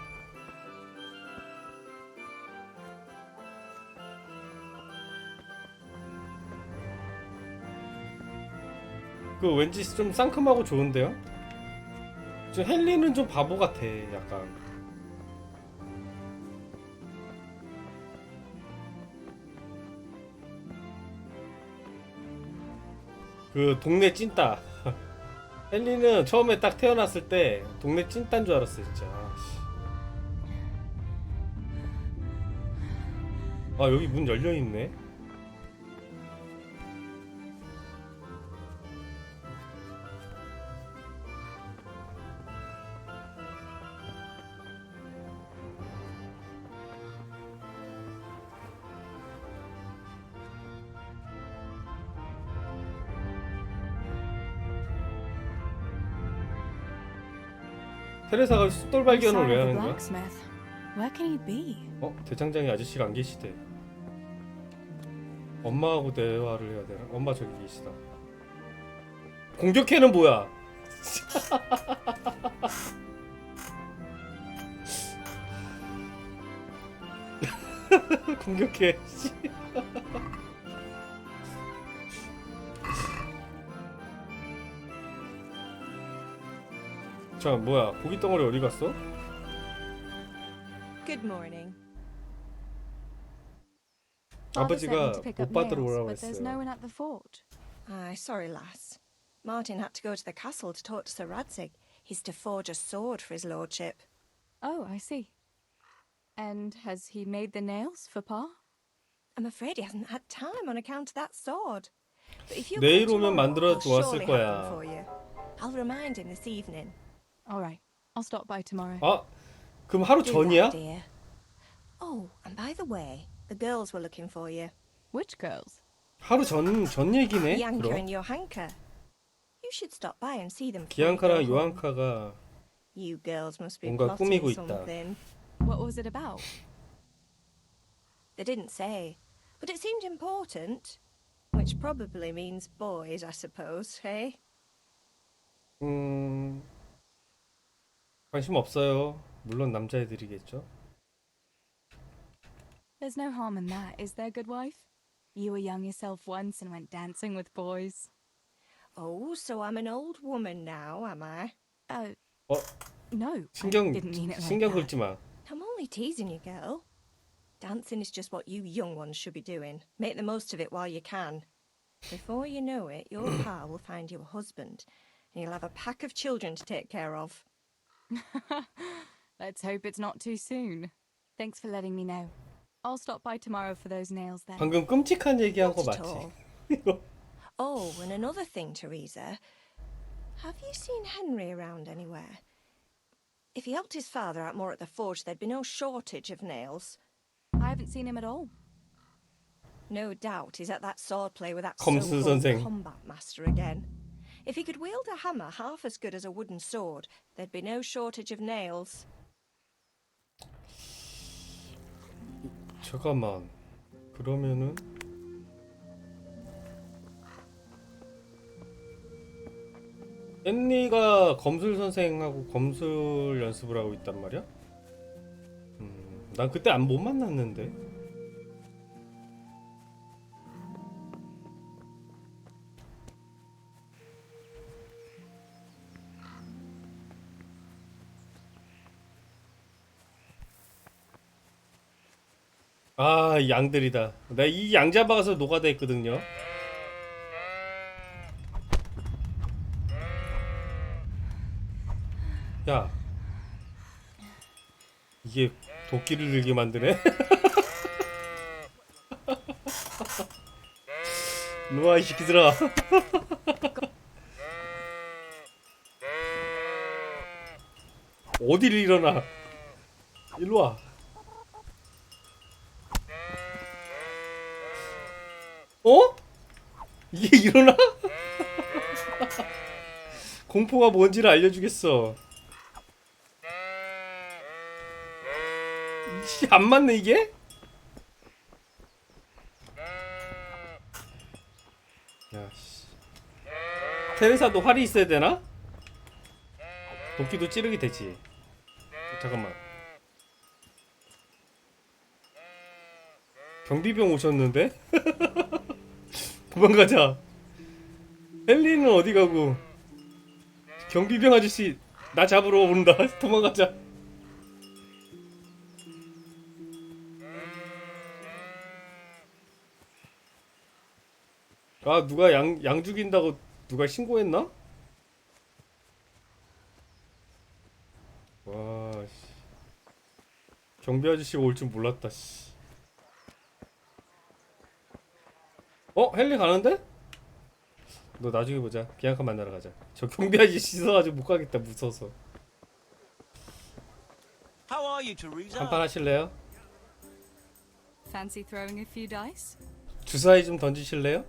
왠지 좀 상큼하고 좋은데요? 저 헨리는 좀 바보 같아, 약간. 동네 찐따. 헨리는 처음에 딱 태어났을 때 동네 찐따인 줄 알았어, 진짜. 여기 문 열려있네. 테레사가 숫돌 발견을 왜 하는 거야? Where can he be? 대장장이 아저씨가 안 계시대. 엄마하고 대화를 해야 되나? 엄마 저기 계시다. 공격해는 뭐야? 공격해. 자, 뭐야? 고기 덩어리 어디 갔어? Good morning. 아버지가 못 받으러 오라고 but there's 했어요. no one at the fort. Aye, sorry, lass. Martin had to go to the castle to talk to Sir Radzig. He's to forge a sword for his lordship. Oh, I see. And has he made the nails for Pa? I'm afraid he hasn't had time on account of that sword. But if you 내일 come 오면 tomorrow, 만들어 I'll 주었을 surely have them 거야. for you. I'll remind him this evening. All right, I'll stop by tomorrow. 아, 그럼 하루 Do 전이야? that, dear. Oh, and by the way, the girls were looking for you. Which girls? 하루 전 얘기네. Bianca 그럼 and Johanka. You should stop by and see them. 비앙카랑 요한카가 You girls must be 뭔가 plotting 꾸미고 있다. something. What was it about? They didn't say, but it seemed important. Which probably means boys, I suppose, hey? 관심 없어요. 물론 남자애들이겠죠. There's no harm in that, is there, good wife? You were young yourself once and went dancing with boys. Oh, so I'm an old woman now, am I? No, 신경 I didn't mean it like 신경 that. 긁지 마. I'm only teasing you, girl. Dancing is just what you young ones should be doing. Make the most of it while you can. Before you know it, your pa will find you a husband, and you'll have a pack of children to take care of. Let's hope it's not too soon. Thanks for letting me know. I'll stop by tomorrow for those nails then. 방금 끔찍한 얘기한 거 Not at 맞지? all. Oh, and another thing, Teresa. Have you seen Henry around anywhere? If he helped his father out more at the forge, there'd be no shortage of nails. I haven't seen him at all. No doubt he's at that swordplay with that 검수 so-called 선생. combat master again. If he could wield a hammer half as good as a wooden sword, there'd be no shortage of nails. 잠깐만. 그러면은 앤니가 검술 선생하고 검술 연습을 하고 있단 말이야? 난 그때 못 만났는데. 아, 이 양들이다. 나 이 양 잡아가서 노가다 했거든요. 야, 이게 도끼를 들게 만드네. 일로와 이 새끼들아. 어디를 일어나? 일로와. 어? 이게 일어나? 공포가 뭔지를 알려주겠어. 안 맞네 이게? 야씨. 테레사도 활이 있어야 되나? 도끼도 찌르기 되지. 잠깐만. 경비병 오셨는데? 도망가자. 헬리는 어디 가고? 경비병 아저씨 나 잡으러 온다. 도망가자. 아, 누가 양 죽인다고 누가 신고했나? 와, 씨. 경비 아저씨가 올 줄 몰랐다, 씨. 헬리 가는데? 너 나중에 보자. 비앙카 만나러 가자. 저 경비 아저씨 있어가지고 못 가겠다, 무서워서. How are you, Teresa? 한판 하실래요? Fancy throwing a few dice? 주사위 좀 던지실래요?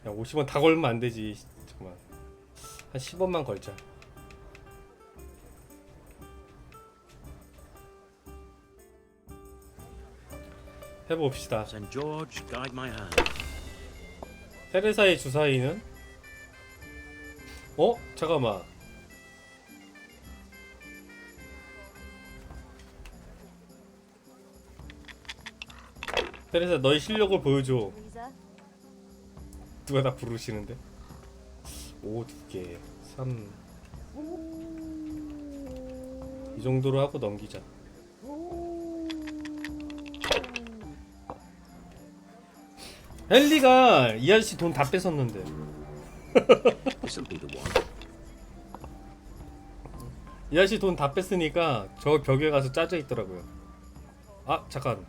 야, 50원 다 걸면 안 되지. 잠깐만. 한 10원만 걸자. 해봅시다. St. George, guide my hand. 테레사의 주사위는? 잠깐만. 테레사 너의 실력을 보여줘. 누가 다 부르시는데? 5 2개 3 이 정도로 하고 넘기자. 헨리가 이 아저씨 돈 다 뺏었는데. 이 아저씨 돈 다 뺐으니까 저 벽에 가서 짜져 있더라고요. 아 잠깐.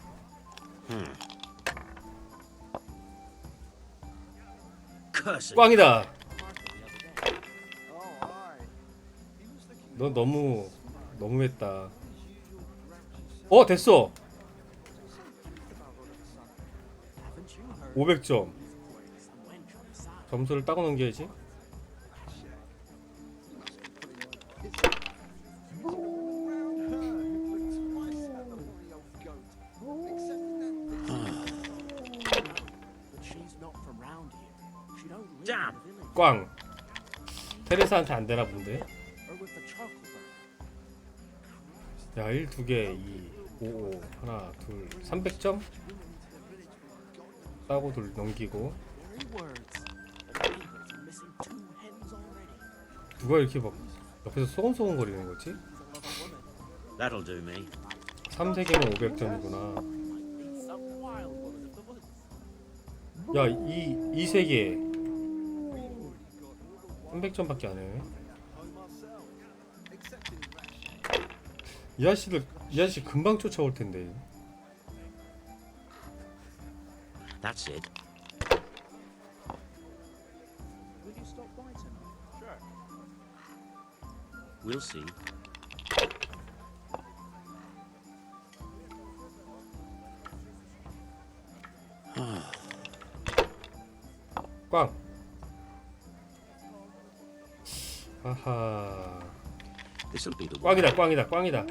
꽝이다. 너 너무했다. 됐어. 500점. 점수를 따고 넘겨야지. 꽝. 테레사한테 안 되나 본데. 야, 1, 2개, 2, 5, 5, 하나, 둘, 300점? 따고 둘 넘기고. 누가 이렇게 막 옆에서 소곤소곤 거리는 거지? That'll do me. 3세개면 500점이구나. 야, 이 3개 300점밖에 안 해. 이 아저씨 금방 쫓아올 텐데. That's it. We'll see. 꽝. 아하. 꽝이다.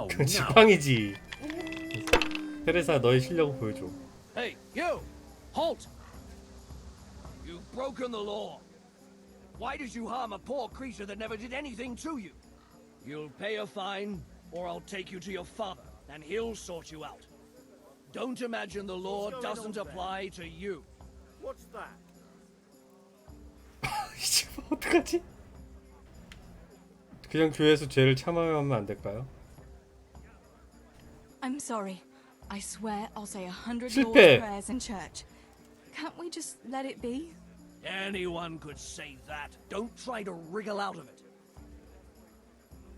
그렇지, 꽝이지. 테레사 너의 실력을 보여줘. Hey, you! Halt! You've broken the law. Why did you harm a poor creature that never did anything to you? You'll pay a fine, or I'll take you to your father, and he'll sort you out. Don't imagine the law doesn't apply to you. What's that? 어떡하지? 그냥 교회에서 죄를 참아야만 안 될까요? I'm sorry. I swear I'll say 100 실패. Lord's prayers in church. Can't we just let it be? Anyone could say that. Don't try to wriggle out of it.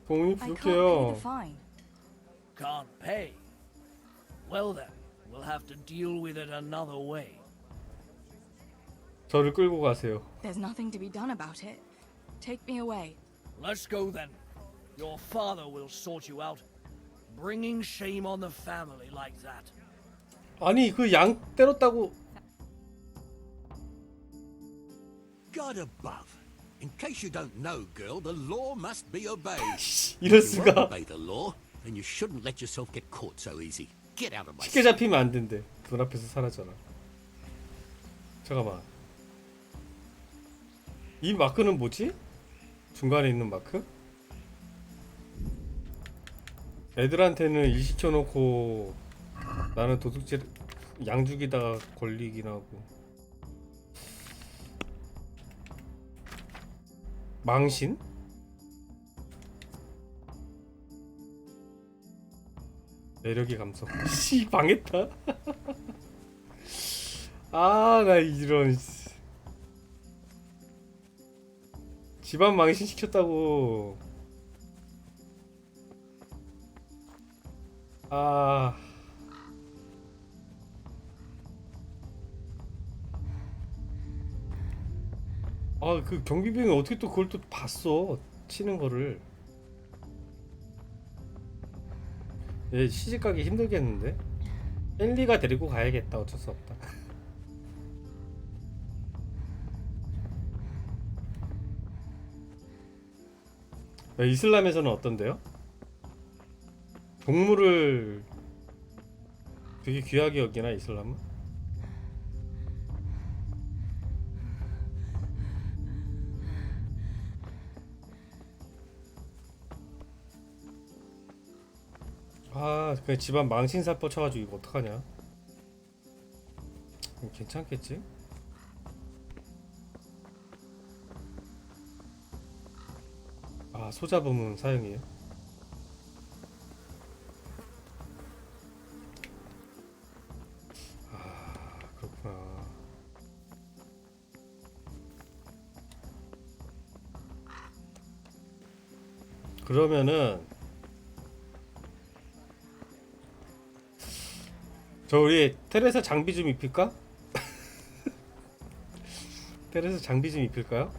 돈이 I can't pay 부족해요. the fine. Can't pay? Well then, we'll have to deal with it another way. 저를 끌고 가세요. There's nothing to be done about it. Take me away. Let's go then. Your father will sort you out. Bringing shame on the family like that. 아니 그 양 때렸다고. God above. In case you don't know, girl, the law must be obeyed. 이럴 If you won't 수가. obey the law, then you shouldn't let yourself get caught so easy. Get out of my 쉽게 잡히면 안 된대. 눈앞에서 사라져라. 잠깐만. 이 마크는 뭐지? 중간에 있는 마크? 애들한테는 일 시켜놓고 나는 도둑질 양죽이다가 걸리긴 하고. 망신? 매력의 감성. 씨 망했다. 아 나 이런. 집안 망신 시켰다고. 아. 그 경비병이 어떻게 또 그걸 또 봤어. 치는 거를. 얘 시집가기 힘들겠는데? 헨리가 데리고 가야겠다. 어쩔 수 없다. 이슬람에서는 어떤데요? 동물을 되게 귀하게 여기나 이슬람은? 아, 그냥 집안 망신살 뻗쳐가지고 이거 어떡하냐? 괜찮겠지? 아, 소자범은 사형이에요? 아, 그렇구나. 그러면은 저 우리 테레사 장비 좀 입힐까? 테레사 장비 좀 입힐까요?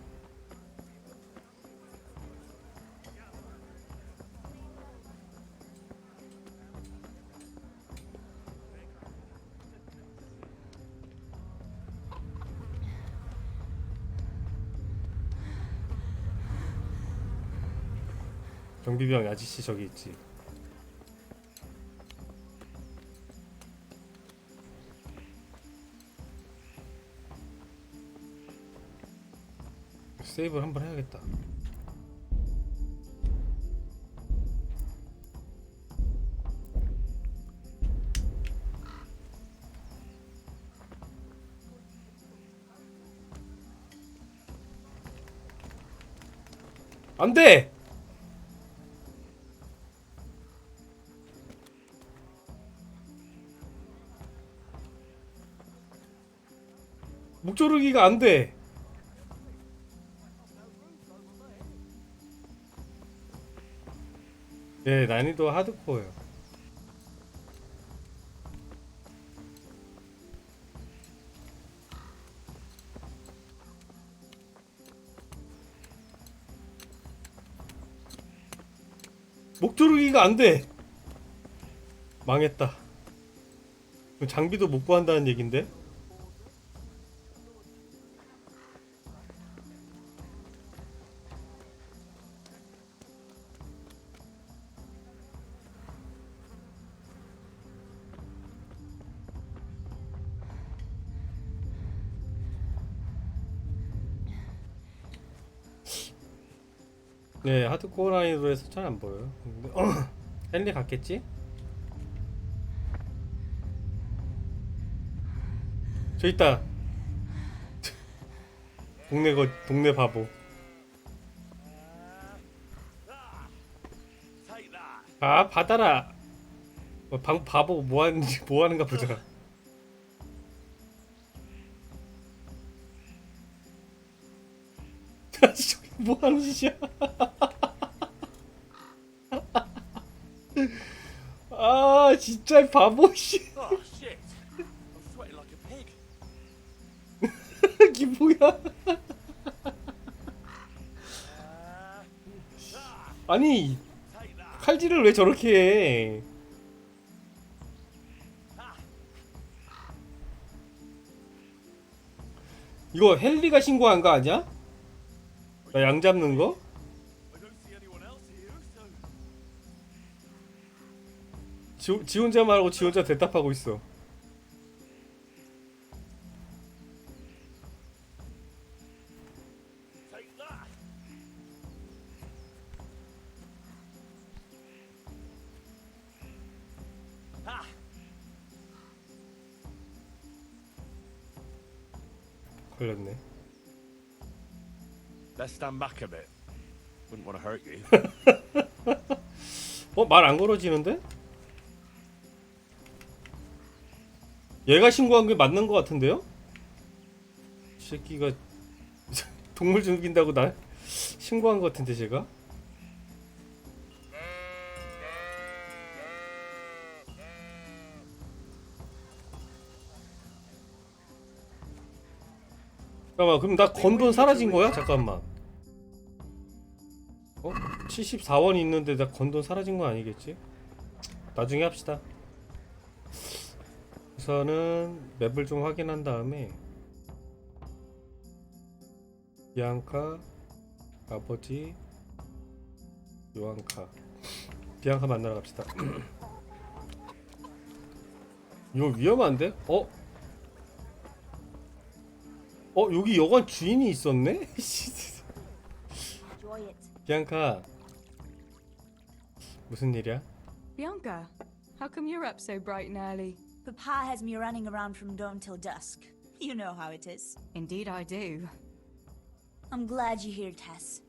경비병 아저씨 저기 있지. 세이브를 한번 해야겠다. 안 돼! 목조르기가 안 돼! 네, 난이도 하드코어요. 목조르기가 안 돼! 망했다. 장비도 못 구한다는 얘긴데? 네, 하드코어 난이도에서 잘 안 보여요. 헨리 갔겠지? 저 있다. 동네 바보. 아, 받아라. 바보 뭐 하는가 보자. 저기 뭐 하는 짓이야? 아, 진짜 바보 씨. 이게 뭐야? 아니, 칼질을 왜 저렇게 해? 이거 헨리가 신고한 거 아니야? 나 양 잡는 거? 지 혼자 말하고 지 혼자 대답하고 있어. 걸렸네. Let's stand back a bit. Wouldn't want to hurt you. 말 안 걸어지는데? 얘가 신고한 게 맞는 것 같은데요? 이 새끼가 동물 죽인다고 나 신고한 것 같은데 제가? 잠깐만, 그럼 나 건 돈 사라진 거야? 잠깐만. 74원이 있는데 나 건 돈 사라진 거 아니겠지? 나중에 합시다. 우선은 맵을 좀 확인한 다음에 비앙카, 아버지, 요한카, 비앙카 만나러 갑시다. 이거 위험한데? 여기 여관 주인이 있었네? 비앙카 무슨 일이야? Bianca, how come you're up so bright and early? Papa has me running around from dawn till dusk. You know how it is. Indeed I do. I'm glad you're here, Tess.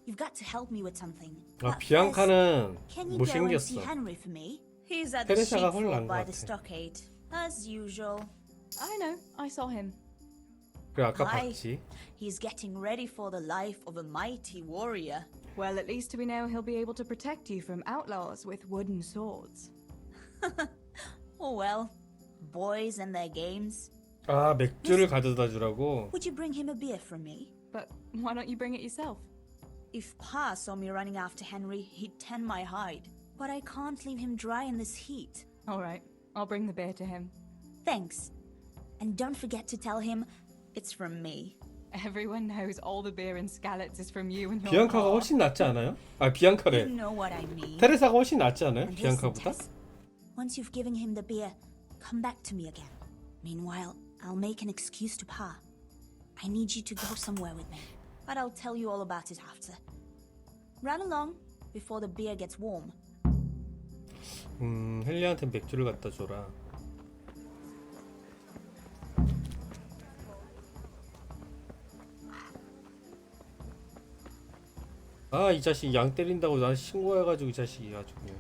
You've got to help me with something. 아, 비앙카는 Can you go and see 못생겼어. Henry for me? He's at the 테레사가 sheepfold 훨씬 나은 것 by the 같아. stockade, as usual. I know, I saw him. 그래 아까 Aye. 봤지. He's getting ready for the life of a mighty warrior. Well, at least we know he'll be able to protect you from outlaws with wooden swords. Oh well, boys and their games. 아 맥주를 가져다 주라고. Would you bring him a beer from me? But why don't you bring it yourself? If Pa saw me running after Henry, he'd tan my hide. But I can't leave him dry in this heat. All right, I'll bring the beer to him. Thanks. And don't forget to tell him it's from me. Everyone knows all the beer in Skalitz is from you and your 비앙카가 pa. 훨씬 낫지 않아요? 아 비앙카래. You know what I mean. 테레사가 훨씬 낫지 않아요? And listen, 비앙카보다? Tess, once you've given him the beer, come back to me again. Meanwhile, I'll make an excuse to Pa. I need you to go somewhere with me, but I'll tell you all about it after. Run along before the beer gets warm. 헨리한테 맥주를 갖다 줘라. 아 이 자식 양 때린다고 난 신고해가지고 이 자식이 아주 그냥.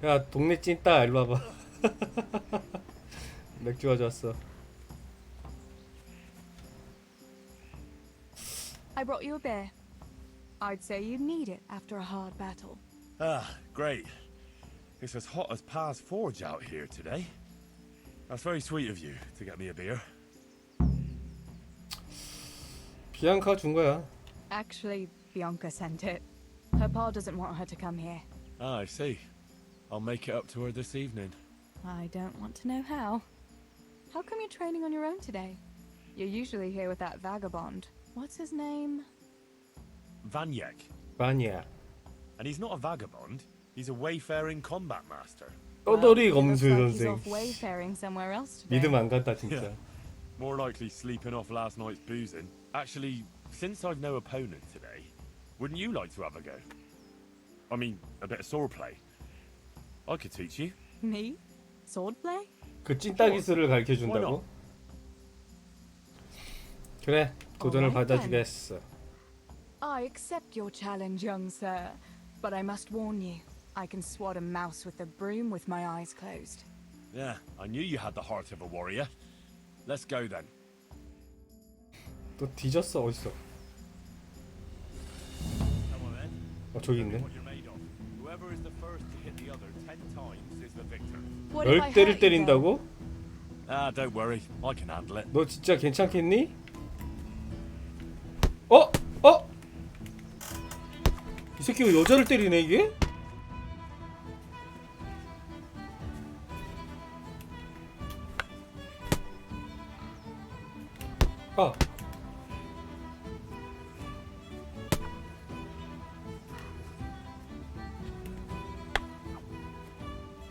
야 동네 찐따 일로 와봐. 맥주 가져왔어. I brought you a beer. I'd say you'd need it after a hard battle. Ah, great. It's as hot as Pa's forge out here today. That's very sweet of you to get me a beer. 비앙카 준 거야. Actually, Bianca sent it. Her pa doesn't want her to come here. Ah, I see. I'll make it up to her this evening. I don't want to know how. How come you're training on your own today? You're usually here with that vagabond. What's his name? Vanyek. 바니야. And he's not a vagabond. He's a wayfaring combat master. 떠돌이 Looks 검술 like he's 선생. off wayfaring somewhere else today. 믿음 안 간다 진짜. More likely sleeping off last night's boozing. Actually, since I've no opponent today, wouldn't you like to have a go? I mean, a bit of swordplay. I could teach you. Me? Swordplay? 그 찐따 기술을 가르쳐 준다고? 그래 도전을 받아주겠어. I accept your challenge, young sir, but I must warn you, I can swat a mouse with a broom with my eyes closed. Yeah, I knew you had the heart of a warrior. Let's go then. 또 뒤졌어 어딨어? Come on then. 저기 있네. What you're made of. Whoever is the first to hit the other 10 times is the victor. 열 대를 때린다고? Ah, don't worry. I can handle it. 너 진짜 괜찮겠니? 이 새끼가 여자를 때리네 이게? 아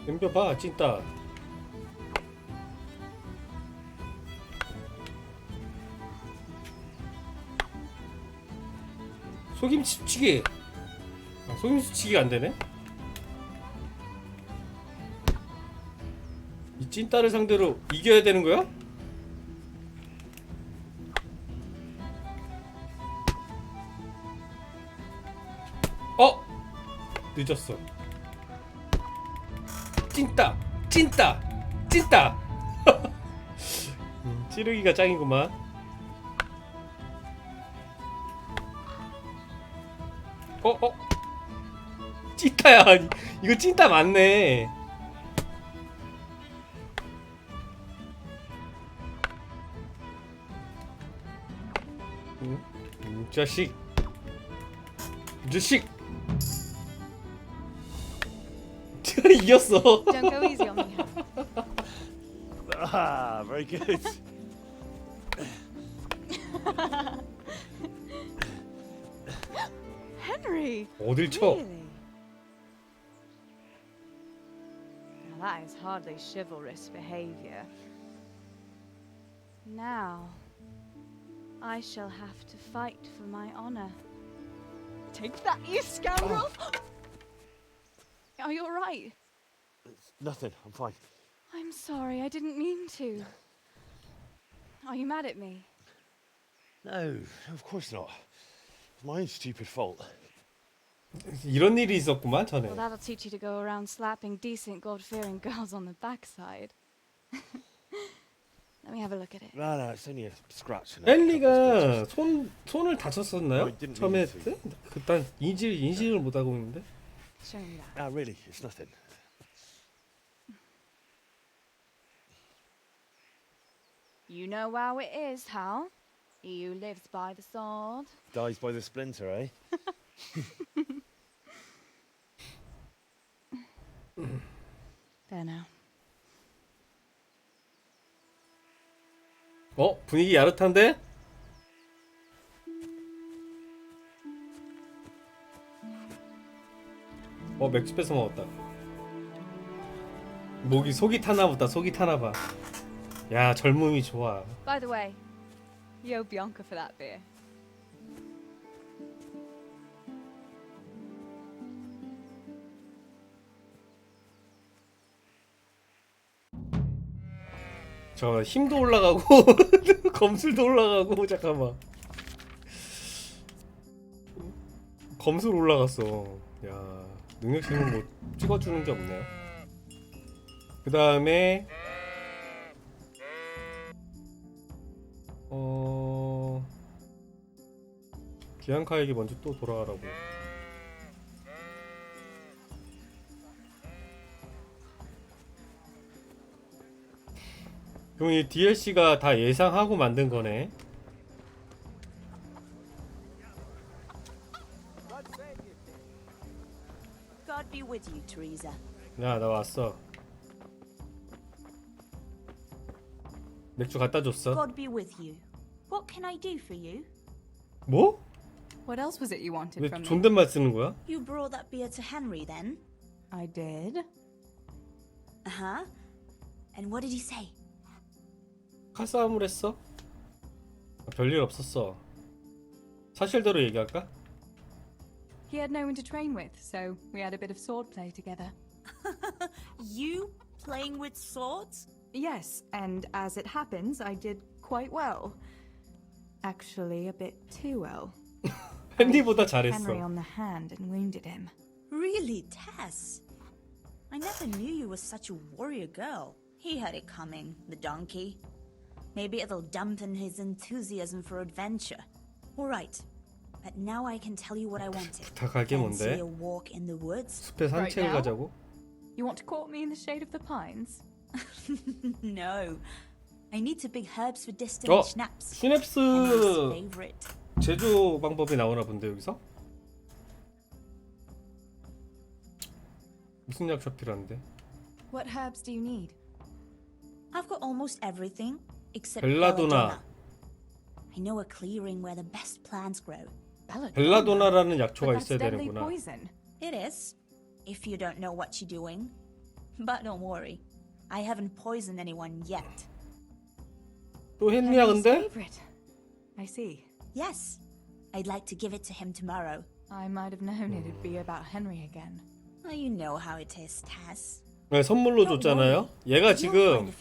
덤벼봐 찐따. 속임치기. 속임수치기가 안되네? 이 찐따를 상대로 이겨야 되는 거야? 늦었어. 찐따! 찐따! 찐따! 찌르기가 짱이구만. 찐따야. 이거 찐따 맞네. 이 자식. 이 자식. 이겼어. Don't go easy on me. Ah, very good. Henry! 어딜 쳐? Really? Now that is hardly chivalrous behavior. Now, I shall have to fight for my honor. Take that, you scoundrel! Are you alright? Nothing, I'm fine. I'm sorry, I didn't mean to. Are you mad at me? No, of course not. It's my own stupid fault. 이런 일이 있었구만 전에. Well, that'll teach you to go around slapping decent, God-fearing girls on the backside. Let me have a look at it. No, it's only a scratch. 엘리가 손을 다쳤었나요? I didn't 처음에 mean 때? 그딴 인식을 못 하고 있는데. Show me that. Ah, really, it's nothing. You know how it is, Hal? He who lives by the sword. Dies by the splinter, eh? There now. 분위기 야릇한데? 맥주 뺏어 먹었다. 속이 타나보다. 속이 타나봐. 야, 젊음이 좋아. By the way, you owe Bianca for that beer. 저 힘도 올라가고 검술도 올라가고 잠깐만. 검술 올라갔어. 야, 능력치는 뭐 찍어주는 게 없네요. 그 다음에 비앙카에게 먼저 또 돌아가라고. 그럼 이 DLC가 다 예상하고 만든 거네. God be with you, Teresa. 야, 나 왔어. 맥주 갖다 줬어. God be with you. What can I do for you? 뭐? What else was it you wanted 왜 from me? 존댓말 쓰는 거야? You brought that beer to Henry, then? I did. Uh-huh. And what did he say? 칼싸움을 했어? 별일 없었어. 사실대로 얘기할까? He had no one to train with, so we had a bit of swordplay together. You playing with swords? Yes, and as it happens, I did quite well. Actually, a bit too well. 헨리보다 Henry 잘했어. on the hand and wounded him. Really, Tess? I never knew you were such a warrior girl. He had it coming, the donkey. Maybe it'll dampen his enthusiasm for adventure. All right, but now I can tell you what I wanted. 부탁할 게 Fancy 뭔데? a walk in the woods? 숲에 산책을 now? 가자고? You want to court me in the shade of the pines? No. I need to pick herbs for distant schnapps. 시냅스 Henry's favorite. 제조 방법이 나오나 본데 여기서? 무슨 약초 필요한데? What herbs do you need? I've got almost everything except 벨라도나. I know a clearing where the best plants grow. 벨라도나라는 약초가 But that's 있어야 deadly 되는구나. poison. It is, if you don't know what you're doing. But don't worry, I haven't poisoned anyone yet. 또 헨리야 Henry's 근데? favorite. I see. Yes, I'd like to give it to him tomorrow. I might have known it'd be about Henry again. Oh, you know how it is, Tess. 네, 선물로 줬잖아요. 얘가 지금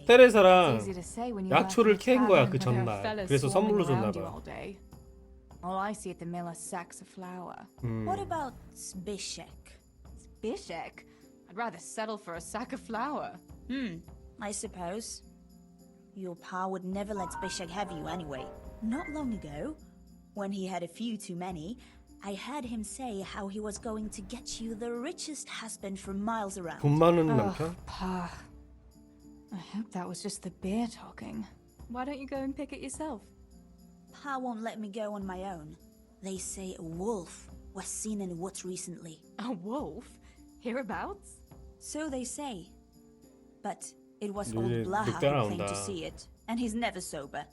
테레사랑 It's easy to say when you 약초를 work in a 캔 거야 tavern 그 where there are 전날. fellas 그래서 선물로 swarming 줬나 around you 봐. all day. All I see at the mill are sacks of flour. What about Zbyszek? Zbyszek? I'd rather settle for a sack of flour. I suppose. Your pa would never let Zbyszek have you anyway. Not long ago, when he had a few too many, I heard him say how he was going to get you the richest husband for miles around. 돈 많은 남편? Pa. I hope that was just the beer talking. Why don't you go and pick it yourself? Pa won't let me go on my own. They say a wolf was seen in the woods recently. A wolf? Hereabouts? So they say. But it was 네, old Blaha who claimed 늑대나온다. to see it, and he's never sober.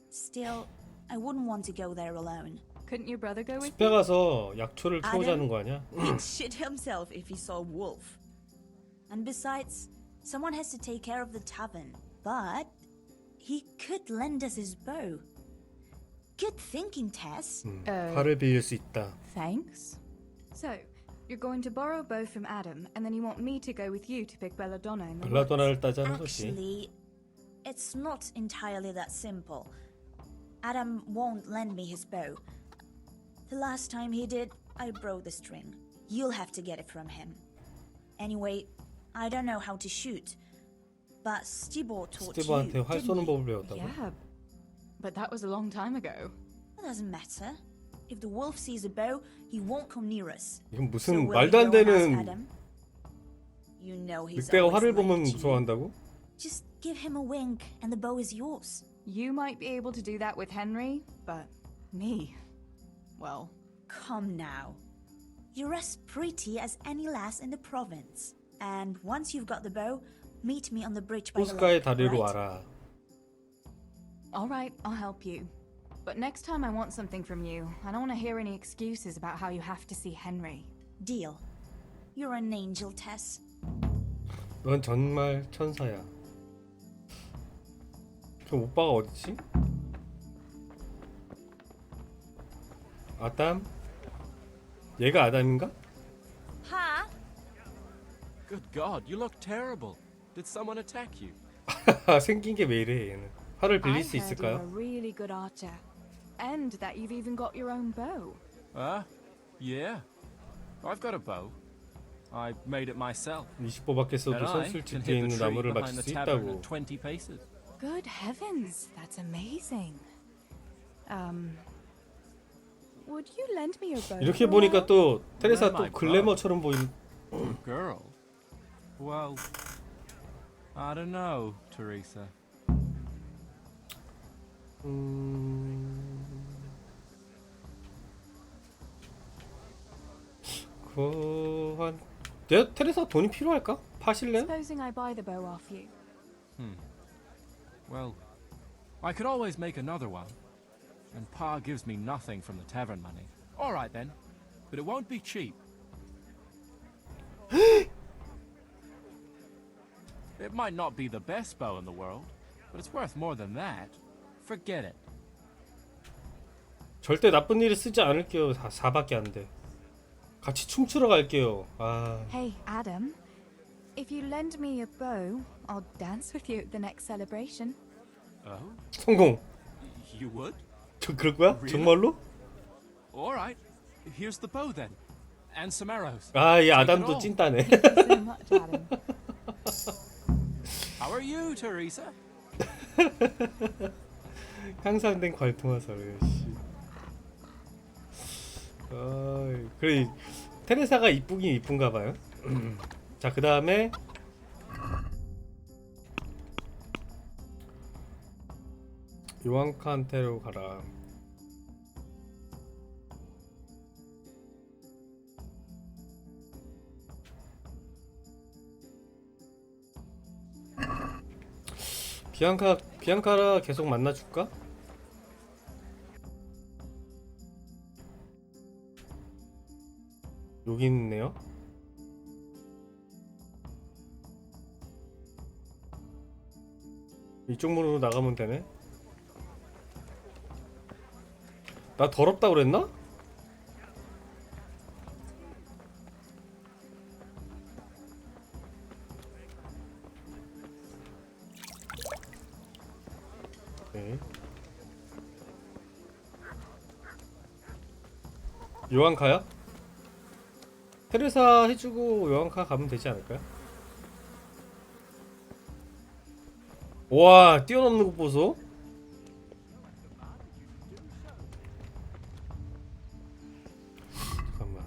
Still, I wouldn't want to go there alone. Couldn't your brother go with 숲에 you? 가서 약초를 캐오자는 거 아니야? He'd shit himself if he saw a wolf. And besides, someone has to take care of the tavern. But he could lend us his bow. Good thinking, Tess. 활을 빌릴 수 있다. Thanks. So, you're going to borrow a bow from Adam, and then you want me to go with you to pick Belladonna in the woods. 벨라도나를 따자는 거지. Actually, it's not entirely that simple. Adam won't lend me his bow. The last time he did, I broke the string. You'll have to get it from him. Anyway, I don't know how to shoot. But Stibor taught you, 스티브한테 활 didn't 쏘는 he? 법을 배웠다고? Yeah, but that was a long time ago. It doesn't matter. If the wolf sees a bow, he won't come near us. 이건 So 무슨 will 말도 안 you go and ask 되는 Adam? You know he's 늑대가 always 활을 보면 lied to you. 무서워한다고? Just give him a wink and the bow is yours. You might be able to do that with Henry, but me, well, Come now. You're as pretty as any lass in the province. And once you've got the bow, meet me on the bridge by the 호숫가의 lake, 다리로 right? 와라. all right, I'll help you. But next time I want something from you, I don't want to hear any excuses about how you have to see Henry. Deal. You're an angel, Tess. 넌 정말 천사야. 저 오빠가 어디지? 아담? 얘가 아담인가? Ha! Good God, you look terrible. Did someone attack you? 생긴 게 왜 이래 얘는. 활을 I 빌릴 수 heard you're 있을까요? a really good archer, and that you've even got your own bow. Yeah. I've got a bow. I made it myself. 20보밖에 써도 And I 선술 can 집에 hit 있는 the tree 나무를 behind 맞출 the 수 tavern 있다고. at 20 paces. Good heavens, that's amazing. Would you lend me your bow? 이렇게 for a 보니까 while? 또 테레사 My 또 글래머처럼 보이는. Girl? Well, I don't know, Teresa. 그한 내가 테레사 돈이 필요할까? 파실래요? Supposing I buy the bow off you. Well, I could always make another one. And Pa gives me nothing from the tavern money. All right then, but it won't be cheap. It might not be the best bow in the world, but it's worth more than that. Forget it. 절대 나쁜 일에 쓰지 않을게요. 4밖에 안 돼. 같이 춤추러 갈게요. 아. Hey, Adam. If you lend me a bow, I'll dance with you at the next celebration. Oh? 성공. You would? 저 그럴 거야? Really? 정말로? All right. Here's the bow then. And some arrows. 아, 얘 Take it 아담도 all. 찐따네. So much, Adam. How are you, Teresa? 향상된 관통화살을. 씨. 그래 테레사가 이쁘긴 이쁜가 봐요. 자, 그다음에 요한칸테로 가라. 비앙카라 계속 만나줄까? 여기 있네요. 이쪽 문으로 나가면 되네. 나 더럽다 그랬나? 네. 요한카야? 테레사 해주고 요한카 가면 되지 않을까요? 와, 뛰어넘는 거 보소. 잠깐만.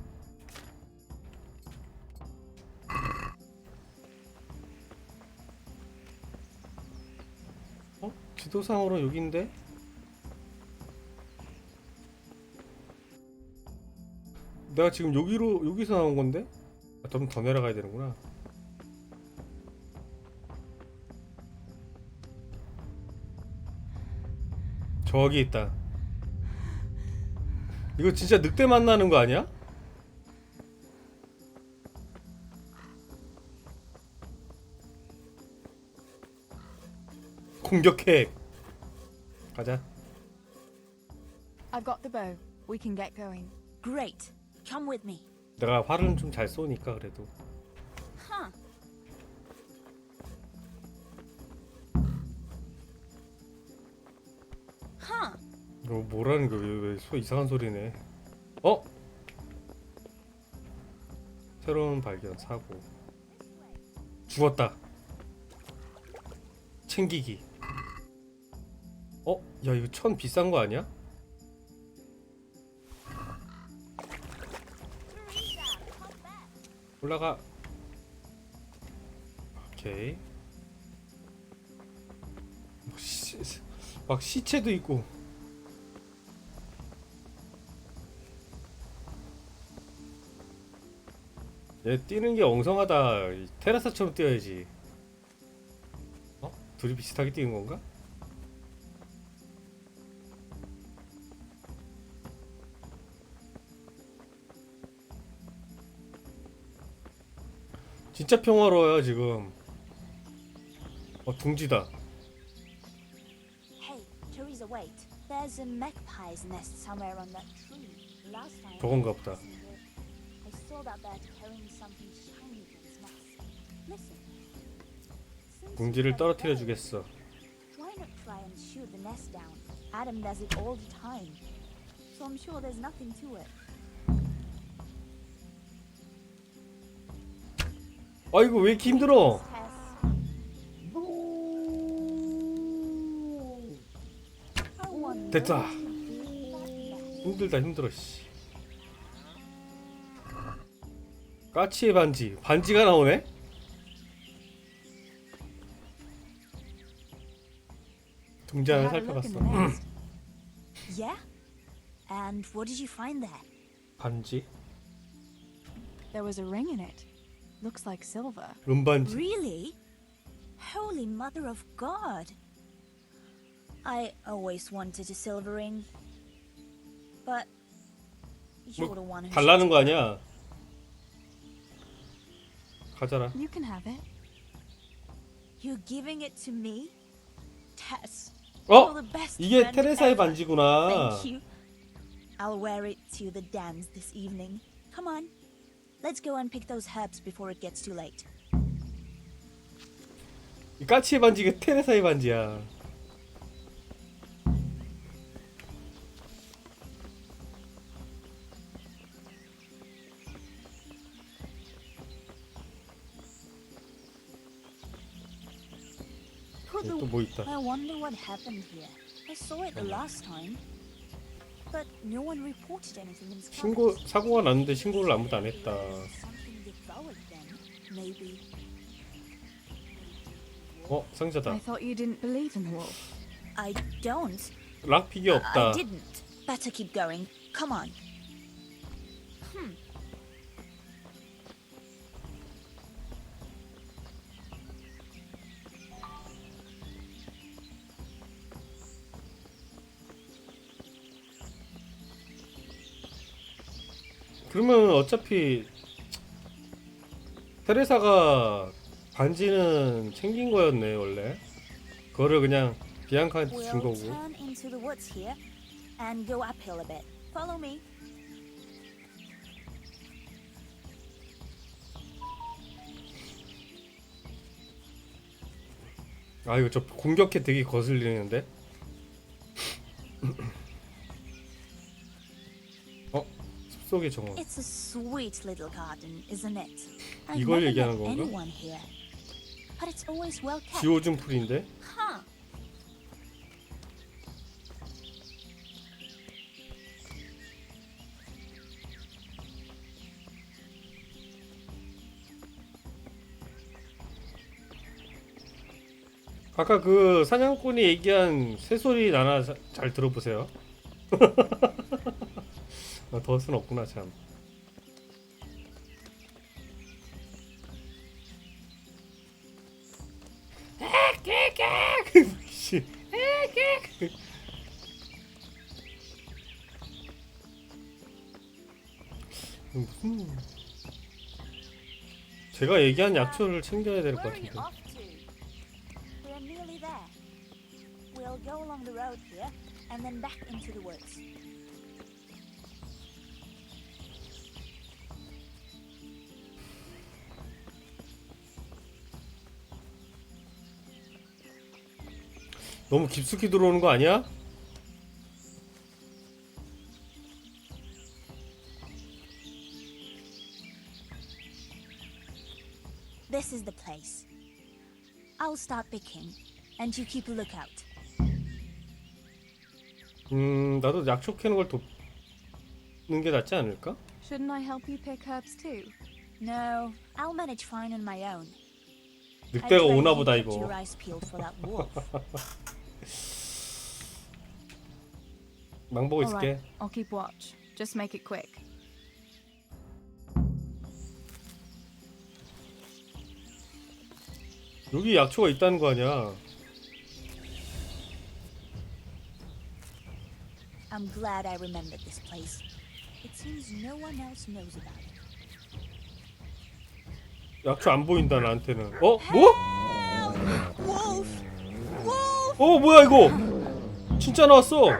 지도상으로 여긴데? 내가 지금 여기서 나온 건데? 아, 좀 더 내려가야 되는구나. 저기 있다. 이거 진짜 늑대 만나는 거 아니야? 공격해. 가자. I've got the bow. We can get going. Great. Come with me. 내가 활은 좀 잘 쏘니까 그래도. Huh. Huh. 이거 뭐라는 거야? 왜 소 이상한 소리네. 어? 새로운 발견 사고. 죽었다. 챙기기. 어? 야 이거 천 비싼 거 아니야? 올라가. 오케이. 막 시체도 있고. 얘 뛰는 게 엉성하다. 테라사처럼 뛰어야지. 어? 둘이 비슷하게 뛰는 건가? 진짜 평화로워요 지금. 둥지다. Hey, Teresa, wait. There's a magpie's nest somewhere on that tree. Last time 저건가 보다. I saw that bird carrying something shiny to its nest. Listen. 둥지를 떨어뜨려 주겠어. Why not try and shoot the nest down? Adam does it all the time. So I'm sure there's nothing to it. 아이고 왜 이렇게 힘들어? 됐다. 힘들다. 씨. 까치의 반지가 나오네? 둥지 안을 살펴봤어. Yeah? And what did you find there? 반지? There was a ring in it. Looks like silver. 은반지. Really? Holy Mother of God! I always wanted a silver ring, but you're the one who. 달라는 거 아니야? 가져라. You can have it. You're giving it to me, Tess. 어? You're the best 이게 friend 테레사의 ever. 반지구나. Thank you. I'll wear it to the dance this evening. Come on, let's go and pick those herbs before it gets too late. 이 까치의 반지가 테레사의 반지야. 또 뭐 있다. I wonder what happened here. I saw it the last time, but no one reported anything in Scotland. 사고가 났는데 신고를 아무도 안 했다. Something devoured them, maybe. 상자다. I thought you didn't believe in the wolf. I don't. 락픽이 없다. I didn't. Better keep going. Come on. 그러면 어차피 테레사가 반지는 챙긴 거였네 원래. 그거를 그냥 비앙카한테 준 We'll 거고. turn into the woods here and go uphill a bit. Follow me. 아 이거 저 공격해 되게 거슬리는데. 숲속의 정원. It's a sweet little garden, isn't it? I've 이걸 never 얘기하는 met 건가? anyone here, but it's always well kept. 지오준 풀인데. Huh? 아까 그 사냥꾼이 얘기한 새소리 나나 잘 들어보세요. 더 순 없구나 참. 씨. 무슨 제가 얘기한 약초를 챙겨야 될 것 Where are you 같은데. off to? We're nearly there. We'll go along the road here and then back into the woods. 너무 깊숙이 들어오는 거 아니야? This is the place. I'll start picking, and you keep a lookout. 나도 약초 캐는 걸 돕는 게 낫지 않을까? Shouldn't I help you pick herbs too? No, I'll manage fine on my own. 늑대가 I 오나 pray 보다 you kept 이거. your eyes peeled for that wolf. 망보고 All right, 있을게. I'll keep watch. Just make it quick. 여기 약초가 있다는 거 아니야? I'm glad I remembered this place. It seems no one else knows about it. 약초 안 보인다 나한테는. 어? 뭐? Wolf! Wolf! 어 뭐야 이거? 진짜 나왔어.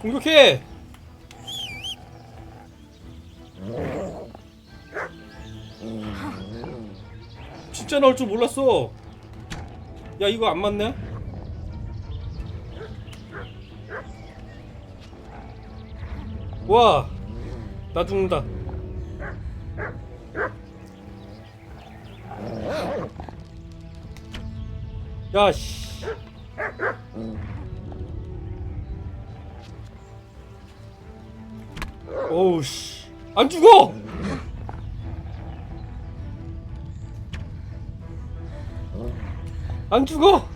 공격해! 진짜 나올 줄 몰랐어. 야 이거 안 맞네? 와! 나 죽는다. 야 씨. 어우 씨. 안 죽어! 안 죽어!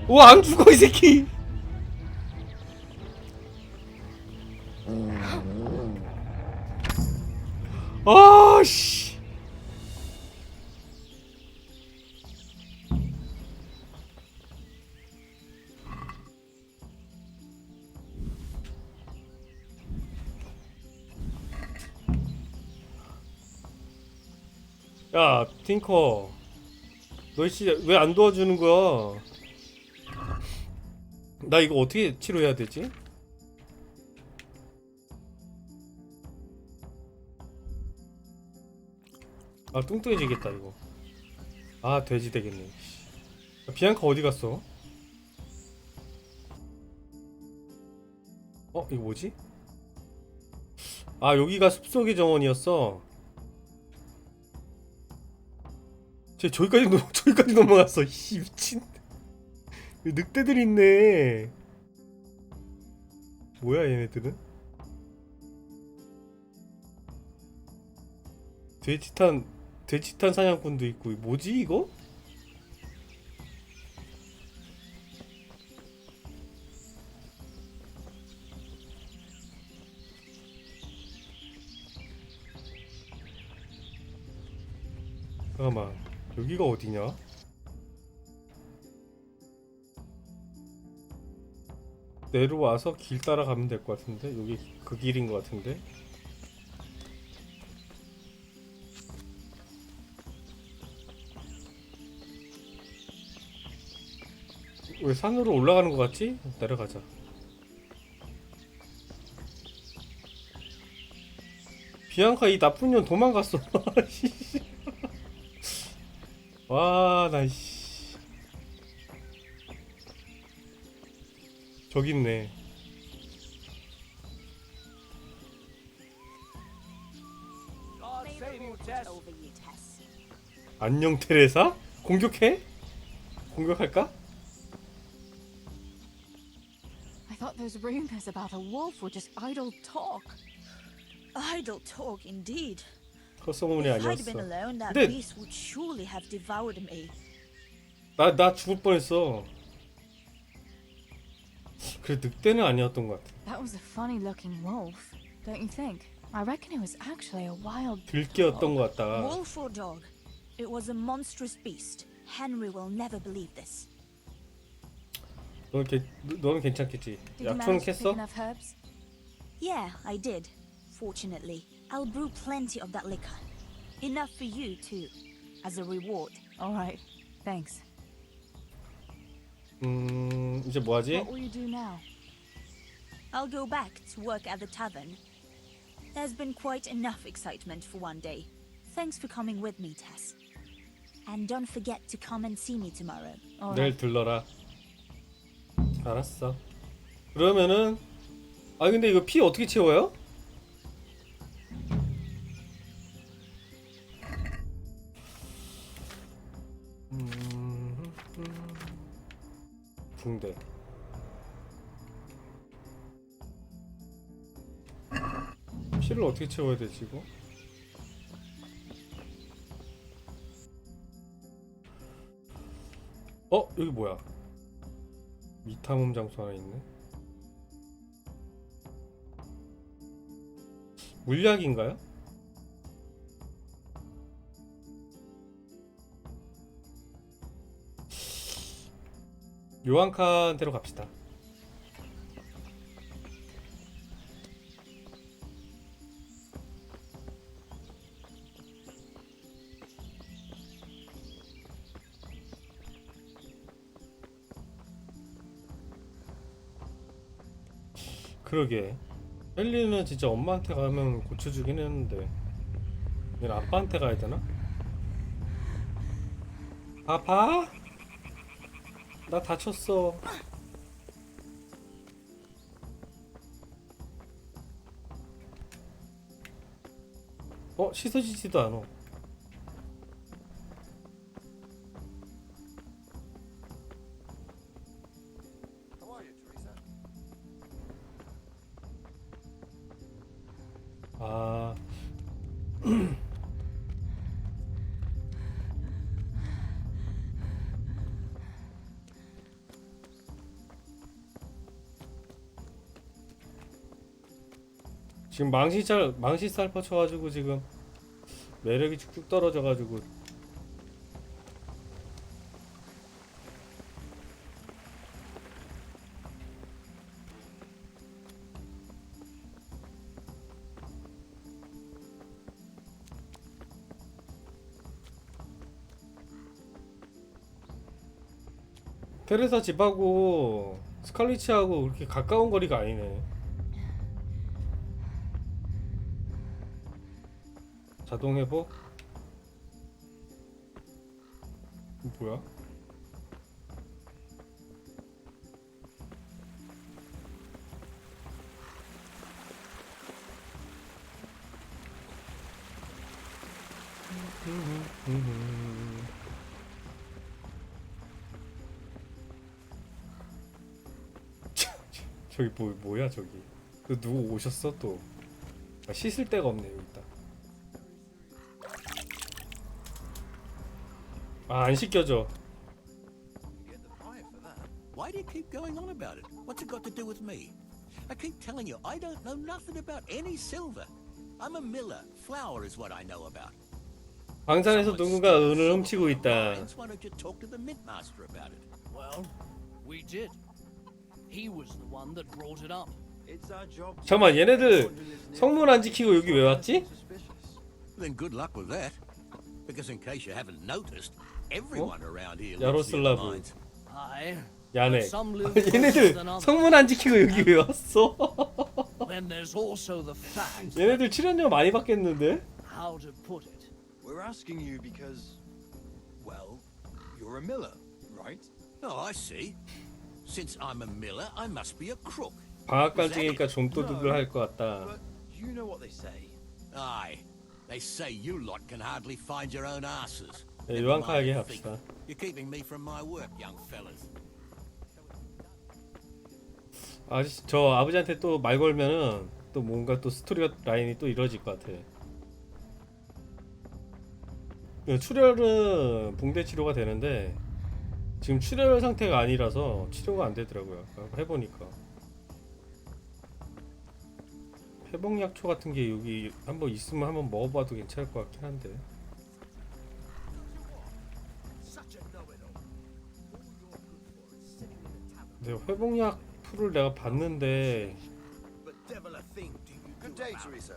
와, 안 죽어 이 새끼. 아 씨. 야, 팅커. 너 진짜 왜 안 도와주는 거야? 나 이거 어떻게 치료해야 되지? 아, 뚱뚱해지겠다 이거. 아, 돼지 되겠네. 야, 비앙카 어디 갔어? 어, 이거 뭐지? 아, 여기가 숲속의 정원이었어. 저기까지 넘어갔어. 씨, 미친. 늑대들이 있네. 뭐야 얘네들은? 돼지탄 사냥꾼도 있고. 뭐지 이거? 잠깐만, 여기가 어디냐? 내려와서 길 따라가면 될 것 같은데? 여기 그 길인 것 같은데? 왜 산으로 올라가는 것 같지? 내려가자. 비앙카 이 나쁜 년 도망갔어. 와, 나 씨. 저기 있네. God save you, Tess. Over you, Tess. 안녕 테레사? 공격해? 공격할까? I thought those rumors about a wolf were just idle talk. Idle talk, indeed. 헛소문이 If I'd 아니었어. been alone, that 근데 beast would surely have devoured me. 나 죽을 뻔했어. 그래, 늑대는 아니었던 것 같아. That was a funny looking wolf. don't you think? I reckon it was actually a wild 들깨였던 것 같다. Wolf or dog? It was a monstrous beast. Henry will never believe this. 너는 괜찮겠지? Did you 약초는 manage to pick 캤어? enough herbs? Yeah, I did. Fortunately, I'll brew plenty of that liquor. Enough for you, too. As a reward. All right. Thanks. 이제 뭐하지? What will you do now? I'll go back to work at the tavern. There's been quite enough excitement for one day. Thanks for coming with me, Tess. And don't forget to come and see me tomorrow. 내일 들러라. 알았어. 그러면은 근데 이거 피 어떻게 채워요? 붕대. 피를 어떻게 채워야 되지 이거? 여기 뭐야? 미탐험 장소 하나 있네. 물약인가요? 요한칸대로 갑시다. 그러게 엘리는 진짜 엄마한테 가면 고쳐주긴 했는데 얘는 아빠한테 가야 되나? 아빠? 나 다쳤어. 씻어지지도 않아. 지금 망신살 퍼쳐가지고 지금 매력이 쭉쭉 떨어져가지고 테레사 집하고 스칼리치하고 그렇게 가까운 거리가 아니네. 자동 회복? 뭐야? 저기 뭐야 저기? 누구 오셨어 또? 씻을 데가 없네 여기 있다. 안 씻겨져. Why do you keep going on about it? What's it got to do with me? I keep telling you, I don't know nothing about any silver. I'm a miller. Flour is what I know about. 광산에서 누군가 은을 훔치고 있다. Why don't you talk to the mint master about it? Well, we did. He was the one that brought it up. It's our job. 잠깐만 얘네들 성문 안 지키고 여기 왜 왔지? Then good luck with that. Because in case you haven't noticed, everyone around here 야로슬라브, Aye. 야넥. 얘네들 성문 안 지키고 여기 왜 왔어? Then there's also the fact. 얘네들 출연료 많이 받겠는데? How to put it? We're asking you because, well, you're a miller, right? Oh, I see. Since I'm a miller, I must be a crook. 방앗간증이니까 좀도둑을 할 것 같다. But you know what they say. Aye. They say you lot can hardly find your own asses. 네, 요한카에게 합시다. You're keeping me from my work, young fellas. 저 아버지한테 또 말 걸면은 또 뭔가 또 스토리 라인이 또 이루어질 것 같아. 출혈은 붕대 치료가 되는데 지금 출혈 상태가 아니라서 치료가 안 되더라고요. 해보니까 회복약초 같은 게 여기 한번 있으면 한번 먹어봐도 괜찮을 것 같긴 한데. 근데 회복약 풀을 내가 봤는데 Good day, Teresa.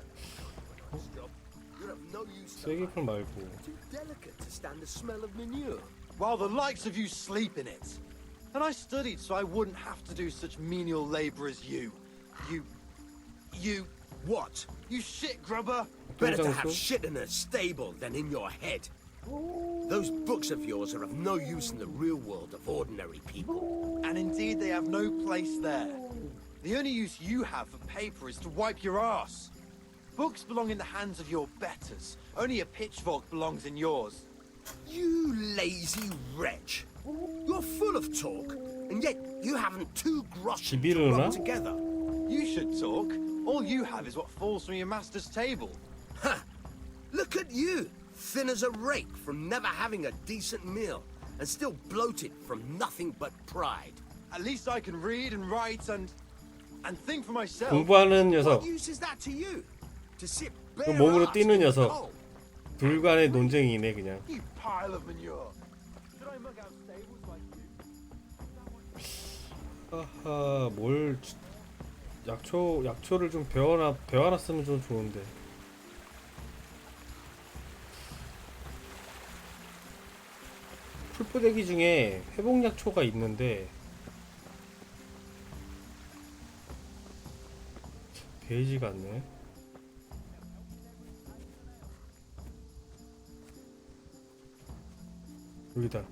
You're of no use. 쐐기풀 말고. Too delicate to stand the smell of manure. While the likes of you sleep in it. And I studied so I wouldn't have to do such menial labor as you. You What? You shit grubber. Better to have shit in a stable than in your head. Those books of yours are of no use in the real world of ordinary people. And indeed they have no place there. The only use you have for paper is to wipe your ass. Books belong in the hands of your betters. Only a pitchfork belongs in yours. You lazy wretch. You're full of talk, and yet you haven't two groschen to rub together. You should talk. All you have is what falls from your master's table. Ha! Look at you, thin as a rake from never having a decent meal, and still bloated from nothing but pride. At least I can read and write and think for myself. 공부하는 녀석. What use is that to you? To sit 그 bare 몸으로 ass 뛰는 in the 녀석. cold? 둘 간의 논쟁이네 그냥. You pile of manure. Should I mug out stables like you? 하하 뭘 약초를 좀 배워놨으면 좀 좋은데. 풀뿌대기 중에 회복약초가 있는데 베이지가 않네. 여기다.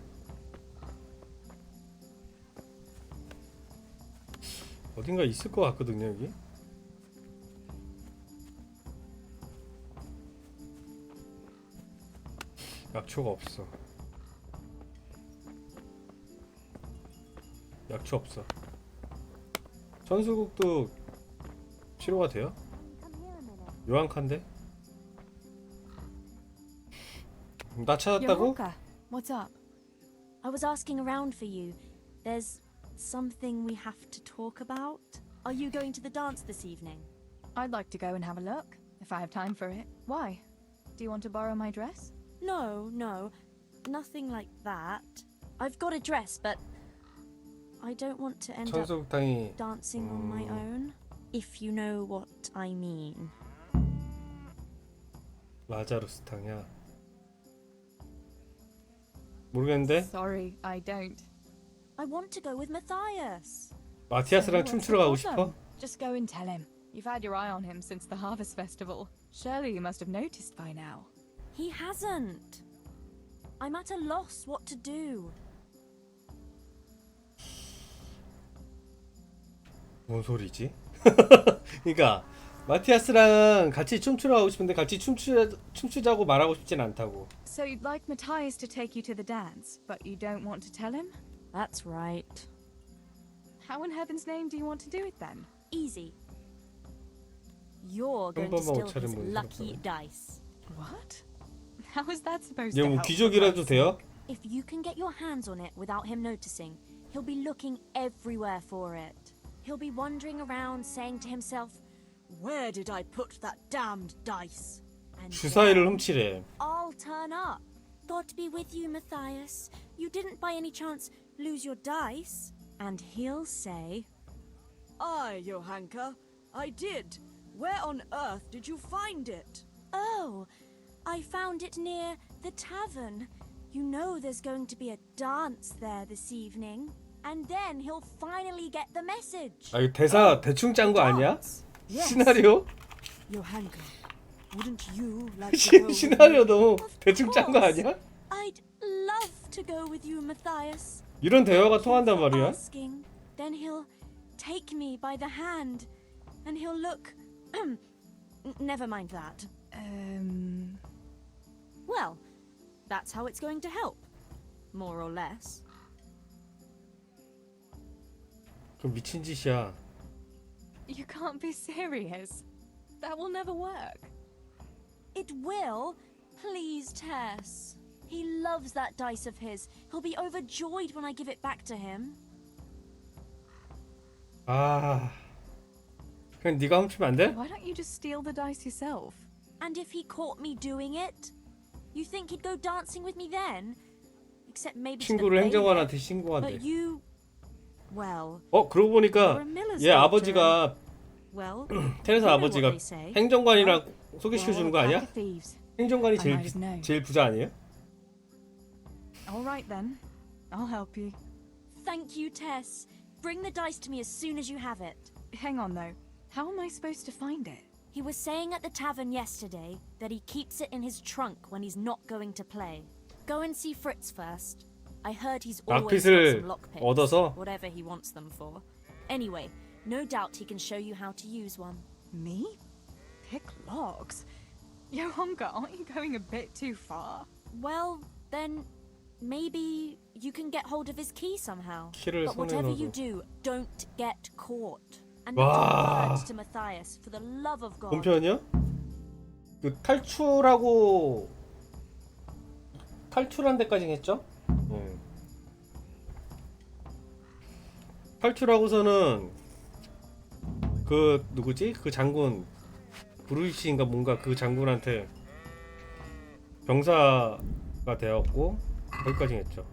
어딘가 있을 것 같거든요 여기. 약초가 없어. 약초 없어. 천수국도 치료가 돼요? 요한칸데? 나 찾았다고? Yohanka, what's up? I was asking around for you. There's something we have to talk about. Are you going to the dance this evening? I'd like to go and have a look, if I have time for it. Why? Do you want to borrow my dress? No, nothing like that. I've got a dress, but I don't want to end up 천수국탕이 dancing on my own, if you know what I mean. 라자루스탕이야. 모르겠는데? Sorry, I don't. I want to go with Matthias. 마티아스랑 춤추러 가고 싶어? Just go and tell him. You've had your eye on him since the Harvest Festival. Surely you must have noticed by now. He hasn't. I'm at a loss what to do. 뭔 소리지? 그러니까 마티아스랑 같이 춤추러 가고 싶은데 같이 춤추자고 말하고 싶진 않다고. So you'd like Matthias to take you to the dance, but you don't want to tell him? That's right. How in heaven's name do you want to do it then? Easy. You're going to steal his lucky dice. What? How is that supposed 얘 to 뭐 help? 귀족이라도 돼요? If you can get your hands on it without him noticing, he'll be looking everywhere for it. He'll be wandering around saying to himself, "Where did I put that damned dice?" And 주사위를 훔치래. I'll turn up. God be with you, Matthias. You didn't by any chance lose your dice? And he'll say, Aye, Johanka, I did. Where on earth did you find it? "Oh, I found it near the tavern. You know there's going to be a dance there this evening." And then he'll finally get the message. 아, 이거 대사 대충 짠 거 아니야? Yes. 시나리오? Johanka, wouldn't you like to go with 시나리오 me? 너무 대충 짠 거 아니야? I'd love to go with you, Matthias. 이런 대화가 통한단 말이야? Asking. Then he'll take me by the hand, and he'll look. Never mind that. Well, that's how it's going to help, more or less. 그 미친 짓이야. You can't be serious. That will never work. It will. Please, Tess. He loves that dice of his. He'll be overjoyed when I give it back to him. 아, 그냥 네가 훔치면 안 돼? Why don't you just steal the dice yourself? And if he caught me doing it? You think he'd go dancing with me then? Except maybe to the 친구를 행정관한테 bailiff. 신고한대. But you... Well... 그러고 보니까 you're a miller's 얘 daughter. 아버지가 Well, 테레사 you know 아버지가 what they say. 행정관이랑 소개시켜 주는 거 We're all a 아니야? pack of thieves. 행정관이 I 제일 might have known. 제일 부자 아니에요? All right then. I'll help you. Thank you, Tess. Bring the dice to me as soon as you have it. Hang on though. How am I supposed to find it? He was saying at the tavern yesterday that he keeps it in his trunk when he's not going to play. Go and see Fritz first. I heard he's always got 락핏을 some lockpicks, 얻어서 whatever he wants them for. Anyway, no doubt he can show you how to use one. Me? Pick locks? Yo, Honka, aren't you going a bit too far? Well, then maybe you can get hold of his key somehow. 키를 But 손에 whatever you 넣어서. do, don't get caught. And 와. not a word to Matthias, for the love of God. 본편이요? 그 탈출한 데까지 했죠? 탈출하고서는 그 누구지? 그 장군 브루이시인가 뭔가 그 장군한테 병사가 되었고 거기까지 했죠.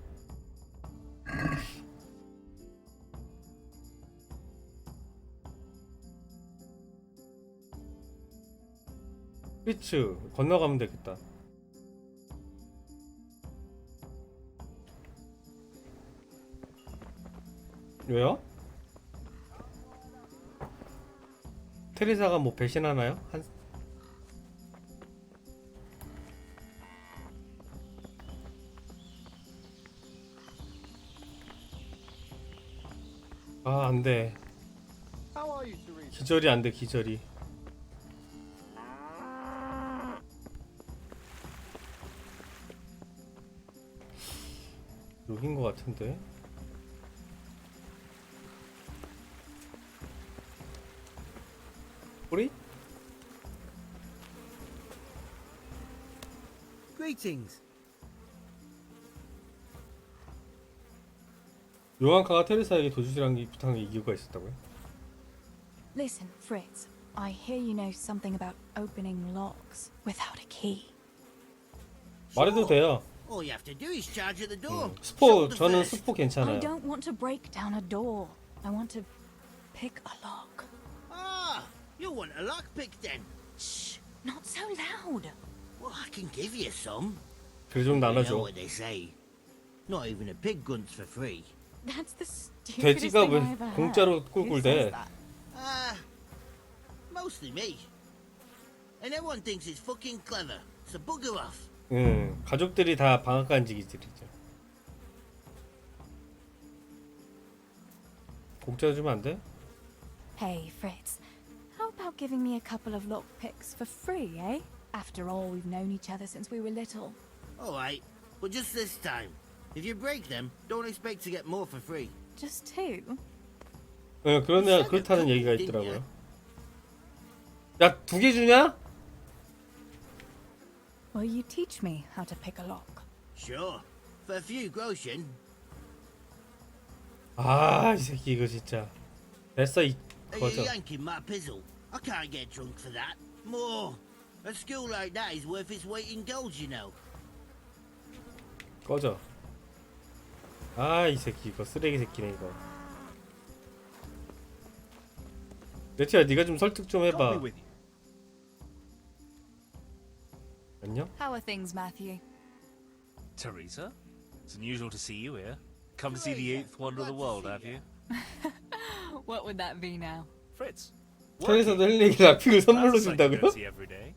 피츠 건너가면 되겠다. 왜요? 테레사가 뭐 배신하나요? 안돼. How are you, Teresa? 기절이 안돼 기절이. 여긴 것 같은데. 우리? Greetings. 요한카가 테레사에게 도주질한 부탁의 이유가 있었다고요? Listen, Fritz. I hear you know something about opening locks without a key. 말해도 돼요. All you have to do is charge at the door. 스포 저는 first. 스포 I 괜찮아요. don't want to break down a door. I want to pick a lock. Ah, you want a lockpick then? Shh, not so loud. Well, I can give you some. 글 좀 You know 나눠줘. what they say. Not even a pig grunts for free. That's the stupidest 돼지가 thing 왜 I ever heard. 공짜로 Who 꿀꿀대? says that? Mostly me. And everyone thinks it's fucking clever, so bugger off. 가족들이 다 방앗간지기들이죠. 공짜 주면 안 돼? Hey, Fritz. How about giving me a couple of lockpicks for free, eh? After all, we've known each other since we were little. Alright, but just this time. If you break them, don't expect to get more for free. Just two? 그렇다는 얘기가 있더라고요. 야, 2개 주냐? Will you teach me how to pick a lock? Sure. For a few groschen. 이 새끼 이거 진짜. 됐어 이 Are 거저. you yanking my pizzle? I can't get drunk for that. More. A school like that is worth its weight in gold, you know. 꺼져. 이 새끼 이거 쓰레기 새끼네 이거. 레티야 네가 좀 설득 좀 해봐. 안녕? How are things, Matthew? Teresa, it's unusual to see you here. Come to see the eighth wonder of the world, have you? What would that be now? Fritz. 테레사도 헬리에게 락픽을 선물로 That's a sight you 준다고요? don't see every day.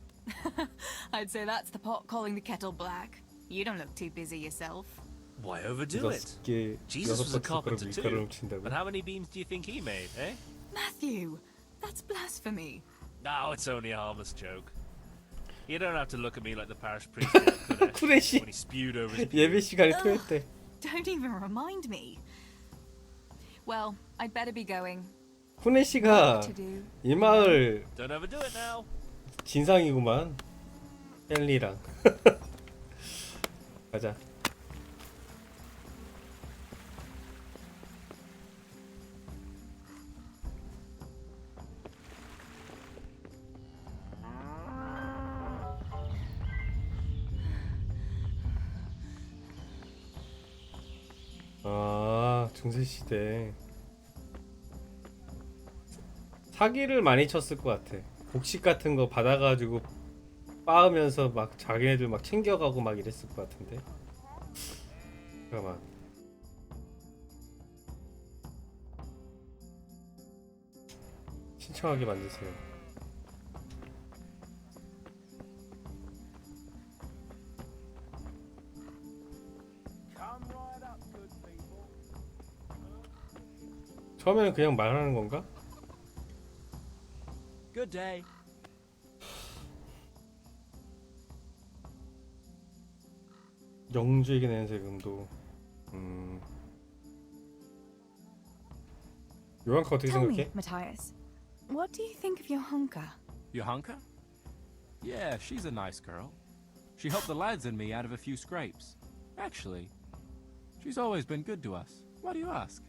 I'd say that's the pot calling the kettle black. You don't look too busy yourself. Why overdo it? 6개 Jesus was a 6번 carpenter 밀가루를 too. 훔친다고? But how many beams do you think he made, eh? Matthew, that's blasphemy. No, it's only a harmless joke. You don't have to look at me like the parish priest did, could 쿠레시 when he spewed over his 예배 시간에 토했대. Don't even remind me. Well, I'd better be going. 쿠네 씨가 이 마을 Don't overdo it now. 진상이구만. 헬리랑 가자. 아, 중세시대. 사기를 많이 쳤을 것 같아. 곡식 같은 거 받아가지고 빻으면서 막 자기네들 막 챙겨가고 막 이랬을 것 같은데. 잠깐만. 신청하게 만드세요. 처음에는 그냥 말하는 건가? Good day. 영주에게 내는 세금도. 요한카 어떻게 Tell me, 생각해? Matthias, what do you think of your hunker? Johanka? Yeah, she's a nice girl. She helped the lads and me out of a few scrapes. Actually, she's always been good to us. Why do you ask?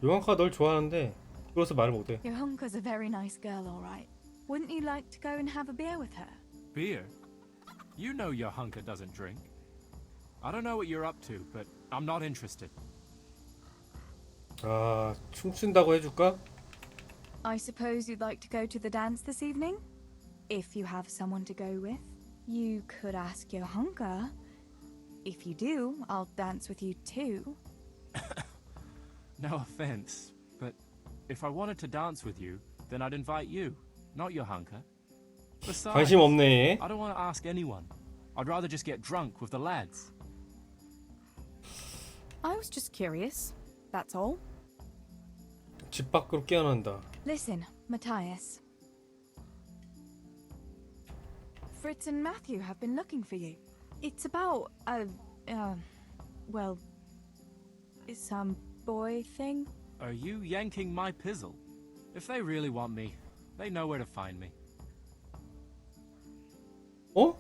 요한카 널 좋아하는데 그래서 말을 못해. Your hunker's a very nice girl, all right. Wouldn't you like to go and have a beer with her? Beer? You know Johanka doesn't drink. I don't know what you're up to, but I'm not interested. 아, 춤춘다고 해줄까? I suppose you'd like to go to the dance this evening? If you have someone to go with, you could ask your hunker. If you do, I'll dance with you too. No offense, but if I wanted to dance with you, then I'd invite you, not Johanka. Besides, 관심 없네. I don't want to ask anyone. I'd rather just get drunk with the lads. I was just curious, that's all. 집 밖으로 깨어난다. Listen, Matthias. Fritz and Matthew have been looking for you. It's about well, some boy thing. Are you yanking my pizzle? If they really want me, they know where to find me. 어?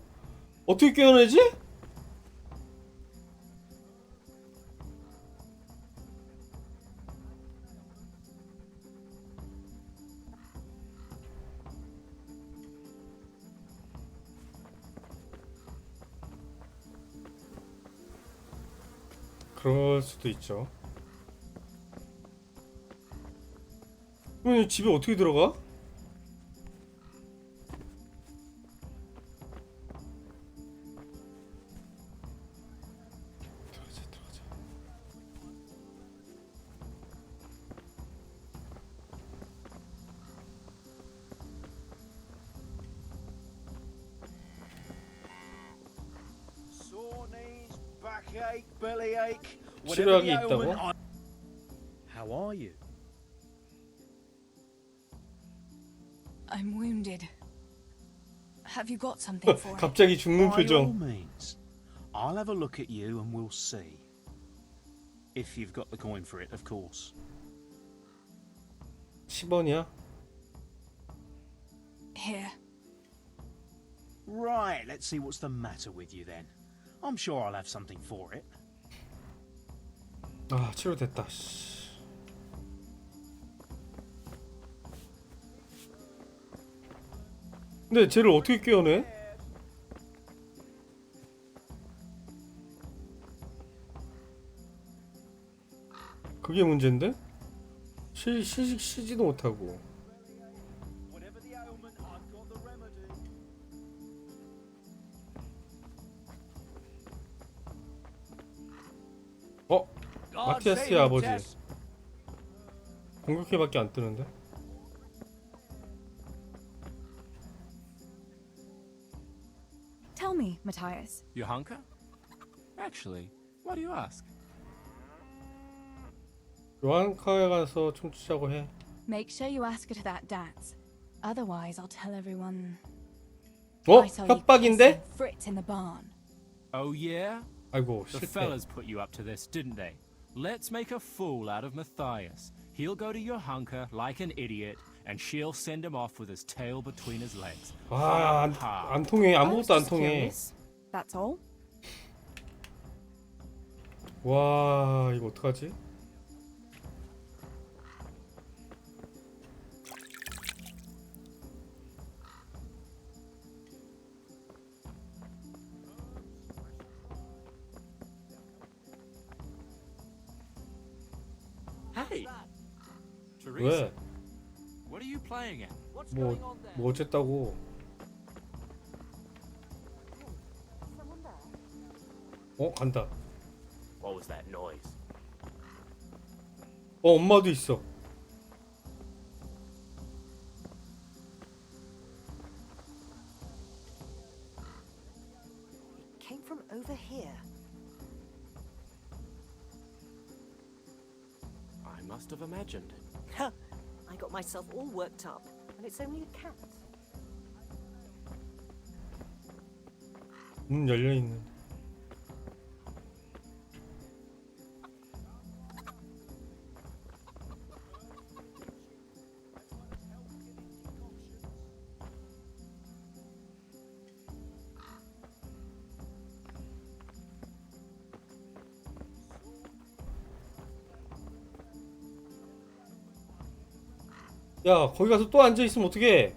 어떻게 깨어나지? 그럴 수도 있죠. 그럼 집에 어떻게 들어가? 들어가자. Sore knees, backache, bellyache. 치료약이 있다고? How are you? I'm wounded. Have you got something for me? 갑자기 죽는 By all 표정. means. I'll have a look at you and we'll see. If you've got the coin for it, of course. 10원이야? Here. Right, let's see what's the matter with you then. I'm sure I'll have something for it. 아, 치료됐다. 씨. 근데 쟤를 어떻게 깨어내? 그게 문제인데? 쉬지도 못하고. 어? 마티아스의 아버지. 공격해밖에 안 뜨는데? Tell me, Matthias. Johanka? Actually, why do you ask? 요한카에 가서 춤추자고 해. Make sure you ask her to that dance. Otherwise, I'll tell everyone. 어? I saw you 협박인데? kissing Fritz in the barn. Oh yeah? 아이고, The 실패. fellas put you up to this, didn't they? Let's make a fool out of Matthias. He'll go to Johanka like an idiot, and she'll send him off with his tail between his legs. 와, 안 통해. 아무것도 안 통해. That's all. 와, 이거 어떡하지? Teresa, what are you playing at? 뭐 어쨌다고. 간다. What was that noise? 엄마도 있어. It came from over here. I must have imagined. I got myself all worked up, and it's only a cat. 문 열려 있는. 야, 거기 가서 또 앉아 있으면 어떡해?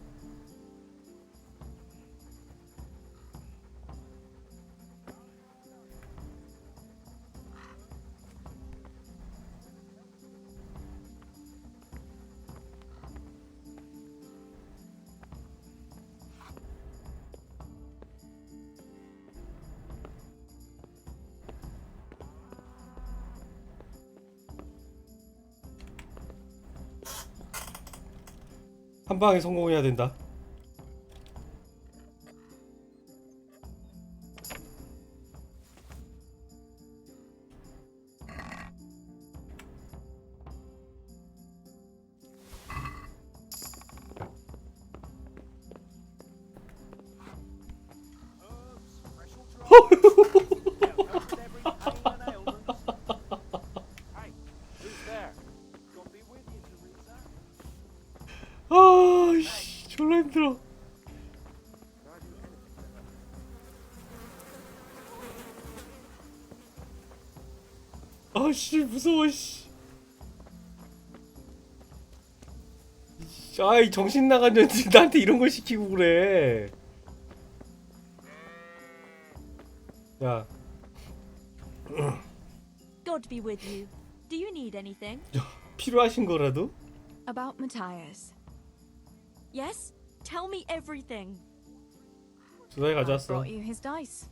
한 방에 성공해야 된다. 씨, 졸라 힘들어. 씨, 무서워, 씨. 아이, 정신 나간 년들 나한테 이런 걸 시키고 그래. 야. God be with you. Do you need anything? 필요하신 거라도? About Matthias. Yes? Tell me everything. 주사위 I 가져왔어. brought you his dice.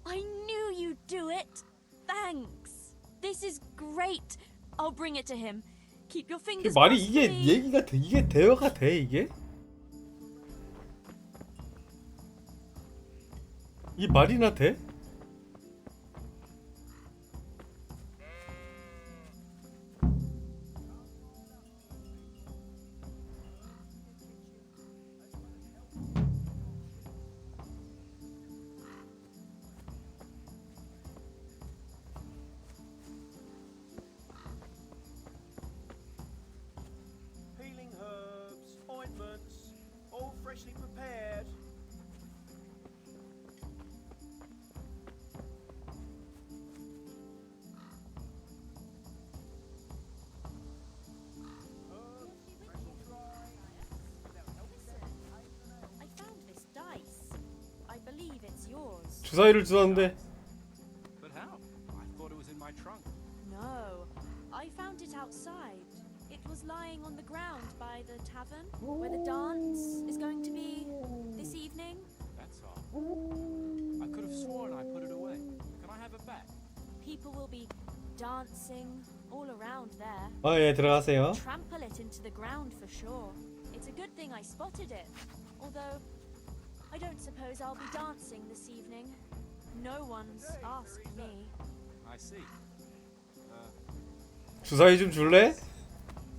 I knew you'd do it. Thanks. This is great. I'll bring it to him. Keep your fingers 말이 crossed 이게 for me. 얘기가 돼? 이게 대화가 돼? 이게 말이나 돼? Healing herbs, ointments, all freshly prepared. I found this dice. I believe it's yours. 주사위를 주었는데. But how? I thought it was in my trunk. No, I found it outside. It was lying on the ground by the tavern where the dance is going to be this evening. That's all. I could have sworn I put it away. Can I have it back? People will be dancing all around there. 예, 들어가세요. Trample it into the ground for sure. It's a good thing I spotted it. Although, I don't suppose I'll be dancing this evening. No one's asked me. I see. 주사위 좀 줄래?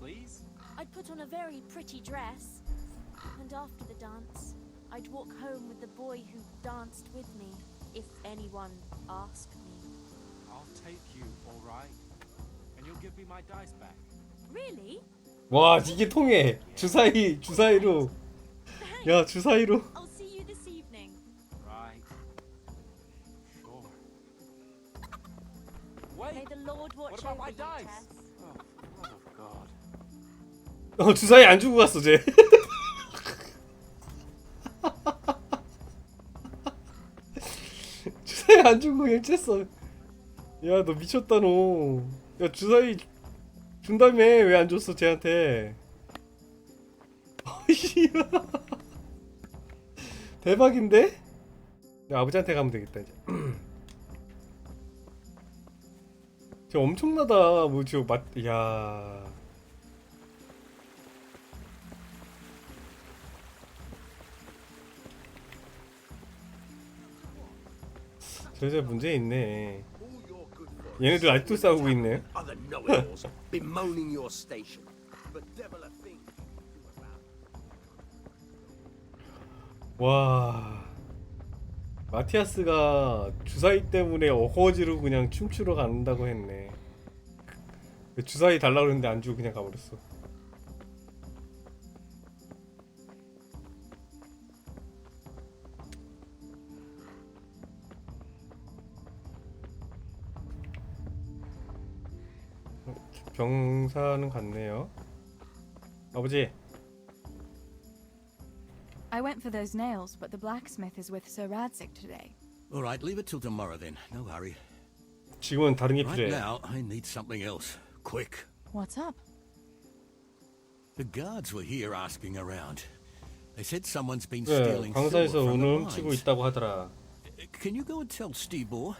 Please? I'd put on a very pretty dress. And after the dance, I'd walk home with the boy who danced with me, if anyone asked me. I'll take you, all right? And you'll give me my dice back. Really? 와, 이게 통해. 주사위로. 야, 주사위로. I'll see you this evening. Right. Sure. May the Lord watch What about over my you, dice? Tess. Oh, God. 주사위 안 주고 갔어, 쟤. 주사위 안 주고 그냥 쬐어. 야, 너 미쳤다, 너. 야, 주사위 준다며 왜 안 줬어 쟤한테? 대박인데? 내 아버지한테 가면 되겠다 이제. 저 엄청나다. 뭐죠? 야. 저저 문제 있네. 얘네들 아직도 싸우고 있네. Other know-it-alls bemoaning your station. But devil a thing. 와. 마티아스가 주사위 때문에 어거지로 그냥 춤추러 간다고 했네. 주사위 달라고 그랬는데 안 주고 그냥 가버렸어. 병사는 갔네요. 아버지. I went for those nails, but the blacksmith is with Sir Radzig today. All right, leave it till tomorrow then. No hurry. 지금은 다른 게 Right 필요해. now, I need something else. Quick. What's up? The guards were here asking around. They said someone's been 네, stealing 광산에서 silver from the 오늘 훔치고 mines. 있다고 하더라. Can you go and tell Stebor?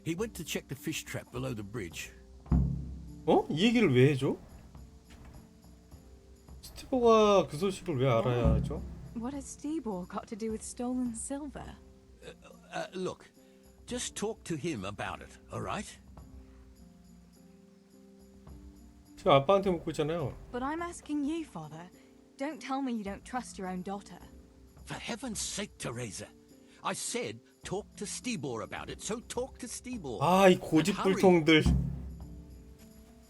He went to check the fish trap below the bridge. 어? 이 얘기를 왜 해줘? 스티브가 그 소식을 왜 알아야 하죠? What has Stebor got to do with stolen silver? Look, just talk to him about it, all right? 지금 아빠한테 묻고 있잖아요. But I'm asking you, father. Don't tell me you don't trust your own daughter. For heaven's sake, Teresa. I said talk to Stebor about it, so talk to Stebor. 아, 이 고집불통들.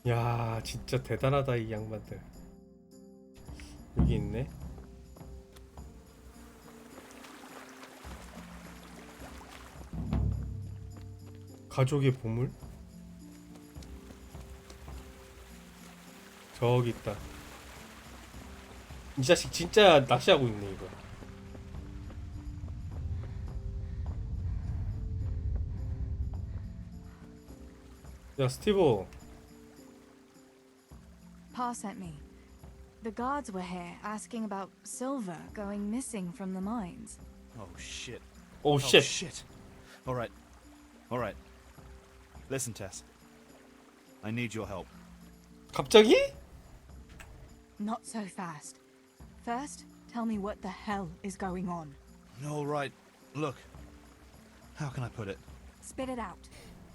야, 진짜 대단하다 이 양반들. 여기 있네. 가족의 보물? 저기 있다. 이 자식 진짜 낚시하고 있네 이거. 야 스티브. Pa sent me. The guards were here asking about silver going missing from the mines. Oh shit. Oh shit. shit. All right. All right. Listen, Tess. I need your help. 갑자기? Not so fast. First, tell me what the hell is going on. All right. Look. How can I put it? Spit it out.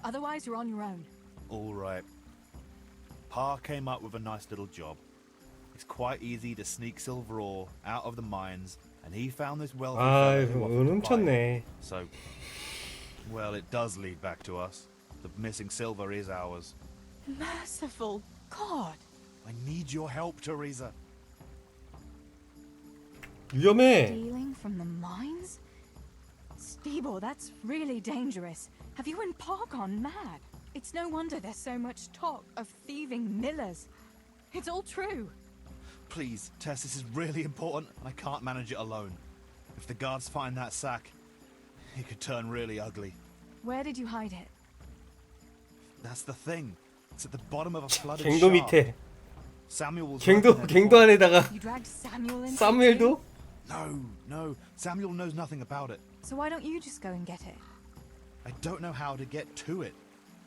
Otherwise, you're on your own. All right. Pa came up with a nice little job. It's quite easy to sneak silver ore out of the mines, and he found this wealthy 아, fellow who offered to buy 훔쳤네. it. So, well, it does lead back to us. The missing silver is ours. Merciful God! I need your help, Teresa. 위험해. Stealing from the mines? Stebor, that's really dangerous. Have you and Pa gone mad? It's no wonder there's so much talk of thieving millers. It's all true. Please, Tess, this is really important, and I can't manage it alone. If the guards find that sack, it could turn really ugly. Where did you hide it? That's the thing. It's at the bottom of a flooded 갱도 shaft. 밑에. Samuel was 갱도 안에다가. You dragged Samuel into 사무엘도? No. Samuel knows nothing about it. So why don't you just go and get it? I don't know how to get to it.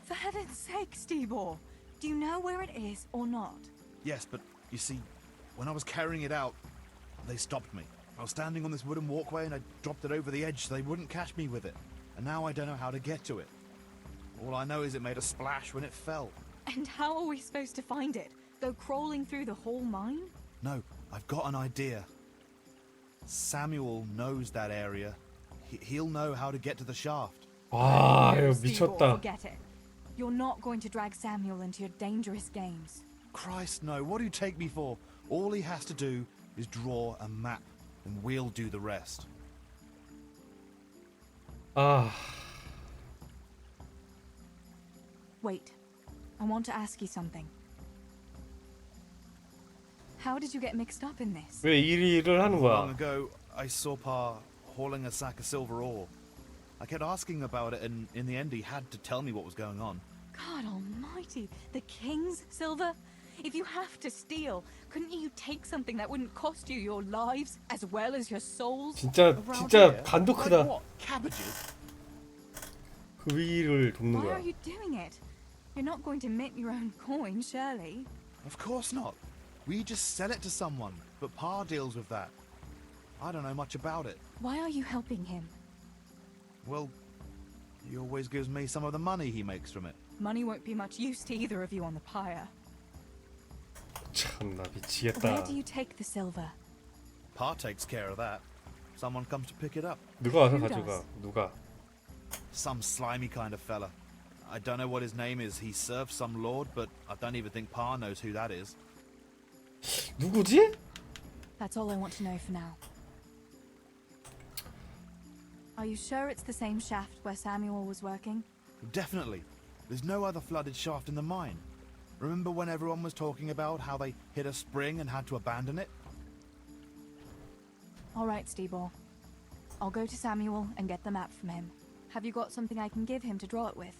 For heaven's sake, Stebor! Do you know where it is or not? Yes, but you see, when I was carrying it out, they stopped me. I was standing on this wooden walkway and I dropped it over the edge so they wouldn't catch me with it. And now I don't know how to get to it. All I know is it made a splash when it fell. And how are we supposed to find it? Go crawling through the whole mine? No, I've got an idea. Samuel knows that area. He'll know how to get to the shaft. 와, 이거 Stebor, 미쳤다. forget it. You're not going to drag Samuel into your dangerous games. Christ, no. What do you take me for? All he has to do is draw a map, and we'll do the rest. 아, Wait. I want to ask you something. How did you get mixed up in this? 왜 이 일을 하는 Long 거야? ago, I saw Pa hauling a sack of silver ore. I kept asking about it, and in the end, he had to tell me what was going on. God almighty, the king's silver? If you have to steal, couldn't you take something that wouldn't cost you your lives as well as your souls? 진짜 간도 크다. Cabbages? 그 위를 돕는 Why 거야. are you doing it? You're not going to mint your own coin, surely. Of course not. We just sell it to someone, but Pa deals with that. I don't know much about it. Why are you helping him? Well, he always gives me some of the money he makes from it. Money won't be much use to either of you on the pyre. 참나 Where 미치겠다. do you take the silver? Pa takes care of that. Someone comes to pick it up. 누가 와서 Who 가져가? does? 누가? Some slimy kind of fella. I don't know what his name is. He serves some lord, but I don't even think Pa knows who that is. 누구지? That's all I want to know for now. Are you sure it's the same shaft where Samuel was working? Definitely. There's no other flooded shaft in the mine. Remember when everyone was talking about how they hit a spring and had to abandon it? All right, Steebor. I'll go to Samuel and get the map from him. Have you got something I can give him to draw it with?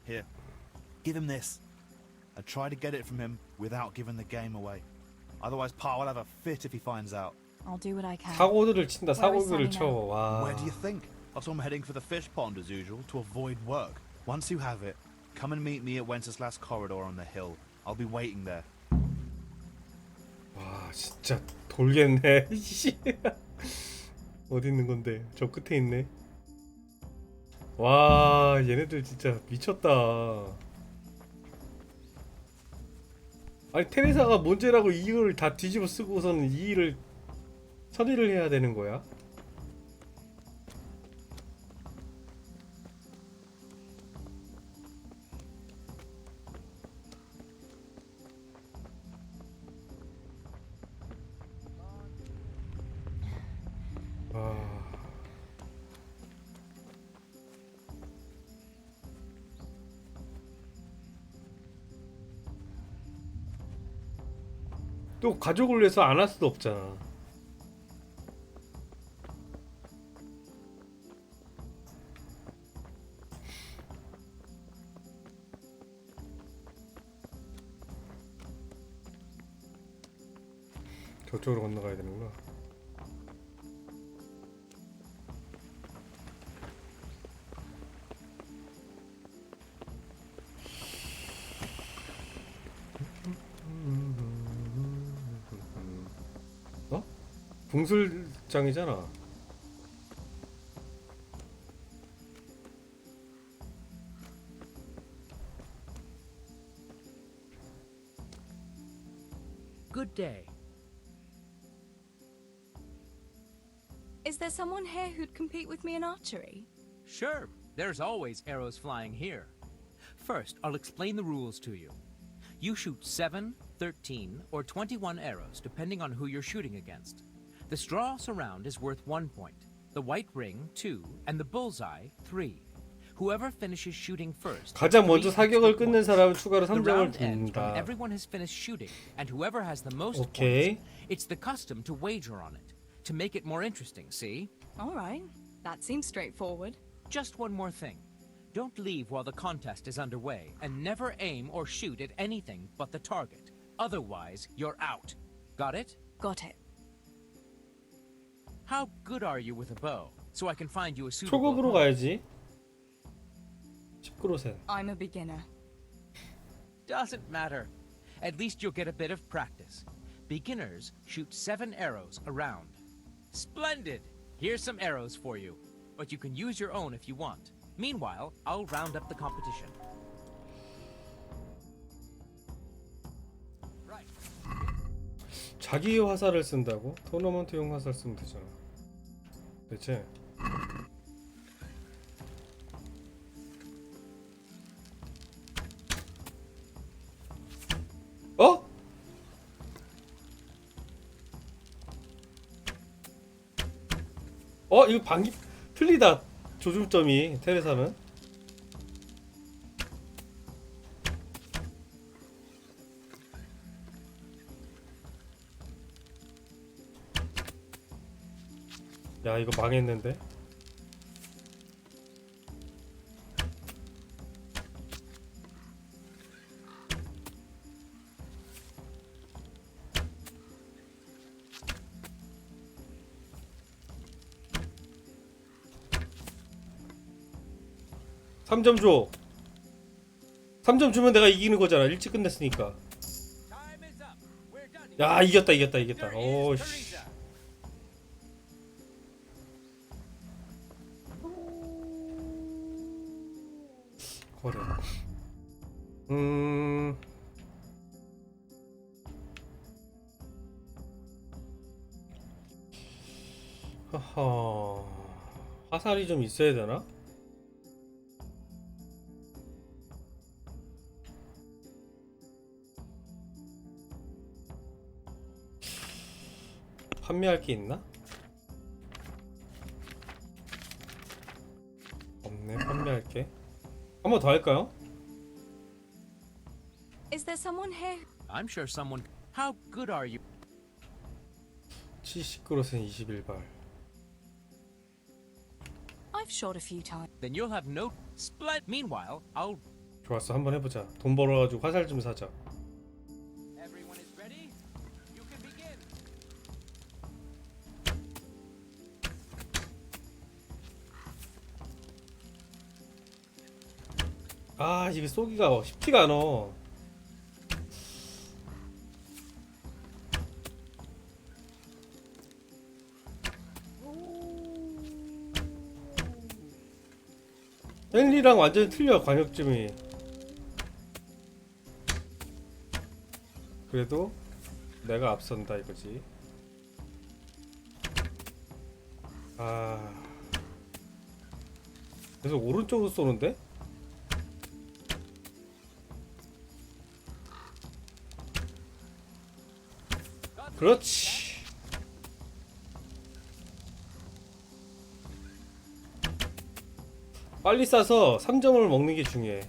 Here. Give him this. And try to get it from him without giving the game away. Otherwise, Pa will have a fit if he finds out. I'll do what I can. 사고들을 친다. Where is 사고들을 Sammy 쳐. now? 와. Where do you think? I saw him heading for the fish pond as usual to avoid work. Once you have it, come and meet me at Wenceslas corridor on the hill. I'll be waiting there. 와 진짜 돌겠네. 씨. 어디 있는 건데? 저 끝에 있네. 와 얘네들 진짜 미쳤다. 아니 테레사가 문제라고 이걸 다 뒤집어 쓰고서는 이 일을 처리를 해야 되는 거야? 또 가족을 위해서 안 할 수도 없잖아. 저쪽으로 건너가야 되는구나. 어? 붕술장이잖아. Good day. Is there someone here who'd compete with me in archery? Sure, there's always arrows flying here. First, I'll explain the rules to you. You shoot 7, 13, or 21 arrows, depending on who you're shooting against. The straw surround is worth 1 point, the white ring 2, and the bullseye 3. Whoever finishes shooting first. 가장 먼저 사격을 끝낸 사람은 추가로 The 3점을 round ends when 줍니다. everyone has finished shooting, and whoever has the most Okay. points. It's the custom to wager on it, to make it more interesting, see? All right. That seems straightforward. Just one more thing. Don't leave while the contest is underway, and never aim or shoot at anything but the target. Otherwise, you're out. Got it? Got it. How good are you with a bow, so I can find you a suitable 초급으로 opponent? 가야지. 10%. I'm a beginner. Doesn't matter. At least you'll get a bit of practice. Beginners shoot 7 arrows around. Splendid! Here's some arrows for you, but you can use your own if you want. Meanwhile, I'll round up the competition. 자기 화살을 쓴다고? 토너먼트용 화살 쓰면 되잖아. 대체 어? 이거 방기 틀리다. 조준점이 테레사는. 야 이거 망했는데. 3점 줘. 3점 주면 내가 이기는 거잖아. 일찍 끝냈으니까. 야, 이겼다. 오씨. 거래. 하하. 화살이 좀 있어야 되나? 판매할 게 있나? 없네. 판매할 게. 한 번 더 할까요? Is there someone here? I'm sure someone. How good are you? 70그릇은 21발. I've shot a few times. Then you'll have no split. Meanwhile, I'll. 좋았어. 한번 해보자. 돈 벌어가지고 화살 좀 사자. Everyone is ready. You can begin. 아, 이게 쏘기가 쉽지가 않아. 헨리랑 완전히 틀려. 관역점이. 그래도 내가 앞선다 이거지. 아, 계속 오른쪽으로 쏘는데? 그렇지. 빨리 싸서 3점을 먹는 게 중요해.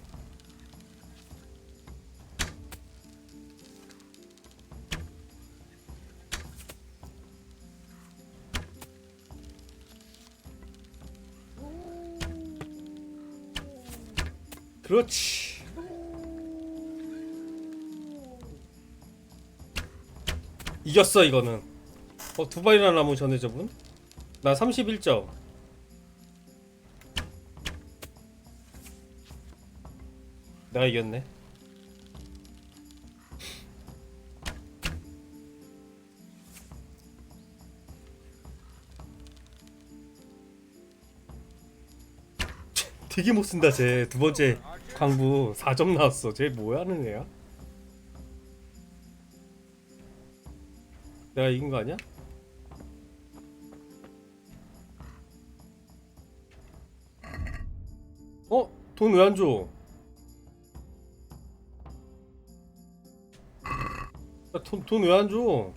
그렇지. 이겼어 이거는. 두 발이나 남은 전에 저분? 나 31점. 내가 이겼네. 되게 못 쓴다 쟤. 두 번째 광부 4점 나왔어. 쟤 뭐 하는 애야? 내가 이긴 거 아니야? 돈 왜 안 줘? 돈 왜 안 줘?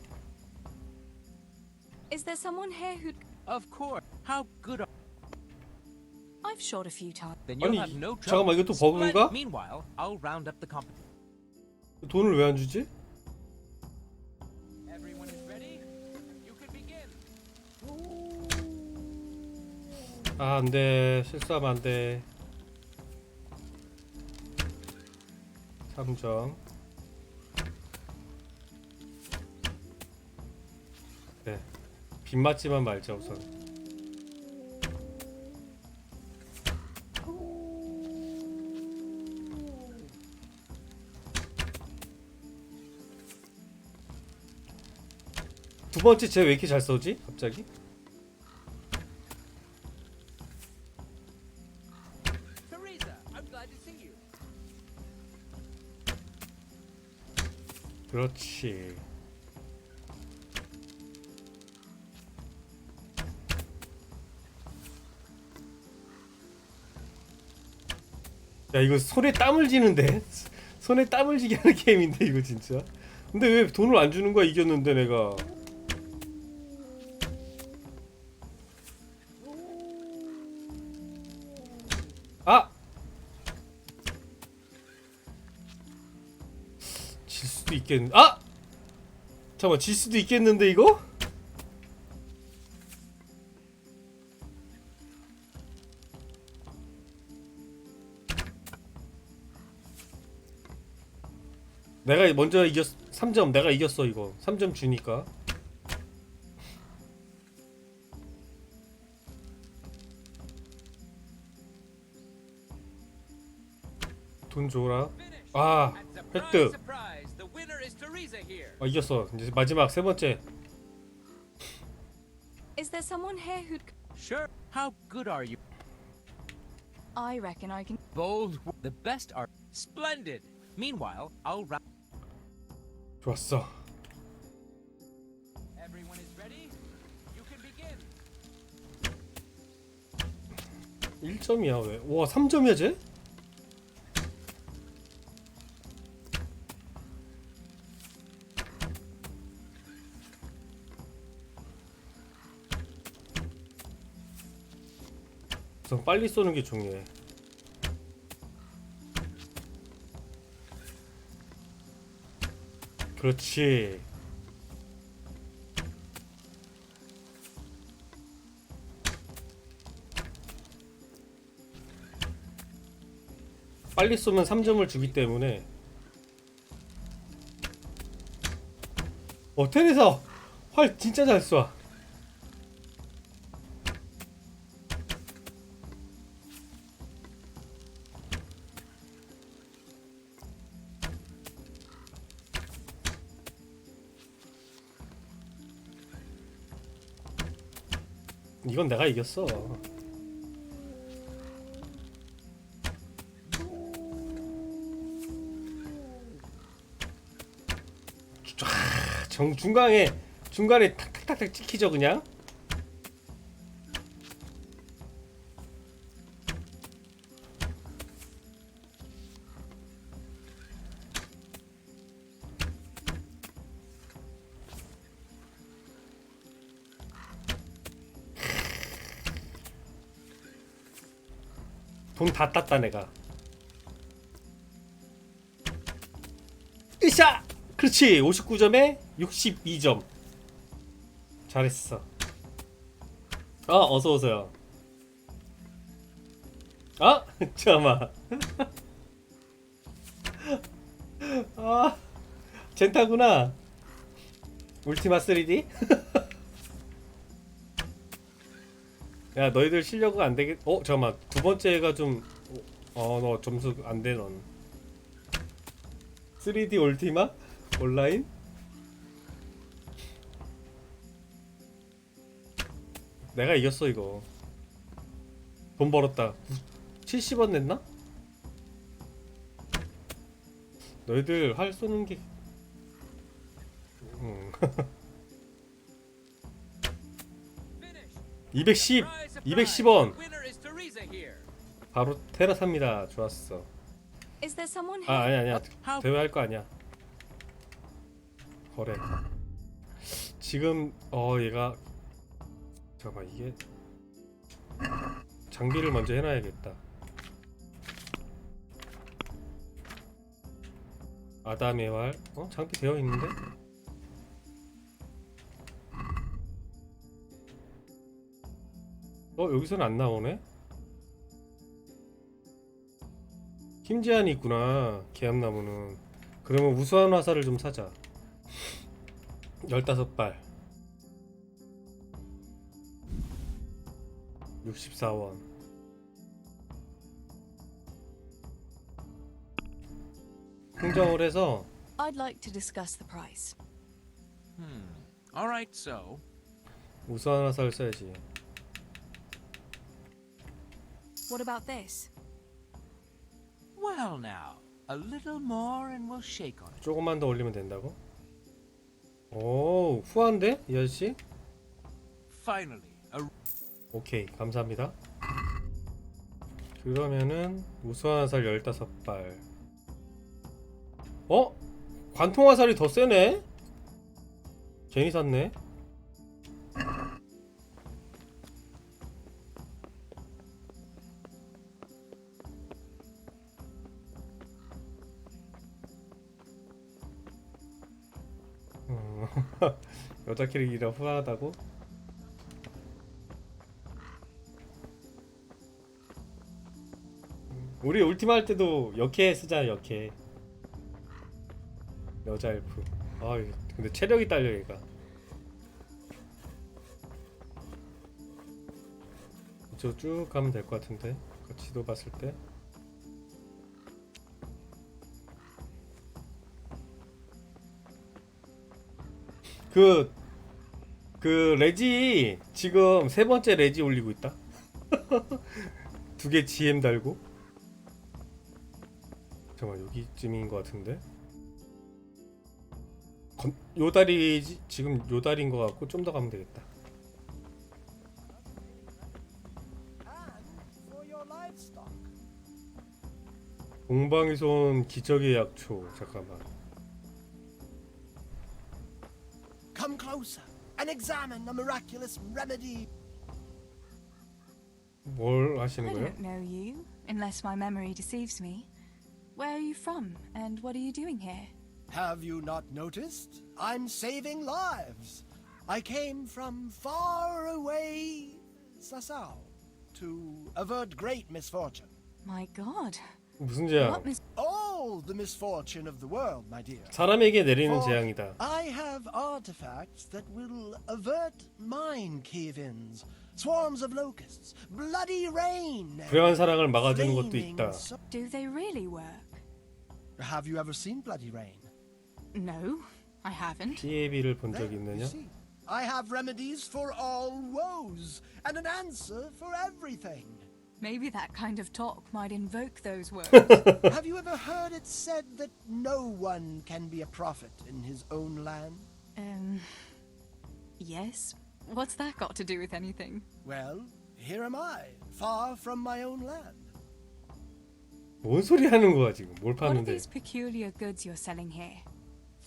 Is there someone here who? Of course. How good are? I've shot a few times. Then you'll 아니, have no trouble. 잠깐만, 이것도 버그인가? Meanwhile, I'll round up the company. 돈을 왜 안 주지? Everyone is ready. You can begin. 아, 안 돼. 실수하면 안 돼. 3점. 네. 빗 맞지만 말자 우선. 두 번째 쟤 왜 이렇게 잘 쏘지? 갑자기? Teresa, I'm glad to see you. 그렇지. 야, 이거 손에 땀을 쥐는데? 손에 땀을 쥐게 하는 게임인데 이거 진짜. 근데 왜 돈을 안 주는 거야? 이겼는데 내가. 아! 질 수도 있겠는데. 아! 잠깐만, 질 수도 있겠는데 이거? 내가 먼저 이겼. 3점 내가 이겼어 이거. 3점 주니까. 돈 줘라. 아, 획득. Surprise! The winner is Teresa here. 아, 이겼어. 이제 마지막 세 번째. Is there someone here who'd... Sure. How good are you? I reckon I can... Bold. The best are splendid. Meanwhile, I'll wrap. 좋았어. Everyone is ready. You can begin. 1점이야 왜? 와 3점이야 쟤? 우선 빨리 쏘는 게 중요해. 그렇지. 빨리 쏘면 3점을 주기 때문에. 테레사 활 진짜 잘 쏴. 이건 내가 이겼어. 중간에 탁탁탁탁 찍히죠 그냥. 돈 다 땄다 내가. 으쌰! 그렇지. 59점에 62점. 잘했어. 어서오세요. 잠깐만. 젠타구나. 울티마 3D? 야 너희들 실력은 안되겠... 잠깐만 두 번째가 좀... 너 점수 안돼 넌. 3D 울티마? 온라인? 내가 이겼어 이거. 돈 벌었다. 70원 냈나? 너희들 활 쏘는 게... 210! 210원! 바로 테라 삽니다. 좋았어. Is there someone here? 아니야 대회할 거 아니야. 거래. 지금 얘가 잠깐만 이게 장비를 먼저 해놔야겠다. 아담의 활. 장비 되어 있는데? 여기서는 안 나오네? 힘 제한이 있구나. 계암나무는. 그러면 우수한 화살을 좀 사자. 15발 64원. 흥정을 해서 I'd like to discuss the price. All right, so. 우수한 화살을 써야지. What about this? Well, now, a little more and we'll shake on it. 조금만 더 올리면 된다고? 오, 후한데? 이 아저씨? Finally, 오케이, 감사합니다. 그러면은 우수한 화살 15발. 관통 화살이 더 세네? 괜히 샀네. 여자 캐릭이라 후하다고? 우리 울티마 할 때도 역해 쓰자. 역해. 여자 엘프. 근데 체력이 딸려 얘가. 이쪽 쭉 가면 될 것 같은데. 지도 봤을 때. 그 레지 지금 세 번째 레지 올리고 있다. 두 개 GM 달고. 잠깐만 여기쯤인 것 같은데. 요 다리 지금 요 다리인 것 같고 좀 더 가면 되겠다. 공방에서 온 기적의 약초. 잠깐만. Come closer and examine the miraculous remedy. 뭘 하시는 I 거예요? don't know you, unless my memory deceives me. Where are you from, and what are you doing here? Have you not noticed? I'm saving lives. I came from far away Sasao to avert great misfortune. My God. 무슨 재앙? All the misfortune of the world, my dear. 사람에게 내리는 For 재앙이다. I have artifacts that will avert mine cave-ins, swarms of locusts, bloody rain. 불행한 사랑을 막아주는 것도 있다. Do they really work? Have you ever seen bloody rain? No, I haven't. 피해비를 본 적이 있느냐? I have remedies for all woes and an answer for everything. Maybe that kind of talk might invoke those words. Have you ever heard it said that no one can be a prophet in his own land? Yes. What's that got to do with anything? Well, here am I, far from my own land. 뭔 소리 하는 거야 지금? 뭘 What are 파는데? these peculiar goods you're selling here?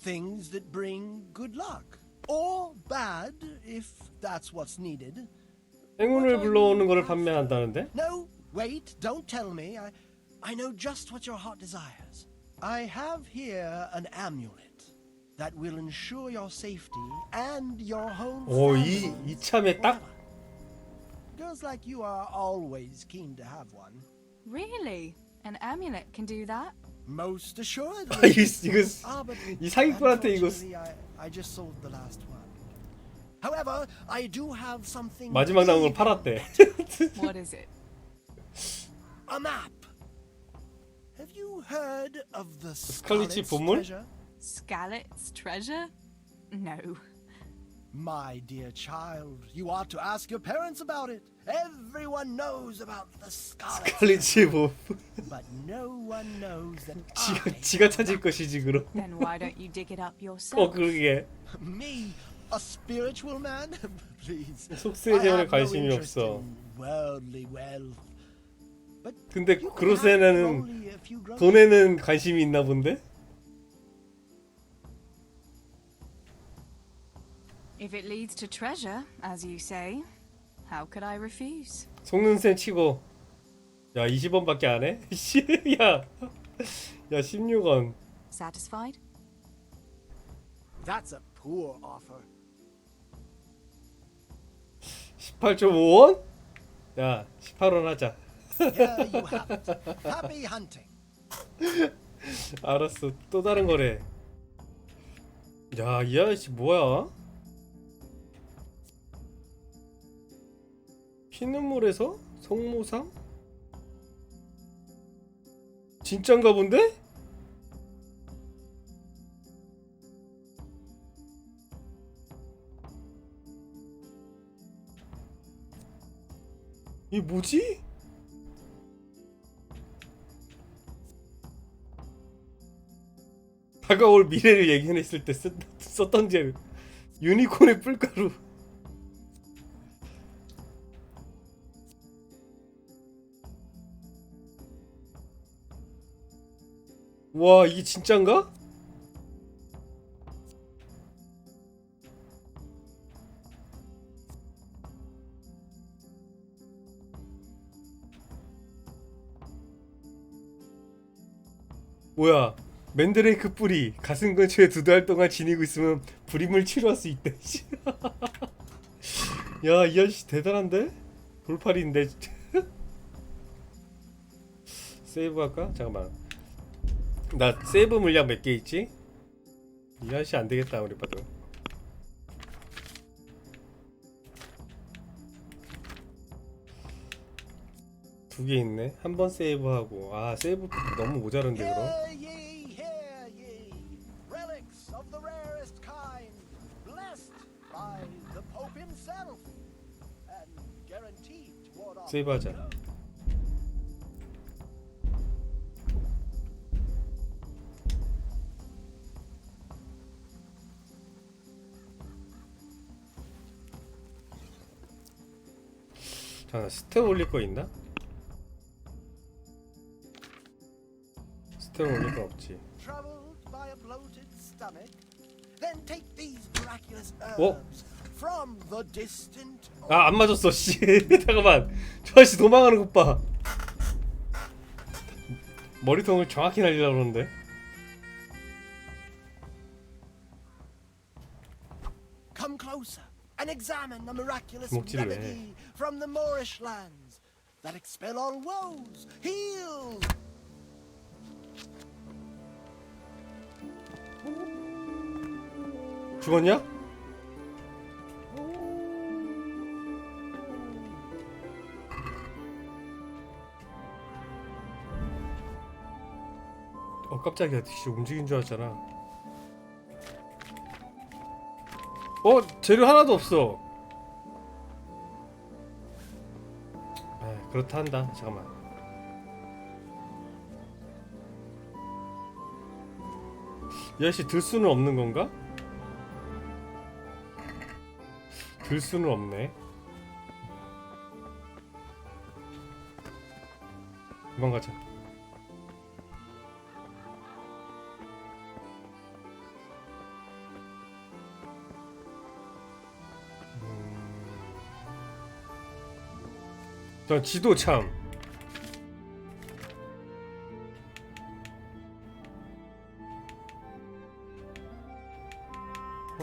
Things that bring good luck. Or bad, if that's what's needed. 행운을 불러오는 거를 판매한다는데? No, wait, don't tell me. I know just what your heart desires. I have here an amulet that will ensure your safety and your whole family. 이참에 딱? Girls like you are always keen to have one. Really? An amulet can do that? Most assuredly. 이 사기꾼한테 이거 I just sold the last one. However, I do have something. 마지막 나온 걸 팔았대. What is it? A map. Have you heard of the 스칼렛이 Scarlet's 보물? treasure? Scarlet's treasure? No. My dear child, you ought to ask your parents about it. Everyone knows about the Scarlet. 스칼렛이 뭐? But no one knows that 지가 찾을 것이지 그럼. Then why don't you dig it up yourself? 그러게. Me, a spiritual man? Please. 속세에 대한 관심이 없어. Worldly wealth. 근데 그로세는 돈에는 관심이 있나 본데? If it leads to treasure, as you say, how could I refuse? 속는 셈 치고 야 20원밖에 안 해? 야 16원. Satisfied? That's a poor offer. 18.5원? 야 18원 하자. Here you have it. Happy hunting. 알았어. 또 다른 거래. 야, 이 아저씨 뭐야? 피눈물에서 성모상? 진짠가 본데? 이 뭐지? 다가올 미래를 예견했을 때 썼던 젤 유니콘의 뿔가루. 와 이게 진짠가? 뭐야 맨드레이크 뿌리 가슴 근처에 2달 동안 지니고 있으면 불임을 치료할 수 있대. 야 이 아저씨 대단한데? 돌팔이인데. 세이브 할까? 잠깐만 나 세이브 물량 몇 개 있지? 이 아저씨 안 되겠다 우리 봐도. 두 개 있네. 한 번 세이브하고. 아 세이브 너무 모자른데 그럼. Relics of the rarest kind. Bless 세이브하자. 잠깐 스텝 올릴 거 있나? 스텝 올릴 거 없지. Troubled by a bloated stomach? Then take these miraculous 어? herbs from the distant. 아, 안 맞았어. 씨. 잠깐만. 저 아저씨 도망가는 것 봐. 머리통을 정확히 날리려고 그러는데. Come closer and examine the miraculous 주먹질을 왜 해? remedy from the Moorish lands that expel all woes, heal. 죽었냐? 깜짝이야. 씨, 움직인 줄 알았잖아. 재료 하나도 없어. 아, 그렇다 한다. 잠깐만. 이 아저씨 들 수는 없는 건가? 들 수는 없네. 도망가자. 저 지도 참.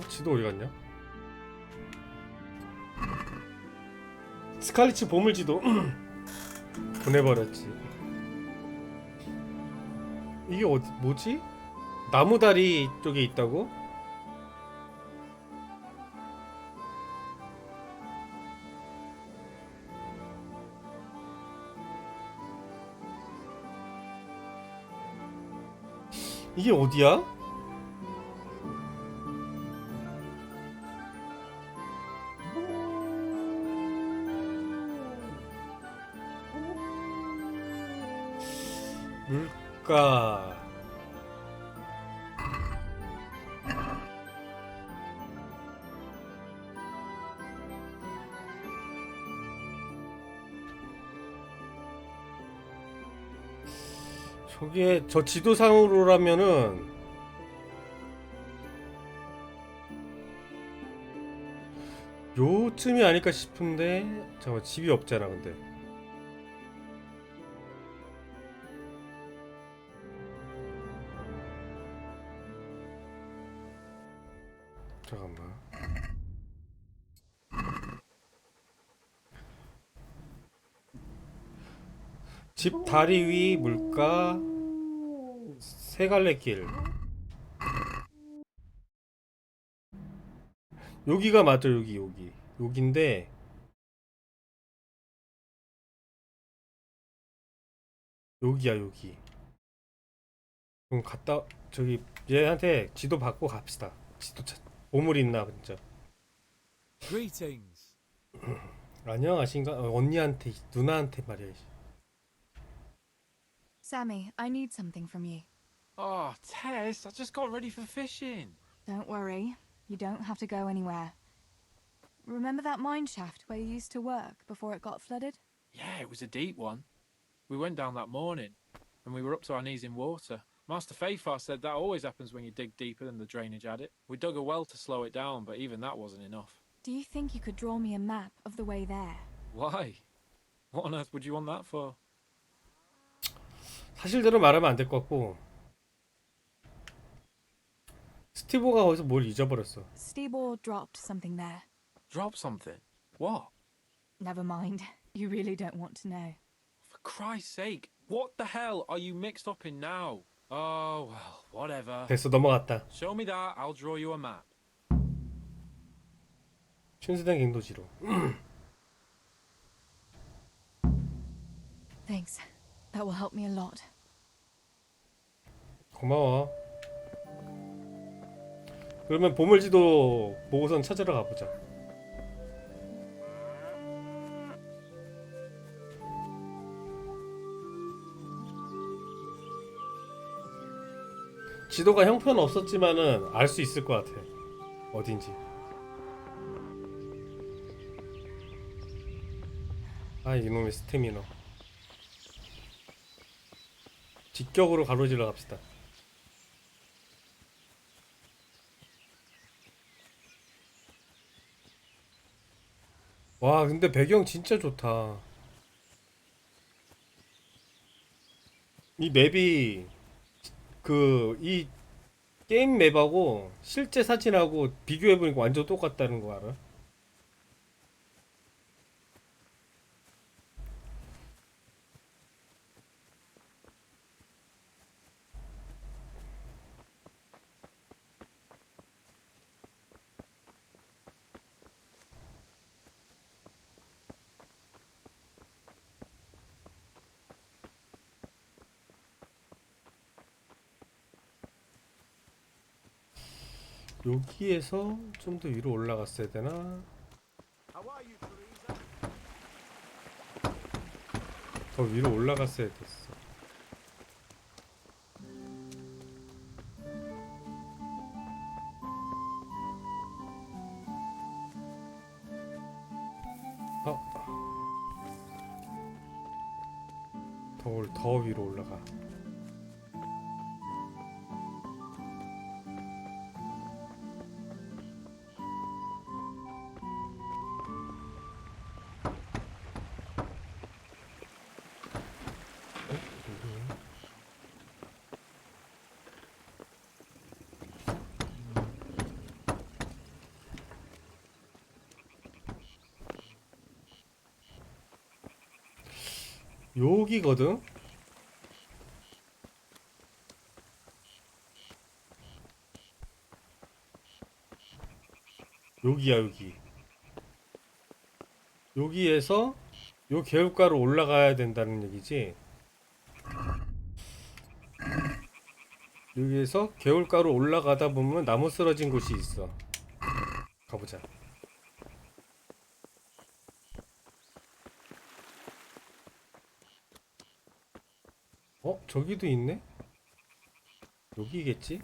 지도 어디 갔냐? 스칼리츠 보물지도 보내버렸지. 이게 뭐지? 나무다리 쪽에 있다고? 이게 어디야? 물가. 저게 저 지도상으로라면은 요쯤이 아닐까 싶은데. 잠깐만, 집이 없잖아. 근데 잠깐만. 집 다리 위 물가 세 갈래 길. 여기가 맞아. 여기인데 여기야. 여기. 그럼 갔다 저기 얘한테 지도 받고 갑시다. 지도 보물 있나 진짜. Greetings. 안녕하신가? 언니한테 누나한테 말이야. Sammy, I need something from you. Oh, Tess, I just got ready for fishing. Don't worry. You don't have to go anywhere. Remember that mine shaft where you used to work before it got flooded? Yeah, it was a deep one. We went down that morning, and we were up to our knees in water. Master Fayfar said that always happens when you dig deeper than the drainage had it. We dug a well to slow it down, but even that wasn't enough. Do you think you could draw me a map of the way there? Why? What on earth would you want that for? 사실대로 말하면 안 될 것 같고. 스티브가 거기서 뭘 잊어버렸어. Stibor dropped something there. Drop something? What? Never mind. You really don't want to know. For Christ's sake, what the hell are you mixed up in now? Oh, well, whatever. 됐어, 넘어갔다. Show me that, I'll draw you a map. 춘수당 갱도지로. Thanks. That will help me a lot. 고마워. 그러면 보물지도 보고선 찾으러 가보자. 지도가 형편 없었지만은 알 수 있을 것 같아. 어딘지. 아, 이놈의 스태미너. 직격으로 가로질러 갑시다. 와, 근데 배경 진짜 좋다. 이 맵이 이 게임 맵하고 실제 사진하고 비교해보니까 완전 똑같다는 거 알아? 여기에서 좀 더 위로 올라갔어야 되나? 더 위로 올라갔어야 됐어. 더 위로 올라가. 여기거든? 여기야, 여기. 여기에서 요 개울가로 올라가야 된다는 얘기지. 여기에서 개울가로 올라가다 보면 나무 쓰러진 곳이 있어. 가보자. 저기도 있네? 여기겠지?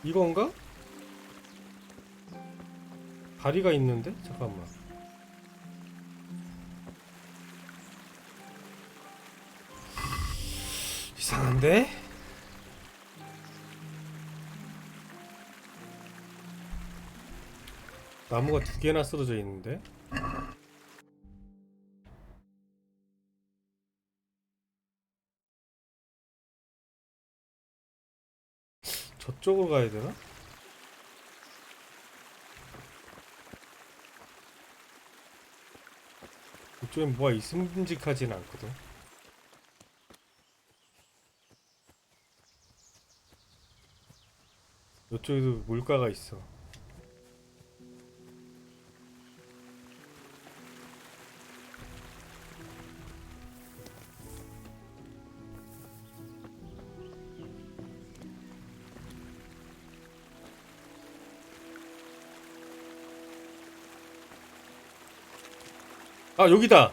이건가? 다리가 있는데? 잠깐만. 이상한데? 나무가 2개나 쓰러져 있는데? 저쪽으로 가야 되나? 이쪽에 뭐가 있음직하진 않거든. 이쪽에도 물가가 있어. 아, 여기다.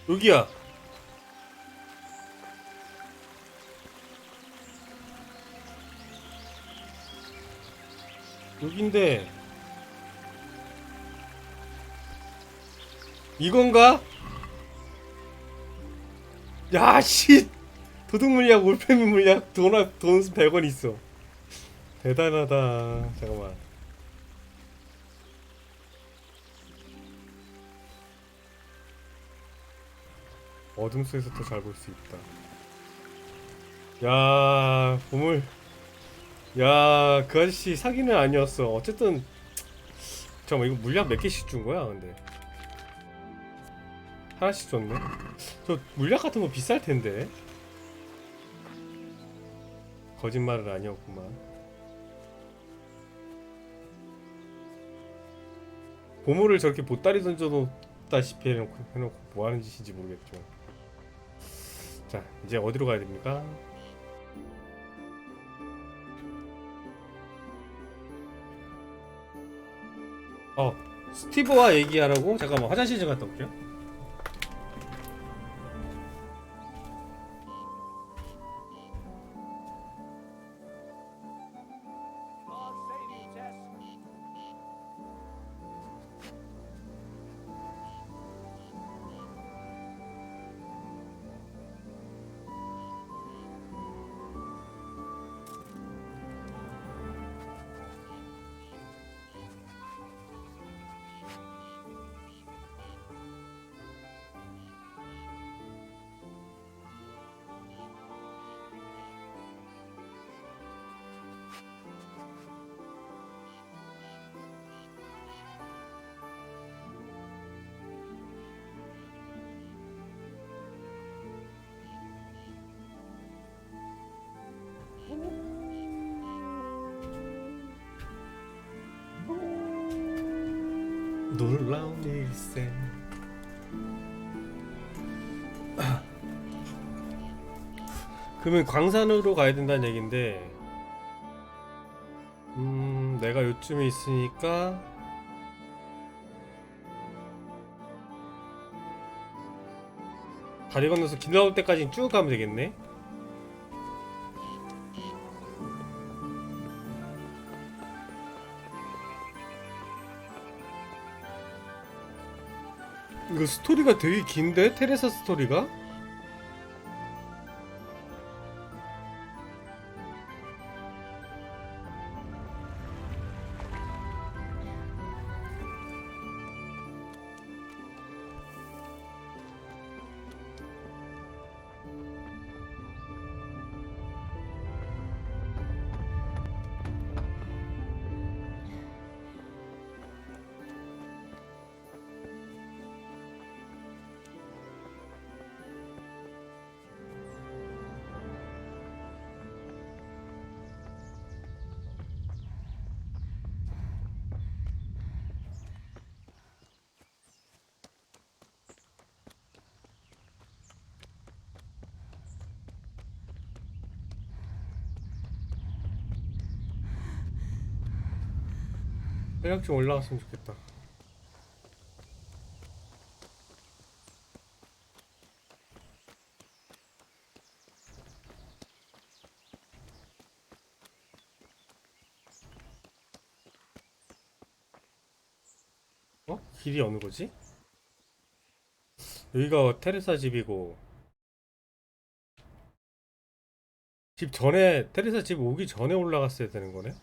여기야. 여긴데 이건가? 야씨, 도둑물약, 올빼미 물약, 돈 100원 있어. 대단하다. 잠깐만. 어둠 속에서 더 잘 볼 수 있다. 야, 보물. 야, 그 아저씨 사기는 아니었어. 어쨌든 잠깐만, 이거 물약 몇 개씩 준 거야? 근데 하나씩 줬네. 저 물약 같은 거 비쌀 텐데. 거짓말은 아니었구만. 보물을 저렇게 보따리 던져놓다시피 해놓고 뭐하는 짓인지 모르겠죠. 자, 이제 어디로 가야 됩니까? 스티브와 얘기하라고? 잠깐만, 화장실 좀 갔다 올게요. 놀라운 일생. 그러면 광산으로 가야 된다는 얘긴데, 내가 요쯤에 있으니까 다리 건너서 길 나올 때까지 쭉 가면 되겠네. 이거 스토리가 되게 긴데? 테레사 스토리가? 대략 좀 올라갔으면 좋겠다. 길이 어느 거지? 여기가 테레사 집이고, 집 전에, 테레사 집 오기 전에 올라갔어야 되는 거네?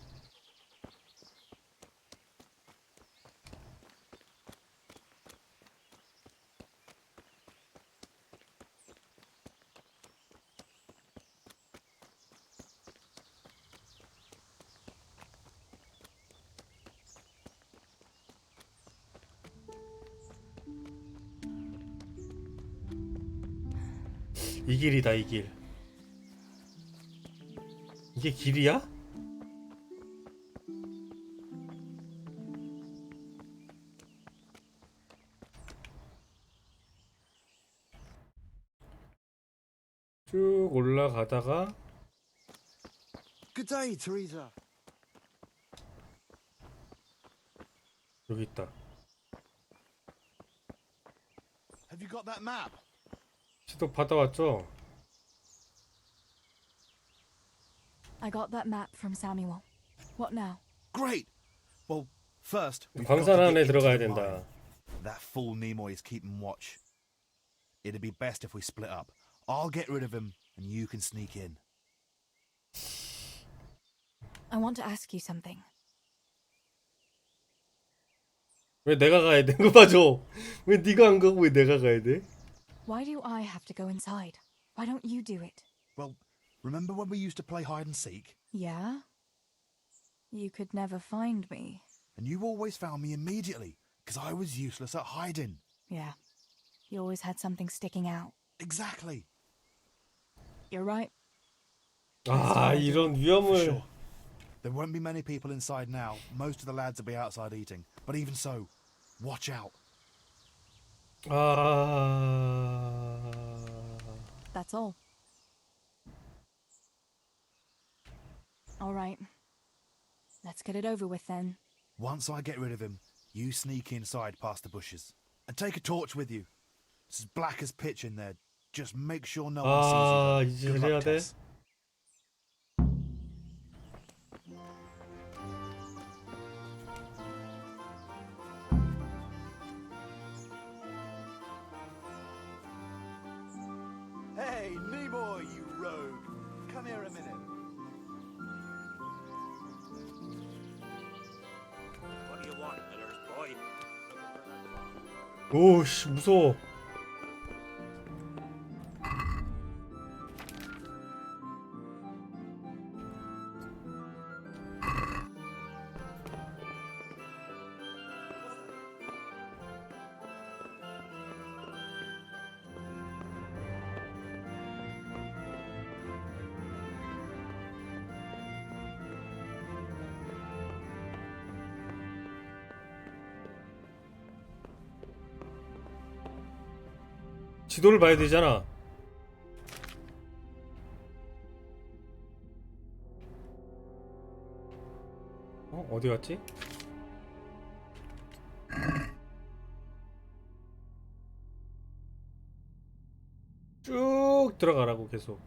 이 길이다, 이 길. 이게 길이야? 쭉 올라가다가 Good day, Teresa. 여기 있다. Have you got that map? 지도 받아왔죠? I got that map from Samuel. What now? Great. Well, first we've 광산 got to 안에 get into 들어가야 the 된다. mine. That fool Nimoy is keeping watch. It'd be best if we split up. I'll get rid of him, and you can sneak in. I want to ask you something. 왜 내가 가야 돼? 그거 봐줘. 왜 네가 안 가고 왜 내가 가야 돼? Why do I have to go inside? Why don't you do it? Well, remember when we used to play hide and seek? Yeah? You could never find me. And you always found me immediately, because I was useless at hiding. Yeah. You always had something sticking out. Exactly. You're right. 아, 이런 For 위험을. sure. There won't be many people inside now. Most of the lads will be outside eating. But even so, Watch out. That's all. All right. Let's get it over with then. Once I get rid of him, you sneak inside past the bushes. And take a torch with you. It's as black as pitch in there. Just make sure no one sees you. Good luck, Tess. Hey, Nimoy, you rogue! Come here a minute. What do you want, Miller's boy? 오씨 무서워. 지도를 봐야 되잖아. 어디 갔지? 쭉 들어가라고 계속.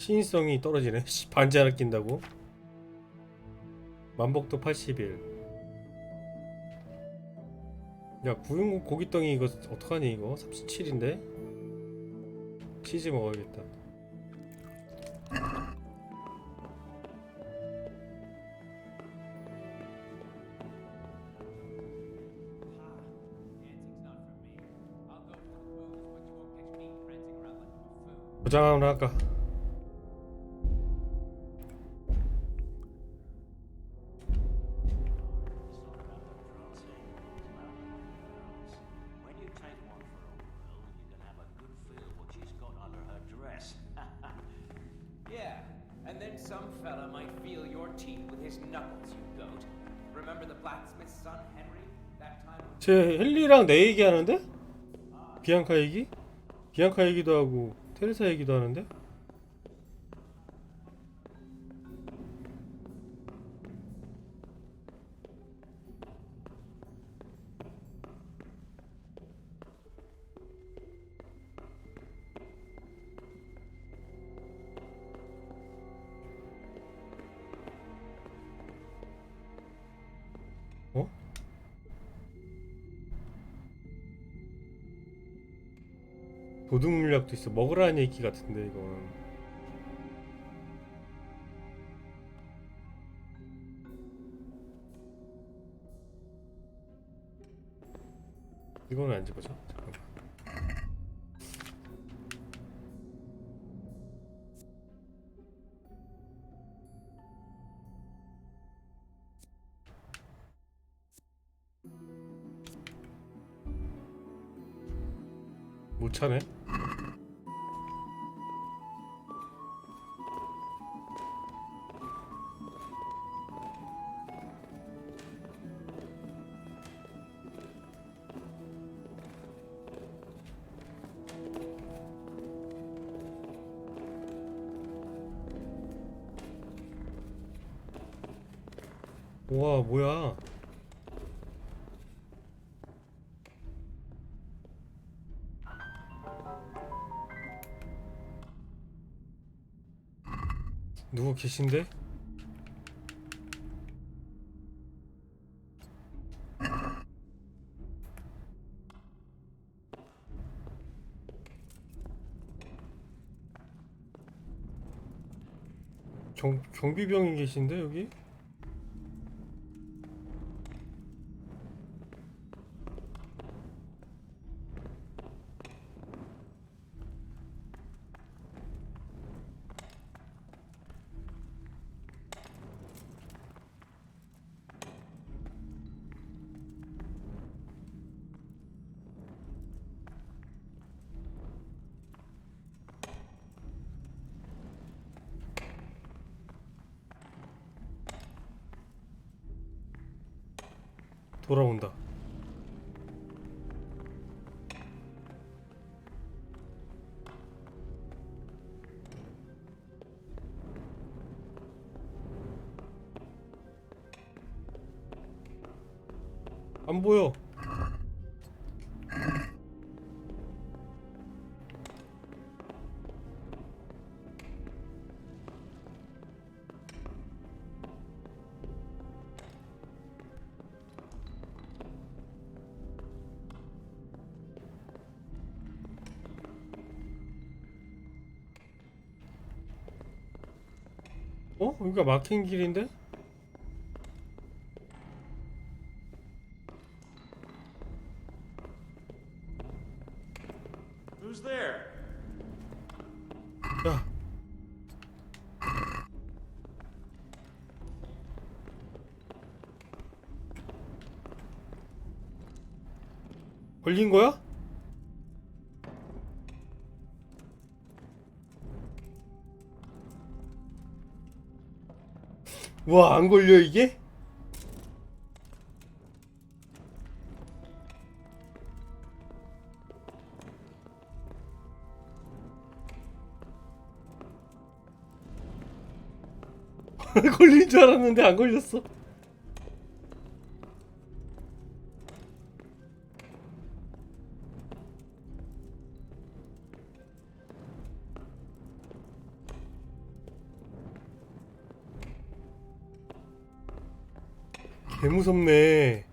신인성이 떨어지네. 반지 하나 낀다고? 만복도 81. 야, 구운 고기덩이 이거 어떡하니 이거? 37인데? 치즈 먹어야겠다. 포장 한번 할까? Yeah, and then some fella might feel your teeth with his knuckles, you goat. Remember the blacksmith's son, Henry? That time when... 쟤 헨리랑 내 얘기하는데? 비앙카 얘기? 비앙카 얘기도 하고 테레사 얘기도 하는데? 어? 도둑 물약도 있어. 먹으라는 얘기 같은데 이건. 이거는 안 집어져? 잠깐만. 못 차네. 와, 뭐야? 누구 계신데? 경비병이 계신데 여기? 돌아온다. 안 보여. 어? 여기가 막힌 길인데? Who's there? 야. 걸린 거야? 와, 안 걸려 이게? 걸린 줄 알았는데 안 걸렸어. 개 무섭네.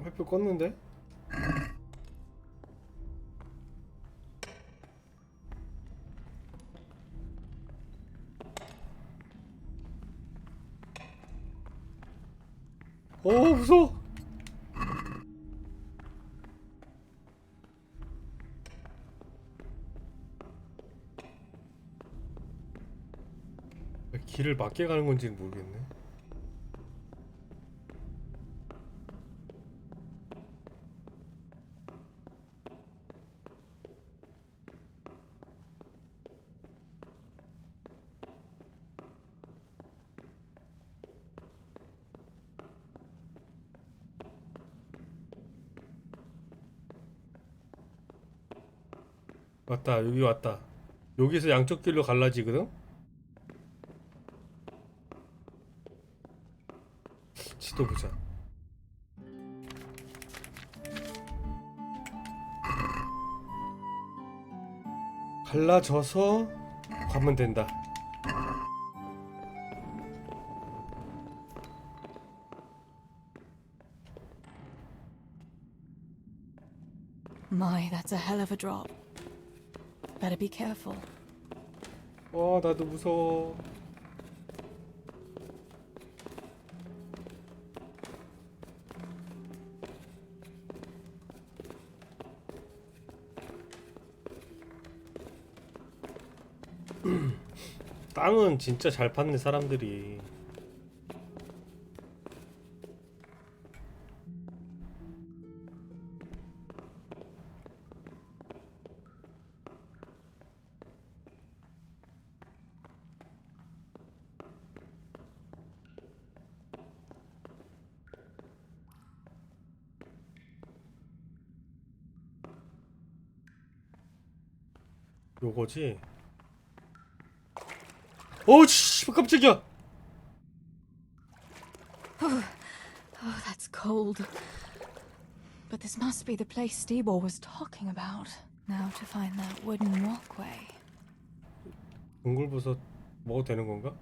햇빛 껐는데? 무서워. 길을 맞게 가는 건지는 모르겠네. 맞다, 여기 왔다. 여기서 양쪽 길로 갈라지거든? 지도 보자. 갈라져서 가면 된다. My, that's a hell of a drop. Better be careful. 나도 무서워. 땅은 진짜 잘 팠네 사람들이. 요거지? 씨, 깜짝이야. Oh, that's cold. But this must be the place Stebor was talking about. Now to find that wooden walkway. 동굴버섯 먹어도 되는 건가?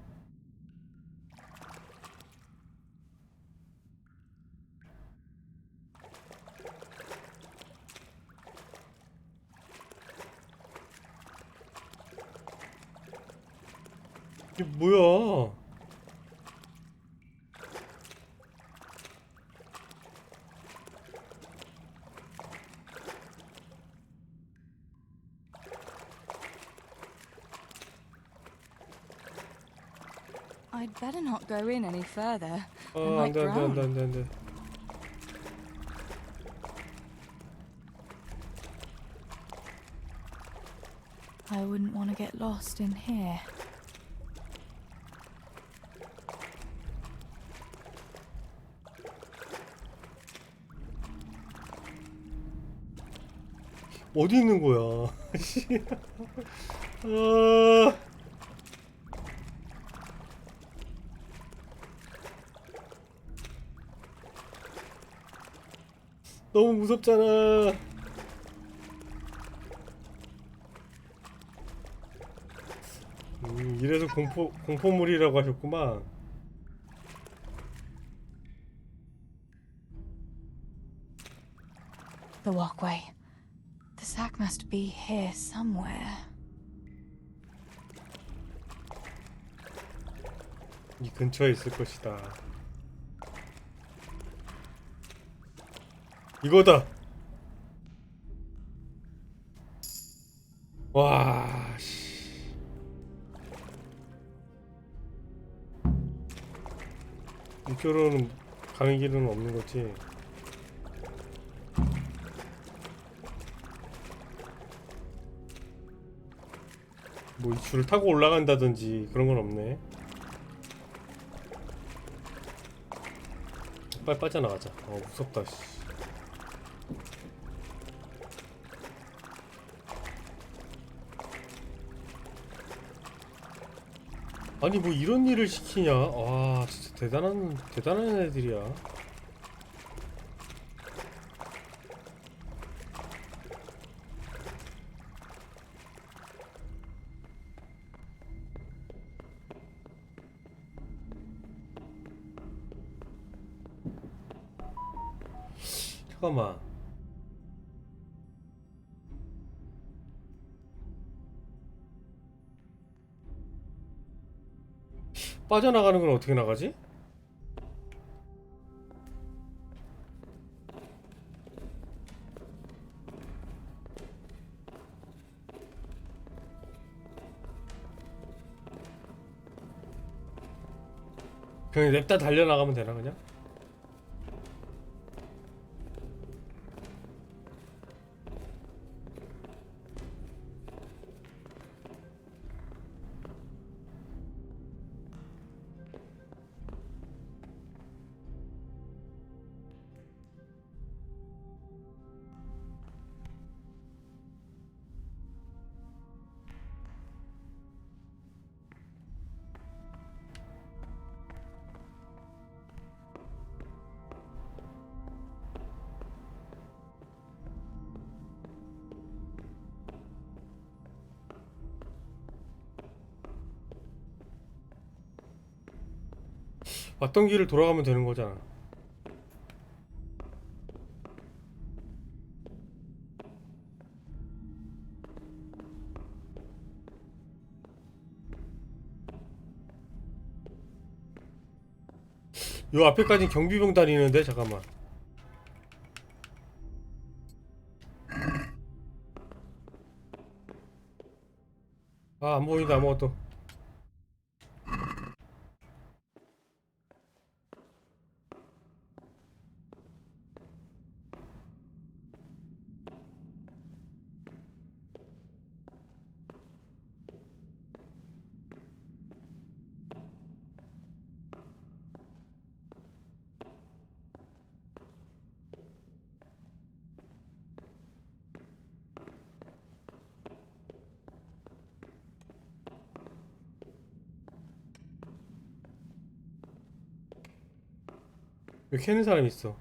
이게 뭐야? I'd better not go in any further. I 안 might 돼, 안 돼, 안 drown. 돼, 안 돼, 안 돼. I wouldn't want to get lost in here. 어디 있는 거야? 너무 무섭잖아. 이래서 공포물이라고 하셨구만. The walkway. The sack must be here somewhere. 이 근처에 있을 것이다. 이거다. 와, 씨. 이쪽으로는 가는 길은 없는 거지. 뭐 이 줄을 타고 올라간다든지 그런 건 없네. 빨리 빠져나가자. 무섭다, 씨. 아니 뭐 이런 일을 시키냐. 와 진짜 대단한 애들이야. 잠깐만. 빠져나가는 건 어떻게 나가지? 그냥 냅다 달려나가면 되나 그냥? 왔던 길을 돌아가면 되는 거잖아. 요 앞에까지 경비병 다니는데 잠깐만. 안 보인다 아무것도. 여기 캐는 사람 있어.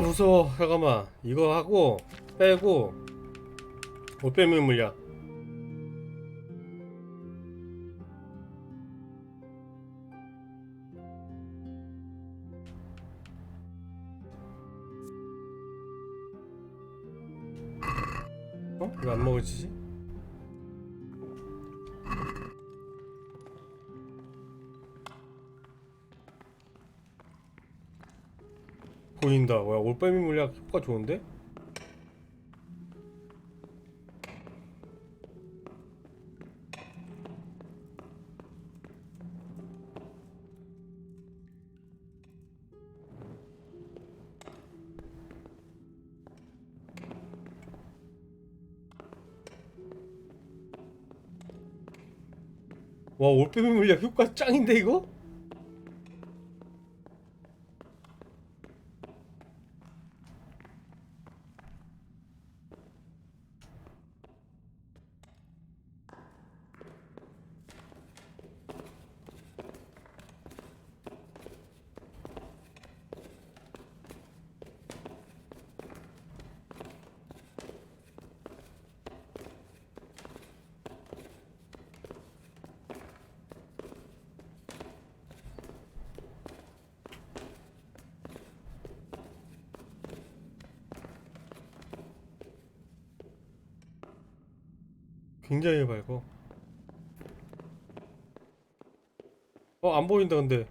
무서워. 잠깐만 이거 하고 빼고 못 빼면 물약. 왜 안 먹어지지? 보인다. 뭐야 올빼미 물약 효과 좋은데? 와, 올빼미 물약 효과 짱인데 이거? 굉장히 밝고. 안 보인다 근데.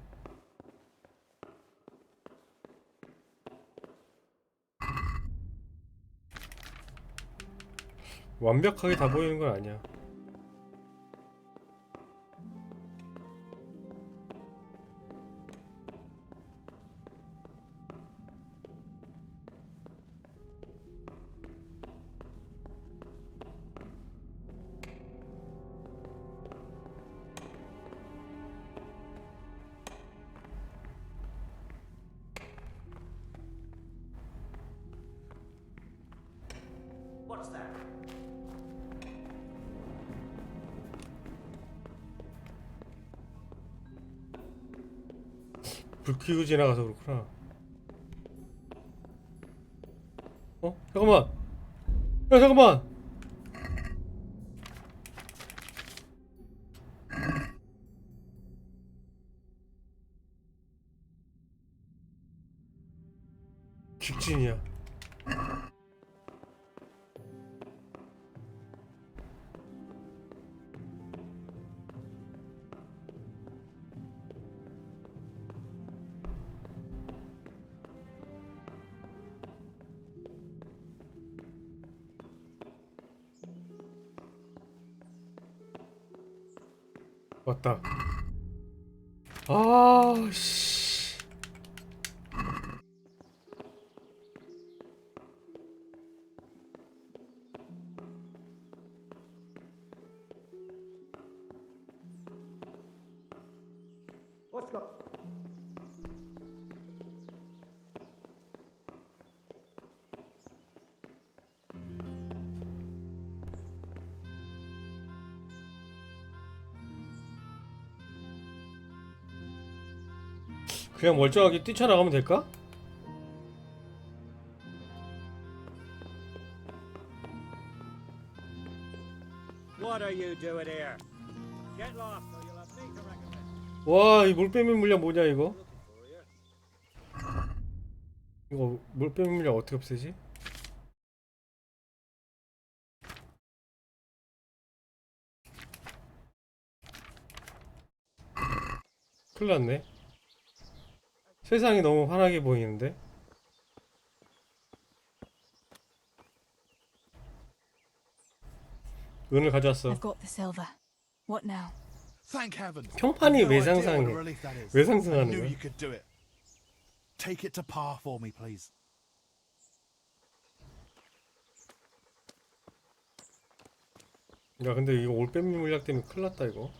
완벽하게 다 보이는 건 아니야. What's that? 불 켜고 지나가서 그렇구나. 잠깐만. 야, 잠깐만. 직진이야. 왔다. 아, 씨. Let's go. 그냥 멀쩡하게 뛰쳐나가면 될까? What are you doing here? Get lost or you'll have me to recommend. 와, 이 물빼미 물량 뭐냐 이거? 이거 물빼미 물량 어떻게 없애지? 큰일 났네. 세상이 너무 환하게 보이는데? 은을 가져왔어. I've got the silver. What now? Thank heaven. 평판이 I've 왜 no idea what a 상상해? relief that is. 왜 I 상상하는 knew 거야? you could do it. Take it to Pa for me, please. 야, 근데 이거 올빼미 물약 때문에 큰일 났다 이거.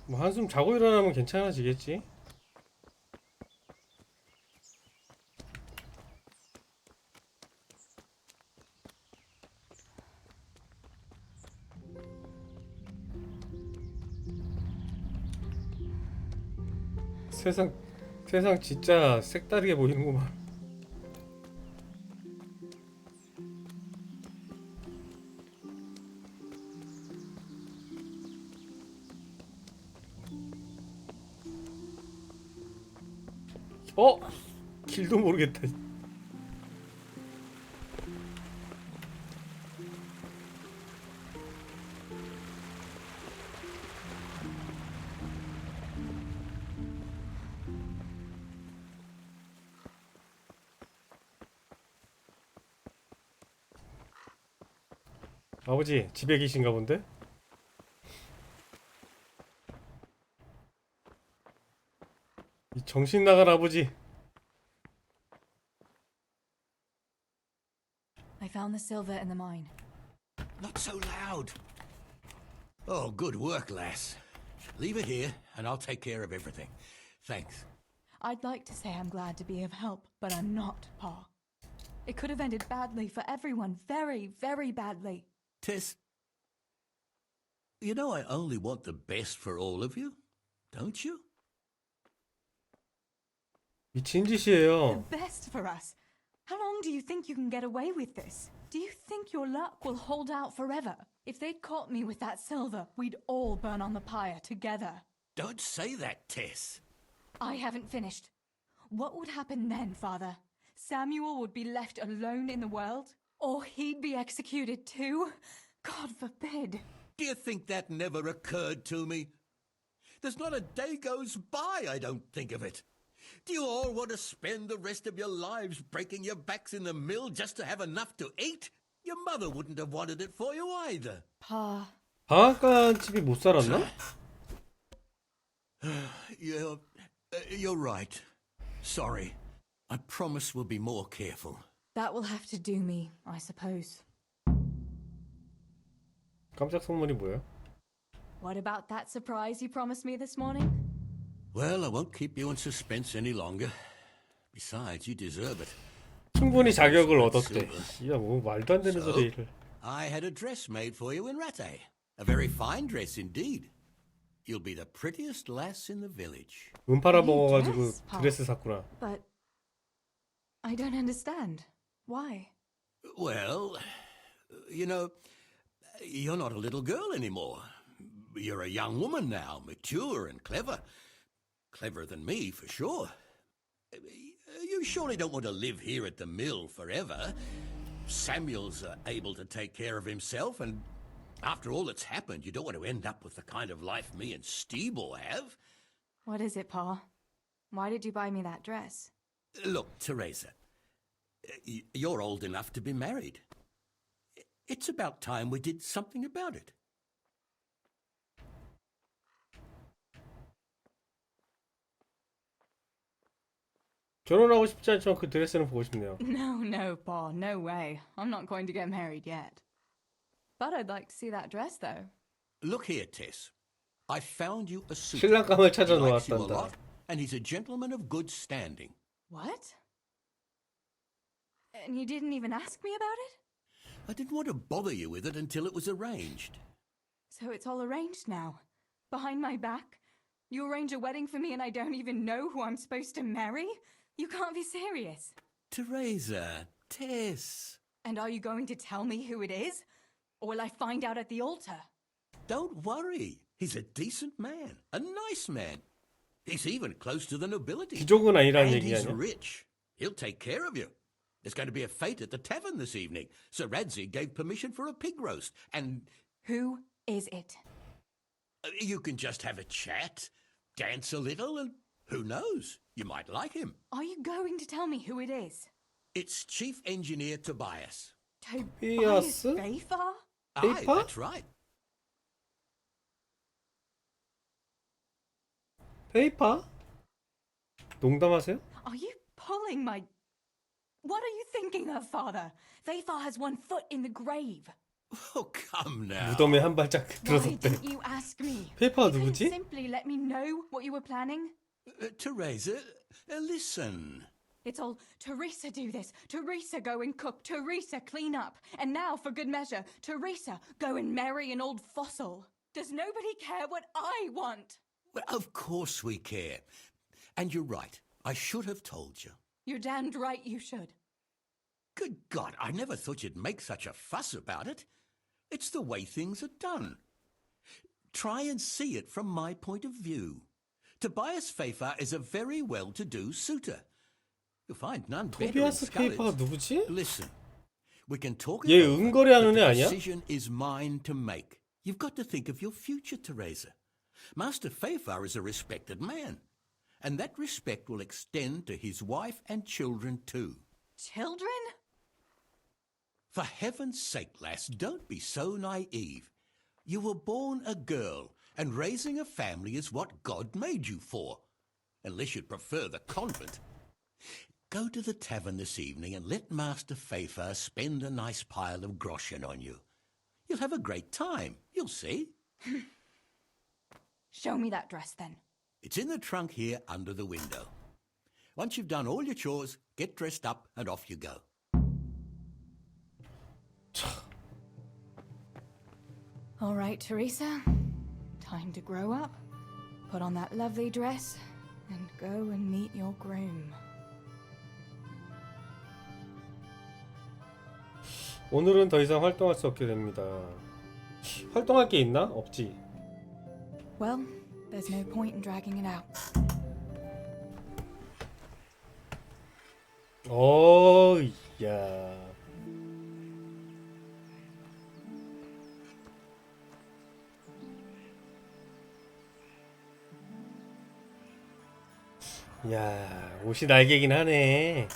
뭐 한숨 자고 일어나면 괜찮아지겠지? 세상 진짜 색다르게 보이는구만. 길도 모르겠다. 아버지, 집에 계신가 본데? 이 정신 나간 아버지. I found the silver in the mine. Not so loud. Oh, good work, lass. Leave it here, and I'll take care of everything. Thanks. I'd like to say I'm glad to be of help, but I'm not, Pa. It could have ended badly for everyone. Very, very badly. Tess, you know I only want the best for all of you, don't you? 미친 짓이에요. The best for us. How long do you think you can get away with this? Do you think your luck will hold out forever? If they'd caught me with that silver, we'd all burn on the pyre together. Don't say that, Tess. I haven't finished. What would happen then, Father? Samuel would be left alone in the world? Or he'd be executed too? God forbid. Do you think that never occurred to me? There's not a day goes by I don't think of it. Do you all want to spend the rest of your lives breaking your backs in the mill just to have enough to eat? Your mother wouldn't have wanted it for you either. Pa. 방앗간 집이 못 살았나? You're right. Sorry. I promise we'll be more careful. That will have to do me, I suppose. 깜짝 선물이 뭐예요? What about that surprise you promised me this morning? Well, I won't keep you in suspense any longer. Besides, you deserve it. 충분히 자격을 얻었대. 야, 뭐 말도 안 되는 소리를. I had a dress made for you in Rattay. A very fine dress indeed. You'll be the prettiest lass in the village. 팔아 먹어가지고 드레스 샀구나. But I don't understand. Why? Well, you know, you're not a little girl anymore. You're a young woman now, mature and clever. Cleverer than me, for sure. You surely don't want to live here at the mill forever. Samuel's able to take care of himself, and after all that's happened, you don't want to end up with the kind of life me and Steebor have. What is it, Pa? Why did you buy me that dress? Look, Teresa, you're old enough to be married. It's about time we did something about it. 결혼하고 싶지 않지만 그 드레스는 보고 싶네요. No, Pa, no way. I'm not going to get married yet. But I'd like to see that dress, though. Look here, Tess. I found you a suit. 신랑감을 찾아 He likes you a 놓았단다. lot, and he's a gentleman of good standing. What? And you didn't even ask me about it? I didn't want to bother you with it until it was arranged. So it's all arranged now? Behind my back? You arrange a wedding for me and I don't even know who I'm supposed to marry? You can't be serious. Teresa, Tess. And are you going to tell me who it is? Or will I find out at the altar? Don't worry. He's a decent man, a nice man. He's even close to the nobility. 귀족은 아니라는 And 얘기 he's 아니야? rich. He'll take care of you. There's going to be a fete at the tavern this evening. Sir Radzi gave permission for a pig roast, and... Who is it? You can just have a chat, dance a little, and who knows? You might like him. Are you going to tell me who it is? It's Chief Engineer Tobias. Tobias Bayfar? Aye, that's right. 페이퍼? 농담하세요? Are you pulling my... What are you thinking of, Father? Bayfar has one foot in the grave. Oh, come now. 무덤에 한 발짝 Why 들어섰대. didn't you ask me? 페이퍼가 You couldn't 누구지? simply let me know what you were planning? Teresa, listen. It's all, Teresa do this, Teresa go and cook, Teresa clean up. And now, for good measure, Teresa go and marry an old fossil. Does nobody care what I want? Well, of course we care. And you're right. I should have told you. You're damned right you should. Good God, I never thought you'd make such a fuss about it. It's the way things are done. Try and see it from my point of view. Tobias Fafar is a very well-to-do suitor. You'll find none better in 토비아스 페이퍼가 Scarlet. 누구지? Listen, we can talk 얘 it over, 은거래하는 but 애 the 아니야? decision is mine to make. You've got to think of your future, Teresa. Master Fafar is a respected man, and that respect will extend to his wife and children too. Children? For heaven's sake, lass, don't be so naive. You were born a girl, and raising a family is what God made you for. unless you'd prefer the convent. Go to the tavern this evening and let Master Pfeiffer spend a nice pile of groschen on you. You'll have a great time, you'll see. Show me that dress then. It's in the trunk here under the window. Once you've done all your chores, get dressed up and off you go. All right, Teresa. Time to grow up. Put on that lovely dress and go and meet your groom. 오늘은 더 이상 활동할 수 없게 됩니다. 활동할 게 있나? 없지. Well, there's no point in dragging it out. 야. 야, 옷이 날개긴 하네.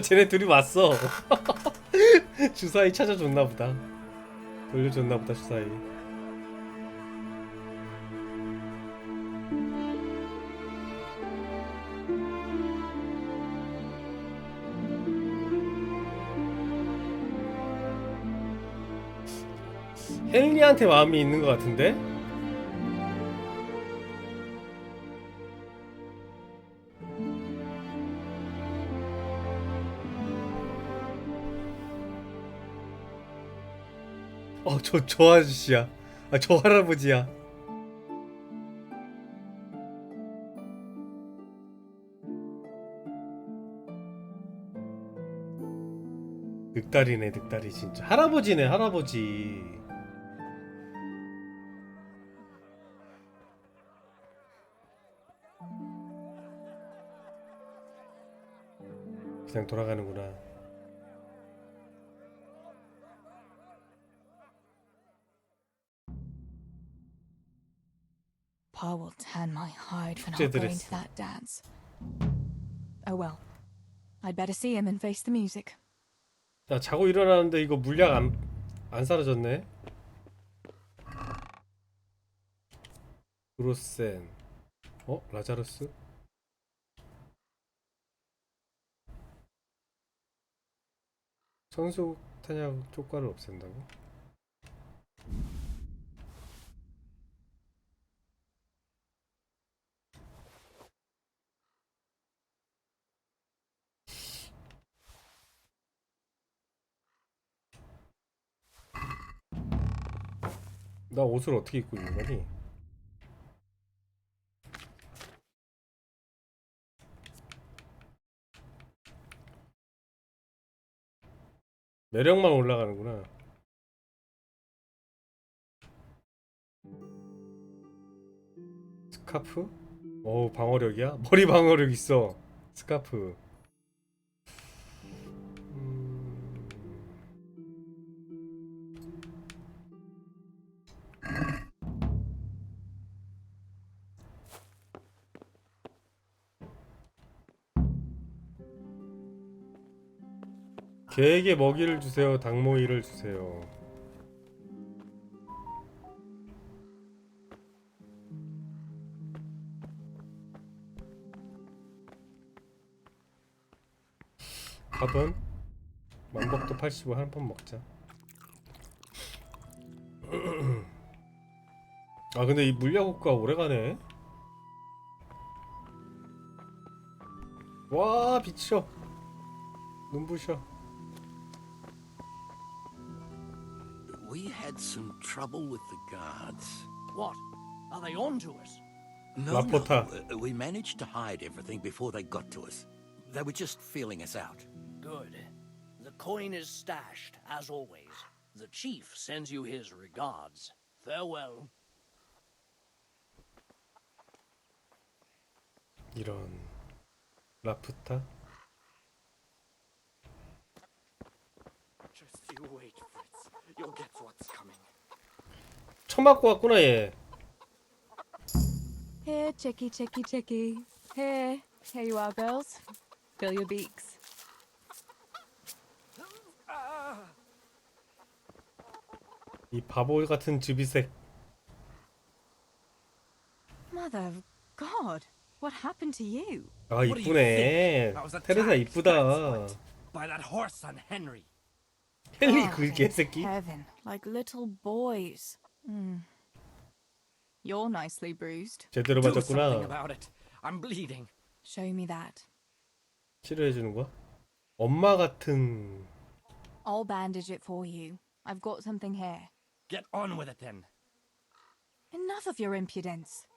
쟤네 둘이 왔어. 주사위 찾아줬나 보다. 돌려줬나 보다 주사위. 헨리한테 마음이 있는 것 같은데? 저 아저씨야. 저 할아버지야. 늑다리네, 늑다리 진짜. 할아버지네, 할아버지. 그냥 돌아가는구나. Pa will tan my hide for not going to that dance. Oh well. I'd better see him and face the music. 야, 자고 일어나는데 이거 물약 안 사라졌네. 그로센. 라자르스? 선수 탄약 효과를 없앤다고? 나 옷을 어떻게 입고 있는 거니? 매력만 올라가는구나. 스카프? 방어력이야? 머리 방어력 있어. 스카프. 개에게 먹이를 주세요. 닭모이를 주세요. 밥은 만복도 85 한 번 먹자. 근데 이 물약 효과 오래가네. 와, 비쳐. 눈부셔. We had some trouble with the guards. What? Are they on to us? No, we managed to hide everything before they got to us. They were just feeling us out. Good. The coin is stashed, as always. The chief sends you his regards. Farewell. 이런 라프타? Just you wait, Fritz. You'll get what's coming. 쳐맞고 왔구나 얘. Here, chicky, chicky, chicky. Here. Here you are, girls. Fill your beaks. 이 바보 같은 즈비색. Mother of God, what happened to you? 아 What do you 이쁘네. think? I was 테레사 attacked, 이쁘다. that's what. By that horse on Henry. 헨리 Oh, 그 개새끼. Heaven, like little boys. You're nicely bruised. 제대로 Do something 맞았구나. about it. I'm bleeding. Show me that. 치료해 주는 거야? 엄마 같은. I'll bandage it for you. I've got something here. Get on with it then. Enough of your impudence.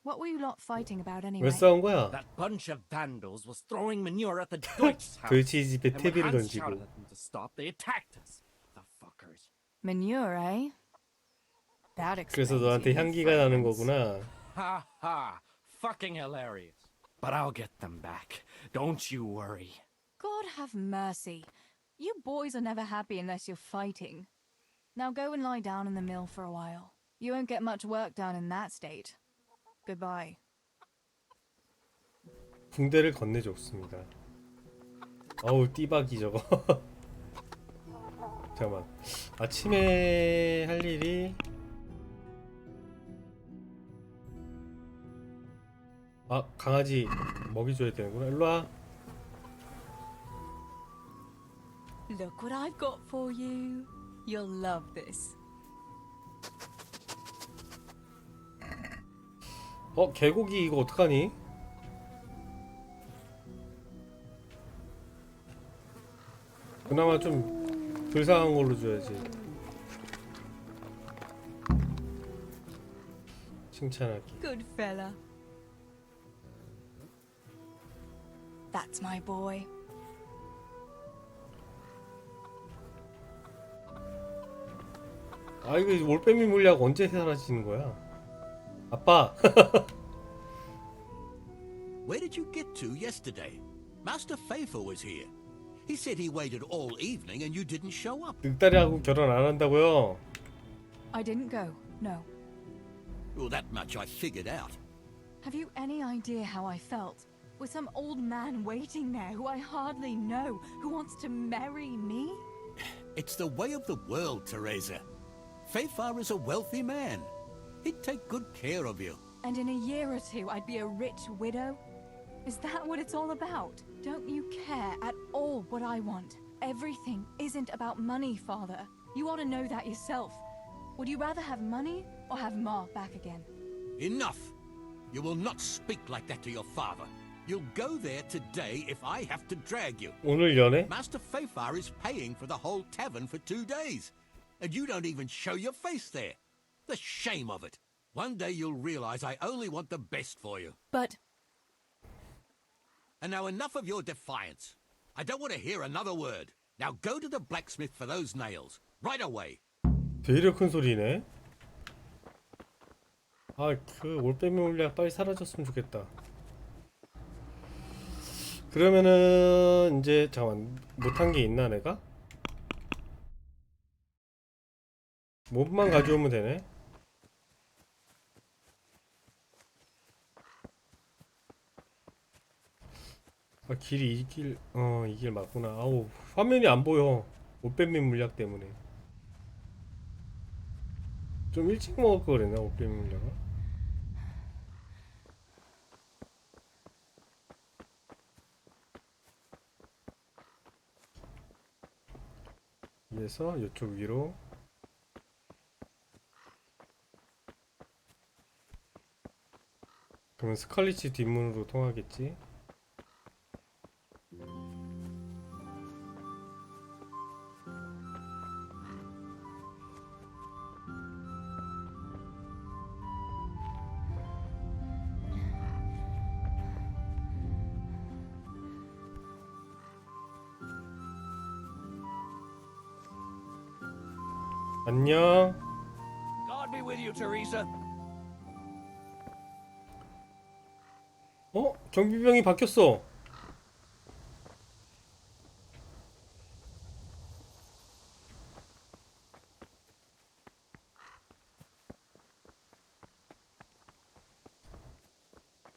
What were you lot fighting about 왜 anyway? 싸운 거야? That bunch of vandals was throwing manure at the Deutsch's house. 돌치 집에 And when TV를 Hans 던지고. shouted at them to stop, they attacked us. The fuckers. Manure, eh? That explains 그래서 너한테 you, 향기가 나는 fragrance. 거구나. Ha ha. Fucking hilarious. But I'll get them back. Don't you worry. God have mercy. You boys are never happy unless you're fighting. Now go and lie down in the mill for a while. You won't get much work done in that state. Goodbye. 붕대를 건네줬습니다. 어우 띠박이 저거. 잠깐만. 아침에 할 일이 아 강아지 먹이 줘야 되는구나. 일로 와. Look what I've got for you. You'll love this. 개고기 이거 어떡하니? 그나마 좀 덜 상한 걸로 줘야지. 칭찬하기. Good fella. That's my boy. 아 이거 올빼미 물약 언제 사라지는 거야? 아빠. Where did you get to yesterday? Master Faithful was here. He said he waited all evening and you didn't show up. 늑다리하고 결혼 안 한다고요? I didn't go, no. Well, that much I figured out. Have you any idea how I felt? With some old man waiting there who I hardly know, who wants to marry me? It's the way of the world, Teresa. Faithful is a wealthy man. He'd take good care of you. And in a year or two, I'd be a rich widow? Is that what it's all about? Don't you care at all what I want? Everything isn't about money, Father. You ought to know that yourself. Would you rather have money or have Ma back again? Enough! You will not speak like that to your father. You'll go there today if I have to drag you. 오늘 연애? Master Faithful is paying for the whole tavern for 2 days. And you don't even show your face there. The shame of it. One day you'll realize I only want the best for you. But... And now enough of your defiance. I don't want to hear another word. Now go to the blacksmith for those nails. Right away. 되게 큰 소리네. 아, 그 올빼미 물약 빨리 사라졌으면 좋겠다. 그러면은 이제 잠깐 못한 게 있나 내가? 몸만 가져오면 되네. 아, 길이 이 길 맞구나. 아우, 화면이 안 보여. 올빼미 물약 때문에. 좀 일찍 먹을 거 그랬나, 올빼미 물약을? 위에서 이쪽 위로. 그러면 스칼리치 뒷문으로 통하겠지? 안녕. God be with you, Teresa. 경비병이 바뀌었어.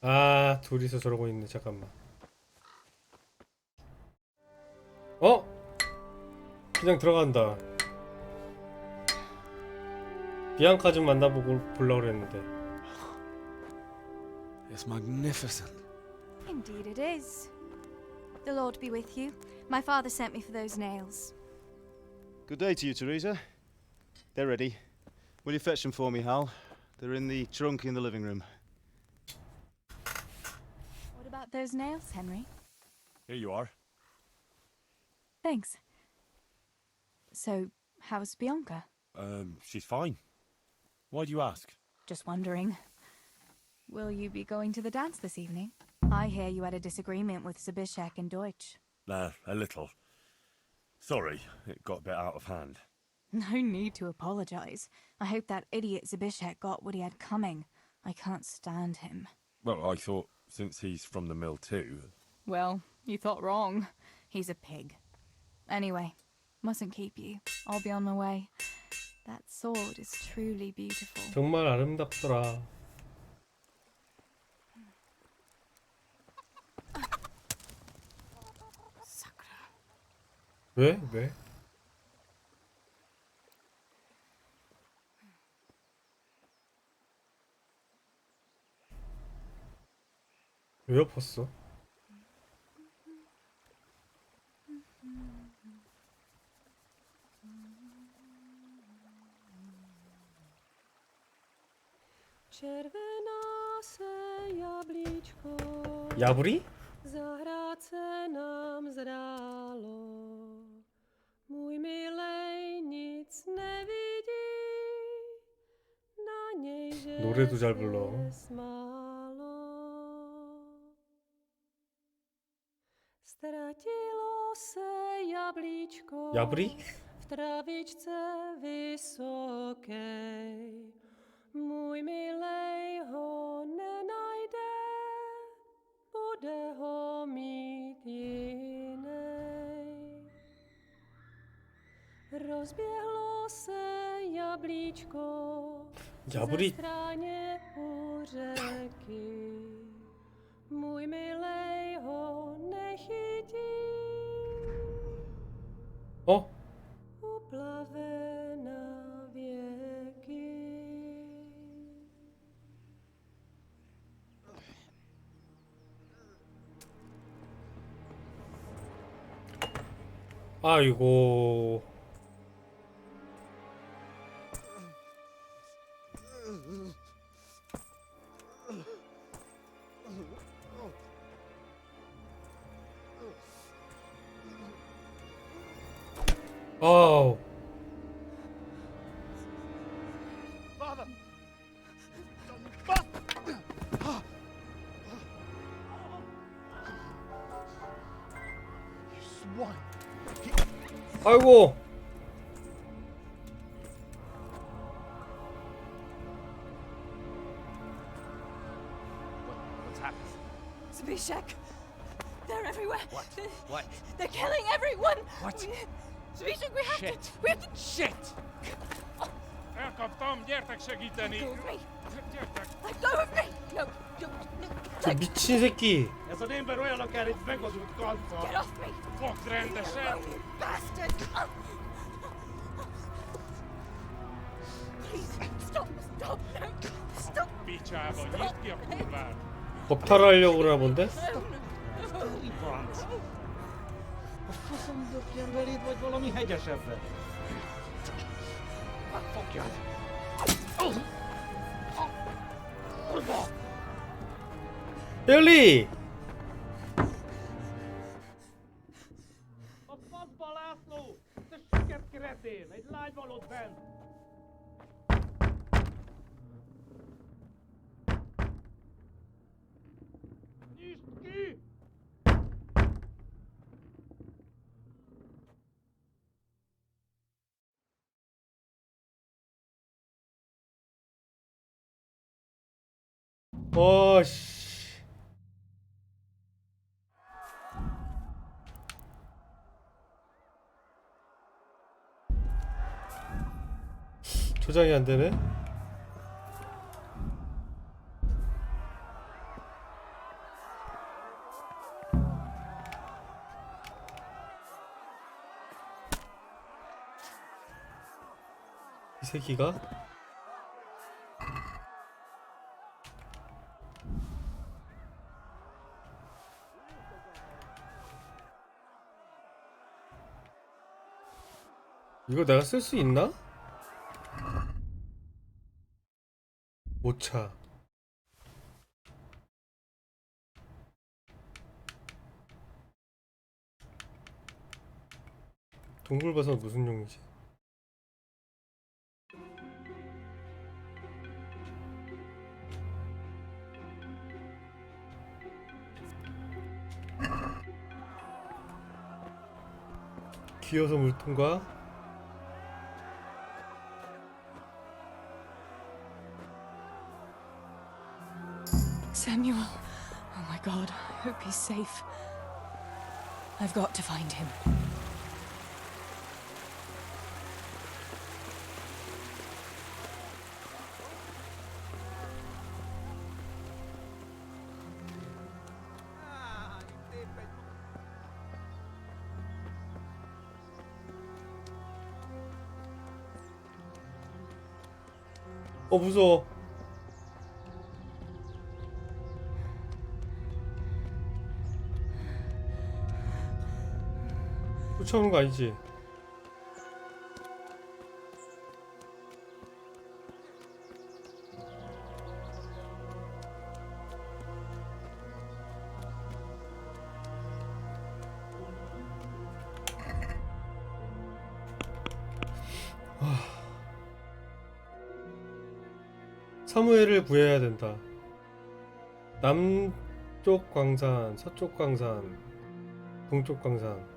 아, 둘이서 저러고 있네. 잠깐만. 어? 그냥 들어간다. 비앙카 좀 만나보고 보려고 그랬는데. It's magnificent. Indeed it is. The Lord be with you. My father sent me for those nails. Good day to you, Teresa. They're ready. Will you fetch them for me, Hal? They're in the trunk in the living room. What about those nails, Henry? Here you are. Thanks. So, how's Bianca? She's fine. Why do you ask? Just wondering. Will you be going to the dance this evening? I hear you had a disagreement with Zbyszek and Deutsch. A little. Sorry, it got a bit out of hand. No need to apologize. I hope that idiot Zbyszek got what he had coming. I can't stand him. Well, I thought since he's from the mill too. Well, you thought wrong. He's a pig. Anyway, mustn't keep you. I'll be on my way. That sword is truly beautiful. 정말 아름답더라. 왜? 왜? 왜 엎었어? Červená se jablíčko 야부리? zahrát se nám zdálo. Můj milej nic nevidí, na něj že 노래도 잘 불러. se smálo. Ztratilo se jablíčko 야부리? v travičce vysoké. Můj milej ho nenajde, bude ho mít jinej. Rozběhlo se jablíčko 야부리? ze stráně u řeky. Můj milej ho nechytí. 어? Uplave na věky. 아이고. 아우. Father! You swine! 아이고. What's happened? Zbyszek! They're everywhere! What? They're killing everyone! What? Zbyszek, we have Shit. to... We have to... Shit! Elkaptam, gyertek segíteni! Let go of me! Gyertek! Let go of me! No, no, no. 저 미친 새끼. Ez az ember olyan, akár itt megazult kalfa! Get off me! Fogd rendesen! You bastard! Please, stop, stop, no, stop! Picsába, nyisd ki a kurvát! 겁탈하려고 그러나 본데? Franc! A faszom dökjen beléd, vagy valami hegyesebbre? Fogjad! 헬리! A faszba, László! Te siket kretén! Egy lány van ott bent! Nyisd ki! 어씨. 조작이 안 되네. 새끼가? 이거 내가 쓸 수 있나? 못 차. 동굴버섯 무슨 용이지? 기어서 물통과 Samuel. Oh my god, I hope he's safe. I've got to find him. 무서워. 쫓아오는 거 아니지? 사무엘을 구해야 된다. 남쪽 광산, 서쪽 광산, 동쪽 광산.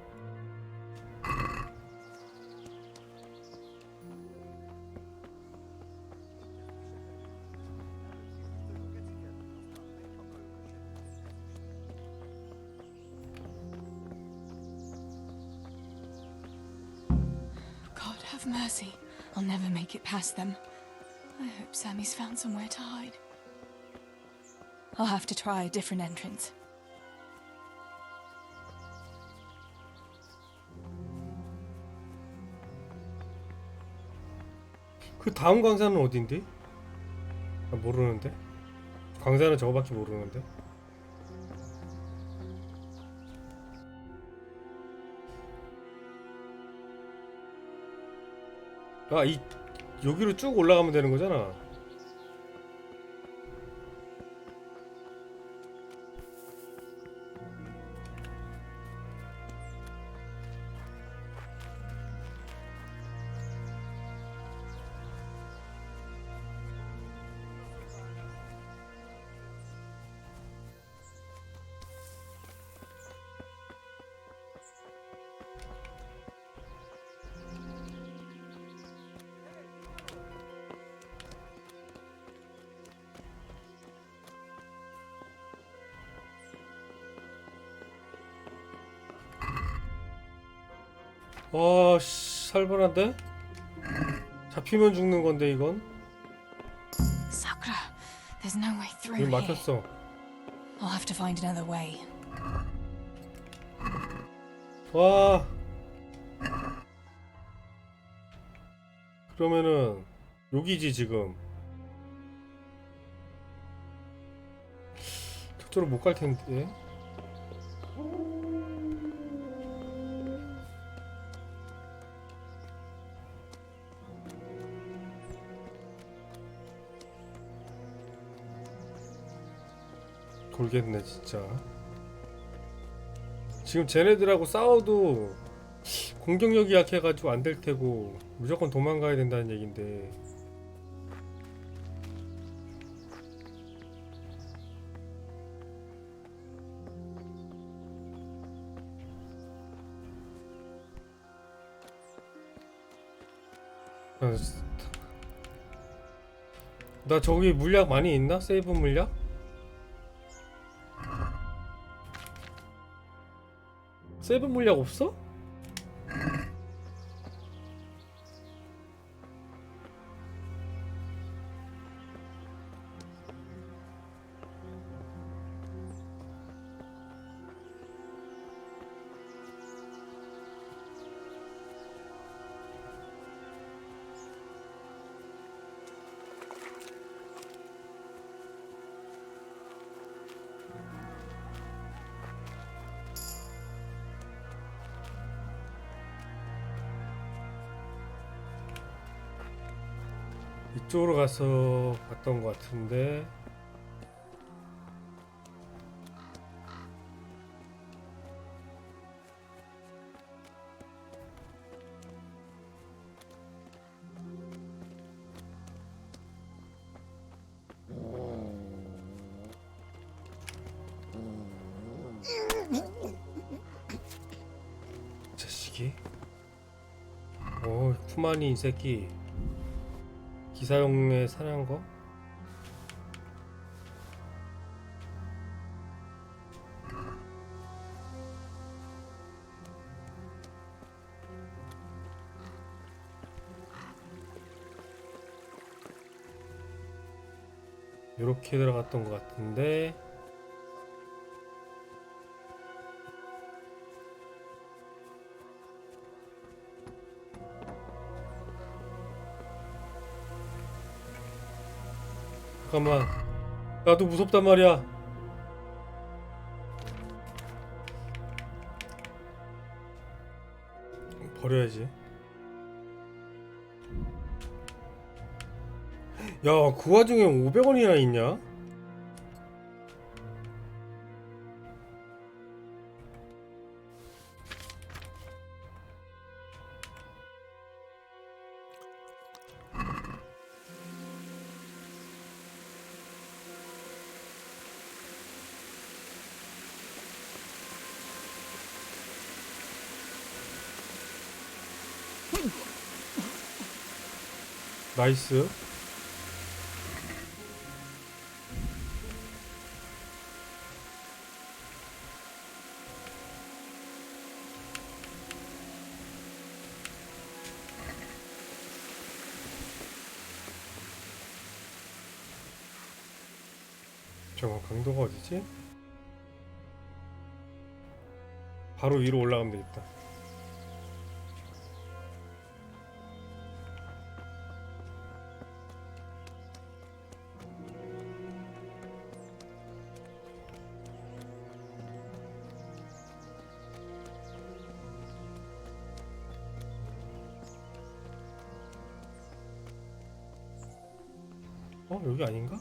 God have mercy. I'll never make it past them. I hope Sammy's found somewhere to hide. I'll have to try a different entrance. 그 다음 광산은 어딘데? 나 모르는데. 광산은 저거밖에 모르는데. 아, 여기로 쭉 올라가면 되는 거잖아. 씨, 살벌한데? 잡히면 죽는 건데 이건? Sakura, there's no way through 여기 here. 막혔어. I'll have to find another way. 와. 그러면은 여기지 지금. 저쪽으로 못 갈 텐데. 돌겠네 진짜. 지금 쟤네들하고 싸워도 공격력이 약해가지고 안 될 테고 무조건 도망가야 된다는 얘긴데. 나 저기 물약 많이 있나? 세이브 물약? 세이브 물약 없어? 이쪽으로 가서 봤던 것 같은데. 자식이. 쿠마니 이 새끼. 기사용에 사는 거? 요렇게 들어갔던 것 같은데. 잠깐만, 나도 무섭단 말이야. 버려야지. 야, 그 와중에 500원이나 있냐? 나이스. 저거 강도가 어디지? 바로 위로 올라가면 되겠다. 여기 아닌가?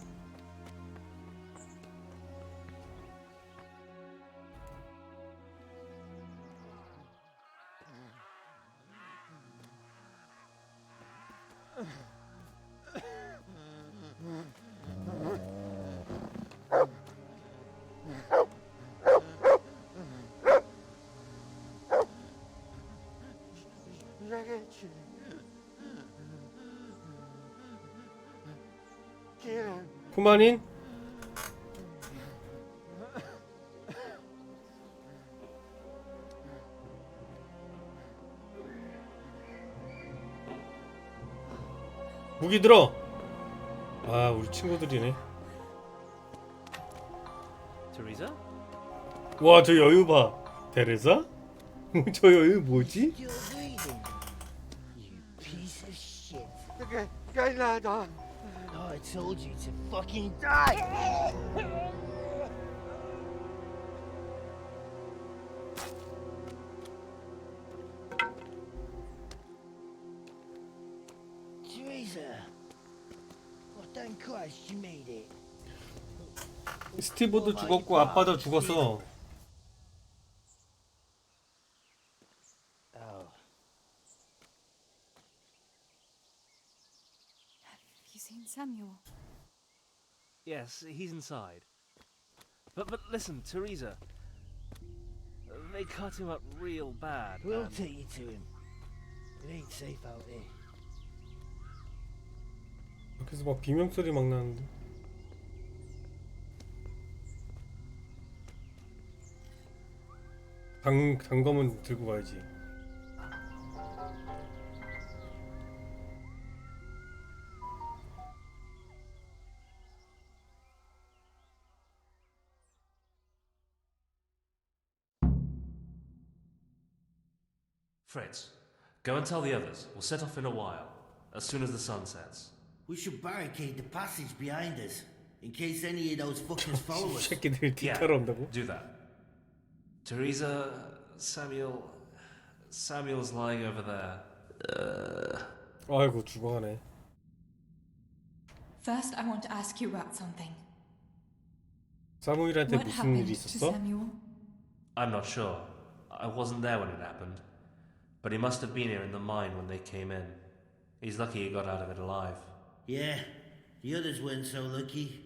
쿠마닌? 무기 들어! 아, 우리 친구들이네. Teresa? 와, 저 여유 봐. 테레사? 저 여유 뭐지? Piece of shit. Oh, I told you to fucking die! Teresa! Oh, thank Christ you made it. 스티브도 죽었고 아빠도 죽었어. Have you seen Samuel? Yes, he's inside. But listen, Teresa. They cut him up real bad. We'll and- take you to him. It ain't safe out here. 밖에서 막 비명 소리 막 나는데. 단검은 들고 가야지. Fritz, go and tell the others. We'll set off in a while, as soon as the sun sets. We should barricade the passage behind us, in case any of those fuckers follow us. 새끼들 뒤따라 온다고? Do that. Teresa, Samuel's lying over there. 아이고 죽어가네. First, I want to ask you about something. 사무엘한테 What 무슨 happened 일이 to 있었어? Samuel? I'm not sure. I wasn't there when it happened. But he must have been here in the mine when they came in. He's lucky he got out of it alive. Yeah, the others weren't so lucky.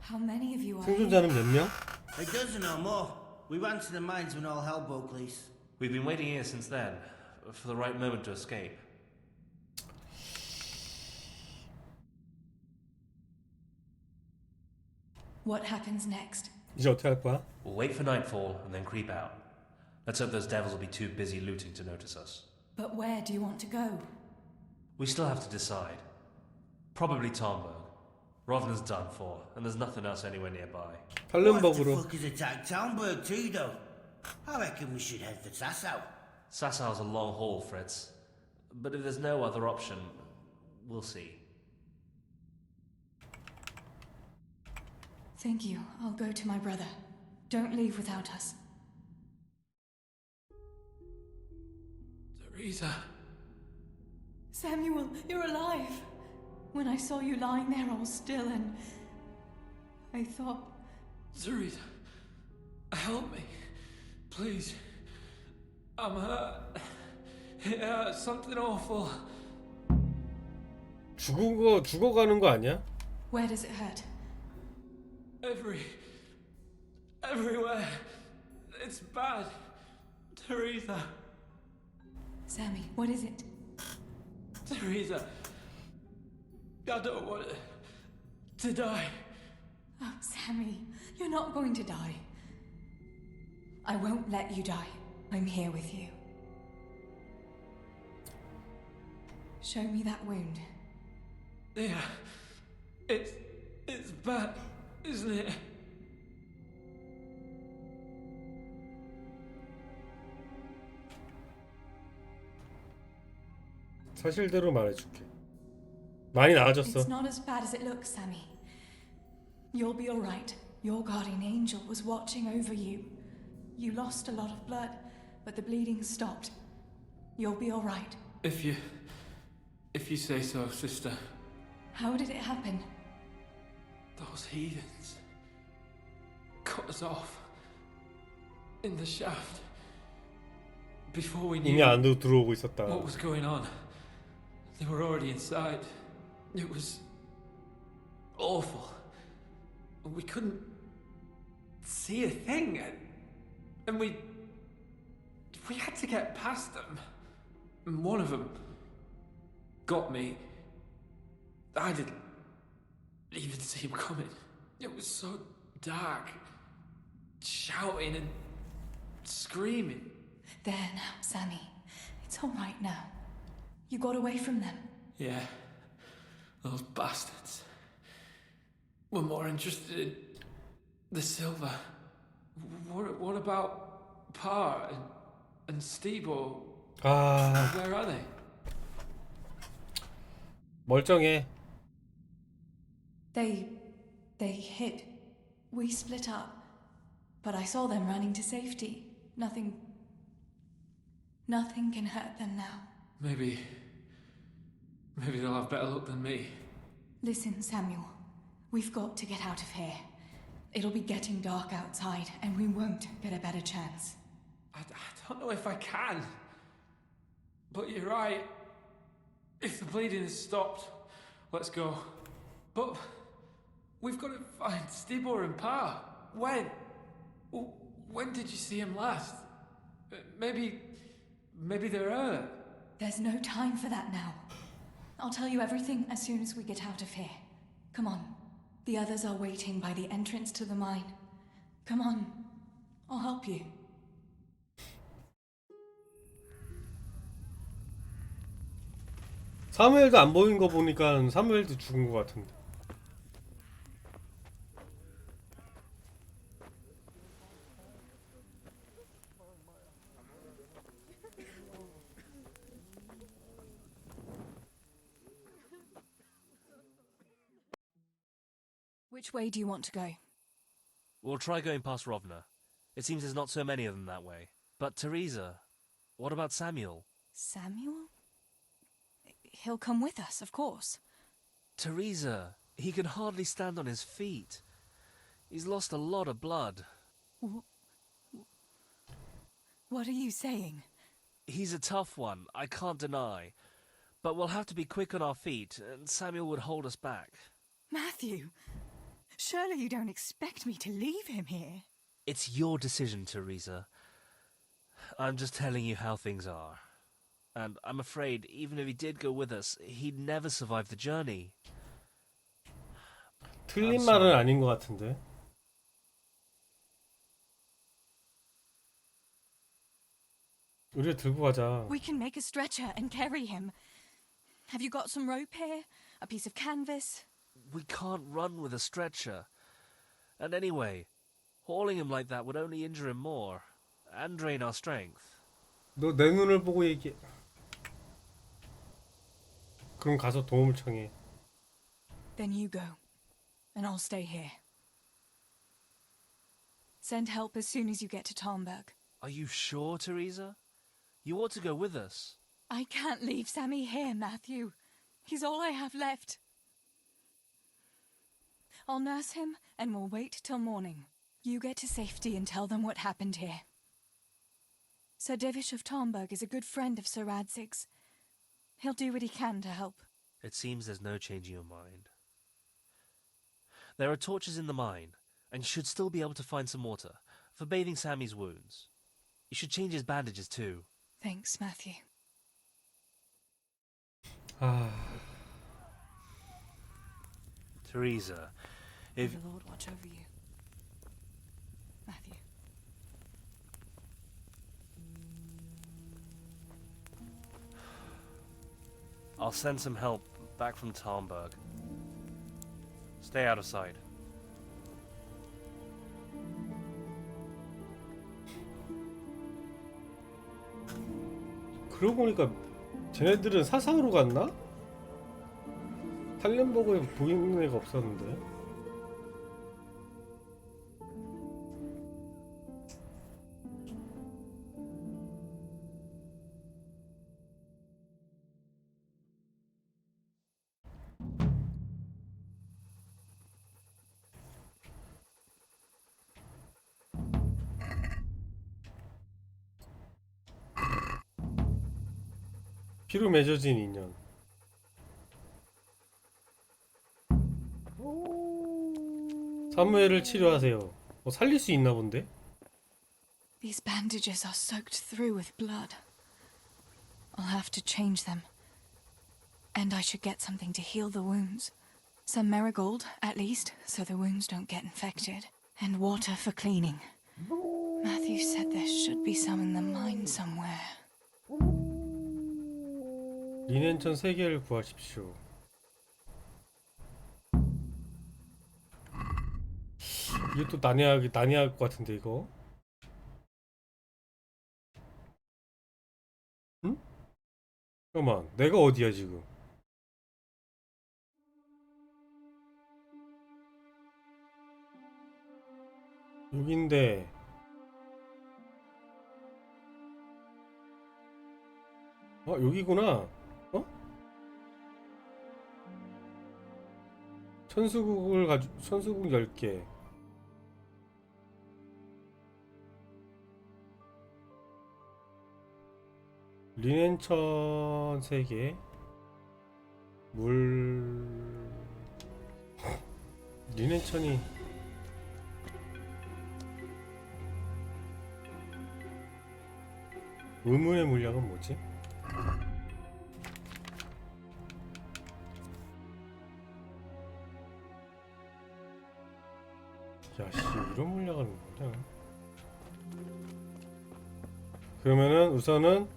How many of you are here? 생존자는 몇 명? A dozen or more. We ran to the mines when all hell broke loose. We've been waiting here since then, for the right moment to escape. What happens next? 이제 어떻게 할 거야? We'll wait for nightfall and then creep out. Let's hope those devils will be too busy looting to notice us. But where do you want to go? We still have to decide. Probably Tomberg. Rovna's done for, and there's nothing else anywhere nearby. What the 탈렌버그로. fuck has attacked Townburg too, though? I reckon we should head for Sasau. Sassau's a long haul, Fritz. But if there's no other option, we'll see. Thank you. I'll go to my brother. Don't leave without us. Teresa. Samuel, you're alive. When I saw you lying there all still and I thought... Teresa, help me. Please. I'm hurt. It hurts. Something awful. 죽어가는 거 아니야? Where does it hurt? Everywhere. It's bad. Teresa. Sammy, what is it? Teresa. I don't want to die. Oh, Sammy, you're not going to die. I won't let you die. I'm here with you. Show me that wound. Yeah. It's bad, isn't it? 사실대로 말해줄게. 많이 나아졌어. It's not as bad as it looks, Sammy. You'll be all right. Your guardian angel was watching over you. You lost a lot of blood, but the bleeding stopped. You'll be all right. If you say so, sister. How did it happen? Those heathens cut us off in the shaft before we knew 이미 안으로 들어오고 있었다. what was going on. They were already inside. It was awful. We couldn't see a thing, and we had to get past them. And one of them got me. I didn't even see him coming. It was so dark, shouting and screaming. There now, Sammy. It's all right now. You got away from them. Yeah, those bastards were more interested in the silver. What about Pa and Stebo? 아, Where are they? 멀쩡해. They hid. We split up. But I saw them running to safety. Nothing can hurt them now. Maybe they'll have better luck than me. Listen, Samuel. We've got to get out of here. It'll be getting dark outside, and we won't get a better chance. I don't know if I can. But you're right. If the bleeding has stopped, let's go. But we've got to find Stibor and Pa. When? When did you see him last? Maybe they're hurt. There's no time for that now. I'll tell you everything as soon as we get out of here. Come on. The others are waiting by the entrance to the mine. Come on. I'll help you. 사무엘도 안 보인 거 보니까 사무엘도 죽은 거 같은데. Which way do you want to go? We'll try going past Rovna. It seems there's not so many of them that way. But Teresa, what about Samuel? Samuel? he'll come with us, of course. Teresa, he can hardly stand on his feet. He's lost a lot of blood. What are you saying? He's a tough one, I can't deny. But we'll have to be quick on our feet, and Samuel would hold us back. Matthew, surely you don't expect me to leave him here? It's your decision, Teresa. I'm just telling you how things are. And I'm afraid, even if he did go with us, he'd never survive the journey. 틀린 말은 아닌 것 같은데. 우리 들고 가자. We can make a stretcher and carry him. Have you got some rope here? A piece of canvas? We can't run with a stretcher. And anyway, hauling him like that would only injure him more, and drain our strength. 너 내 눈을 보고 얘기해. 그럼 가서 도움을 청해. Then you go, and I'll stay here. Send help as soon as you get to Talmberg. Are you sure, Teresa? You ought to go with us. I can't leave Sammy here, Matthew. He's all I have left. I'll nurse him, and we'll wait till morning. You get to safety and tell them what happened here. Sir Divish of Talmberg is a good friend of Sir Radzig's. He'll do what he can to help. It seems there's no changing your mind. There are torches in the mine, and you should still be able to find some water for bathing Sammy's wounds. You should change his bandages too. Thanks, Matthew. Teresa, if... May the Lord watch over you. Matthew. I'll send some help back from Talmberg. Stay out of sight. 그러고 보니까 쟤네들은 사상으로 갔나? 탈렌버그에 보이는 애가 없었는데. 피로 맺어진 인연. 사무엘을 치료하세요. 살릴 수 있나 본데? These bandages are soaked through with blood. I'll have to change them. And I should get something to heal the wounds. Some marigold, at least, so the wounds don't get infected. And water for cleaning. Matthew said there should be some in the mine somewhere. 리넨천 3개를 구하십시오. 이게 또 난해할 것 같은데 이거. 응? 잠깐만, 내가 어디야 지금? 여긴데. 여기구나. 천수국 10개. 리넨천 3개. 리넨천이 의문의 물약은 뭐지? 야씨, 이런 물약을 뭐냐? 그러면은 우선은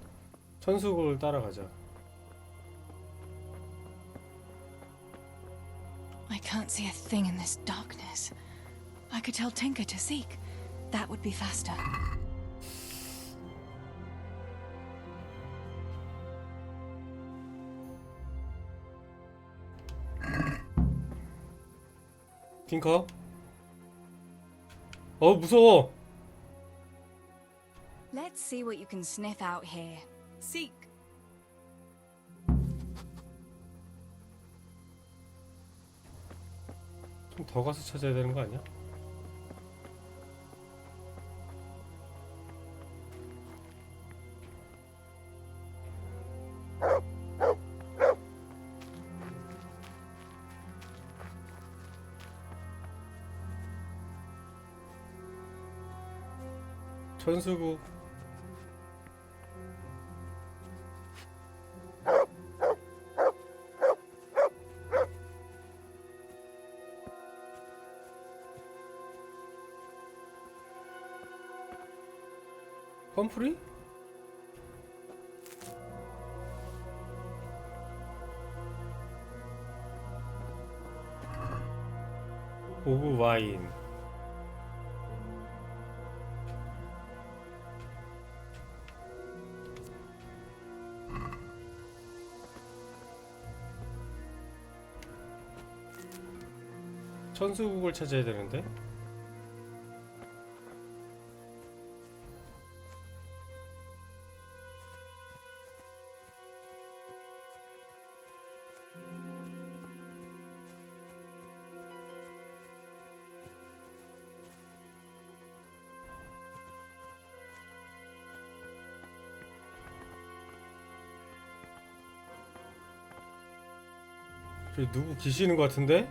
천수국을 따라가자. I can't see a thing in this darkness. I could tell Tinker to seek. That would be faster. 팅커? 무서워. Let's see what you can sniff out here. Seek. 더 가서 찾아야 되는 거 아니야? 천수국. 펌프리? 고급 와인. 천수국을 찾아야 되는데. 저기 누구 계시는 것 같은데?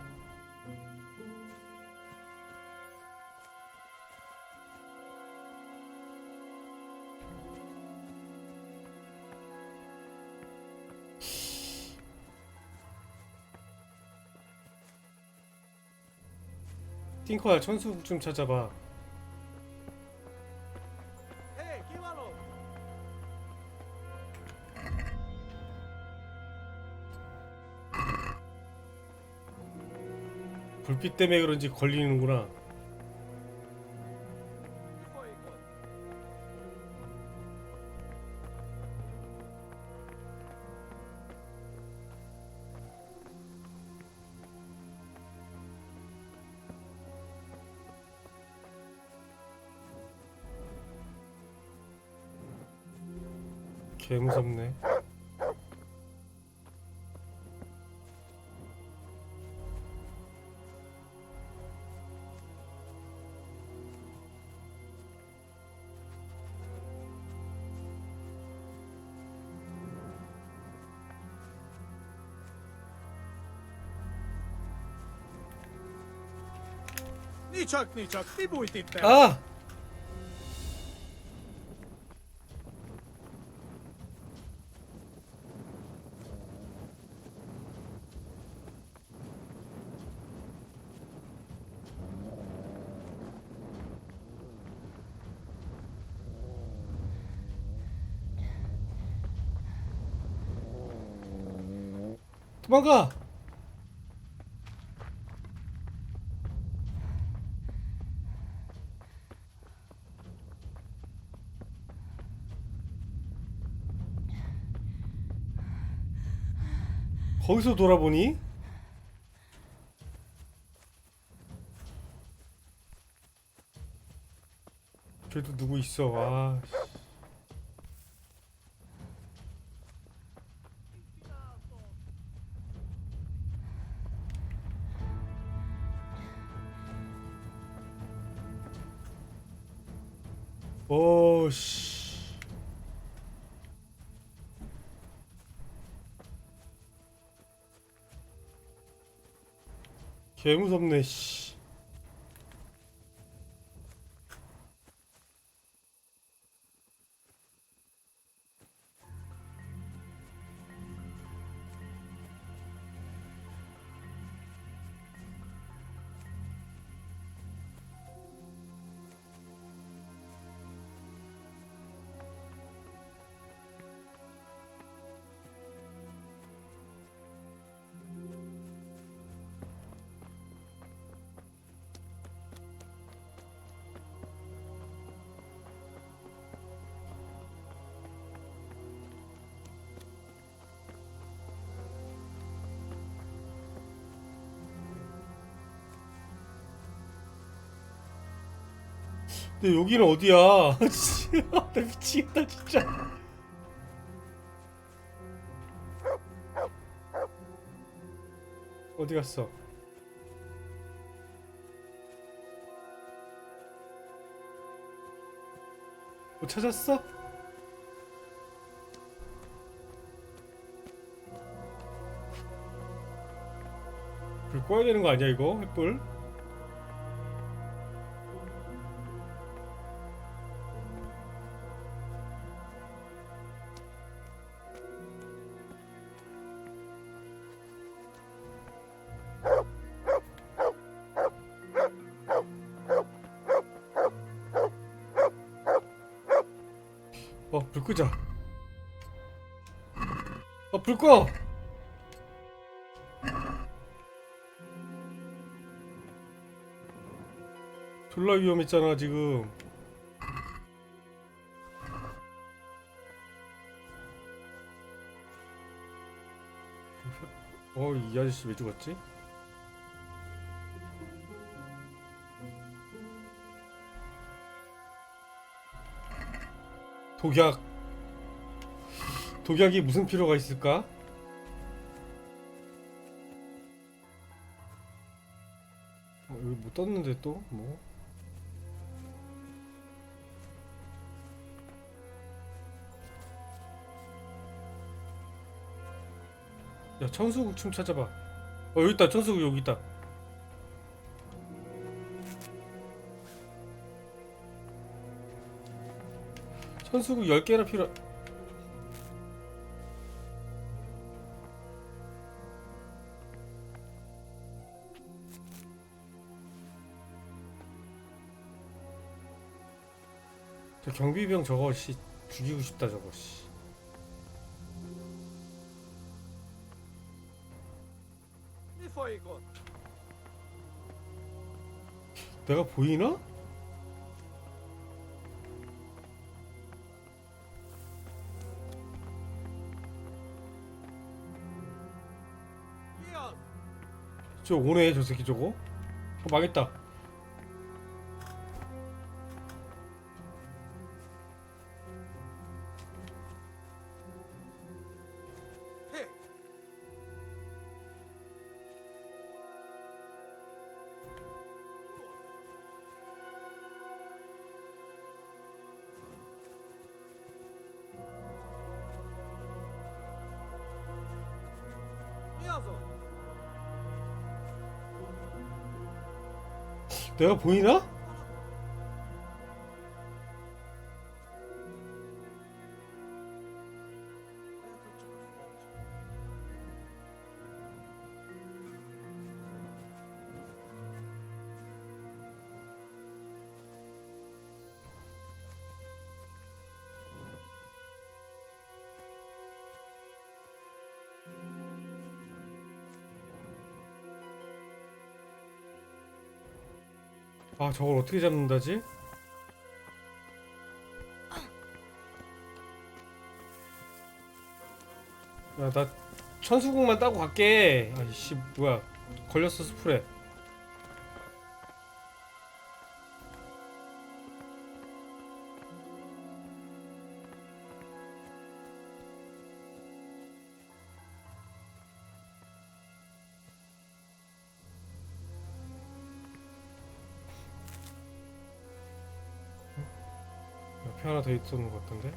띵커야, 천수국 좀 찾아봐. 불빛 때문에 그런지 걸리는구나. 개 무섭네. Ničak, nebojte. 아! 도망가! 거기서 돌아보니? 그래도 누구 있어. 아. 오씨. 개 무섭네 씨. 근데 여기는 어디야? 나 미치겠다 진짜. 어디 갔어? 뭐 찾았어? 불 꺼야 되는 거 아니야 이거? 횃불? 불 끄자. 불 꺼! 졸라 위험했잖아 지금. 이 아저씨 왜 죽었지? 독약이 무슨 필요가 있을까? 여기 뭐 떴는데 또? 뭐? 야, 천수국 춤 찾아봐. 여기 있다. 천수국 여기 있다. 천수국 10개나 필요. 저 경비병 저거 씨 죽이고 싶다 저거 씨. 내가 보이나? 저 오네 저 새끼 저거. 망했다. 내가 보이나? 아, 저걸 어떻게 잡는다지? 야, 나 천수국만 따고 갈게. 아이씨, 뭐야. 걸렸어, 스프레. 옆에 하나 더 있었는 것 같던데?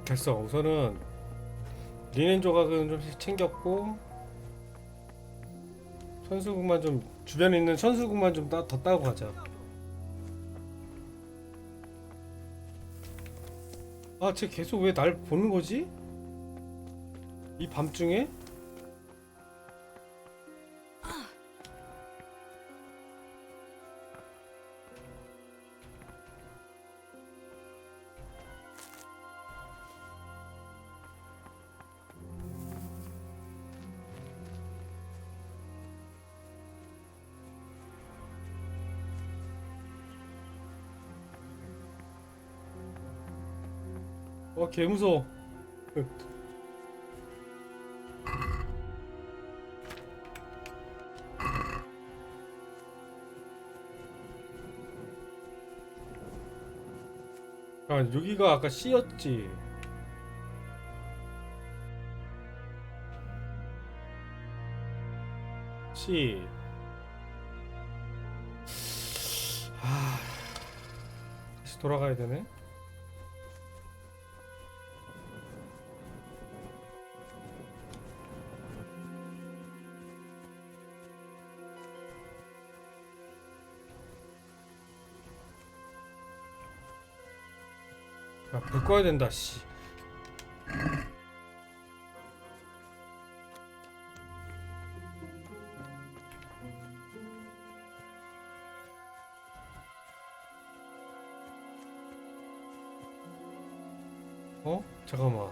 됐어. 우선은 리넨 조각은 좀 챙겼고 천수국만 좀 주변에 있는 천수국만 좀 더 따고 가자. 아, 쟤 계속 왜 날 보는 거지? 이 밤중에? 개무서워. 아, 여기가 아까 C였지. C. 다시 돌아가야 되네. 아, 불 꺼야 된다, 씨. 어? 잠깐만.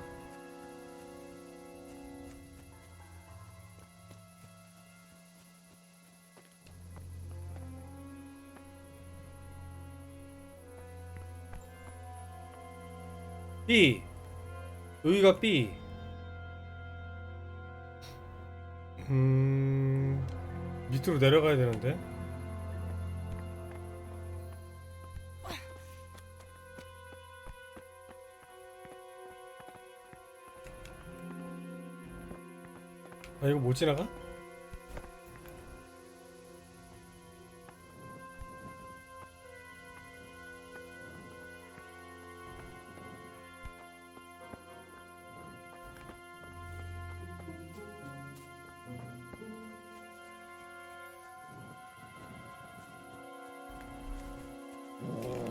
B. 여기가 B. 밑으로 내려가야 되는데. 아, 이거 못 지나가?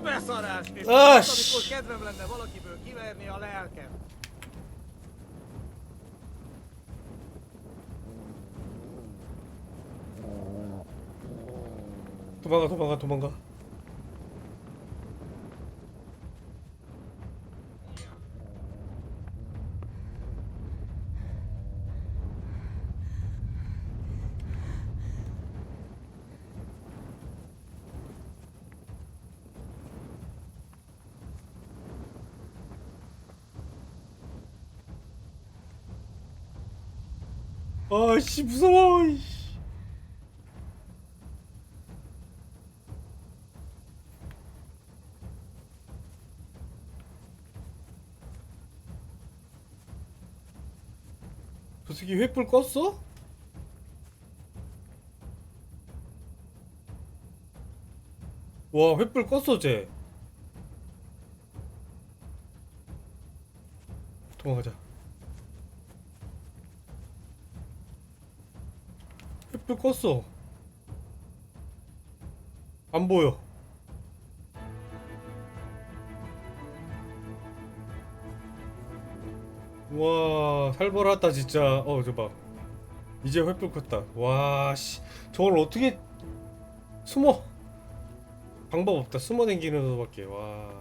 Beszarás! És Ah, most, amikor kedvem lenne valakiből kiverni a lelkem. 도망가, 도망가, 도망가. 아씨, 무서워. 이씨. 저 새끼 횃불 껐어? 와, 횃불 껐어, 쟤. 도망가자. 횃불 껐어. 안 보여. 와, 살벌하다 진짜. 저 봐. 이제 횃불 껐다. 와, 씨. 저걸 어떻게 숨어? 방법 없다. 숨어 댕기는 수밖에. 와.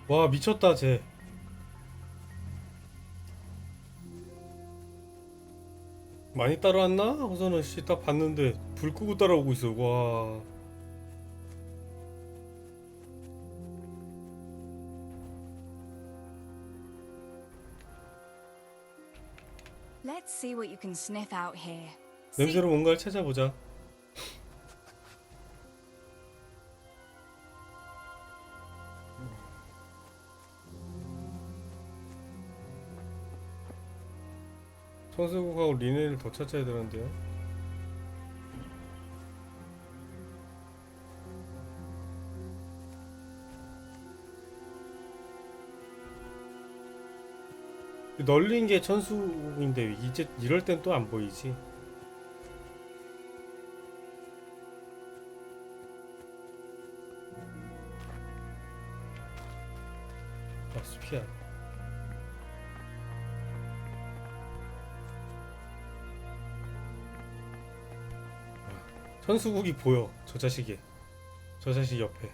와, 미쳤다, 쟤. 많이 따라왔나? 하고서는 씨 딱 봤는데 불 끄고 따라오고 있어. 와. Let's see what you can sniff out here. 냄새로 뭔가를 찾아보자. 청소국하고 리네를 더 찾아야 되는데요. 널린 게 천수국인데 이제 이럴 땐 또 안 보이지. 아, 숲이야. 천수국이 보여. 저 자식이. 저 자식 옆에.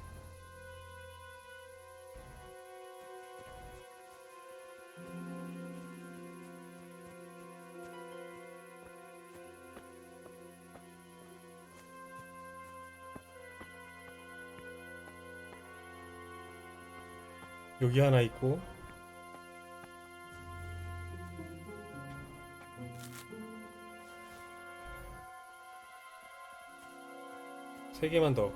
여기 하나 있고. 세 개만 더.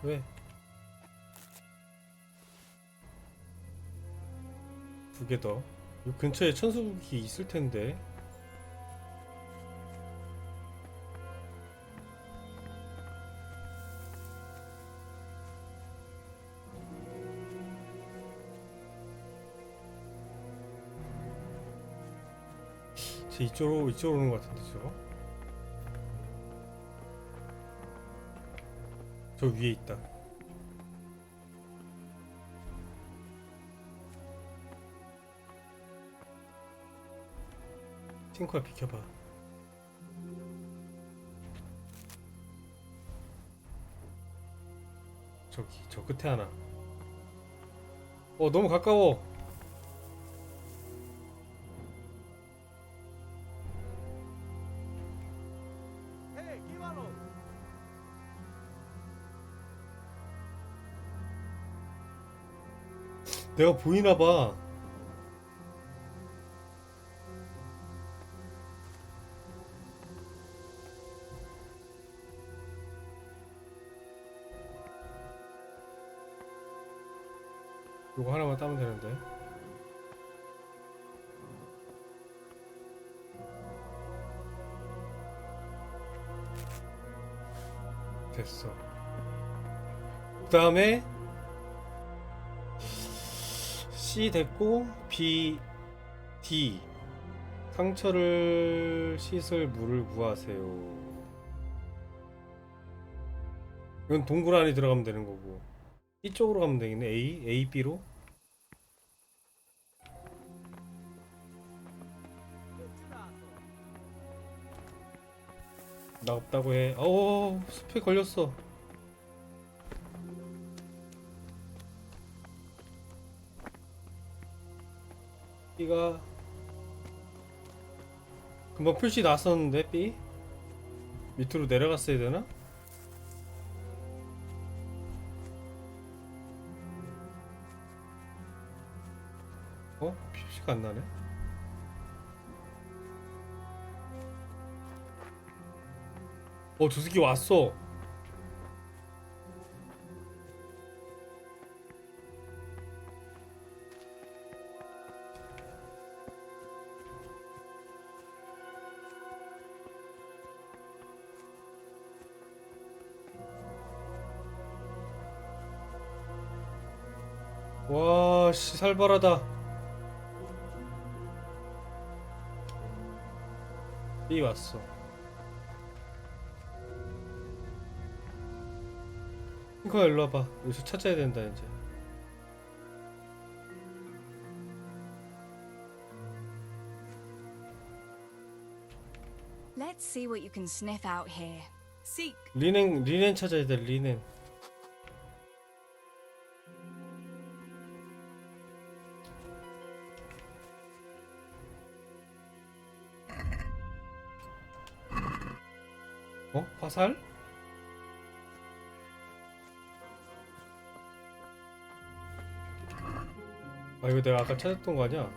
왜? 두 개 더. 이 근처에 천수국이 있을 텐데. 쟤 이쪽으로 오는 것 같은데 저거? 저 위에 있다. 팅커야 비켜봐. 저기 저 끝에 하나. 너무 가까워. 내가 보이나봐. 요거 하나만 따면 되는데. 됐어. 그 다음에 C 됐고 B, D 상처를 씻을 물을 구하세요. 이건 동굴 안에 들어가면 되는 거고 이쪽으로 가면 되겠네. A, B로. 나 없다고 해. 숲에 걸렸어. B가 금방 표시 났었는데 B? 밑으로 내려갔어야 되나? 표시가 안 나네. 저 새끼 왔어. 와, 씨, 살벌하다. B 왔어. 이거 일로 와봐. 여기서 찾아야 된다 이제. Let's see what you can sniff out here. Seek. 리넨 찾아야 돼. 리넨. 화살? 이거 내가 아까 찾았던 거 아니야?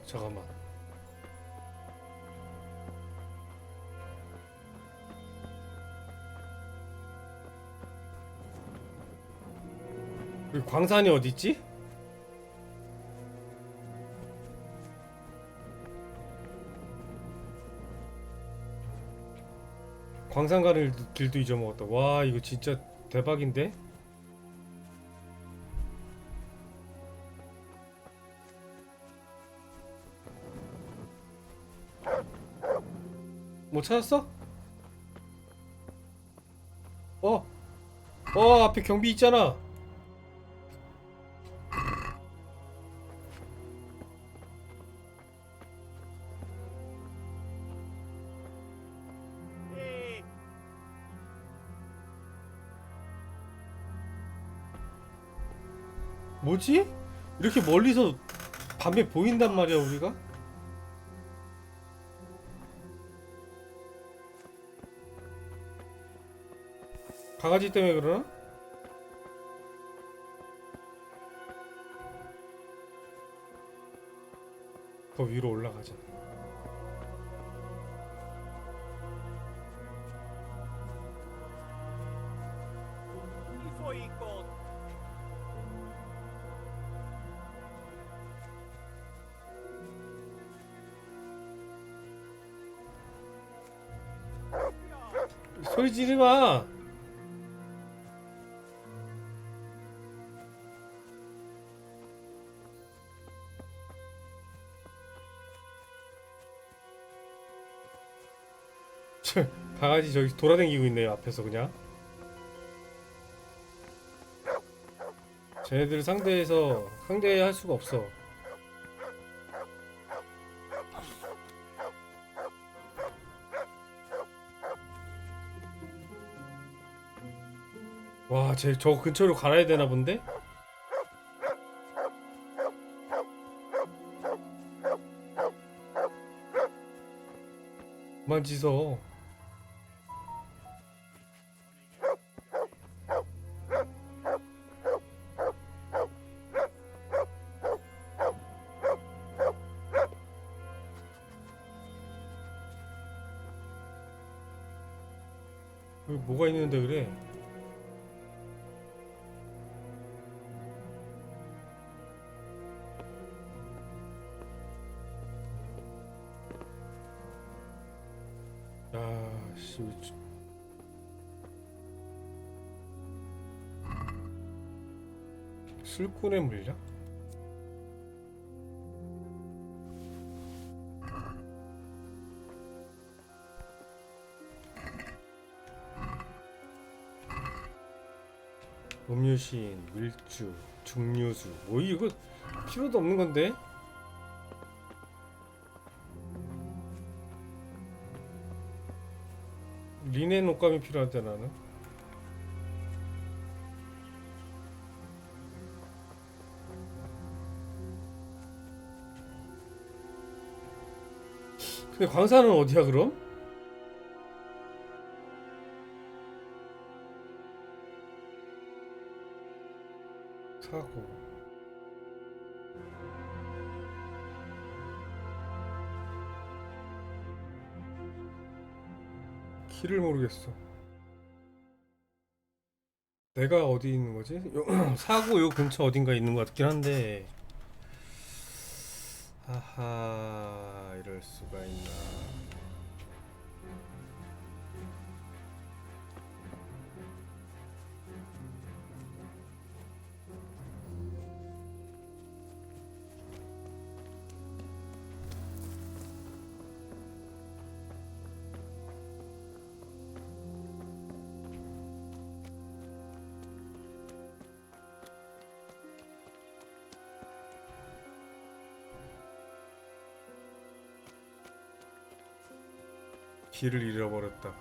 잠깐만. 여기 광산이 어디 있지? 광산 가는 길도 잊어먹었다. 와, 이거 진짜 대박인데? 뭐 찾았어? 앞에 경비 있잖아. 뭐지? 이렇게 멀리서 밤에 보인단 말이야 우리가? 바가지 때문에 그러나? 더 위로 올라가자. 소리 지르지 마. 바가지 저기 돌아다니고 있네요. 앞에서 그냥. 쟤네들 상대할 수가 없어. 와, 쟤 저 근처로 갈아야 되나 본데? 그만 짖어. 여기 뭐가 있는데 그래? 야, 씨. 술꾼의 물약? 음유시인, 밀주, 중류수. 뭐 이거 필요도 없는 건데? 리넨 옷감이 필요한데 나는. 근데 광산은 어디야 그럼? 사고. 길을 모르겠어. 내가 어디 있는 거지? 사고 요 근처 어딘가 있는 것 같긴 한데. 하하, 이럴 수가 있나. 길을 잃어버렸다.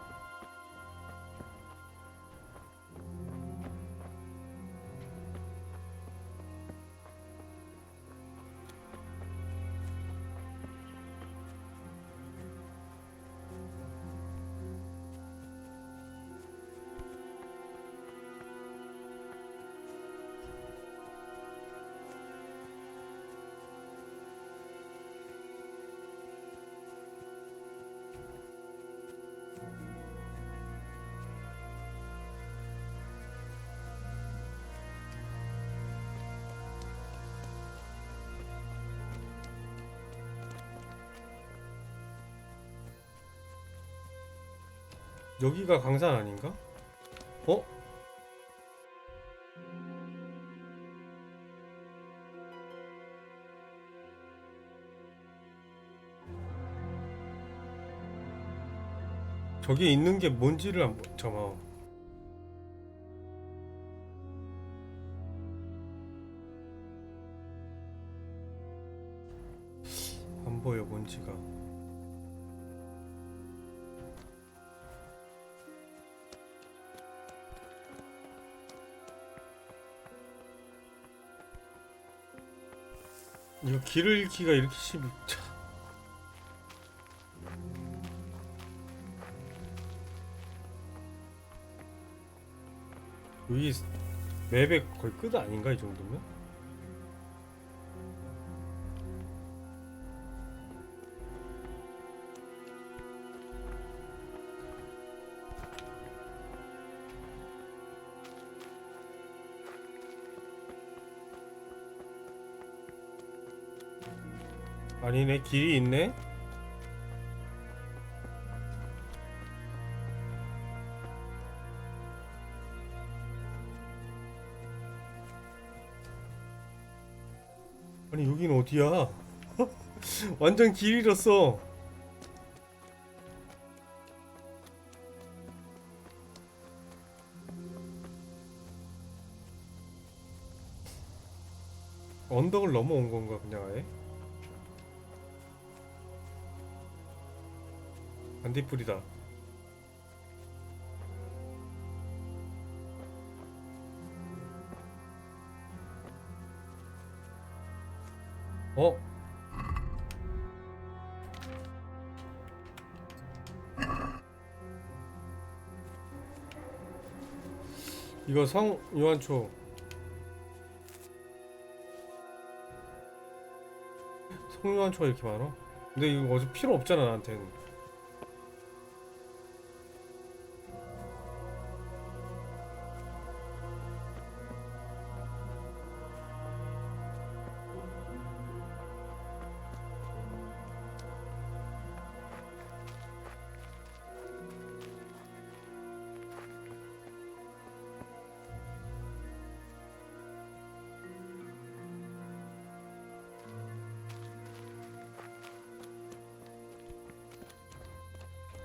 여기가 광산 아닌가? 어? 저기 있는 게 뭔지를 잠깐만. 안 보여 뭔지가. 이거 길을 잃기가 이렇게 쉽지. 여기 맵의 거의 끝 아닌가 이 정도면? 아니네, 길이 있네. 아니 여긴 어디야? 완전 길 잃었어. 언덕을 넘어온 건가 그냥 아예? 반딧불이다. 어? 이거 성유한초. 성유한초가 이렇게 많아? 근데 이거 어차피 필요 없잖아 나한테는.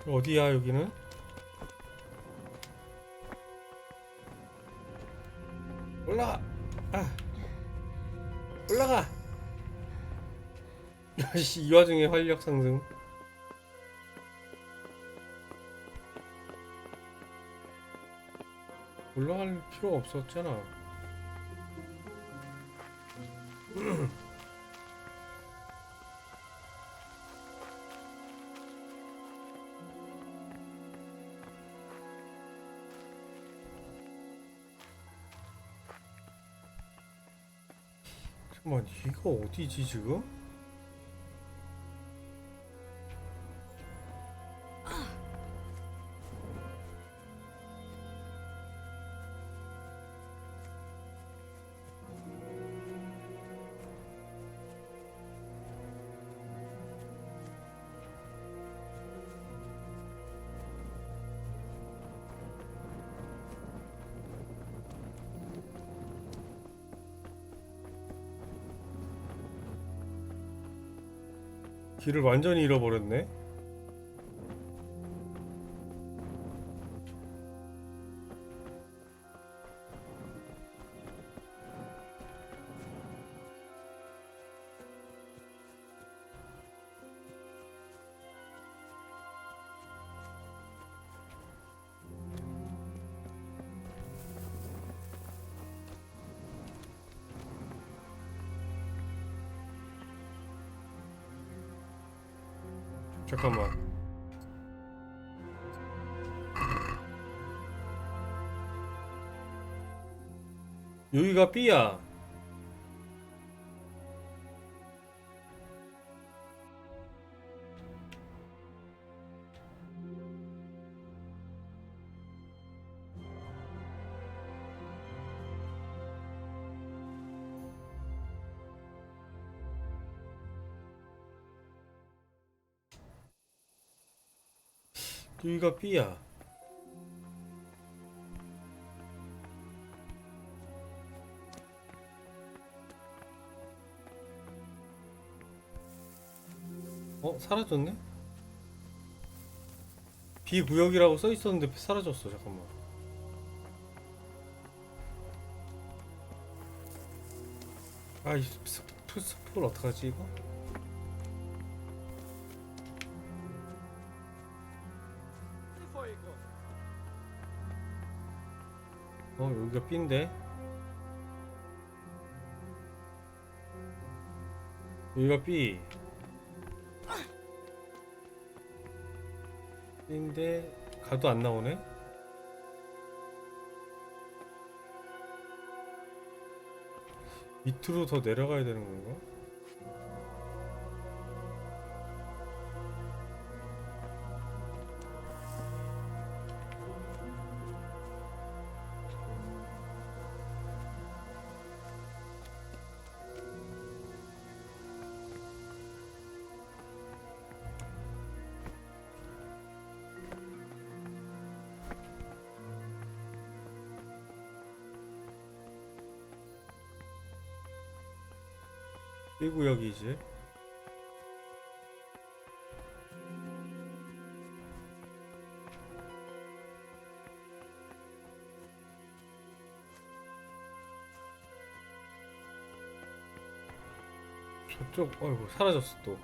어디야 여기는? 올라가! 아! 올라가! 야씨, 이 와중에 활력 상승. 올라갈 필요 없었잖아. 잠깐만, 이거 어디지 지금? 길을 완전히 잃어버렸네. 잠깐만. 여기가 B야. 여기가 B야. 사라졌네? B 구역이라고 써있었는데 사라졌어. 잠깐만. 아, 이 스포를 어떡하지 이거? 여기가 B인데? 여기가 B. B인데 가도 안 나오네? 밑으로 더 내려가야 되는 건가? 이 구역이지. 저쪽, 어이구, 사라졌어 또.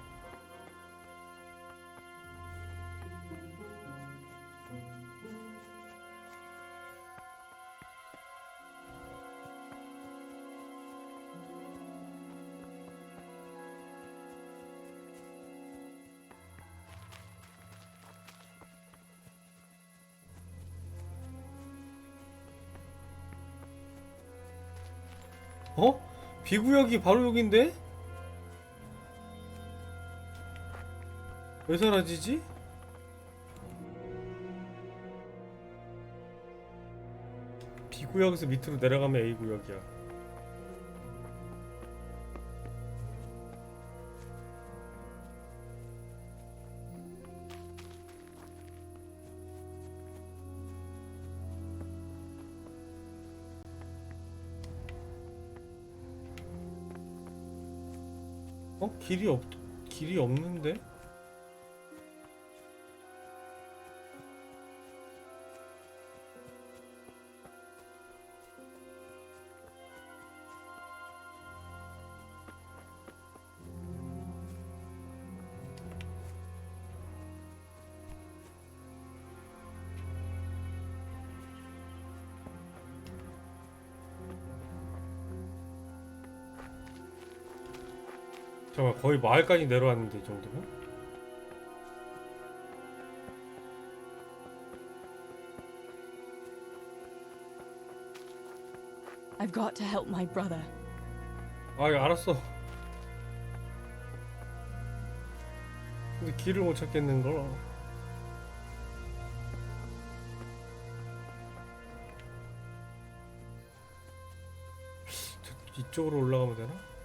어? B구역이 바로 여긴데? 왜 사라지지? B구역에서 밑으로 내려가면 A구역이야. 어? 길이 없는데? 잠깐만, 거의 마을까지 내려왔는데 이 정도면? I've got to help my brother. 아, 예, 알았어. 근데 길을 못 찾겠는걸. 이쪽으로 올라가면 되나?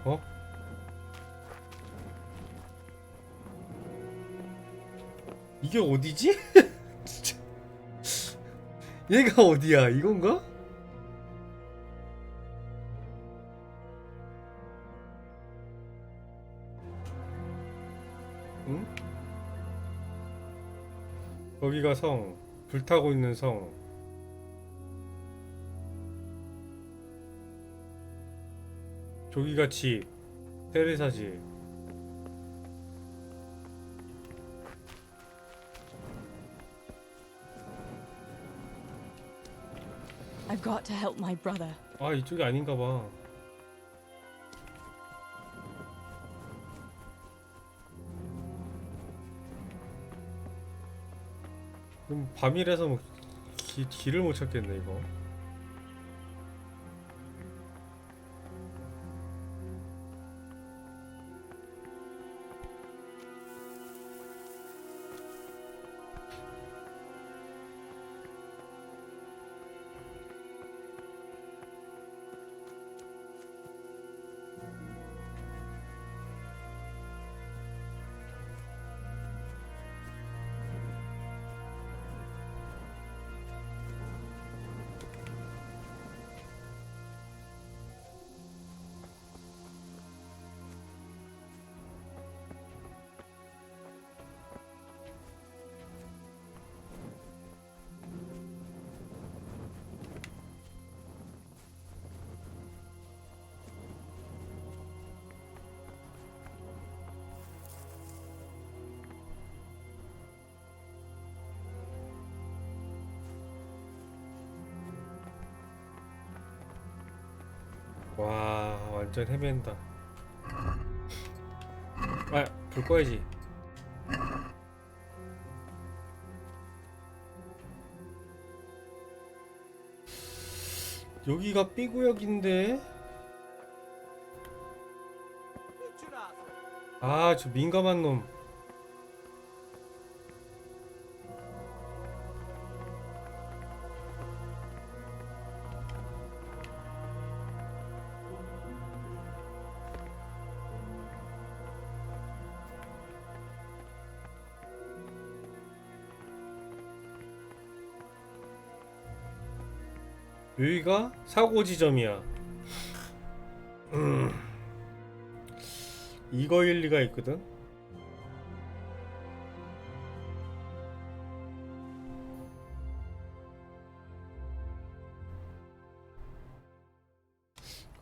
어? 이게 어디지? 진짜. 얘가 어디야? 이건가? 응? 여기가 성. 불타고 있는 성. 저기가 집. 테레사 집. I've got to help my brother. 아, 이쪽이 아닌가 봐. 그럼 밤이라서 뭐 길을 못 찾겠네 이거. 와 완전 헤맨다. 아, 불 꺼야지. 여기가 B구역인데. 아, 저 민감한 놈. 여기가 사고 지점이야. 이거일 리가 있거든.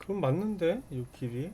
그럼 맞는데 이 길이.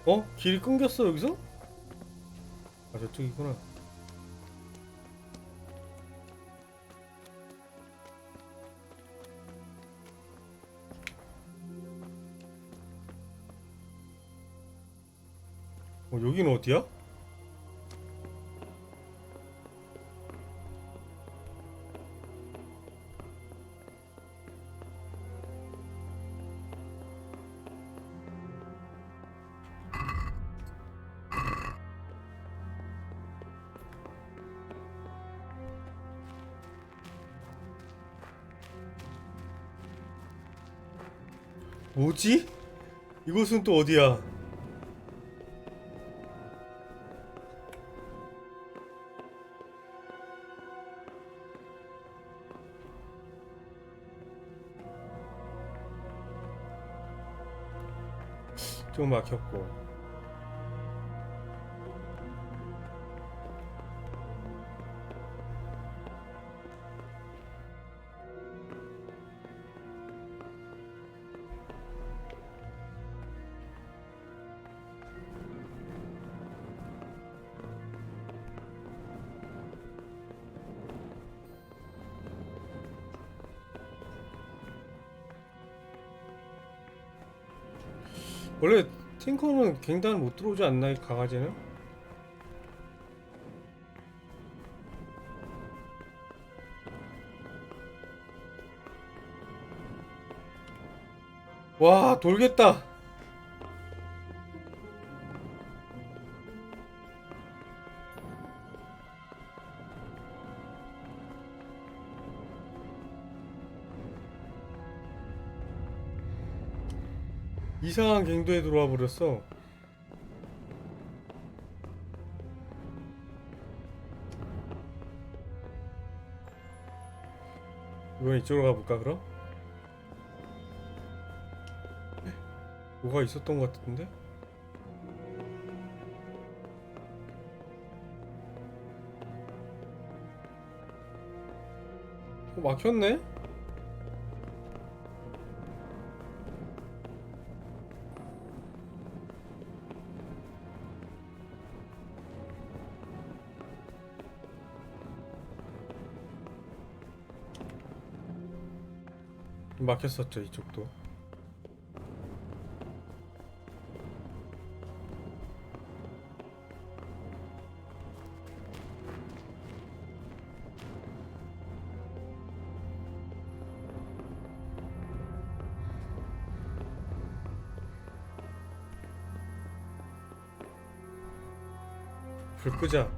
어? 길이 끊겼어 여기서? 아 저쪽이구나. 여긴 어디야? 뭐지? 이곳은 또 어디야? 좀 막혔고. 원래 팅커는 갱단 못 들어오지 않나, 이 강아지는? 와, 돌겠다. 이상한 갱도에 들어와 버렸어. 이번 이쪽으로 가볼까 그럼? 뭐가 있었던 것 같은데? 막혔네? 막혔었죠 이쪽도. 불 끄자.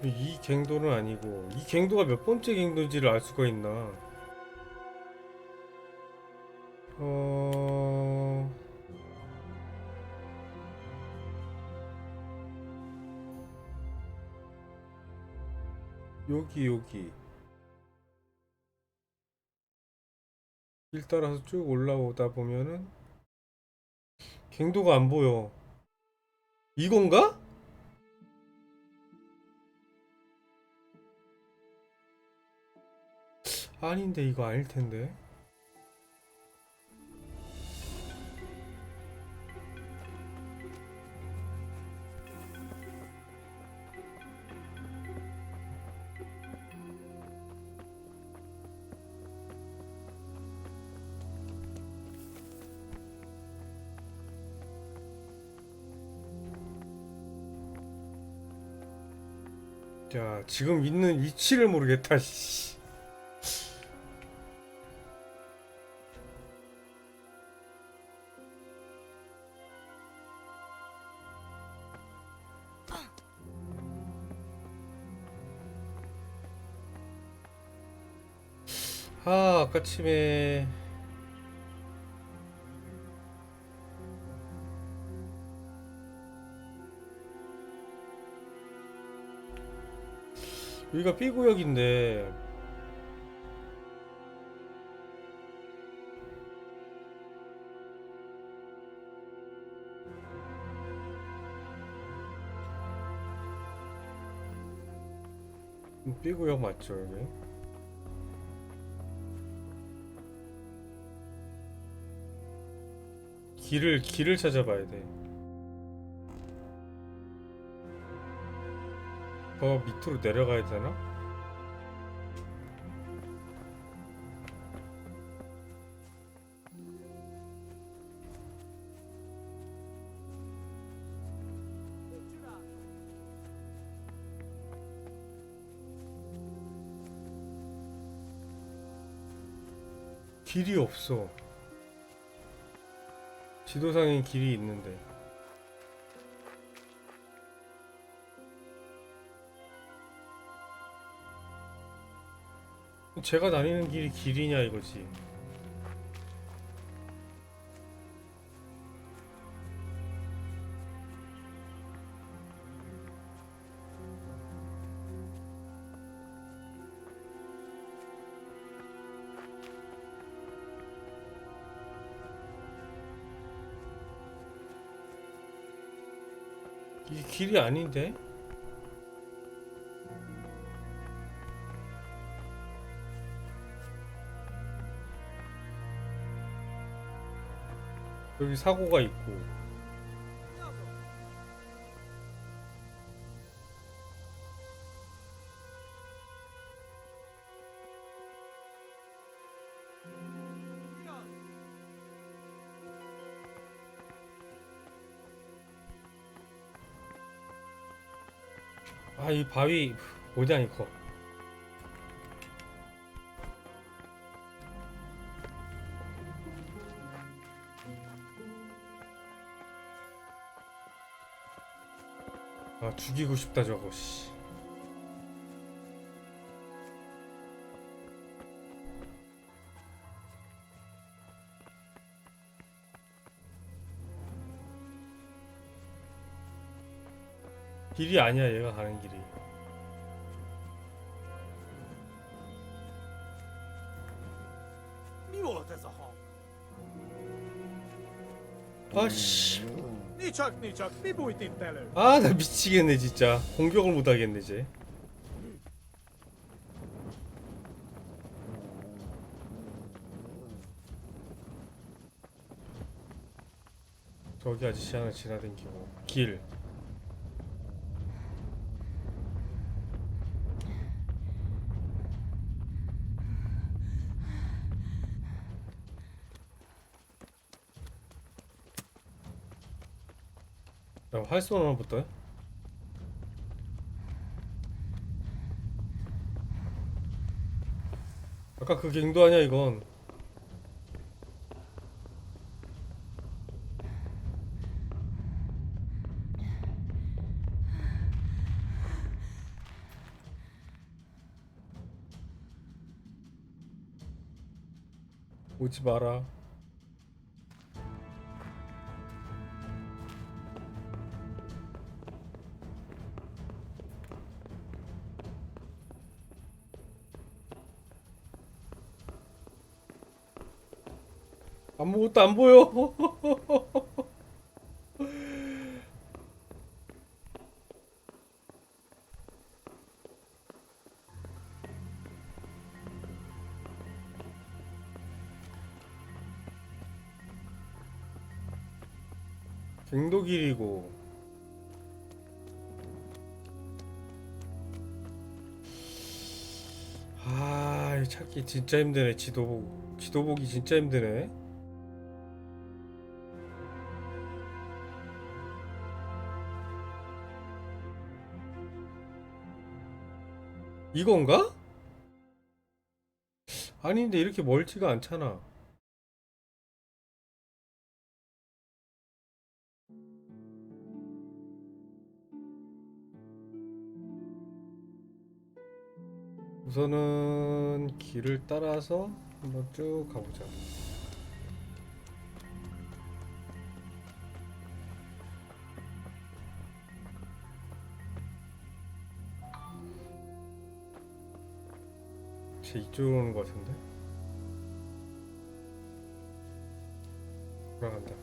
이 갱도는 아니고 이 갱도가 몇 번째 갱도인지를 알 수가 있나? 여기 길 따라서 쭉 올라오다 보면은 갱도가 안 보여. 이건가? 아닌데 이거 아닐 텐데. 자, 지금 있는 위치를 모르겠다. 씨. 아까 침에 여기가 B구역인데 B구역 맞죠 여기? 길을 찾아봐야 돼. 밑으로 내려가야 되나? 길이 없어. 지도상엔 길이 있는데. 제가 다니는 길이 길이냐 이거지. 이게 길이 아닌데? 여기 사고가 있고 아, 이 바위 뭐냐 이거. 아, 죽이고 싶다 저거 씨. 길이 아니야 얘가 가는 길이. 아씨. Nicsak, mi bújt itt elő? 아, 나 미치겠네 진짜. 공격을 못 하겠네 이제. 저기 아저씨 하나 지나다니고 길. 야, 활 쏘나 보다. 아까 그 갱도 아니야 이건. 오지 마라. 아무것도 안 보여. 갱도길이고. 아, 이 찾기 진짜 힘드네. 지도 보기 진짜 힘드네. 이건가? 아닌데 이렇게 멀지가 않잖아. 우선은 길을 따라서 한번 쭉 가보자. 제 이쪽으로 오는 것 같은데? 돌아간다.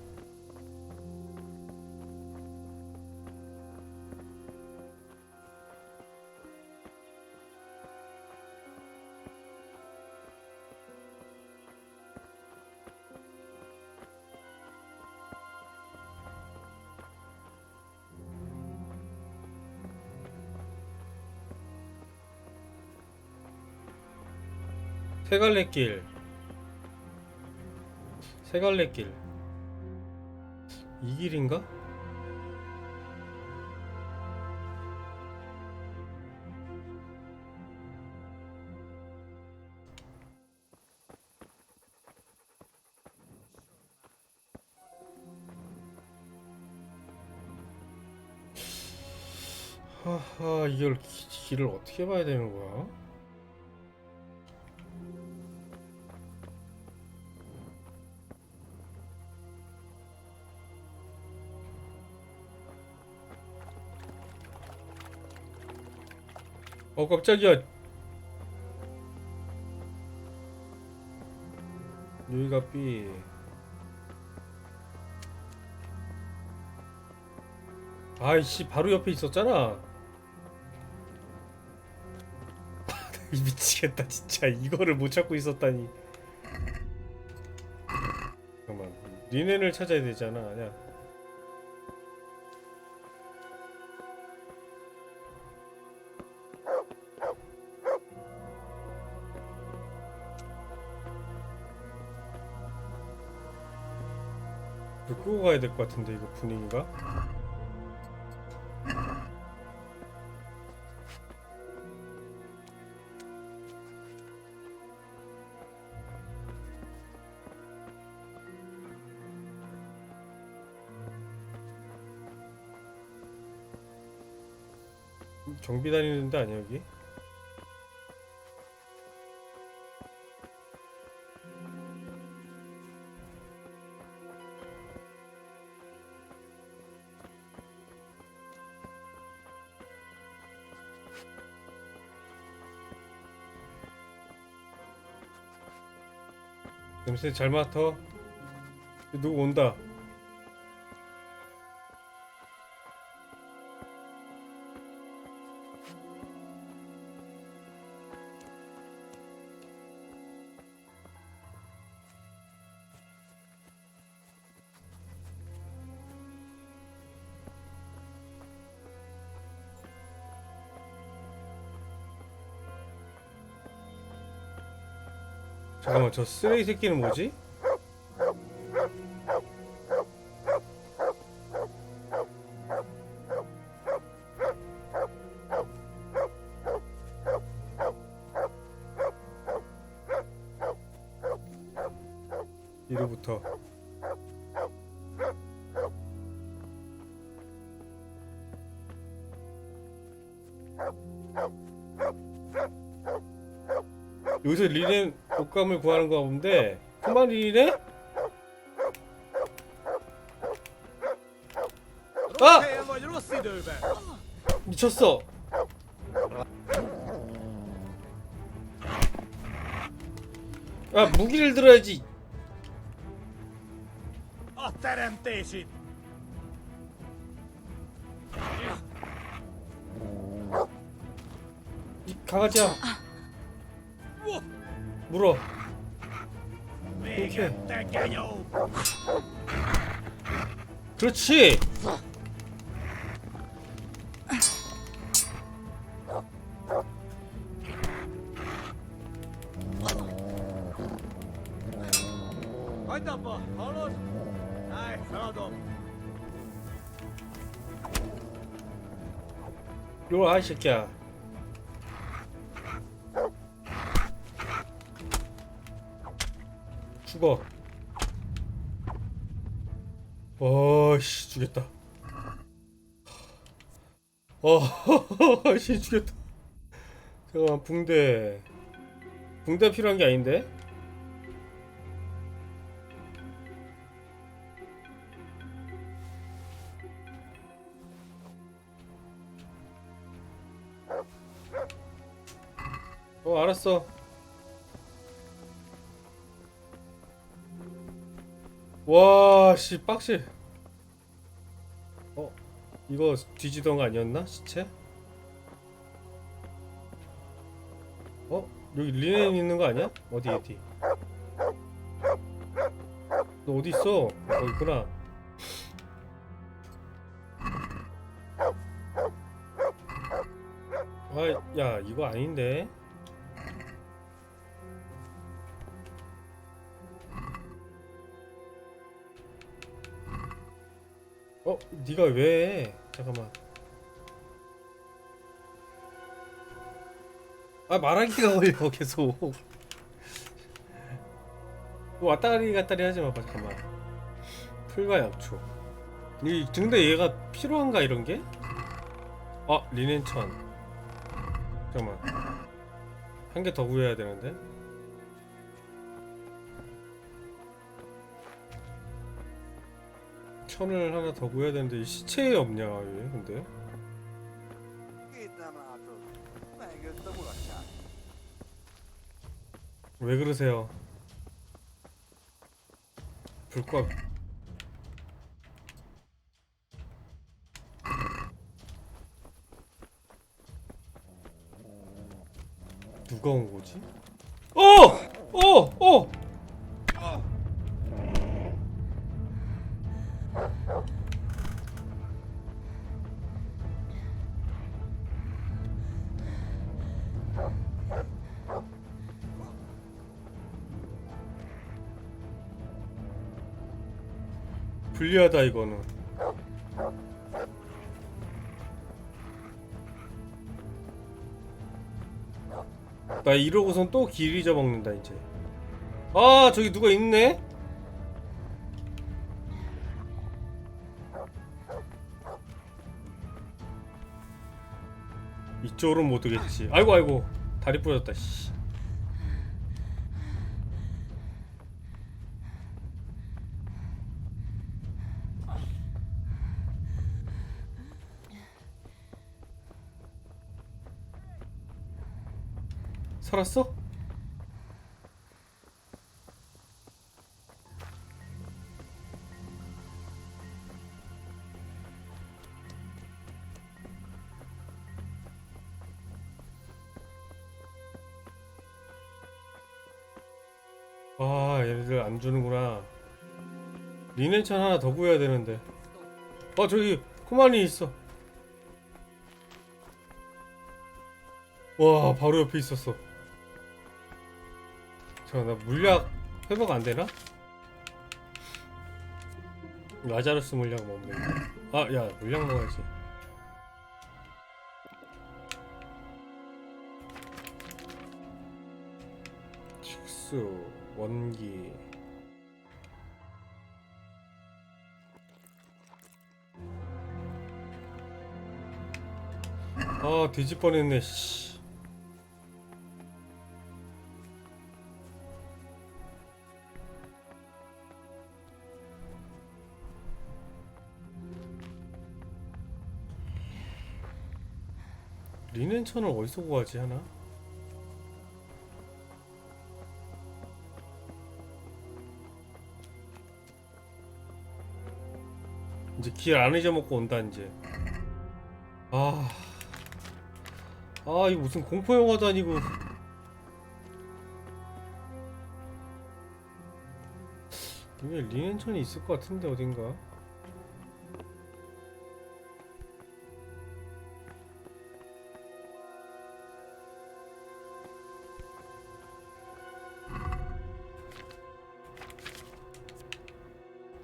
세갈래길. 세갈래길. 이 길인가? 하하, 이걸 길을 어떻게 봐야 되는 거야? 깜짝이야. 여기가 B. 아이씨, 바로 옆에 있었잖아. 미치겠다 진짜. 이거를 못 찾고 있었다니. 잠깐만, 니네를 찾아야 되잖아. 아니야. 불 끄고 가야 될 것 같은데 이거 분위기가. 정비 다니는 데 아니야 여기? 냄새 잘 맡아. 누구 온다. 잠깐만, 저 쓰레기 새끼는 뭐지? 이로부터 여기서 리넨 옷감을 구하는 거 본데 그만이네? 아! Vagy rossz időben! 미쳤어. 아, 무기를 들어야지. A teremtésit! 이 강아지야. 물어. 이렇게. 그렇지. Hagyd abba, hallod? Állj, feladom! 이리 와, 이 새끼야. 죽어. 씨, 죽였다. 씨, 죽였다. 잠깐만, 붕대. 붕대 필요한 게 아닌데? 알았어. 와, 씨, 빡시. 이거 뒤지던 거 아니었나? 시체? 여기 리넨 있는 거 아니야? 어디? 너 어디 있어? 거기 있구나. 야, 이거 아닌데? 네가 왜? 잠깐만. 말하기가 어려워 계속. 왔다리 갔다리 하지 마. 잠깐만. 풀과 약초. 근데 얘가 필요한가 이런 게? 리넨천. 잠깐만. 한 개 더 구해야 되는데. 천을 하나 더 구해야 되는데 이 시체에 없냐 왜 근데? 왜 그러세요? 불꽃. 누가 온 거지? 불리하다 이거는. 나 이러고선 또 길 잊어먹는다 이제. 저기 누가 있네? 이쪽으로는 못 오겠지. 아이고 다리 부러졌다 씨. 살았어? 얘네들 안 주는구나. 리넨천 하나 더 구해야 되는데. 저기 코만이 있어. 와, 바로 옆에 있었어. 나 물약 회복 안 되나? 라자루스 물약 먹는 거. 야, 물약 먹어야지. 식수, 원기. 뒤집 뻔했네. 씨. 리넨천을 어디서 구하지 하나? 이제 길 안 잊어먹고 온다 이제. 아 이거 무슨 공포 영화도 아니고. 이게 리넨천이 있을 것 같은데 어딘가.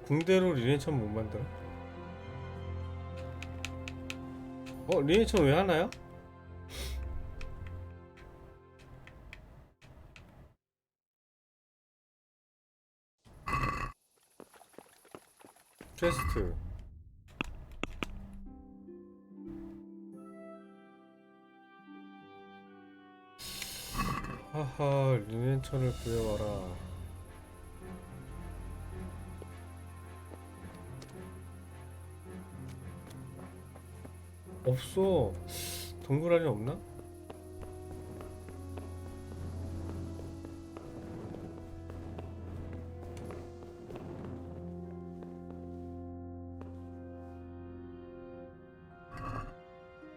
궁대로 리넨천 못 만들어? 리넨천 왜 하나요? 퀘스트. 하하, 리넨천을 구해와라. 없어. 동굴 안에 없나?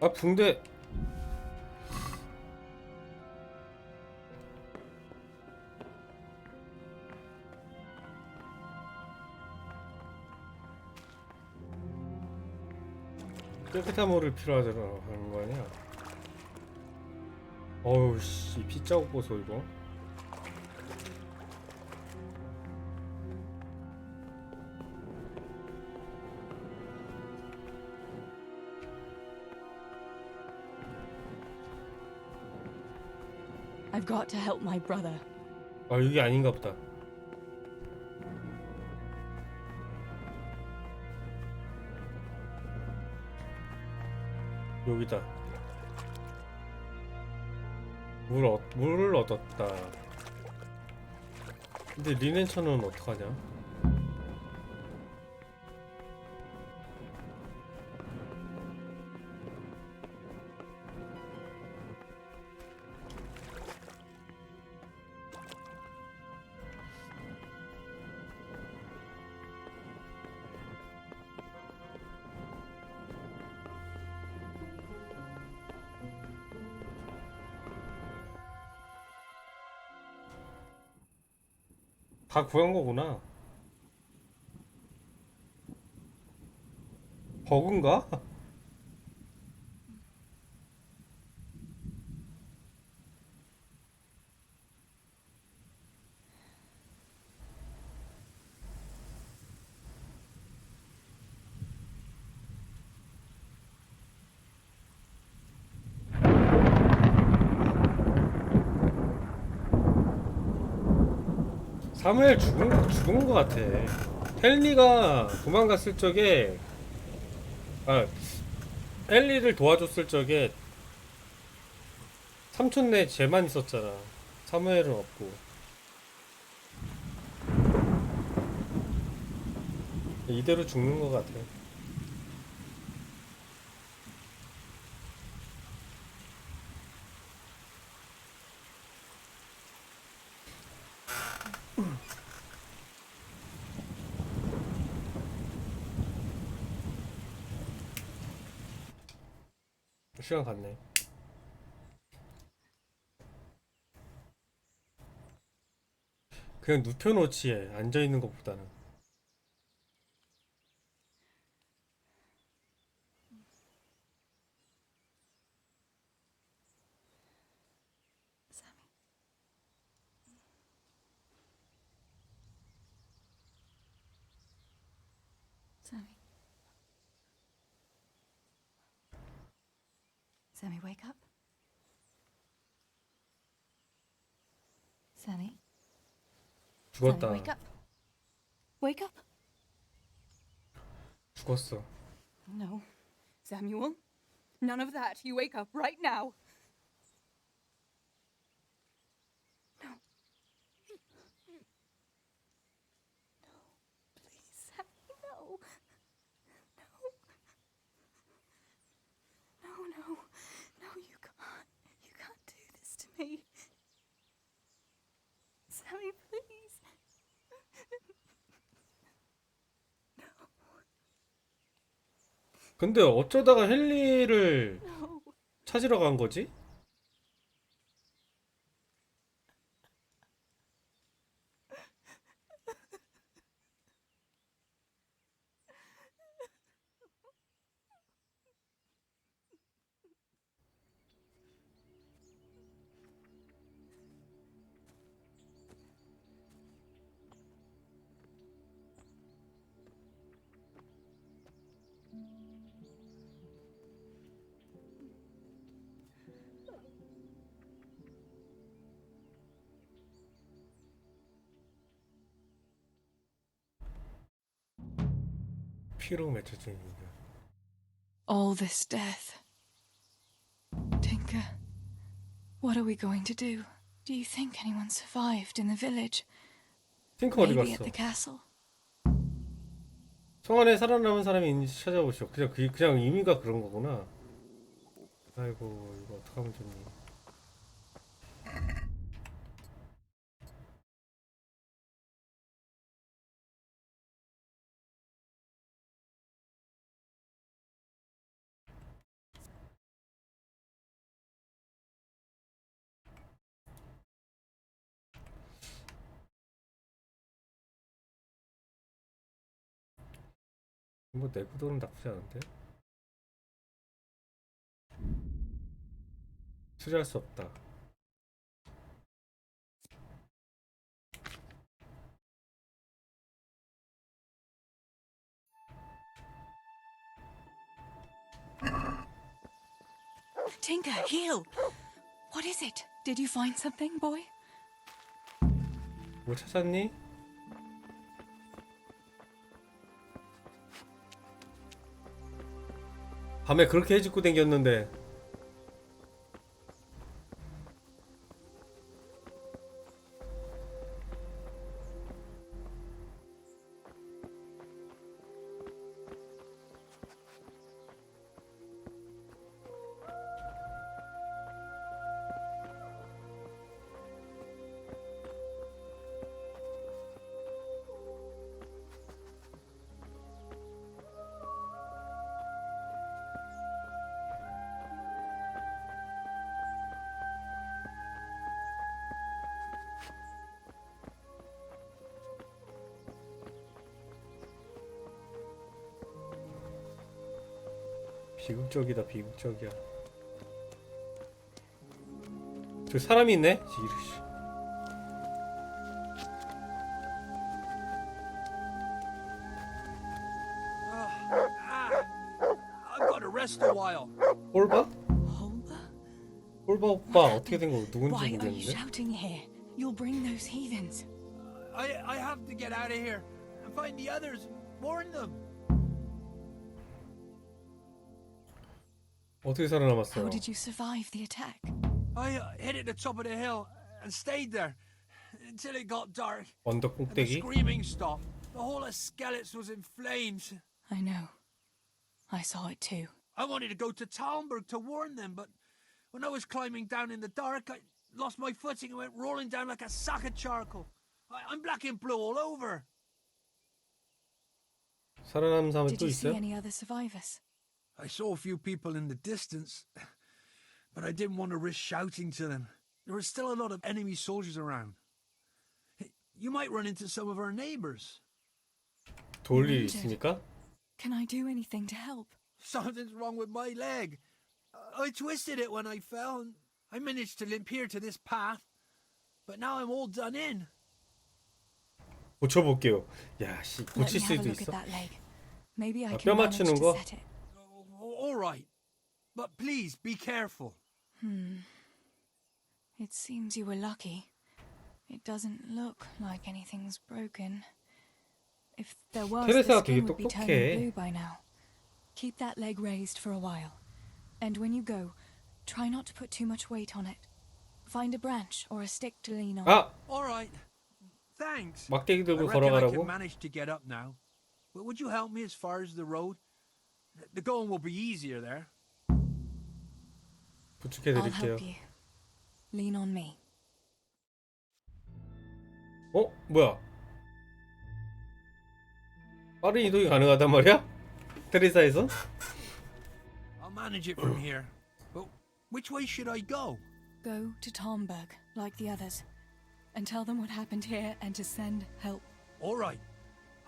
아, 붕대. 깨끗한 물을 필요하다고 하는 거 아니야? 어우 씨, 피 자국 보소 이거. I've got to help my brother. 아, 이게 아닌가 보다. 여기다. 물을 얻었다. 근데 리넨천은 어떡하냐? 다 구한 거구나. 버그인가? 사무엘 죽은 거 같아. 헨리가 도망갔을 적에, 헨리를 도와줬을 적에 삼촌네 쟤만 있었잖아. 사무엘은 없고. 이대로 죽는 거 같아. 시간 갔네. 그냥 눕혀놓지, 앉아있는 것보다는. Sammy, wake up. Sammy. 죽었다. Sammy, wake up. Wake up. 죽었어. No, Samuel. None of that. You wake up right now. No. No, please, Sammy, no. No. No, no. No, you go. 근데 어쩌다가 헨리를 찾으러 간 거지? 피로 맺혀 중입니다. All this death. Tinker, what are we going to do? Do you think anyone survived in the village? 팅커 어디 Maybe at 갔어? the castle? 성 안에 살아남은 사람이 있는지 찾아보시오. 그냥 의미가 그런 거구나. 아이고 이거 어떡하면 좋니? 뭐 내구도는 나쁘지 않은데? 수리할 수 없다. Tinker, heal! What is it? Did you find something, boy? 뭐 찾았니? 밤에 그렇게 해집고 댕겼는데 비극적이다 비극적이야. 저 사람이 있네? 이르시. I've got to rest a while. 홀바? 홀바 오빠 어떻게 된 거 누군지 Why are you 모르겠는데? shouting here? You'll bring those heathens. I have to get out of here and find the others. Warn them. 어떻게 살아남았어? How did you survive the attack? I hid at the top of the hill and stayed there until it got dark. 언덕 And the 꼭대기? screaming stopped. The whole of Skeletons was in flames. I know. I saw it too. I wanted to go to Talmberg to warn them, but when I was climbing down in the dark, I lost my footing and went rolling down like a sack of charcoal. I'm black and blue all over. 살아남은 사람이 Did 또 you see 있어요? any other survivors? I saw a few people in the distance, but I didn't want to risk shouting to them. There were still a lot of enemy soldiers around. You might run into some of our neighbors. 도울 일 있습니까? Can I do anything to help? Something's wrong with my leg. I twisted it when I fell, and I managed to limp here to this path. But now I'm all done in. 고쳐볼게요. 야, 씨, Let me 고칠 have a 수도 look at 있어. that leg. Maybe I 아, can 뼈 manage 맞추는 to 거? set it. All right. But please, be careful. It seems you were lucky. It doesn't look like anything's broken. If there was, the 테레사가 되게 skin would be turning 똑똑해. blue by now. Keep that leg raised for a while. And when you go, try not to put too much weight on it. Find a branch or a stick to lean on. 아! All right. Thanks. 막대기 I 들고 reckon I 걸어가라고? can manage to get up now. But would you help me as far as the road? The going will be easier there. 부축해 I'll 드릴게요. help you. Lean on me. 어? 뭐야? 빠른 이동이 가능하단 말이야? 테레사에서? manage it from here. But which way should I go? Go to Tomberg, like the others, and tell them what happened here and to send help. All right.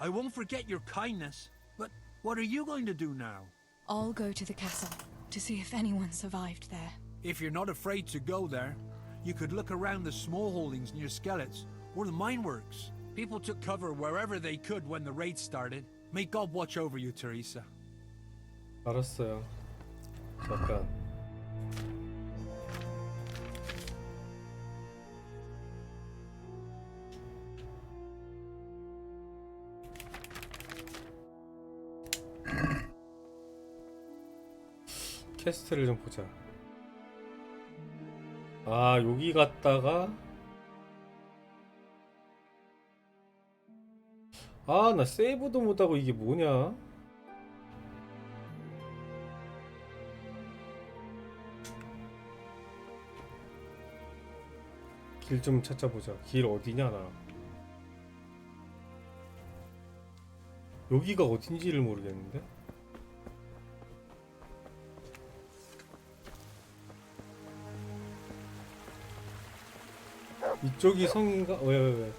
I won't forget your kindness. But what are you going to do now? I'll go to the castle to see if anyone survived there. If you're not afraid to go there, you could look around the small holdings near Skellets or the mine works. People took cover wherever they could when the raid started. May God watch over you, Teresa. 알았어요. 잠깐. 퀘스트를 좀 보자. 아, 여기 갔다가 아, 나 세이브도 못하고 이게 뭐냐? 길 좀 찾아보자. 길 어디냐 나. 여기가 어딘지를 모르겠는데? 이쪽이 성인가? 왜?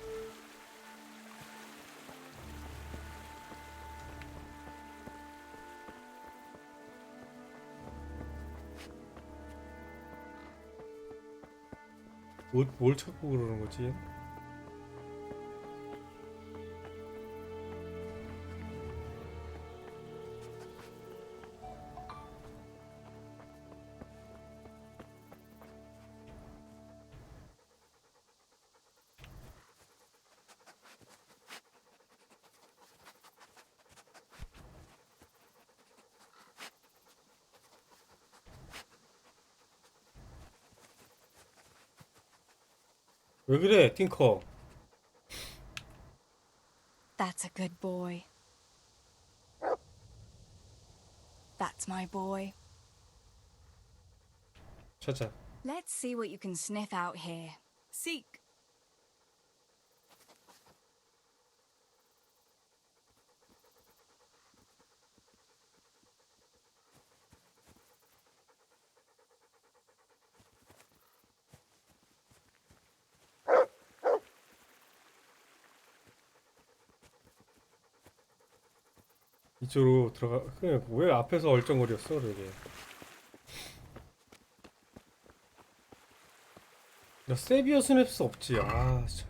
뭘 찾고 그러는 거지? 왜 그래, 팅커? That's a good boy. That's my boy. 찾아. Let's see what you can sniff out here. Seek. 이쪽으로 들어가. 그냥 왜 앞에서 얼쩡거렸어, 그러게. 야, 세비어 스냅스 없지. 아, 진짜.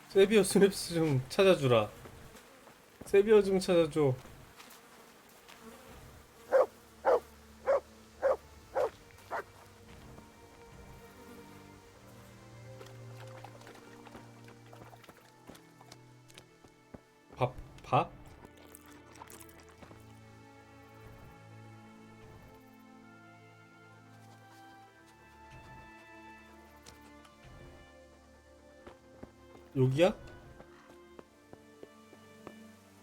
세비어 스냅스 좀 찾아주라. 세비어 좀 찾아줘. 밥? 여기야?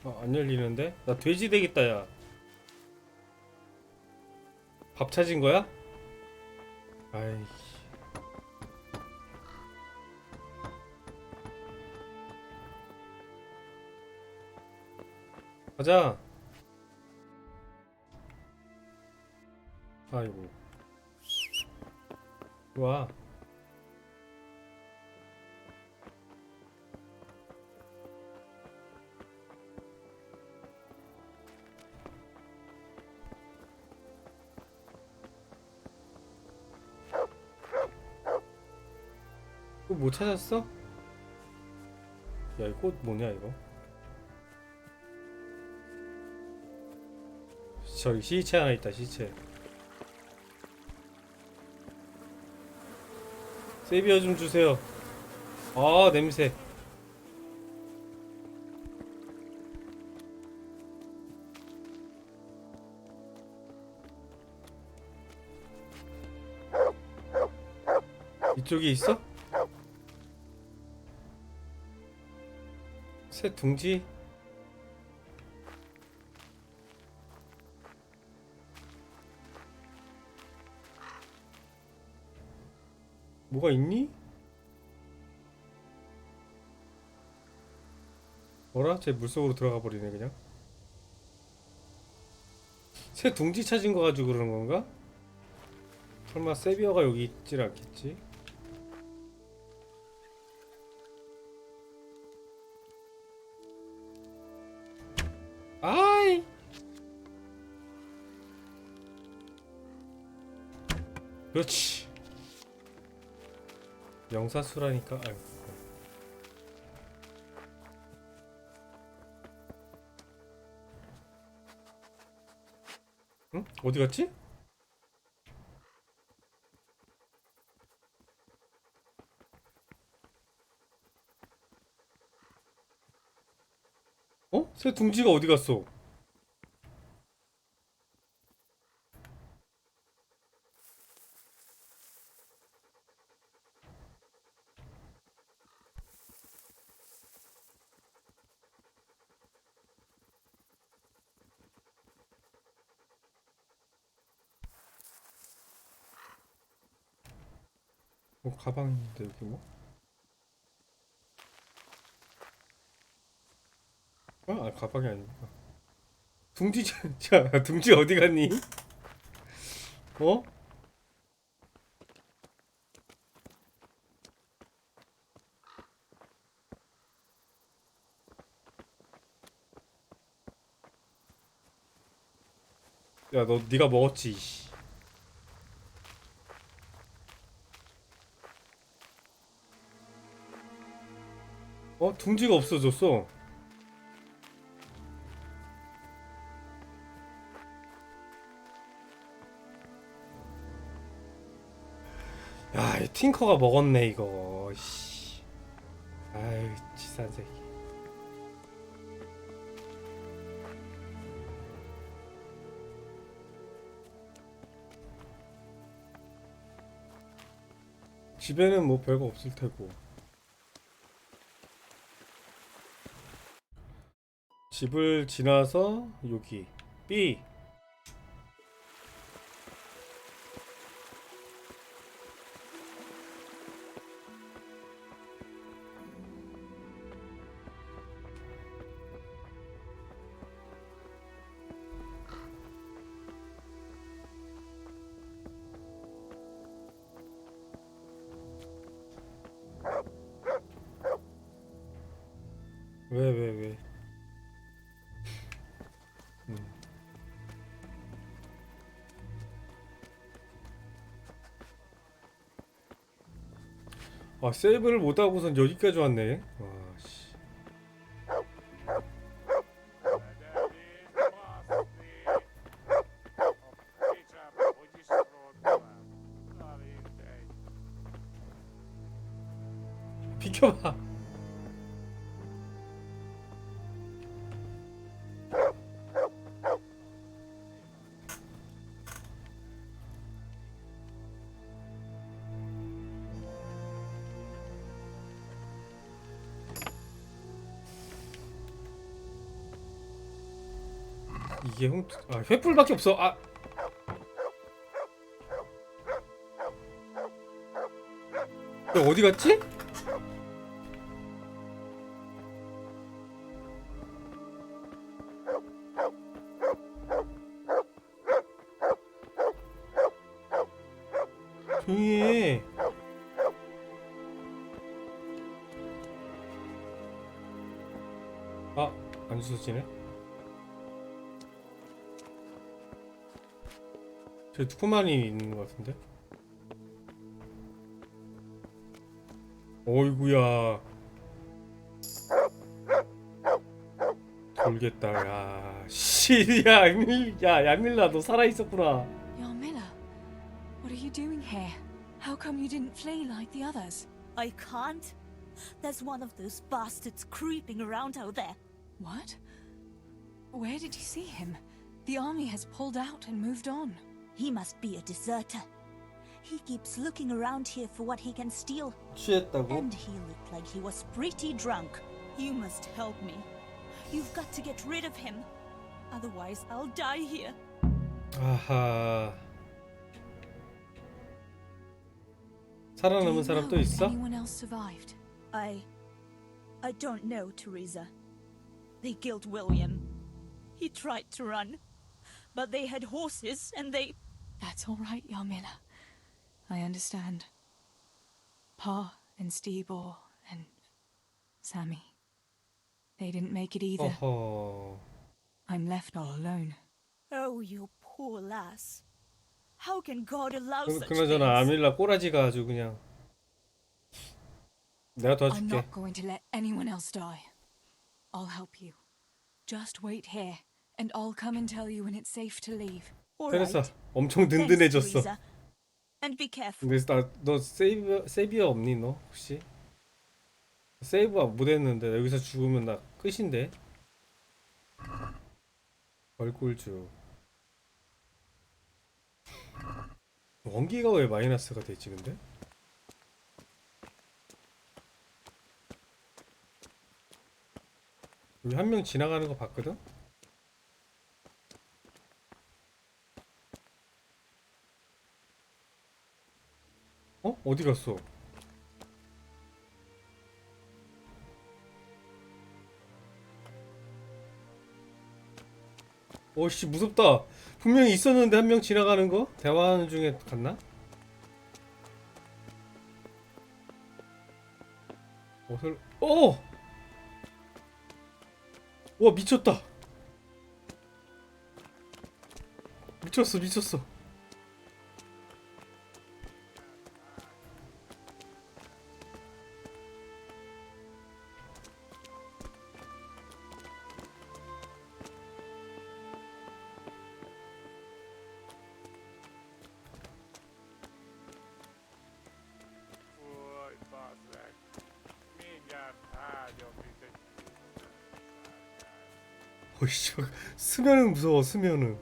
안 열리는데? 나 돼지 되겠다, 야. 밥 찾은 거야? 아이. 가자. 아이고. 좋아. 또 뭐 찾았어? 야, 이 꽃 뭐냐 이거? 저기 시체 하나 있다. 시체. 세비어 좀 주세요. 아, 냄새. 이쪽에 있어? 새 둥지? 뭐가 있니? 뭐라? 쟤 물속으로 들어가 버리네 그냥. 새 둥지 찾은 거 가지고 그러는 건가? 설마 세비어가 여기 있질 않겠지? 아이! 그렇지. 영사수라니까. 아유. 응? 어디 갔지? 어? 새 둥지가 어디 갔어? 가방 있는데 여기 뭐? 아, 가방이 아니구나. 둥지 자, 둥지 어디 갔니? 어? 야, 너 네가 먹었지. 씨. 어? 둥지가 없어졌어. 야, 이 팅커가 먹었네 이거. 씨. 아유, 치산 새끼. 집에는 뭐 별거 없을 테고. 집을 지나서 여기 B. 왜? 아, 세이브를 못하고선 여기까지 왔네. 와, 씨. 비켜봐. 이게 아, 횃불밖에 없어. 아. 야, 어디 갔지? 조용히 해. 아, 안 주워지네. 저 투만이 있는 것 같은데? 어이구야. 돌겠다. 야, 씨, 야, 야밀라, 너 살아 있었구나. Yarmila, what are you doing here? How come you didn't flee like the others? I can't. There's one of those bastards creeping around out there. What? Where did you see him? The army has pulled out and moved on. He must be a deserter. He keeps looking around here for what he can steal. 취했다고? And he looked like he was pretty drunk. You must help me. You've got to get rid of him. Otherwise, I'll die here. 아하. 살아남은 사람 또 있어? Anyone else survived? I don't know, Teresa. They killed William. He tried to run, but they had horses and they... That's all right, Yarmila. I understand. Pa and Stebor and Sammy. They didn't make it either. 어허. I'm left all alone. Oh, you poor lass. How can God allow such 그나저나 things? 아밀라 꼬라지가 아주 그냥. 내가 I'm 도와줄게. not going to let anyone else die. I'll help you. Just wait here, and I'll come and tell you when it's safe to leave. 테레사 엄청 Thanks, 든든해졌어. Teresa. And be careful. 근데 너 세이비어 없니 너 혹시? 세이브 못했는데 여기서 죽으면 나 끝인데. 벌꿀주. 원기가 왜 마이너스가 됐지 근데? 여기 한 명 지나가는 거 봤거든? 어? 어디 갔어? 어씨 무섭다. 분명히 있었는데 한 명 지나가는 거? 대화하는 중에 갔나? 와 미쳤다. 미쳤어. Voi pasek. Mindjárt ágyom, mint egy... 어이씨 수면은 무서워 수면은.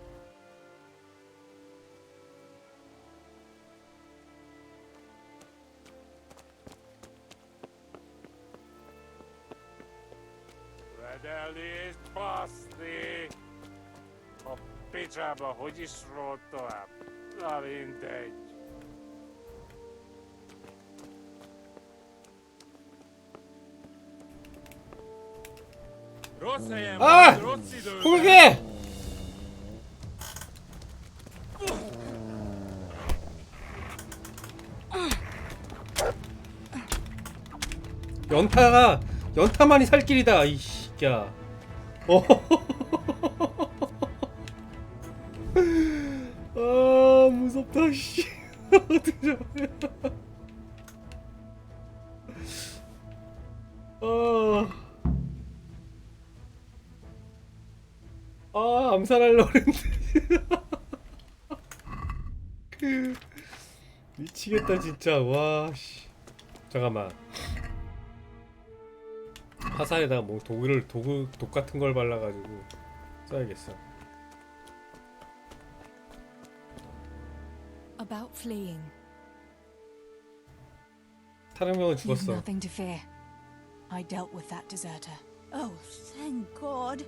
Vedelni és baszni! A picsába hogy is rólt tovább? Na mindegy. Rossz helyen 아! van, rossz időben! 그게! 연타만이 살 길이다 이 새끼야. 아 무섭다 씨. 어떻게 암살하려고 했는데. 미치겠다 진짜. 와 씨. 잠깐만. 화살에다가 뭐 독 같은 걸 발라가지고 써야겠어. About fleeing. 타령병은 You've 죽었어. nothing to fear. I dealt with that deserter. Oh, thank God.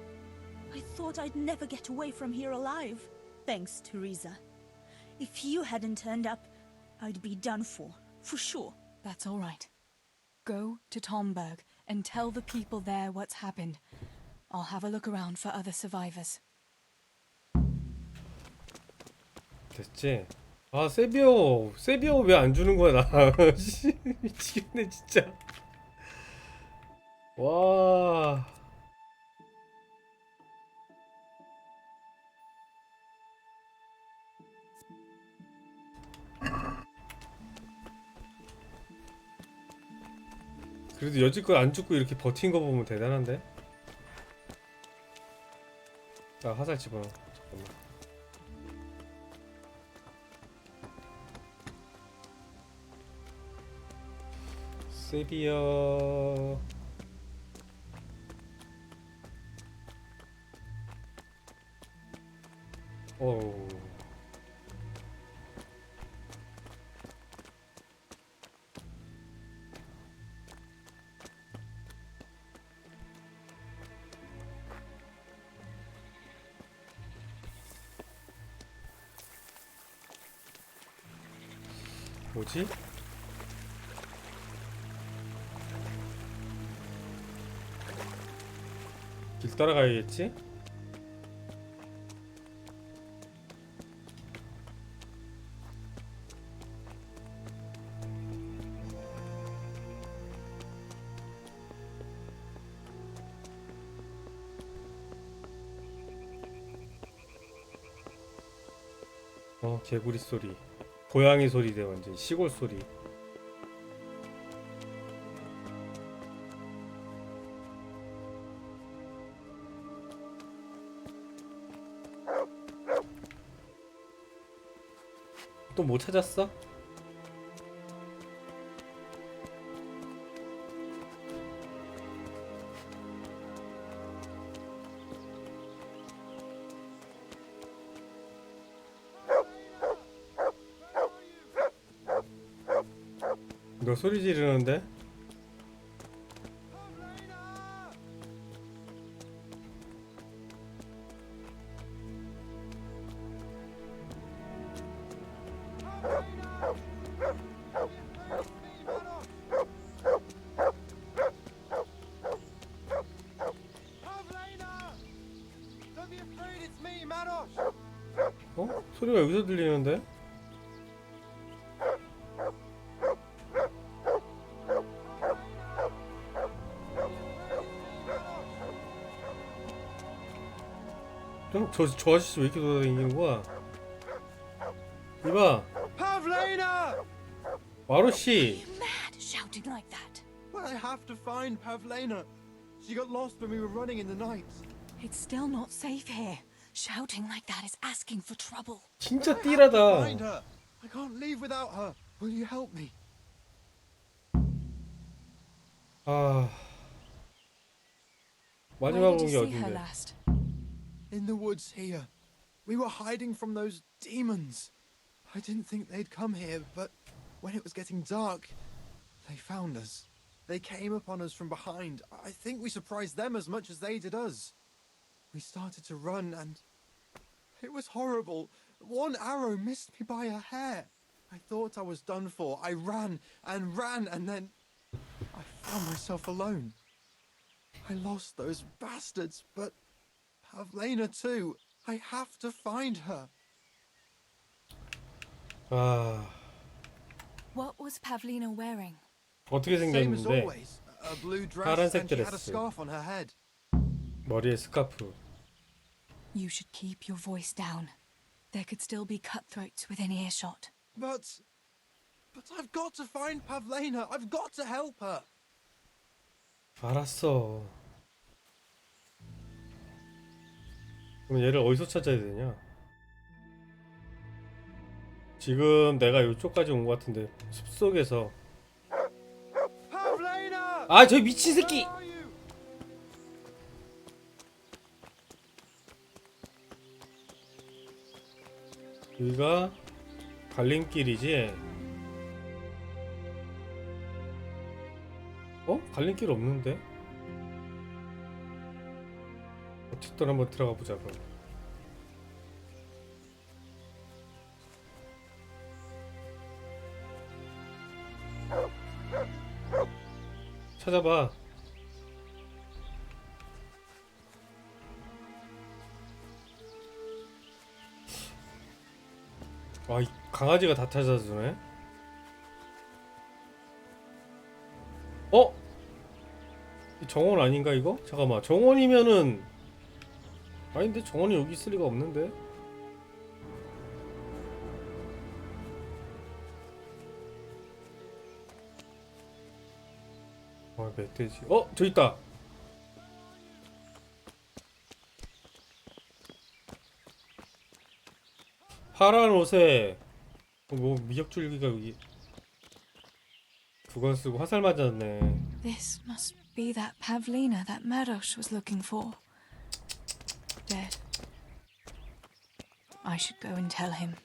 I thought I'd never get away from here alive. Thanks, Teresa. If you hadn't turned up, I'd be done for sure. That's all right. Go to Tomberg and tell the people there what's happened. I'll have a look around for other survivors. 됐지? 아 세비어 왜 안 주는 거야 나. 씨, 미치겠네 진짜. 와. 그래도 여지껏 안 죽고 이렇게 버틴 거 보면 대단한데? 나 화살 집어넣어. 잠깐만. 세비어. 어우. 뭐지? 길 따라가야겠지? 개구리 소리, 고양이 소리네. 완전 시골 소리. 또 뭐 찾았어? 너 소리 지르는데? 어? 소리가 여기서 들리는데? 저 아저씨 왜 이렇게 돌아다니는 거야? 이봐, Pavlena! 마루씨. Mad shouting like that. Well, I have to find Pavlena. She got lost when we were running in the night. It's still not safe here. Shouting like that is asking for trouble. 진짜 I have to 띠라다. find her. I can't leave without her. Will you help me? 아, 마지막 본 게 어딘데? In the woods here. We were hiding from those demons. I didn't think they'd come here, but when it was getting dark, they found us. They came upon us from behind. I think we surprised them as much as they did us. We started to run and it was horrible. One arrow missed me by a hair. I thought I was done for. I ran and ran and then I found myself alone. I lost those bastards, but Pavlena too. I have to find her. 아, What was Pavlina wearing? 어떻게 Same as 생겼는데? always. A blue dress 파란색 and she had a 드레스, scarf on her head. 머리에 스카프. You should keep your voice down. There could still be cutthroats within earshot. But I've got to find Pavlena. I've got to help her. 알았어. 그럼 얘를 어디서 찾아야 되냐? 지금 내가 이쪽까지 온 것 같은데 숲속에서. Pavlena! 아, 저 미친 새끼! 여기가 갈림길이지? 어? 갈림길 없는데? 어쨌든 한번 들어가 보자 그럼. 찾아봐. 와, 이 강아지가 다 찾아주네. 어? 이 정원 아닌가 이거? 잠깐만, 정원이면은 아닌데 정원이 여기 있을 리가 없는데. 멧돼지. 저 있다. 파란 옷에 뭐 미역줄기가 여기. 두건 쓰고 화살 맞았네. This must be that Pavlina that Maros was looking for. Dead. I should go and tell him.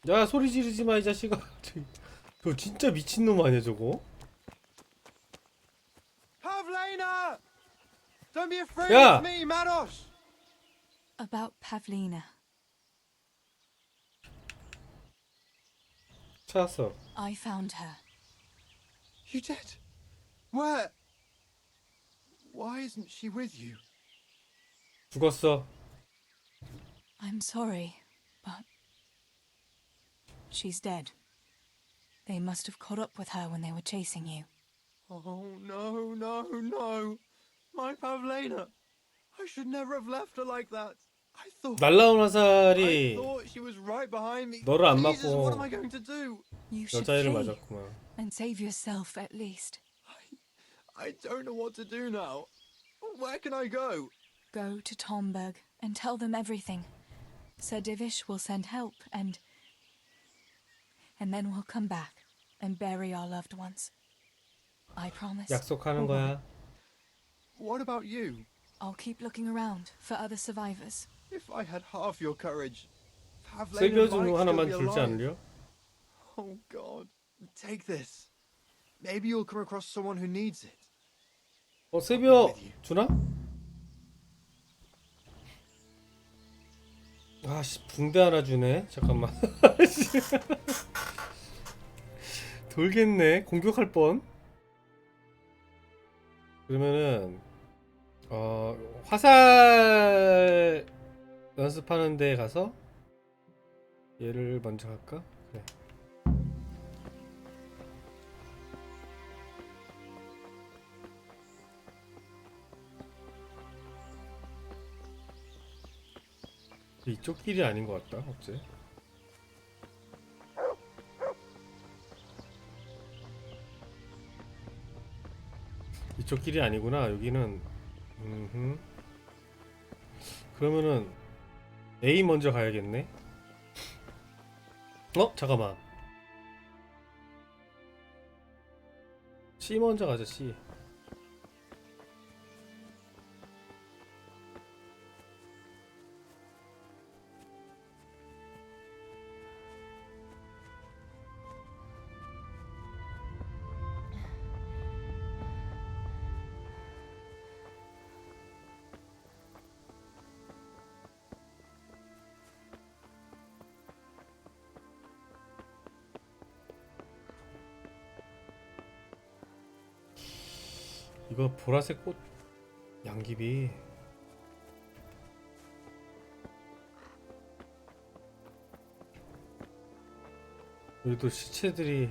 야, 소리 지르지 마, 이 자식아. 저 진짜 미친놈 아니야 저거? Pavlena! Don't be afraid, 야! it's me, Maros! About Pavlina. 찾았어. I found her. You did? Where? Why isn't she with you? 죽었어. I'm sorry, but she's dead. They must have caught up with her when they were chasing you. Oh, no, no, no. My Pavlena. I should never have left her like that. I 날라온 화살이 thought she was right behind me. 너를 안 Jesus, what am 맞고 I going to do? You should 여자애를 flee 맞았구만. and save yourself at least. I don't know what to do now. Where can I go? Go to Tomberg and tell them everything. Sir Divish will send help and then we'll come back and bury our loved ones. I promise. 약속하는 거야. What about you? I'll keep looking around for other survivors. If I had half your courage, 세벼 Pavlena 중 might 하나만 still be 줄지 alive. 않으려? Oh God, take this. Maybe you'll come across someone who needs it. 세벼 주나? 아씨 붕대 하나 주네. 잠깐만. 돌겠네. 공격할 뻔. 그러면은 화살 연습하는 데 가서 얘를 먼저 할까? 그래. 이쪽 길이 아닌 것 같다. 어째? 이쪽 길이 아니구나. 여기는 그러면은 A 먼저 가야겠네. 잠깐만. C 먼저 가자. C. 이거 보라색 꽃 양귀비. 여기도 시체들이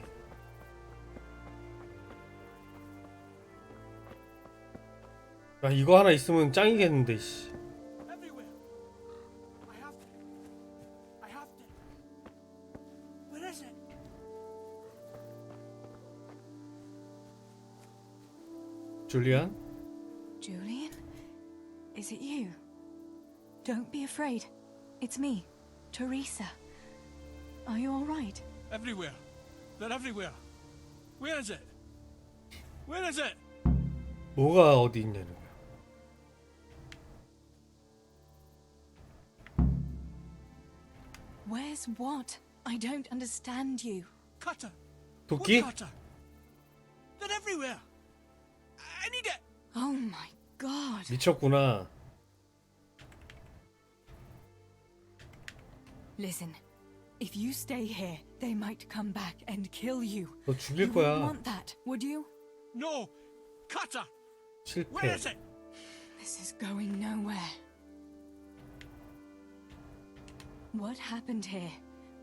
야 이거 하나 있으면 짱이겠는데 씨. Everywhere. I have to. Where is it? 줄리안? Julian? Is it you? Don't be afraid. It's me, Teresa. Are you all right? Everywhere. They're everywhere. Where is it? Where is it? 뭐가 어디 있냐는 거야. Where's what? I don't understand you. Cutter. 도끼? What cutter? They're everywhere. I need it. Oh my god. 미쳤구나. Listen, if you stay here, they might come back and kill you. 너 죽일 You wouldn't 거야. want that, would you? No. Cutter. Where 실패. is it? This is going nowhere. What happened here?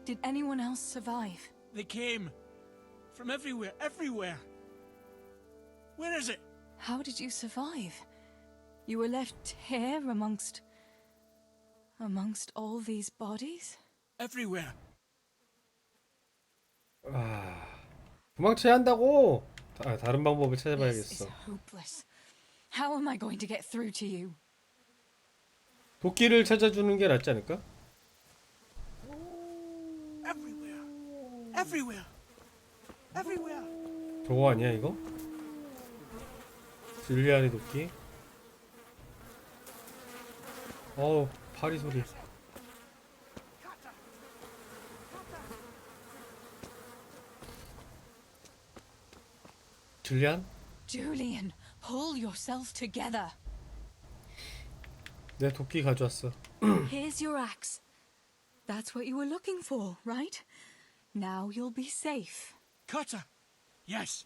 Did anyone else survive? They came. From everywhere. Everywhere. Where is it? How did you survive? You were left here amongst all these bodies? Everywhere. 도망쳐야 한다고. 다른 방법을 This 찾아봐야겠어. is hopeless. How am I going to get through to you? 도끼를 찾아주는 게 낫지 않을까? Everywhere. Everywhere. Everywhere. 저거 아니야 이거? 줄리안의 도끼. 어우 파리 소리. 줄리안? Julian, pull yourself together. 내 도끼 가져왔어. Here's your axe. That's what you were looking for, right? Now you'll be safe. Cutter. Yes.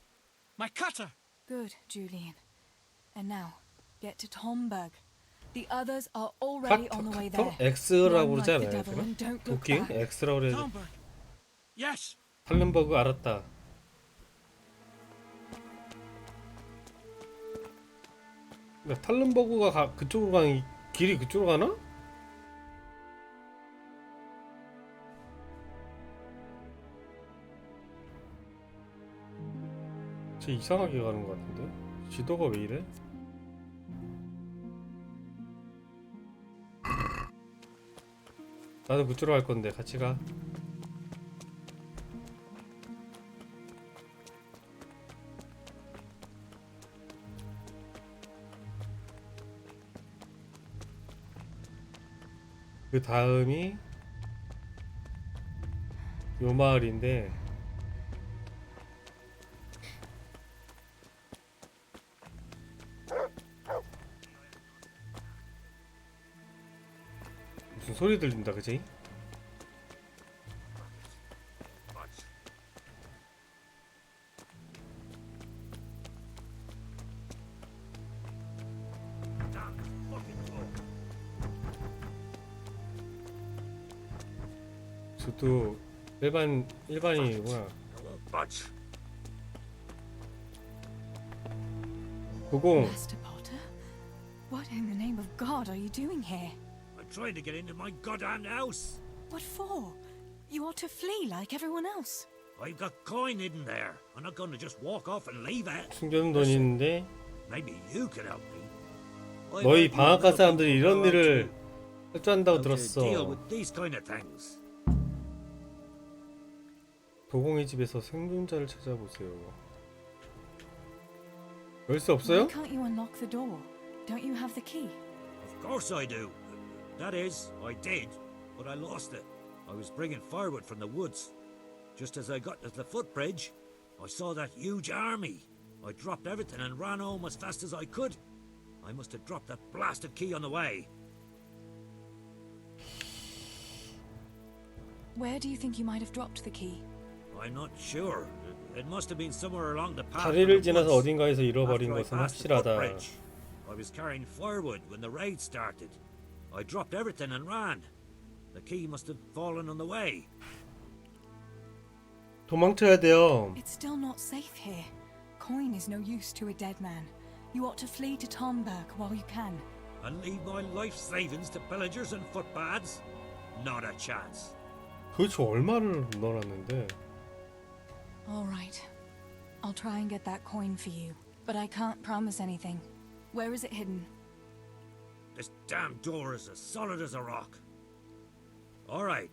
My cutter. Good, Julian. And now, get to Tomberg. The others are already on the way there. X라고 Run 그러지 like the 않아요? devil and don't look 도킹? back. X라고 그래야지. Tomberg. Yes. 탈렌버그 알았다. 근데 탈렌버그가 그쪽으로 가는 길이 그쪽으로 가나? 쟤 이상하게 가는 것 같은데? 지도가 왜 이래? 나도 그쪽으로 갈 건데 같이 가. 그 다음이 요 마을인데 무슨 소리 들린다 그지? 저도 일반인이구나. 고공. Master Potter, what in the name of God are you doing here? I'm trying to get into my goddamn house. What for? You ought to flee like everyone else. I've got coin hidden there. I'm not going to just walk off and leave it. 숨겨둔 돈이 있는데 Maybe you could help me. 너희 방앗간 사람들이 이런 일을 할 줄 안다고 들었어. Deal with these kind of things. 도공의 집에서 생존자를 찾아보세요. 열쇠 없어요? Why can't you unlock the door? Don't you have the key? Of course I do. That is, I did, but I lost it. I was bringing firewood from the woods. Just as I got to the footbridge, I saw that huge army. I dropped everything and ran home as fast as I could. I must have dropped that blasted key on the way. Where do you think you might have dropped the key? I'm not sure. It must have been somewhere along the path. 다리를 지나서 from the woods. 어딘가에서 잃어버린 After I 것은 passed the 확실하다. footbridge, I was carrying firewood when the raid started. I dropped everything and ran. The key must have fallen on the way. 도망쳐야 돼요. It's still not safe here. Coin is no use to a dead man. You ought to flee to Tomberg while you can. And leave my life savings to pillagers and footpads? Not a chance. 도대체 얼마를 넣어놨는데? All right. I'll try and get that coin for you, but I can't promise anything. Where is it hidden? This damn door is as solid as a rock. All right.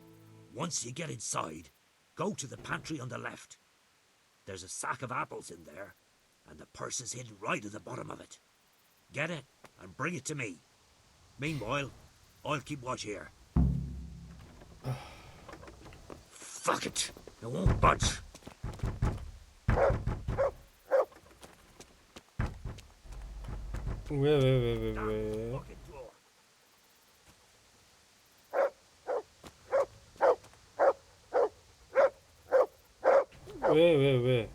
Once you get inside, go to the pantry on the left. There's a sack of apples in there, and the purse is hidden right at the bottom of it. Get it and bring it to me. Meanwhile, I'll keep watch here. Fuck it. It won't budge. 왜? 왜?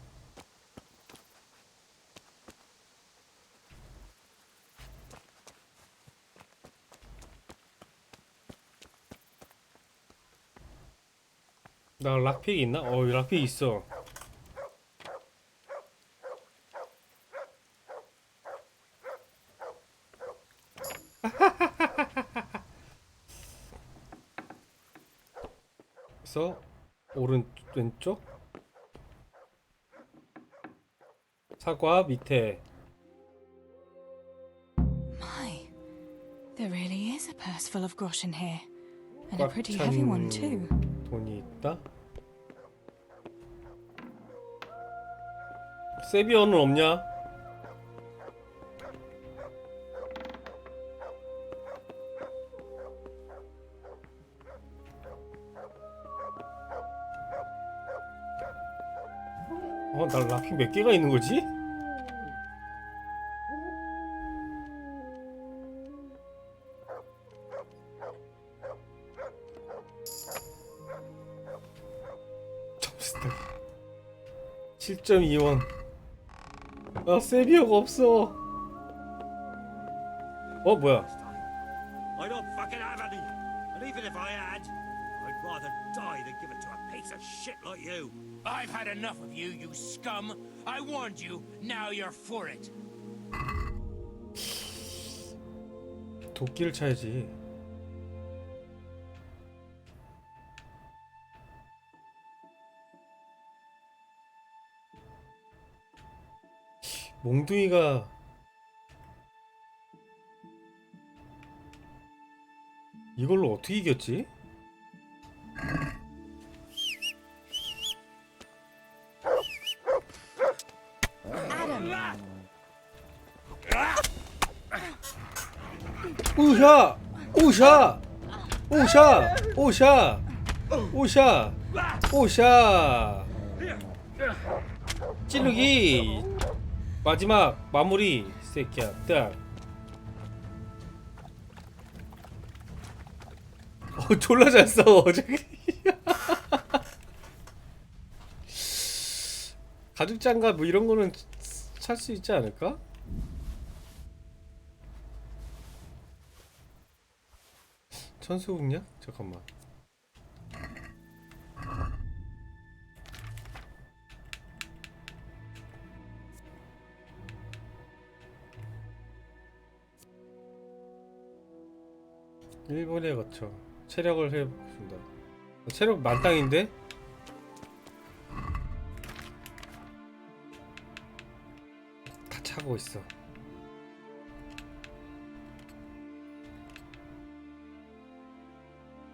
나 락픽 있나? 락픽 있어. 그래서 왼쪽 사과 밑에. My, there really is a purse full of groschen here, and a 꽉 pretty heavy one too. 찬 돈이 있다. 세비어는 없냐? 나 락픽 몇 개가 있는 거지? 점수 7.2원. 세비어가 없어. 뭐야? I don't fucking have any. And even if I had, I'd rather die than give it to a piece of shit like you. I've had enough of you, you scum. I warned you, now you're for it. 도끼를 차야지. 몽둥이가 이걸로 어떻게 이겼지? 우샤! 우샤! 우샤! 우샤! 우샤! 우샤! 찌르기! 마지막 마무리 새끼야 딱. 졸라 잘 싸워. 가죽장갑 뭐 이런 거는 살 수 있지 않을까? 천수국냐? 잠깐만. 일본에 거쳐 체력을 해봅니다. 체력 만땅인데? 다 차고 있어.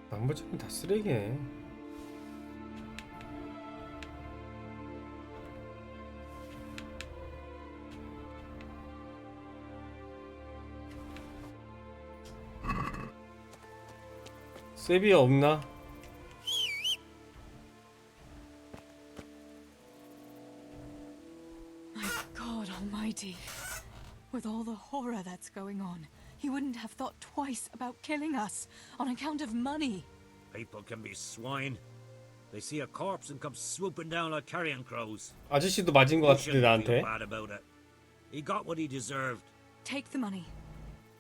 나머지는 다 쓰레기네. 세비 없나? My God Almighty. With all the horror that's going on, he wouldn't have thought twice about killing us on account of money. People can be swine. They see a corpse and come swooping down like carrion crows. 아저씨도 맞은 것 같은데 나한테. Bad about it. He got what he deserved. Take the money.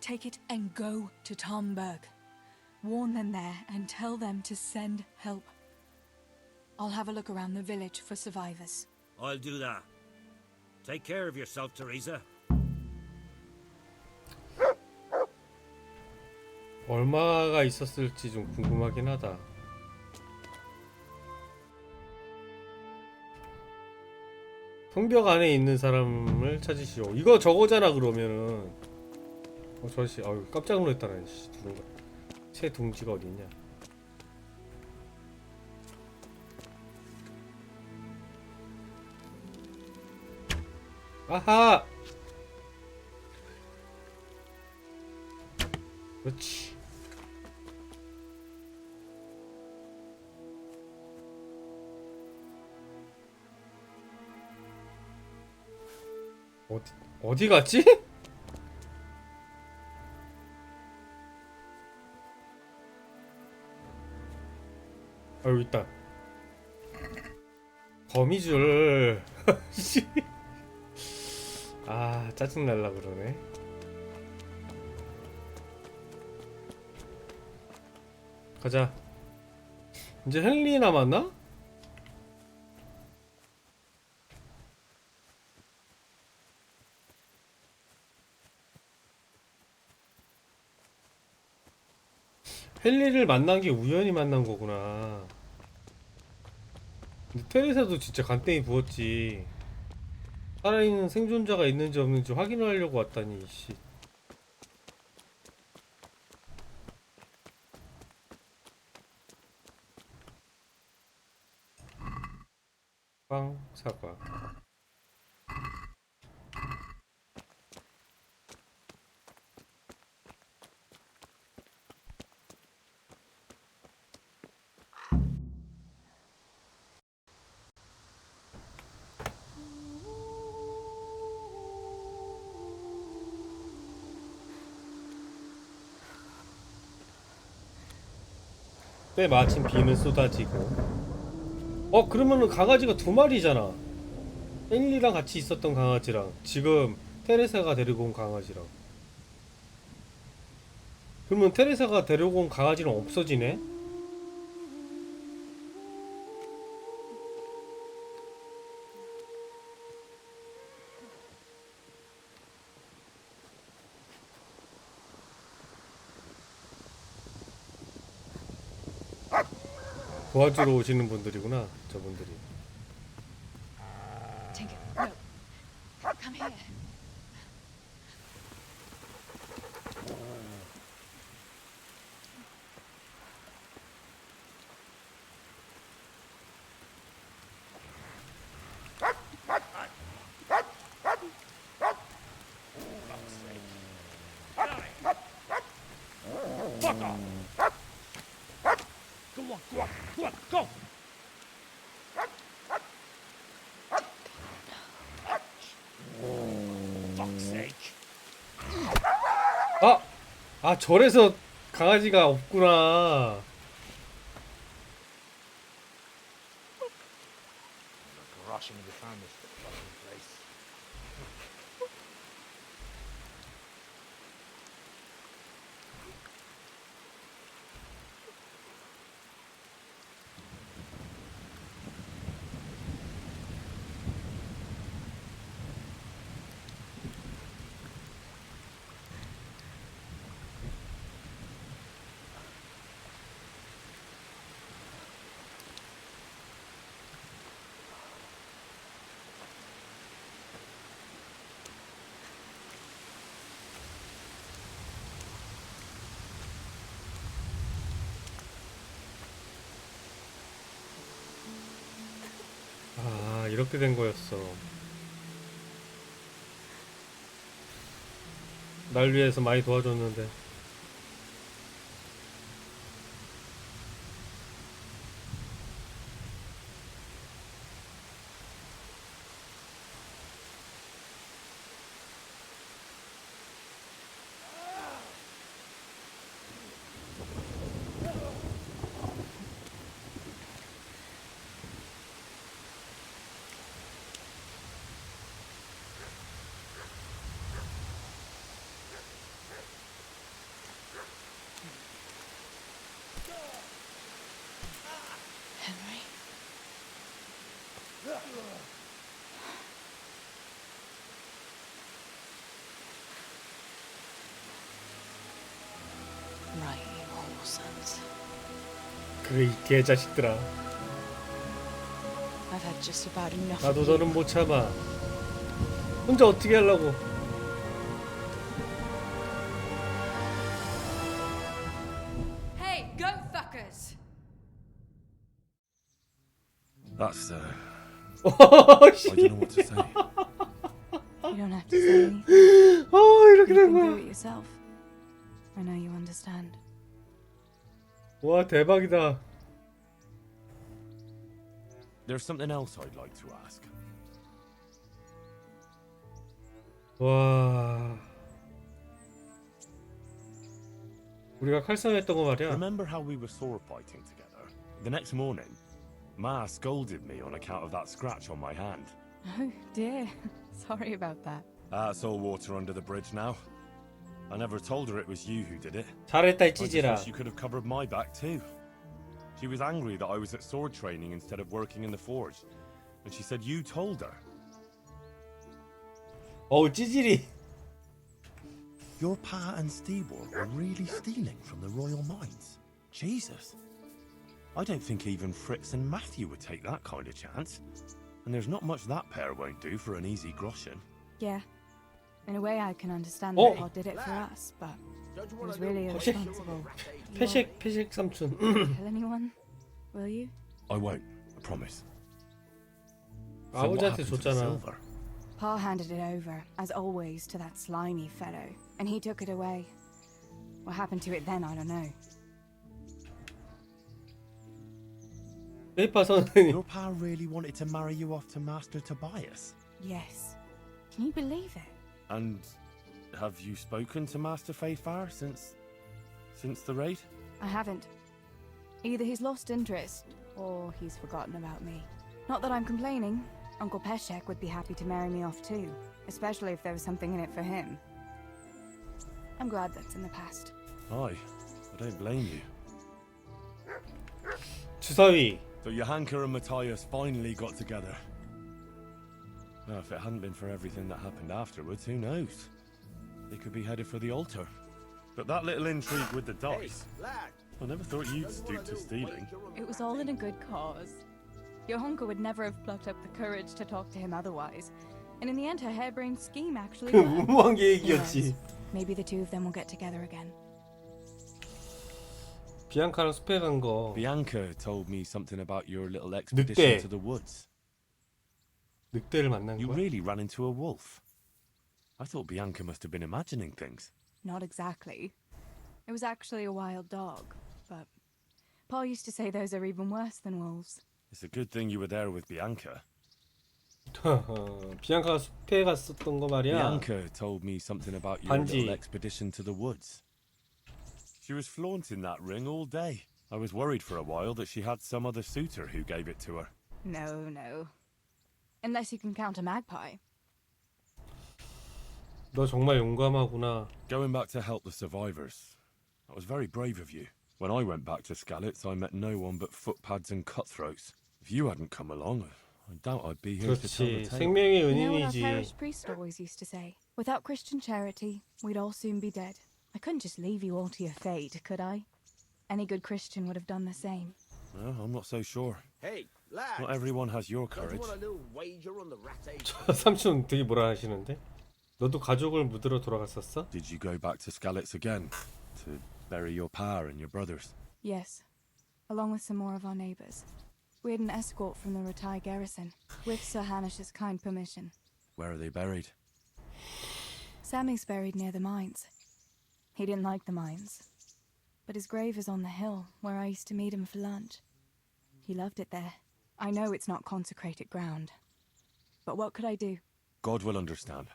Take it and go to Tomberg. Warn them there and tell them to send help. I'll have a look around the village for survivors. I'll do that. Take care of yourself, Teresa. 얼마가 있었을지 좀 궁금하긴 하다. 성벽 안에 있는 사람을 찾으시오. 이거 저거잖아 그러면은. 저 아저씨, 아유 깜짝 놀랐다나. 누군가. 새 둥지가 어디 있냐? 아하! 그렇지. 어디 갔지? 아, 여기 있다. 거미줄. 아, 짜증날라 그러네. 가자. 이제 헨리 남았나? 헨리를 만난 게 우연히 만난 거구나. 근데 테레사도 진짜 간땡이 부었지. 살아있는 생존자가 있는지 없는지 확인하려고 왔다니. 씨. 빵 사과. 때 마침 비는 쏟아지고. 그러면은 강아지가 두 마리잖아. 헨리랑 같이 있었던 강아지랑 지금 테레사가 데리고 온 강아지랑. 그러면 테레사가 데려고 온 강아지는 없어지네? 도와주러 오시는 분들이구나, 저분들이. Tinker, no. Come here. Fuck off! Go on, go on, go on, go! Fuck's sake. 아, 절에서 강아지가 없구나. Rushing to find this fucking place. 아, 이렇게 된 거였어. 날 위해서 많이 도와줬는데. Henry? Right, you whole sons. 그래, 이 개자식들아. I've had just about enough. 나도 너는 못 참아. 혼자 어떻게 하려고. Hey, go fuckers! That's, I don't know what to say. You don't have to say anything. 이렇게 You 된 can do 거야. it yourself. I know you understand. 와, 대박이다. There's something else I'd like to ask. 와. 우리가 칼싸움했던 거 말이야. Remember how we were sword fighting together? The next morning, Ma scolded me on account of that scratch on my hand. Oh dear. Sorry about that. That's all water under the bridge now. I never told her it was you who did it. 잘했다, 이 I just 찌질아. wish you could have covered my back too. She was angry that I was at sword training instead of working in the forge, and she said you told her. 어우, 찌질이. Your pa and Stewart were really stealing from the royal mines. Jesus. I don't think even Fritz and Matthew would take that kind of chance. And there's not much that pair won't do for an easy groschen. Yeah. In a way, I can understand Oh. that God did it for us, but he was really irresponsible. 패식 삼촌. Kill anyone? Will you? I won't, I promise. 아버지한테 줬잖아. silver? Pa handed it over, as always, to that slimy fellow, and he took it away. What happened to it then, I don't know. 페이파 선생님. Your pa really wanted to marry you off to Master Tobias? Yes. Can you believe it? And have you spoken to Master Fayfar since the raid? I haven't. Either he's lost interest, or he's forgotten about me. Not that I'm complaining. Uncle Peshek would be happy to marry me off too, especially if there was something in it for him. I'm glad that's in the past. Aye, I don't blame you. 주사위. So Johanka and Matthias finally got together. Well, if it hadn't been for everything that happened afterwards, who knows? They could be headed for the altar. But that little intrigue with the dice, I never thought you'd stoop to stealing. It was all in a good cause. Johanka would never have plucked up the courage to talk to him otherwise. And in the end, her harebrained scheme actually worked. 무모한 Who knows? 계획이었지. Maybe the two of them will get together again. 비앙카랑 숲에 간 거. Bianca told me something about your little expedition to the woods. 늑대를 만난 You 거야? really ran into a wolf. I thought Bianca must have been imagining things. Not exactly. It was actually a wild dog, but Paul used to say those are even worse than wolves. It's a good thing you were there with Bianca. 비앙카가 숲에 갔었던 거 말이야. Bianca told me something about your 반지. little expedition to the woods. She was flaunting that ring all day. I was worried for a while that she had some other suitor who gave it to her. No, no. Unless you can count a magpie. 너 정말 용감하구나. Going back to help the survivors. That was very brave of you. When I went back to Skalitz, I met no one but footpads and cutthroats. If you hadn't come along, I doubt I'd be here to tell the 그렇지. tale. 생명의 You know what our 은인이지. parish priest always used to say? Without Christian charity, we'd all soon be dead. I couldn't just leave you all to your fate, could I? Any good Christian would have done the same. Well, I'm not so sure. Hey, lads! Not everyone has your Don't courage. you want a little wager on the rat age? 저 삼촌 되게 뭐라 하시는데? 너도 가족을 묻으러 돌아갔었어? Did you go back to Skalitz again? To bury your pa and your brothers? Yes, along with some more of our neighbours. We had an escort from the retired garrison, with Sir Hanish's kind permission. Where are they buried? Sammy's buried near the mines. He didn't like the mines, but his grave is on the hill where I used to meet him for lunch. He loved it there. I know it's not consecrated ground, but what could I do? God will understand.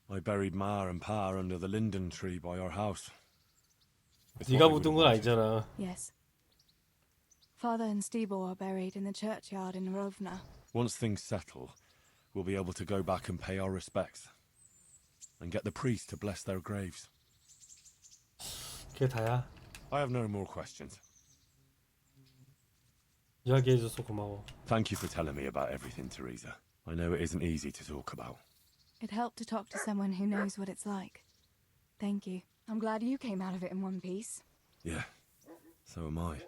I buried Ma and Pa under the linden tree by our house. It's 네가 what they 묻은 would 건 have wanted. 아니잖아. Yes. Father and Stebo are buried in the churchyard in Rovna. Once things settle, we'll be able to go back and pay our respects. And get the priest to bless their graves. 그게 다야. I have no more questions. 이야기해줘서 고마워. Thank you for telling me about everything, Teresa. I know it isn't easy to talk about. It helped to talk to someone who knows what it's like. Thank you. I'm glad you came out of it in one piece. Yeah, so am I.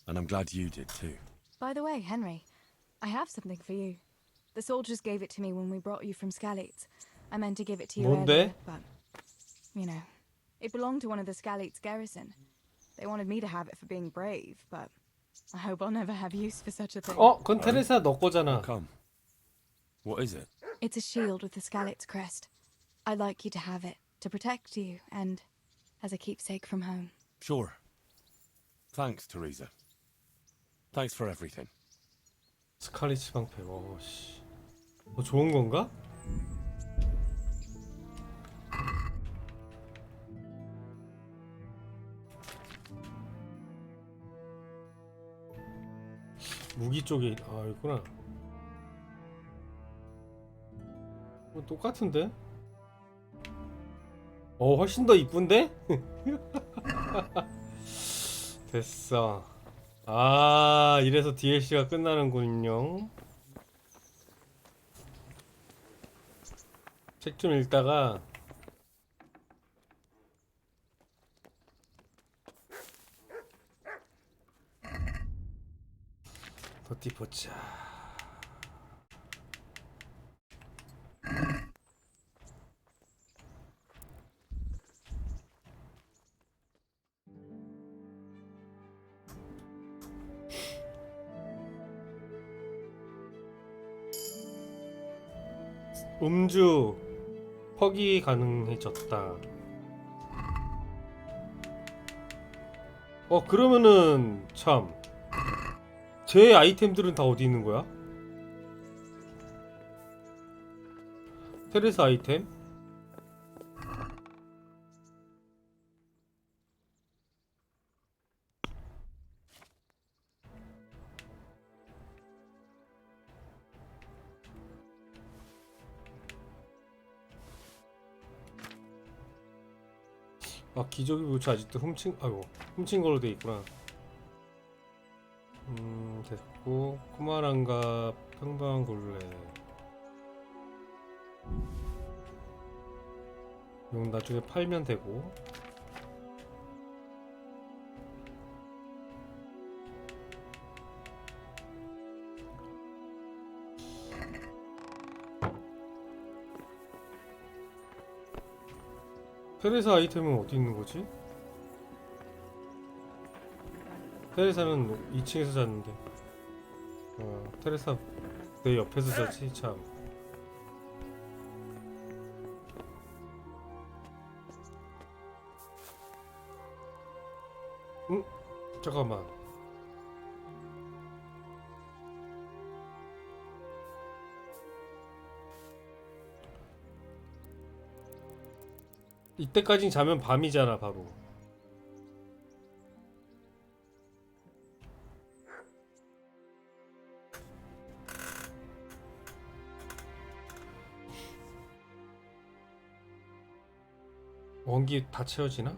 And I'm glad you did too. By the way, Henry, I have something for you. The soldiers gave it to me when we brought you from Skalitz. I meant to give it to you 뭔데? earlier, but, you know, it belonged to one of the Skalitz garrison. They wanted me to have it for being brave, but I hope I'll never have use for such a thing. 그건 테레사 너 거잖아. Come. What is it? It's a shield with the Skalitz crest. I'd like you to have it, to protect you, and as a keepsake from home. Sure. Thanks, Teresa. Thanks for everything. 스칼리츠 방패. 씨. 좋은 건가? 무기 쪽에 있구나. 똑같은데? 훨씬 더 이쁜데? 됐어. 이래서 DLC가 끝나는군요. 책 좀 읽다가 어디 보자. 음주 퍼기 가능해졌다. 그러면은 참 제 아이템들은 다 어디 있는 거야? 테레사 아이템? 아 기저귀 부츠 아직도 훔친 걸로 돼 있구나. 됐고 코마랑가 평범한 굴레. 이건 나중에 팔면 되고. 테레사 아이템은 어디 있는 거지? 테레사는 2층에서 잤는데. 테레사 내 옆에서 자지 참. 잠깐만. 이때까지 자면 밤이잖아 바로. 원기 다 채워지나?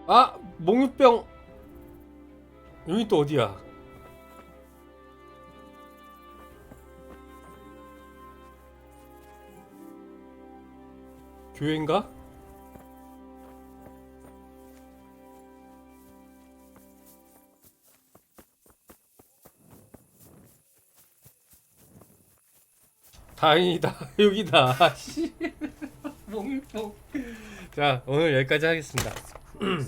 아! 몽유병! 여기 또 어디야? 교회인가? 다행이다. 여기다. 씨. 몽유병. 자, 오늘 여기까지 하겠습니다. Why are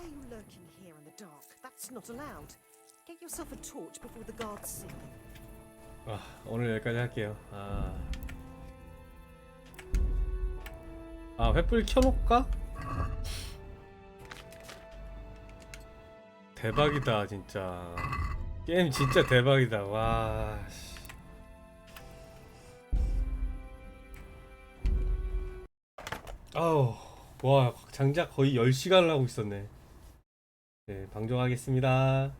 you lurking here in the dark? That's not allowed. Get yourself a torch before the guards see you. 오늘 여기까지 할게요. 횃불 켜놓을까? 대박이다 진짜. 게임 진짜 대박이다. 와. 아우, 와, 장작 거의 10시간을 하고 있었네. 네, 방종하겠습니다.